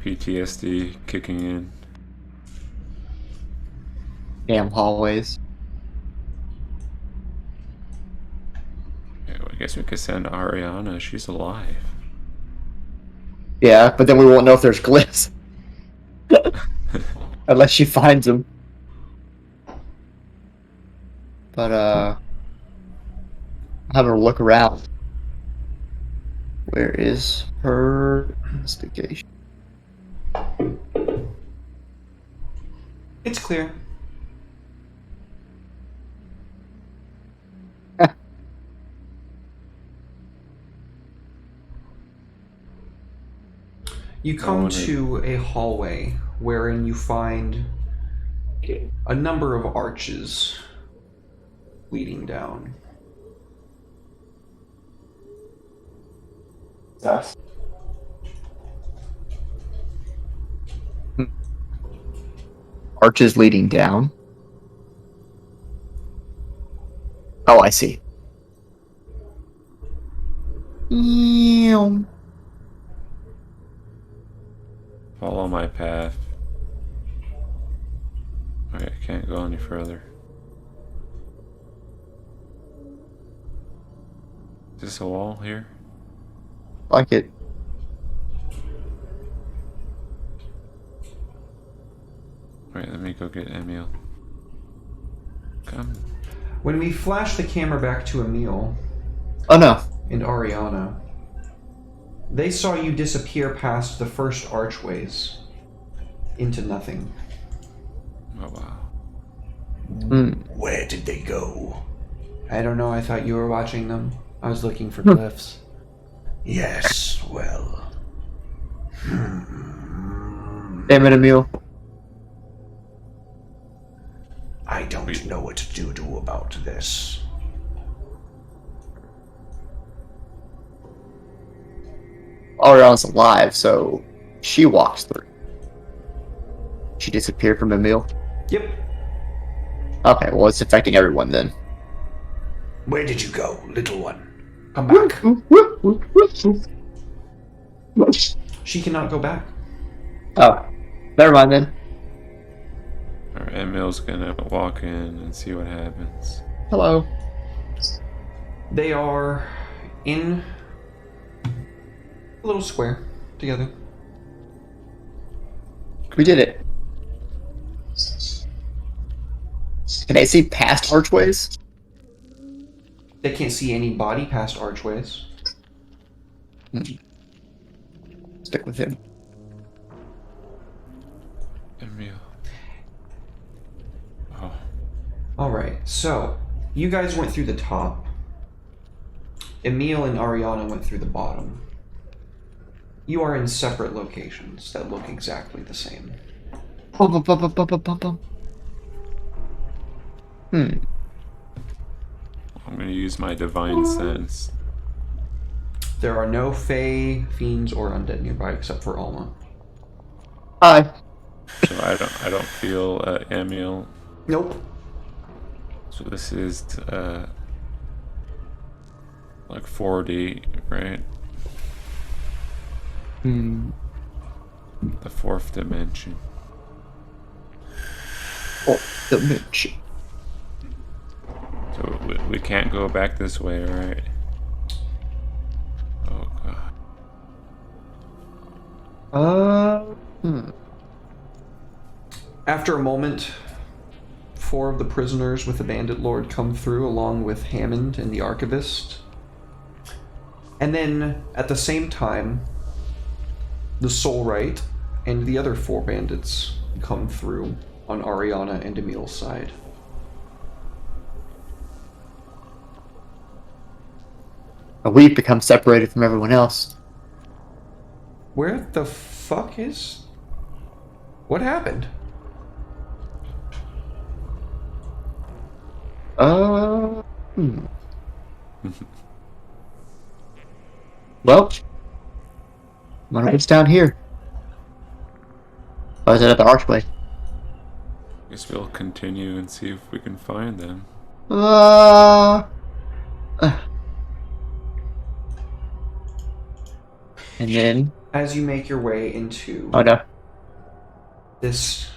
[SPEAKER 2] PTSD kicking in.
[SPEAKER 3] Damn hallways.
[SPEAKER 2] Yeah, well, I guess we could send Ariana. She's alive.
[SPEAKER 3] Yeah, but then we won't know if there's glyphs. Unless she finds them. But, Have her look around. Where is her investigation?
[SPEAKER 1] It's clear. You come to a hallway wherein you find a number of arches leading down.
[SPEAKER 3] Yes. Arches leading down. Oh, I see. Ew.
[SPEAKER 2] Follow my path. Alright, I can't go any further. Is this a wall here?
[SPEAKER 3] Like it.
[SPEAKER 2] Alright, let me go get Emil. Come.
[SPEAKER 1] When we flash the camera back to Emil
[SPEAKER 3] Oh no.
[SPEAKER 1] and Ariana, they saw you disappear past the first archways into nothing.
[SPEAKER 2] Oh wow.
[SPEAKER 4] Where did they go?
[SPEAKER 1] I don't know, I thought you were watching them. I was looking for glyphs.
[SPEAKER 4] Yes, well.
[SPEAKER 3] Damn it, Emil.
[SPEAKER 4] I don't know what to do about this.
[SPEAKER 3] Ariana's alive, so she walks through. She disappeared from Emil.
[SPEAKER 1] Yep.
[SPEAKER 3] Okay, well, it's affecting everyone then.
[SPEAKER 4] Where did you go, little one?
[SPEAKER 1] Come back. She cannot go back.
[SPEAKER 3] Oh, never mind then.
[SPEAKER 2] Alright, Emil's gonna walk in and see what happens.
[SPEAKER 3] Hello.
[SPEAKER 1] They are in a little square together.
[SPEAKER 3] We did it. Can I see past archways?
[SPEAKER 1] They can't see any body past archways.
[SPEAKER 3] Stick with him.
[SPEAKER 2] Emil. Oh.
[SPEAKER 1] Alright, so you guys went through the top. Emil and Ariana went through the bottom. You are in separate locations that look exactly the same.
[SPEAKER 2] I'm gonna use my divine sense.
[SPEAKER 1] There are no Fae, Fiends, or Undead nearby except for Alma.
[SPEAKER 3] Hi.
[SPEAKER 2] So I don't feel Emil.
[SPEAKER 1] Nope.
[SPEAKER 2] So this is like 4D, right? The fourth dimension.
[SPEAKER 3] Oh, dimension.
[SPEAKER 2] So we can't go back this way, right? Oh god.
[SPEAKER 1] After a moment, 4 of the prisoners with the Bandit Lord come through along with Hammond and the Archivist. And then, at the same time, the Soulwright and the other 4 bandits come through on Ariana and Emil's side.
[SPEAKER 3] We've become separated from everyone else.
[SPEAKER 1] Where the fuck is... What happened?
[SPEAKER 3] Well, I wonder what's down here. Oh, is it at the archway?
[SPEAKER 2] Guess we'll continue and see if we can find them.
[SPEAKER 3] And then...
[SPEAKER 1] As you make your way into
[SPEAKER 3] Oh no.
[SPEAKER 1] this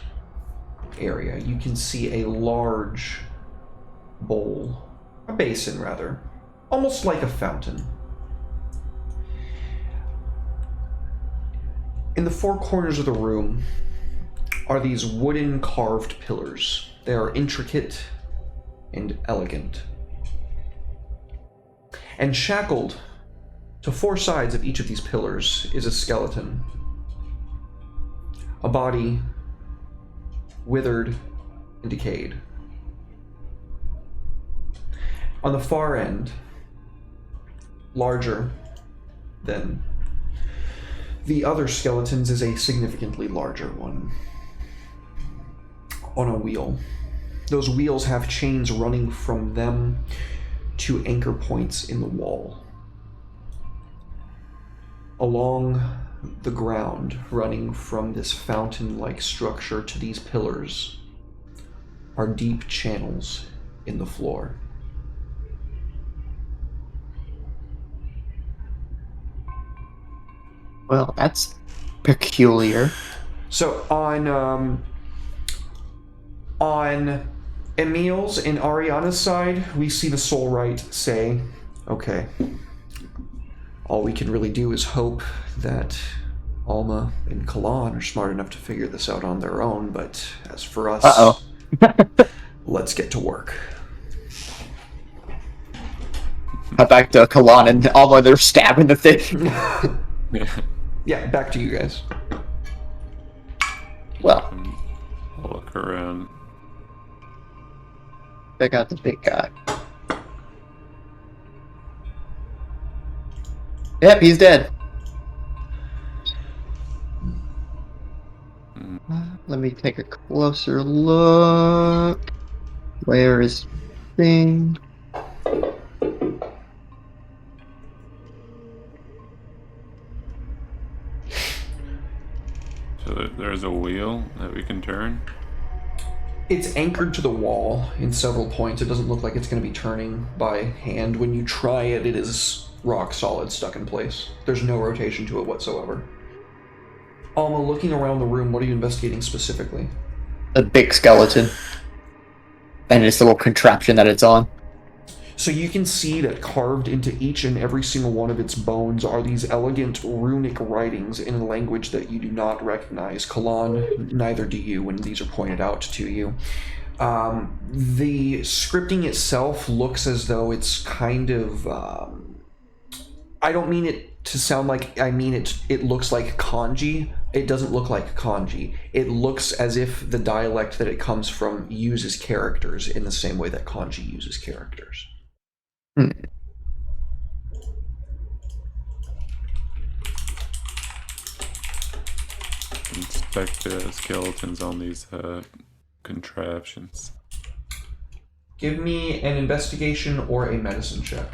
[SPEAKER 1] area, you can see a large bowl, a basin rather, almost like a fountain. In the 4 corners of the room are these wooden carved pillars. They are intricate and elegant. And shackled to 4 sides of each of these pillars is a skeleton. A body withered and decayed. On the far end, larger than the other skeletons, is a significantly larger one. On a wheel. Those wheels have chains running from them to anchor points in the wall. Along the ground, running from this fountain-like structure to these pillars, are deep channels in the floor.
[SPEAKER 3] Well, that's peculiar.
[SPEAKER 1] So on Emil's and Ariana's side, we see the Soul Right say, okay, all we can really do is hope that Alma and Kalan are smart enough to figure this out on their own, but as for us, let's get to work.
[SPEAKER 3] Back to Kalan and Alma, they're stabbing the thing.
[SPEAKER 1] Yeah, back to you guys.
[SPEAKER 3] Well,
[SPEAKER 2] I'll look around.
[SPEAKER 3] they got the big guy. Yep, he's dead. Let me take a closer look. Where is thing?
[SPEAKER 2] So there's a wheel that we can turn.
[SPEAKER 1] It's anchored to the wall in several points. It doesn't look like it's going to be turning by hand. When you try it, it is rock solid, stuck in place. There's no rotation to it whatsoever. Alma, looking around the room, what are you investigating specifically?
[SPEAKER 3] A big skeleton. And this little contraption that it's on.
[SPEAKER 1] So you can see that carved into each and every single one of its bones are these elegant runic writings in a language that you do not recognize. Kalan, neither do you when these are pointed out to you. The scripting itself looks as though it's kind of... I don't mean it to sound like... I mean it looks like kanji. It doesn't look like kanji. It looks as if the dialect that it comes from uses characters in the same way that kanji uses characters.
[SPEAKER 2] Inspect the skeletons on these contraptions.
[SPEAKER 1] Give me an investigation or a medicine check.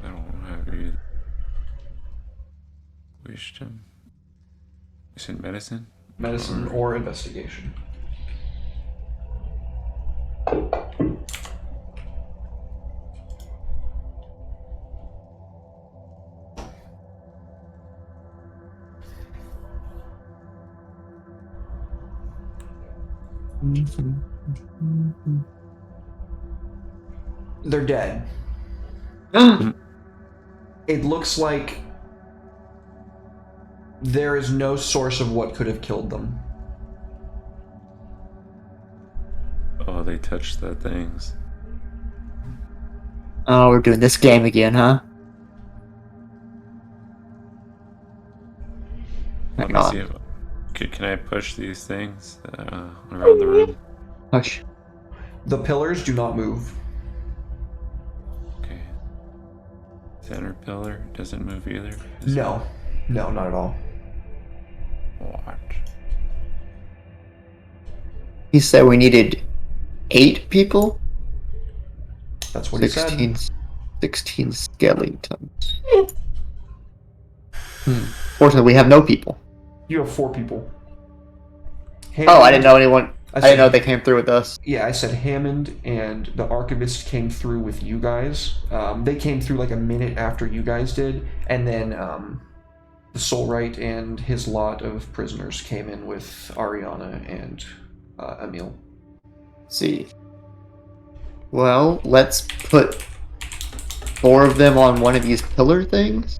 [SPEAKER 2] I don't have either. Wisdom. You said medicine?
[SPEAKER 1] Medicine or investigation. They're dead. It looks like there is no source of what could have killed them.
[SPEAKER 2] Oh, they touched the things.
[SPEAKER 3] Oh, we're doing this game again, huh?
[SPEAKER 2] Let
[SPEAKER 3] Hang
[SPEAKER 2] me
[SPEAKER 3] on.
[SPEAKER 2] see if, can I push these things around the room?
[SPEAKER 3] Hush.
[SPEAKER 1] The pillars do not move.
[SPEAKER 2] Okay. Center pillar doesn't move either?
[SPEAKER 1] No, not at all.
[SPEAKER 2] What?
[SPEAKER 3] He said we needed 8 people?
[SPEAKER 1] That's what he said.
[SPEAKER 3] 16 skeletons. Fortunately, we have no people.
[SPEAKER 1] You have 4 people.
[SPEAKER 3] Oh, I didn't know anyone. I
[SPEAKER 1] said-
[SPEAKER 3] didn't know they came through with us.
[SPEAKER 1] Yeah, I said Hammond and the Archivist came through with you guys. They came through like a minute after you guys did, and then the Soulwright and his lot of prisoners came in with Ariana and Emil.
[SPEAKER 3] Let's see. Well, let's put 4 of them on one of these pillar things.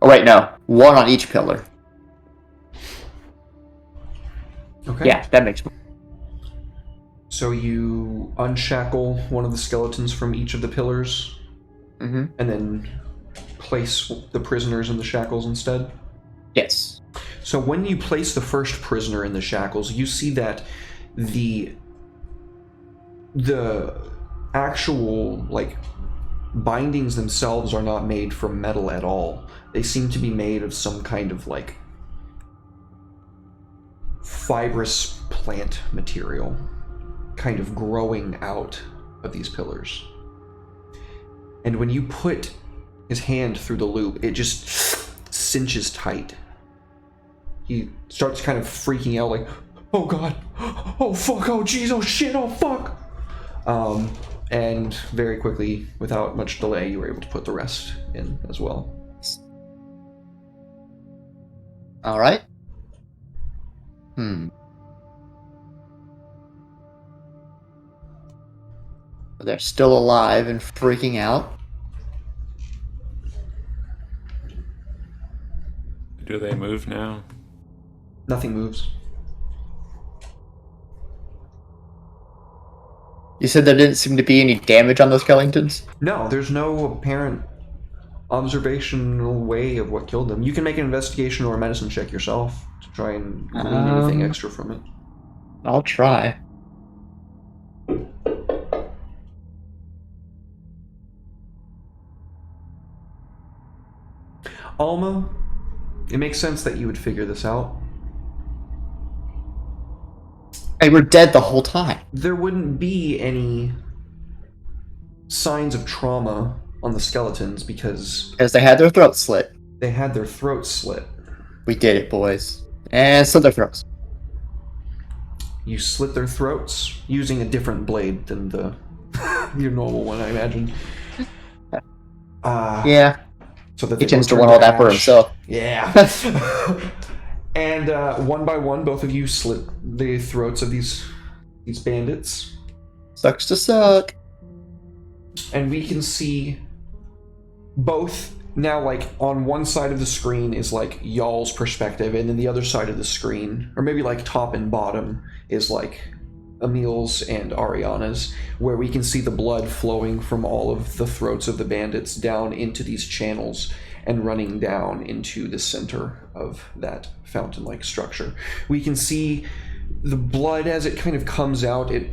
[SPEAKER 3] Oh wait, no, one on each pillar.
[SPEAKER 1] Okay.
[SPEAKER 3] Yeah, that makes more.
[SPEAKER 1] So you unshackle one of the skeletons from each of the pillars,
[SPEAKER 3] Mm-hmm.
[SPEAKER 1] and then place the prisoners in the shackles instead.
[SPEAKER 3] Yes.
[SPEAKER 1] So when you place the first prisoner in the shackles, you see that the actual like bindings themselves are not made from metal at all. They seem to be made of some kind of like fibrous plant material kind of growing out of these pillars. And when you put his hand through the loop, it just cinches tight. He starts kind of freaking out like, oh god, oh fuck, oh jeez, oh shit, oh fuck. And very quickly, without much delay, you were able to put the rest in as well.
[SPEAKER 3] All right. They're still alive and freaking out.
[SPEAKER 2] Do they move now?
[SPEAKER 1] Nothing moves.
[SPEAKER 3] You said there didn't seem to be any damage on those skeletons?
[SPEAKER 1] No, there's no apparent observational way of what killed them. You can make an investigation or a medicine check yourself to try and glean anything extra from it.
[SPEAKER 3] I'll try.
[SPEAKER 1] Alma, it makes sense that you would figure this out.
[SPEAKER 3] They were dead the whole time.
[SPEAKER 1] There wouldn't be any signs of trauma on the skeletons because
[SPEAKER 3] Because they had their throats slit.
[SPEAKER 1] they had their throats slit.
[SPEAKER 3] We did it, boys. And slit their throats.
[SPEAKER 1] You slit their throats using a different blade than the your normal one, I imagine.
[SPEAKER 3] Yeah.
[SPEAKER 1] So that
[SPEAKER 3] He
[SPEAKER 1] they
[SPEAKER 3] tends to
[SPEAKER 1] don't
[SPEAKER 3] want all
[SPEAKER 1] turn
[SPEAKER 3] that for
[SPEAKER 1] ash.
[SPEAKER 3] himself.
[SPEAKER 1] Yeah. And one by one, both of you slit the throats of these bandits,
[SPEAKER 3] Sucks to suck.
[SPEAKER 1] and we can see both now. Like on one side of the screen is like y'all's perspective, and then the other side of the screen, or maybe like top and bottom, is like Emil's and Ariana's, where we can see the blood flowing from all of the throats of the bandits down into these channels and running down into the center of that fountain-like structure. We can see the blood as it kind of comes out, it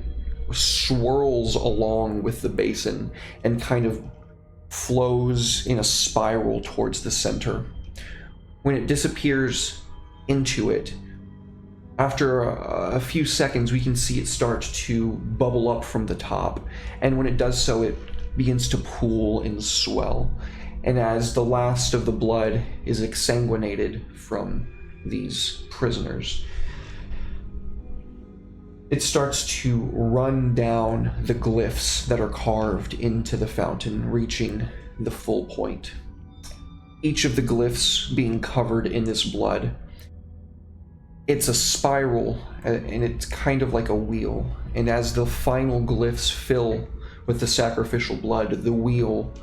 [SPEAKER 1] swirls along with the basin and kind of flows in a spiral towards the center. When it disappears into it, after a few seconds, we can see it start to bubble up from the top, and when it does so, it begins to pool and swell. And as the last of the blood is exsanguinated from these prisoners, it starts to run down the glyphs that are carved into the fountain, reaching the full point. Each of the glyphs being covered in this blood. It's a spiral, and it's kind of like a wheel. And as the final glyphs fill with the sacrificial blood, the wheel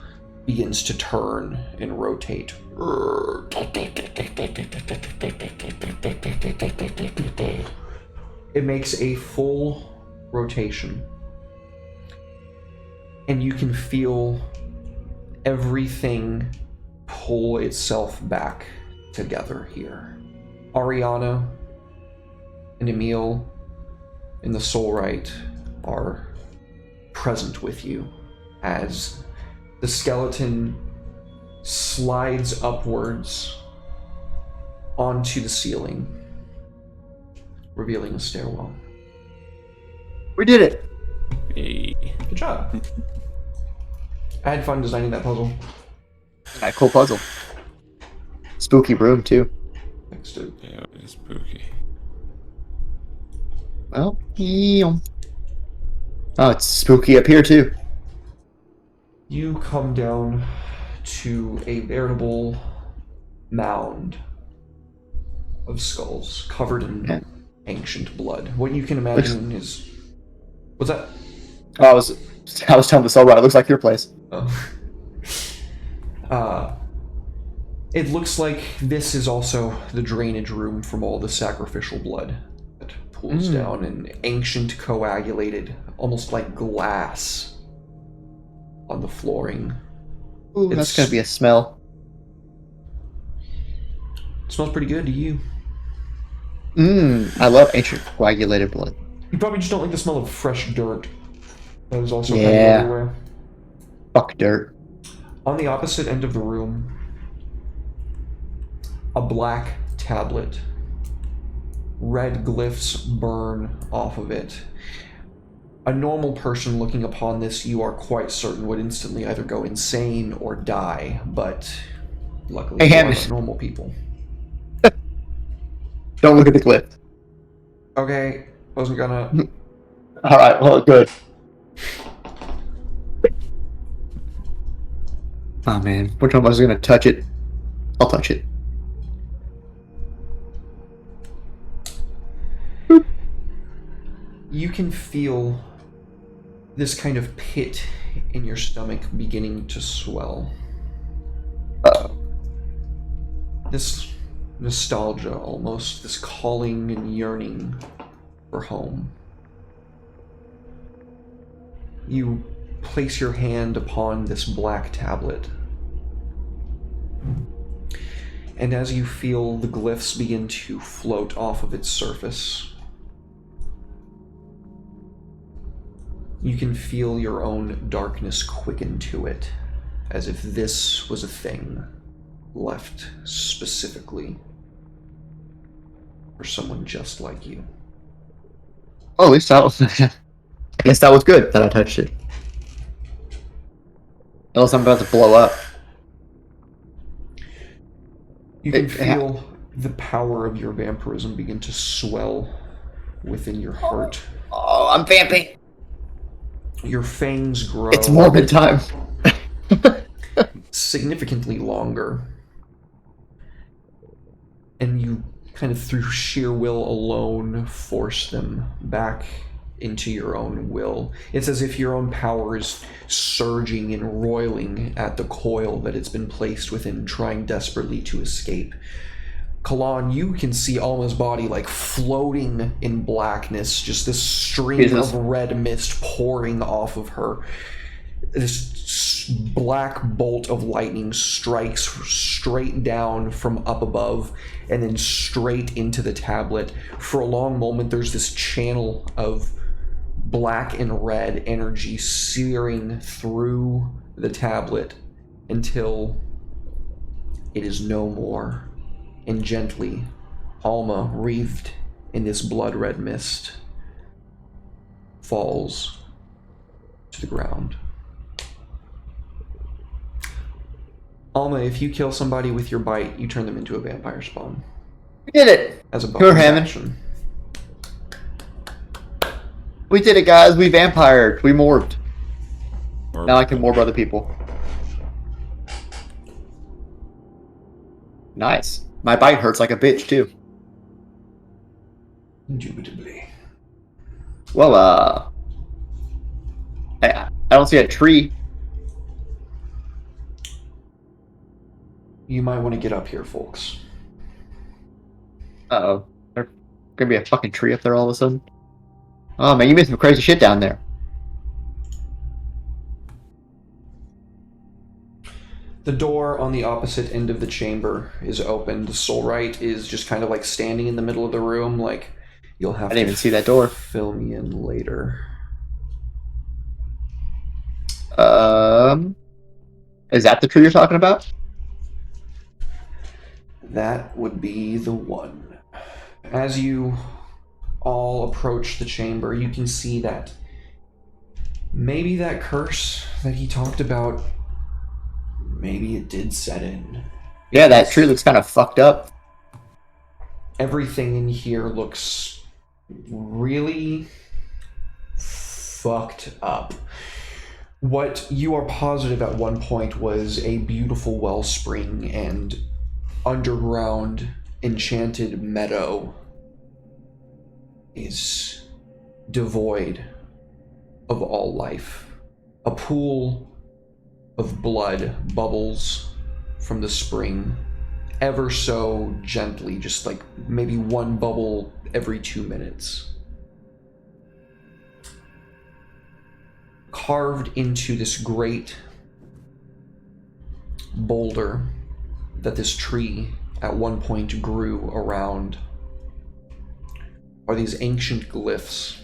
[SPEAKER 1] begins to turn and rotate. It makes a full rotation, and you can feel everything pull itself back together here. Ariana and Emil and the Soulright are present with you as the skeleton slides upwards onto the ceiling, revealing a stairwell.
[SPEAKER 3] We did it.
[SPEAKER 2] Hey.
[SPEAKER 1] Good job. I had fun designing that puzzle.
[SPEAKER 3] Yeah, cool puzzle. Spooky room, too.
[SPEAKER 1] Thanks, dude.
[SPEAKER 2] Yeah, it's spooky.
[SPEAKER 3] Well, oh, it's spooky up here, too.
[SPEAKER 1] You come down to a veritable mound of skulls covered in ancient blood. What you can imagine is... What's that?
[SPEAKER 3] Oh, I was telling the Soulright, it looks like your place.
[SPEAKER 1] Oh. It looks like this is also the drainage room from all the sacrificial blood that pools down in ancient coagulated, almost like glass on the flooring.
[SPEAKER 3] Ooh, that's gonna be a smell.
[SPEAKER 1] It smells pretty good to you.
[SPEAKER 3] I love ancient coagulated blood.
[SPEAKER 1] You probably just don't like the smell of fresh dirt. That is also kind of
[SPEAKER 3] Yeah.
[SPEAKER 1] everywhere.
[SPEAKER 3] Fuck dirt.
[SPEAKER 1] On the opposite end of the room, a black tablet. Red glyphs burn off of it. A normal person looking upon this, you are quite certain, would instantly either go insane or die, but luckily
[SPEAKER 3] Hey,
[SPEAKER 1] you are
[SPEAKER 3] Hammond.
[SPEAKER 1] not normal people.
[SPEAKER 3] Don't look at the glyph.
[SPEAKER 1] Okay, wasn't gonna...
[SPEAKER 3] Alright, well, good. Oh man, which one was gonna touch it? I'll touch it.
[SPEAKER 1] You can feel this kind of pit in your stomach beginning to swell.
[SPEAKER 3] Uh-oh.
[SPEAKER 1] This nostalgia almost, this calling and yearning for home. You place your hand upon this black tablet. And as you feel the glyphs begin to float off of its surface, you can feel your own darkness quicken to it, as if this was a thing left specifically for someone just like you.
[SPEAKER 3] Oh, at least that was... I guess that was good that I touched it. Unless I'm about to blow up.
[SPEAKER 1] You can feel the power of your vampirism begin to swell within your heart.
[SPEAKER 3] Oh, I'm vamping!
[SPEAKER 1] Your fangs grow
[SPEAKER 3] It's morbid time.
[SPEAKER 1] significantly longer. And you kind of through sheer will alone force them back into your own will. It's as if your own power is surging and roiling at the coil that it's been placed within, trying desperately to escape. Kalan, you can see Alma's body like floating in blackness, just this stream of red mist pouring off of her. This black bolt of lightning strikes straight down from up above and then straight into the tablet. For a long moment, there's this channel of black and red energy searing through the tablet until it is no more. And gently, Alma, wreathed in this blood-red mist, falls to the ground. Alma, if you kill somebody with your bite, you turn them into a vampire spawn.
[SPEAKER 3] We did it!
[SPEAKER 1] As a
[SPEAKER 3] Sure,
[SPEAKER 1] bonus
[SPEAKER 3] Hammond.
[SPEAKER 1] action.
[SPEAKER 3] We did it, guys! We vampired! We morbed. Now I can morb other people. Nice. My bite hurts like a bitch, too.
[SPEAKER 4] Indubitably.
[SPEAKER 3] Well, I don't see a tree.
[SPEAKER 1] You might want to get up here, folks.
[SPEAKER 3] Uh-oh. There's gonna be a fucking tree up there all of a sudden. Oh man, you made some crazy shit down there.
[SPEAKER 1] The door on the opposite end of the chamber is open. The Soulwright is just kind of like standing in the middle of the room, like, you'll have
[SPEAKER 3] I didn't
[SPEAKER 1] to
[SPEAKER 3] even see that door.
[SPEAKER 1] fill me in later.
[SPEAKER 3] Is that the tree you're talking about?
[SPEAKER 1] That would be the one. As you all approach the chamber, you can see that maybe that curse that he talked about, maybe it did set in.
[SPEAKER 3] Yeah, that tree looks kind of fucked up.
[SPEAKER 1] Everything in here looks really fucked up. What you are positive at one point was a beautiful wellspring and underground enchanted meadow is devoid of all life. A pool of blood bubbles from the spring ever so gently, just like maybe one bubble every 2 minutes. Carved into this great boulder that this tree at one point grew around are these ancient glyphs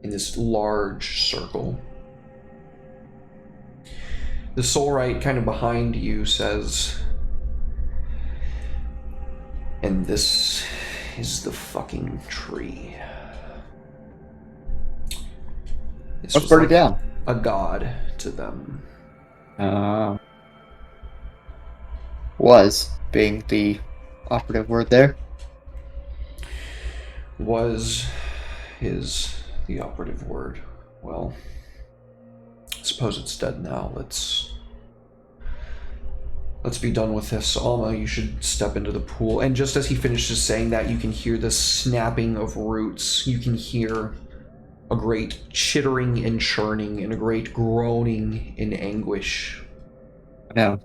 [SPEAKER 1] in this large circle. The soulwright kind of behind you says, and this is the fucking tree. This
[SPEAKER 3] Let's
[SPEAKER 1] was
[SPEAKER 3] burn it
[SPEAKER 1] like
[SPEAKER 3] down.
[SPEAKER 1] a god to them.
[SPEAKER 3] Was being the operative word there.
[SPEAKER 1] Was is the operative word. Well, I suppose it's dead now. Let's be done with this. Alma, you should step into the pool. And just as he finishes saying that, you can hear the snapping of roots. You can hear a great chittering and churning and a great groaning in anguish.
[SPEAKER 3] No.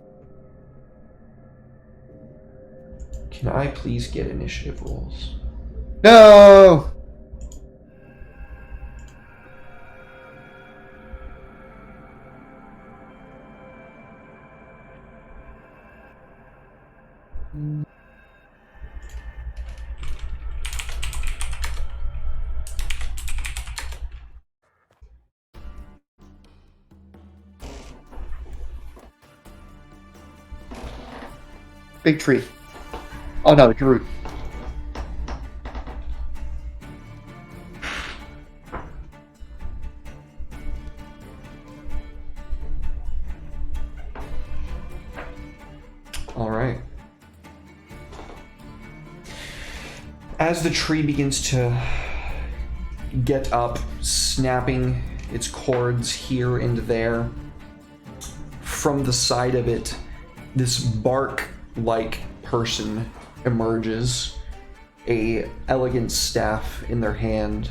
[SPEAKER 1] Can I please get initiative rolls?
[SPEAKER 3] No! Big tree. Oh no, Drew.
[SPEAKER 1] All right. As the tree begins to get up, snapping its cords here and there, from the side of it, this bark-like person emerges, a elegant staff in their hand.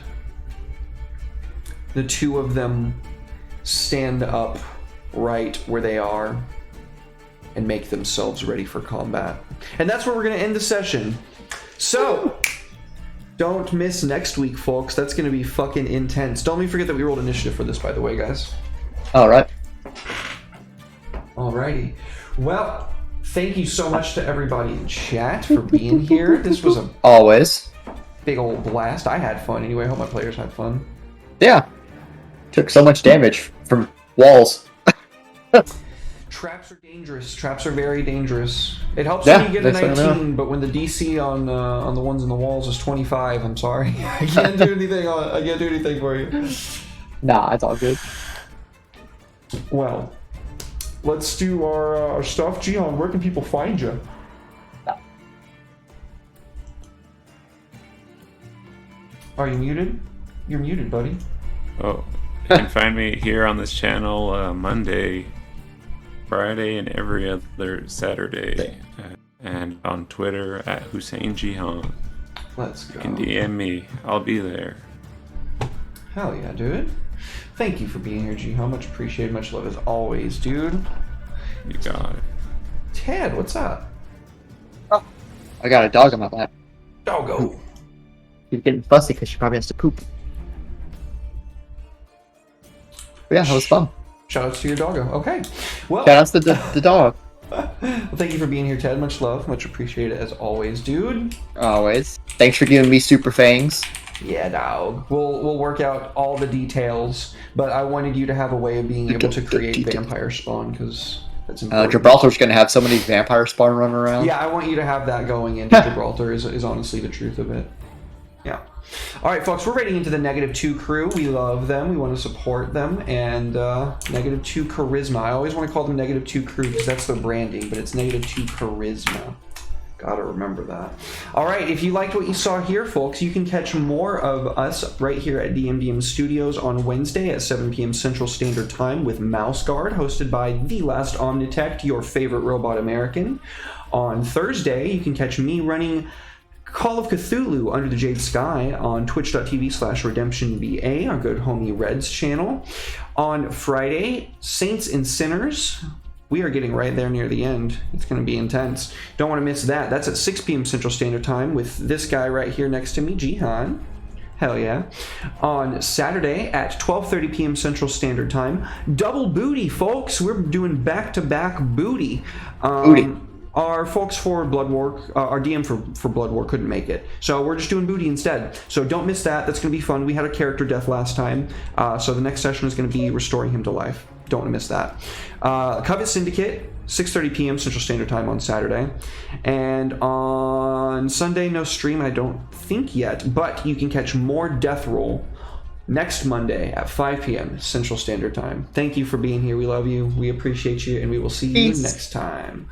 [SPEAKER 1] The two of them stand up right where they are and make themselves ready for combat. And that's where we're going to end the session. So, don't miss next week, folks. That's going to be fucking intense. Don't forget that we rolled initiative for this, by the way, guys.
[SPEAKER 3] Alright.
[SPEAKER 1] Alrighty. Well, thank you so much to everybody in chat for being here. This was a
[SPEAKER 3] Always.
[SPEAKER 1] big old blast. I had fun anyway. I hope my players had fun.
[SPEAKER 3] Yeah. Took so much damage from walls.
[SPEAKER 1] Traps are dangerous. Traps are very dangerous. It helps
[SPEAKER 3] Yeah,
[SPEAKER 1] when you get a
[SPEAKER 3] that's what I know.
[SPEAKER 1] 19, but when the DC on the ones in the walls is 25, I'm sorry. I can't do anything on it. I can't do anything for you.
[SPEAKER 3] Nah, it's all good.
[SPEAKER 5] Well, let's do our stuff. Jihan, where can people find you?
[SPEAKER 1] Are you muted? You're muted, buddy.
[SPEAKER 2] Oh, you can find me here on this channel Monday, Friday, and every other Saturday. And on Twitter at Hussein Jihan.
[SPEAKER 1] Let's go.
[SPEAKER 2] You can DM me. I'll be there.
[SPEAKER 1] Hell yeah, dude. Thank you for being here, G. How much appreciated, much love as always, dude.
[SPEAKER 2] You got it.
[SPEAKER 1] Ted, what's up?
[SPEAKER 3] I got a dog on my lap.
[SPEAKER 1] Doggo.
[SPEAKER 3] She's getting fussy because she probably has to poop. But yeah, that was fun.
[SPEAKER 1] Shout outs to your doggo. Okay. Well,
[SPEAKER 3] Shout outs to the dog.
[SPEAKER 1] well, thank you for being here, Ted. Much love, much appreciated as always, dude.
[SPEAKER 3] Always. Thanks for giving me super fangs.
[SPEAKER 1] Yeah, dog. We'll work out all the details, but I wanted you to have a way of being able to create vampire spawn because that's important.
[SPEAKER 3] Gibraltar's gonna have so many vampire spawn running around.
[SPEAKER 1] Yeah, I want you to have that going into Gibraltar is honestly the truth of it. Yeah. All right, folks, we're raiding into the -2 crew. We love them. We want to support them. And -2 charisma. I always want to call them -2 crew because that's their branding, but it's -2 charisma. Gotta remember that. All right, if you liked what you saw here, folks, you can catch more of us right here at DMDM Studios on Wednesday at 7 p.m. Central Standard Time with Mouse Guard, hosted by The Last Omnitect, your favorite robot American. On Thursday, you can catch me running Call of Cthulhu Under the Jade Sky on twitch.tv/redemptionva, our good homie Red's channel. On Friday, Saints and Sinners we are getting right there near the end. It's going to be intense. Don't want to miss that. That's at 6 p.m. Central Standard Time with this guy right here next to me, Jihan. Hell yeah. On Saturday at 12:30 p.m. Central Standard Time, double booty, folks. We're doing back-to-back booty.
[SPEAKER 3] Booty.
[SPEAKER 1] Our folks for Blood War, our DM for Blood War couldn't make it. So we're just doing booty instead. So don't miss that. That's going to be fun. We had a character death last time. So the next session is going to be restoring him to life. Don't want to miss that. Covet Syndicate, 6:30 p.m. Central Standard Time on Saturday. And on Sunday, no stream, I don't think yet. But you can catch more Death Roll next Monday at 5 p.m. Central Standard Time. Thank you for being here. We love you. We appreciate you. And we will see you
[SPEAKER 3] Peace.
[SPEAKER 1] next time.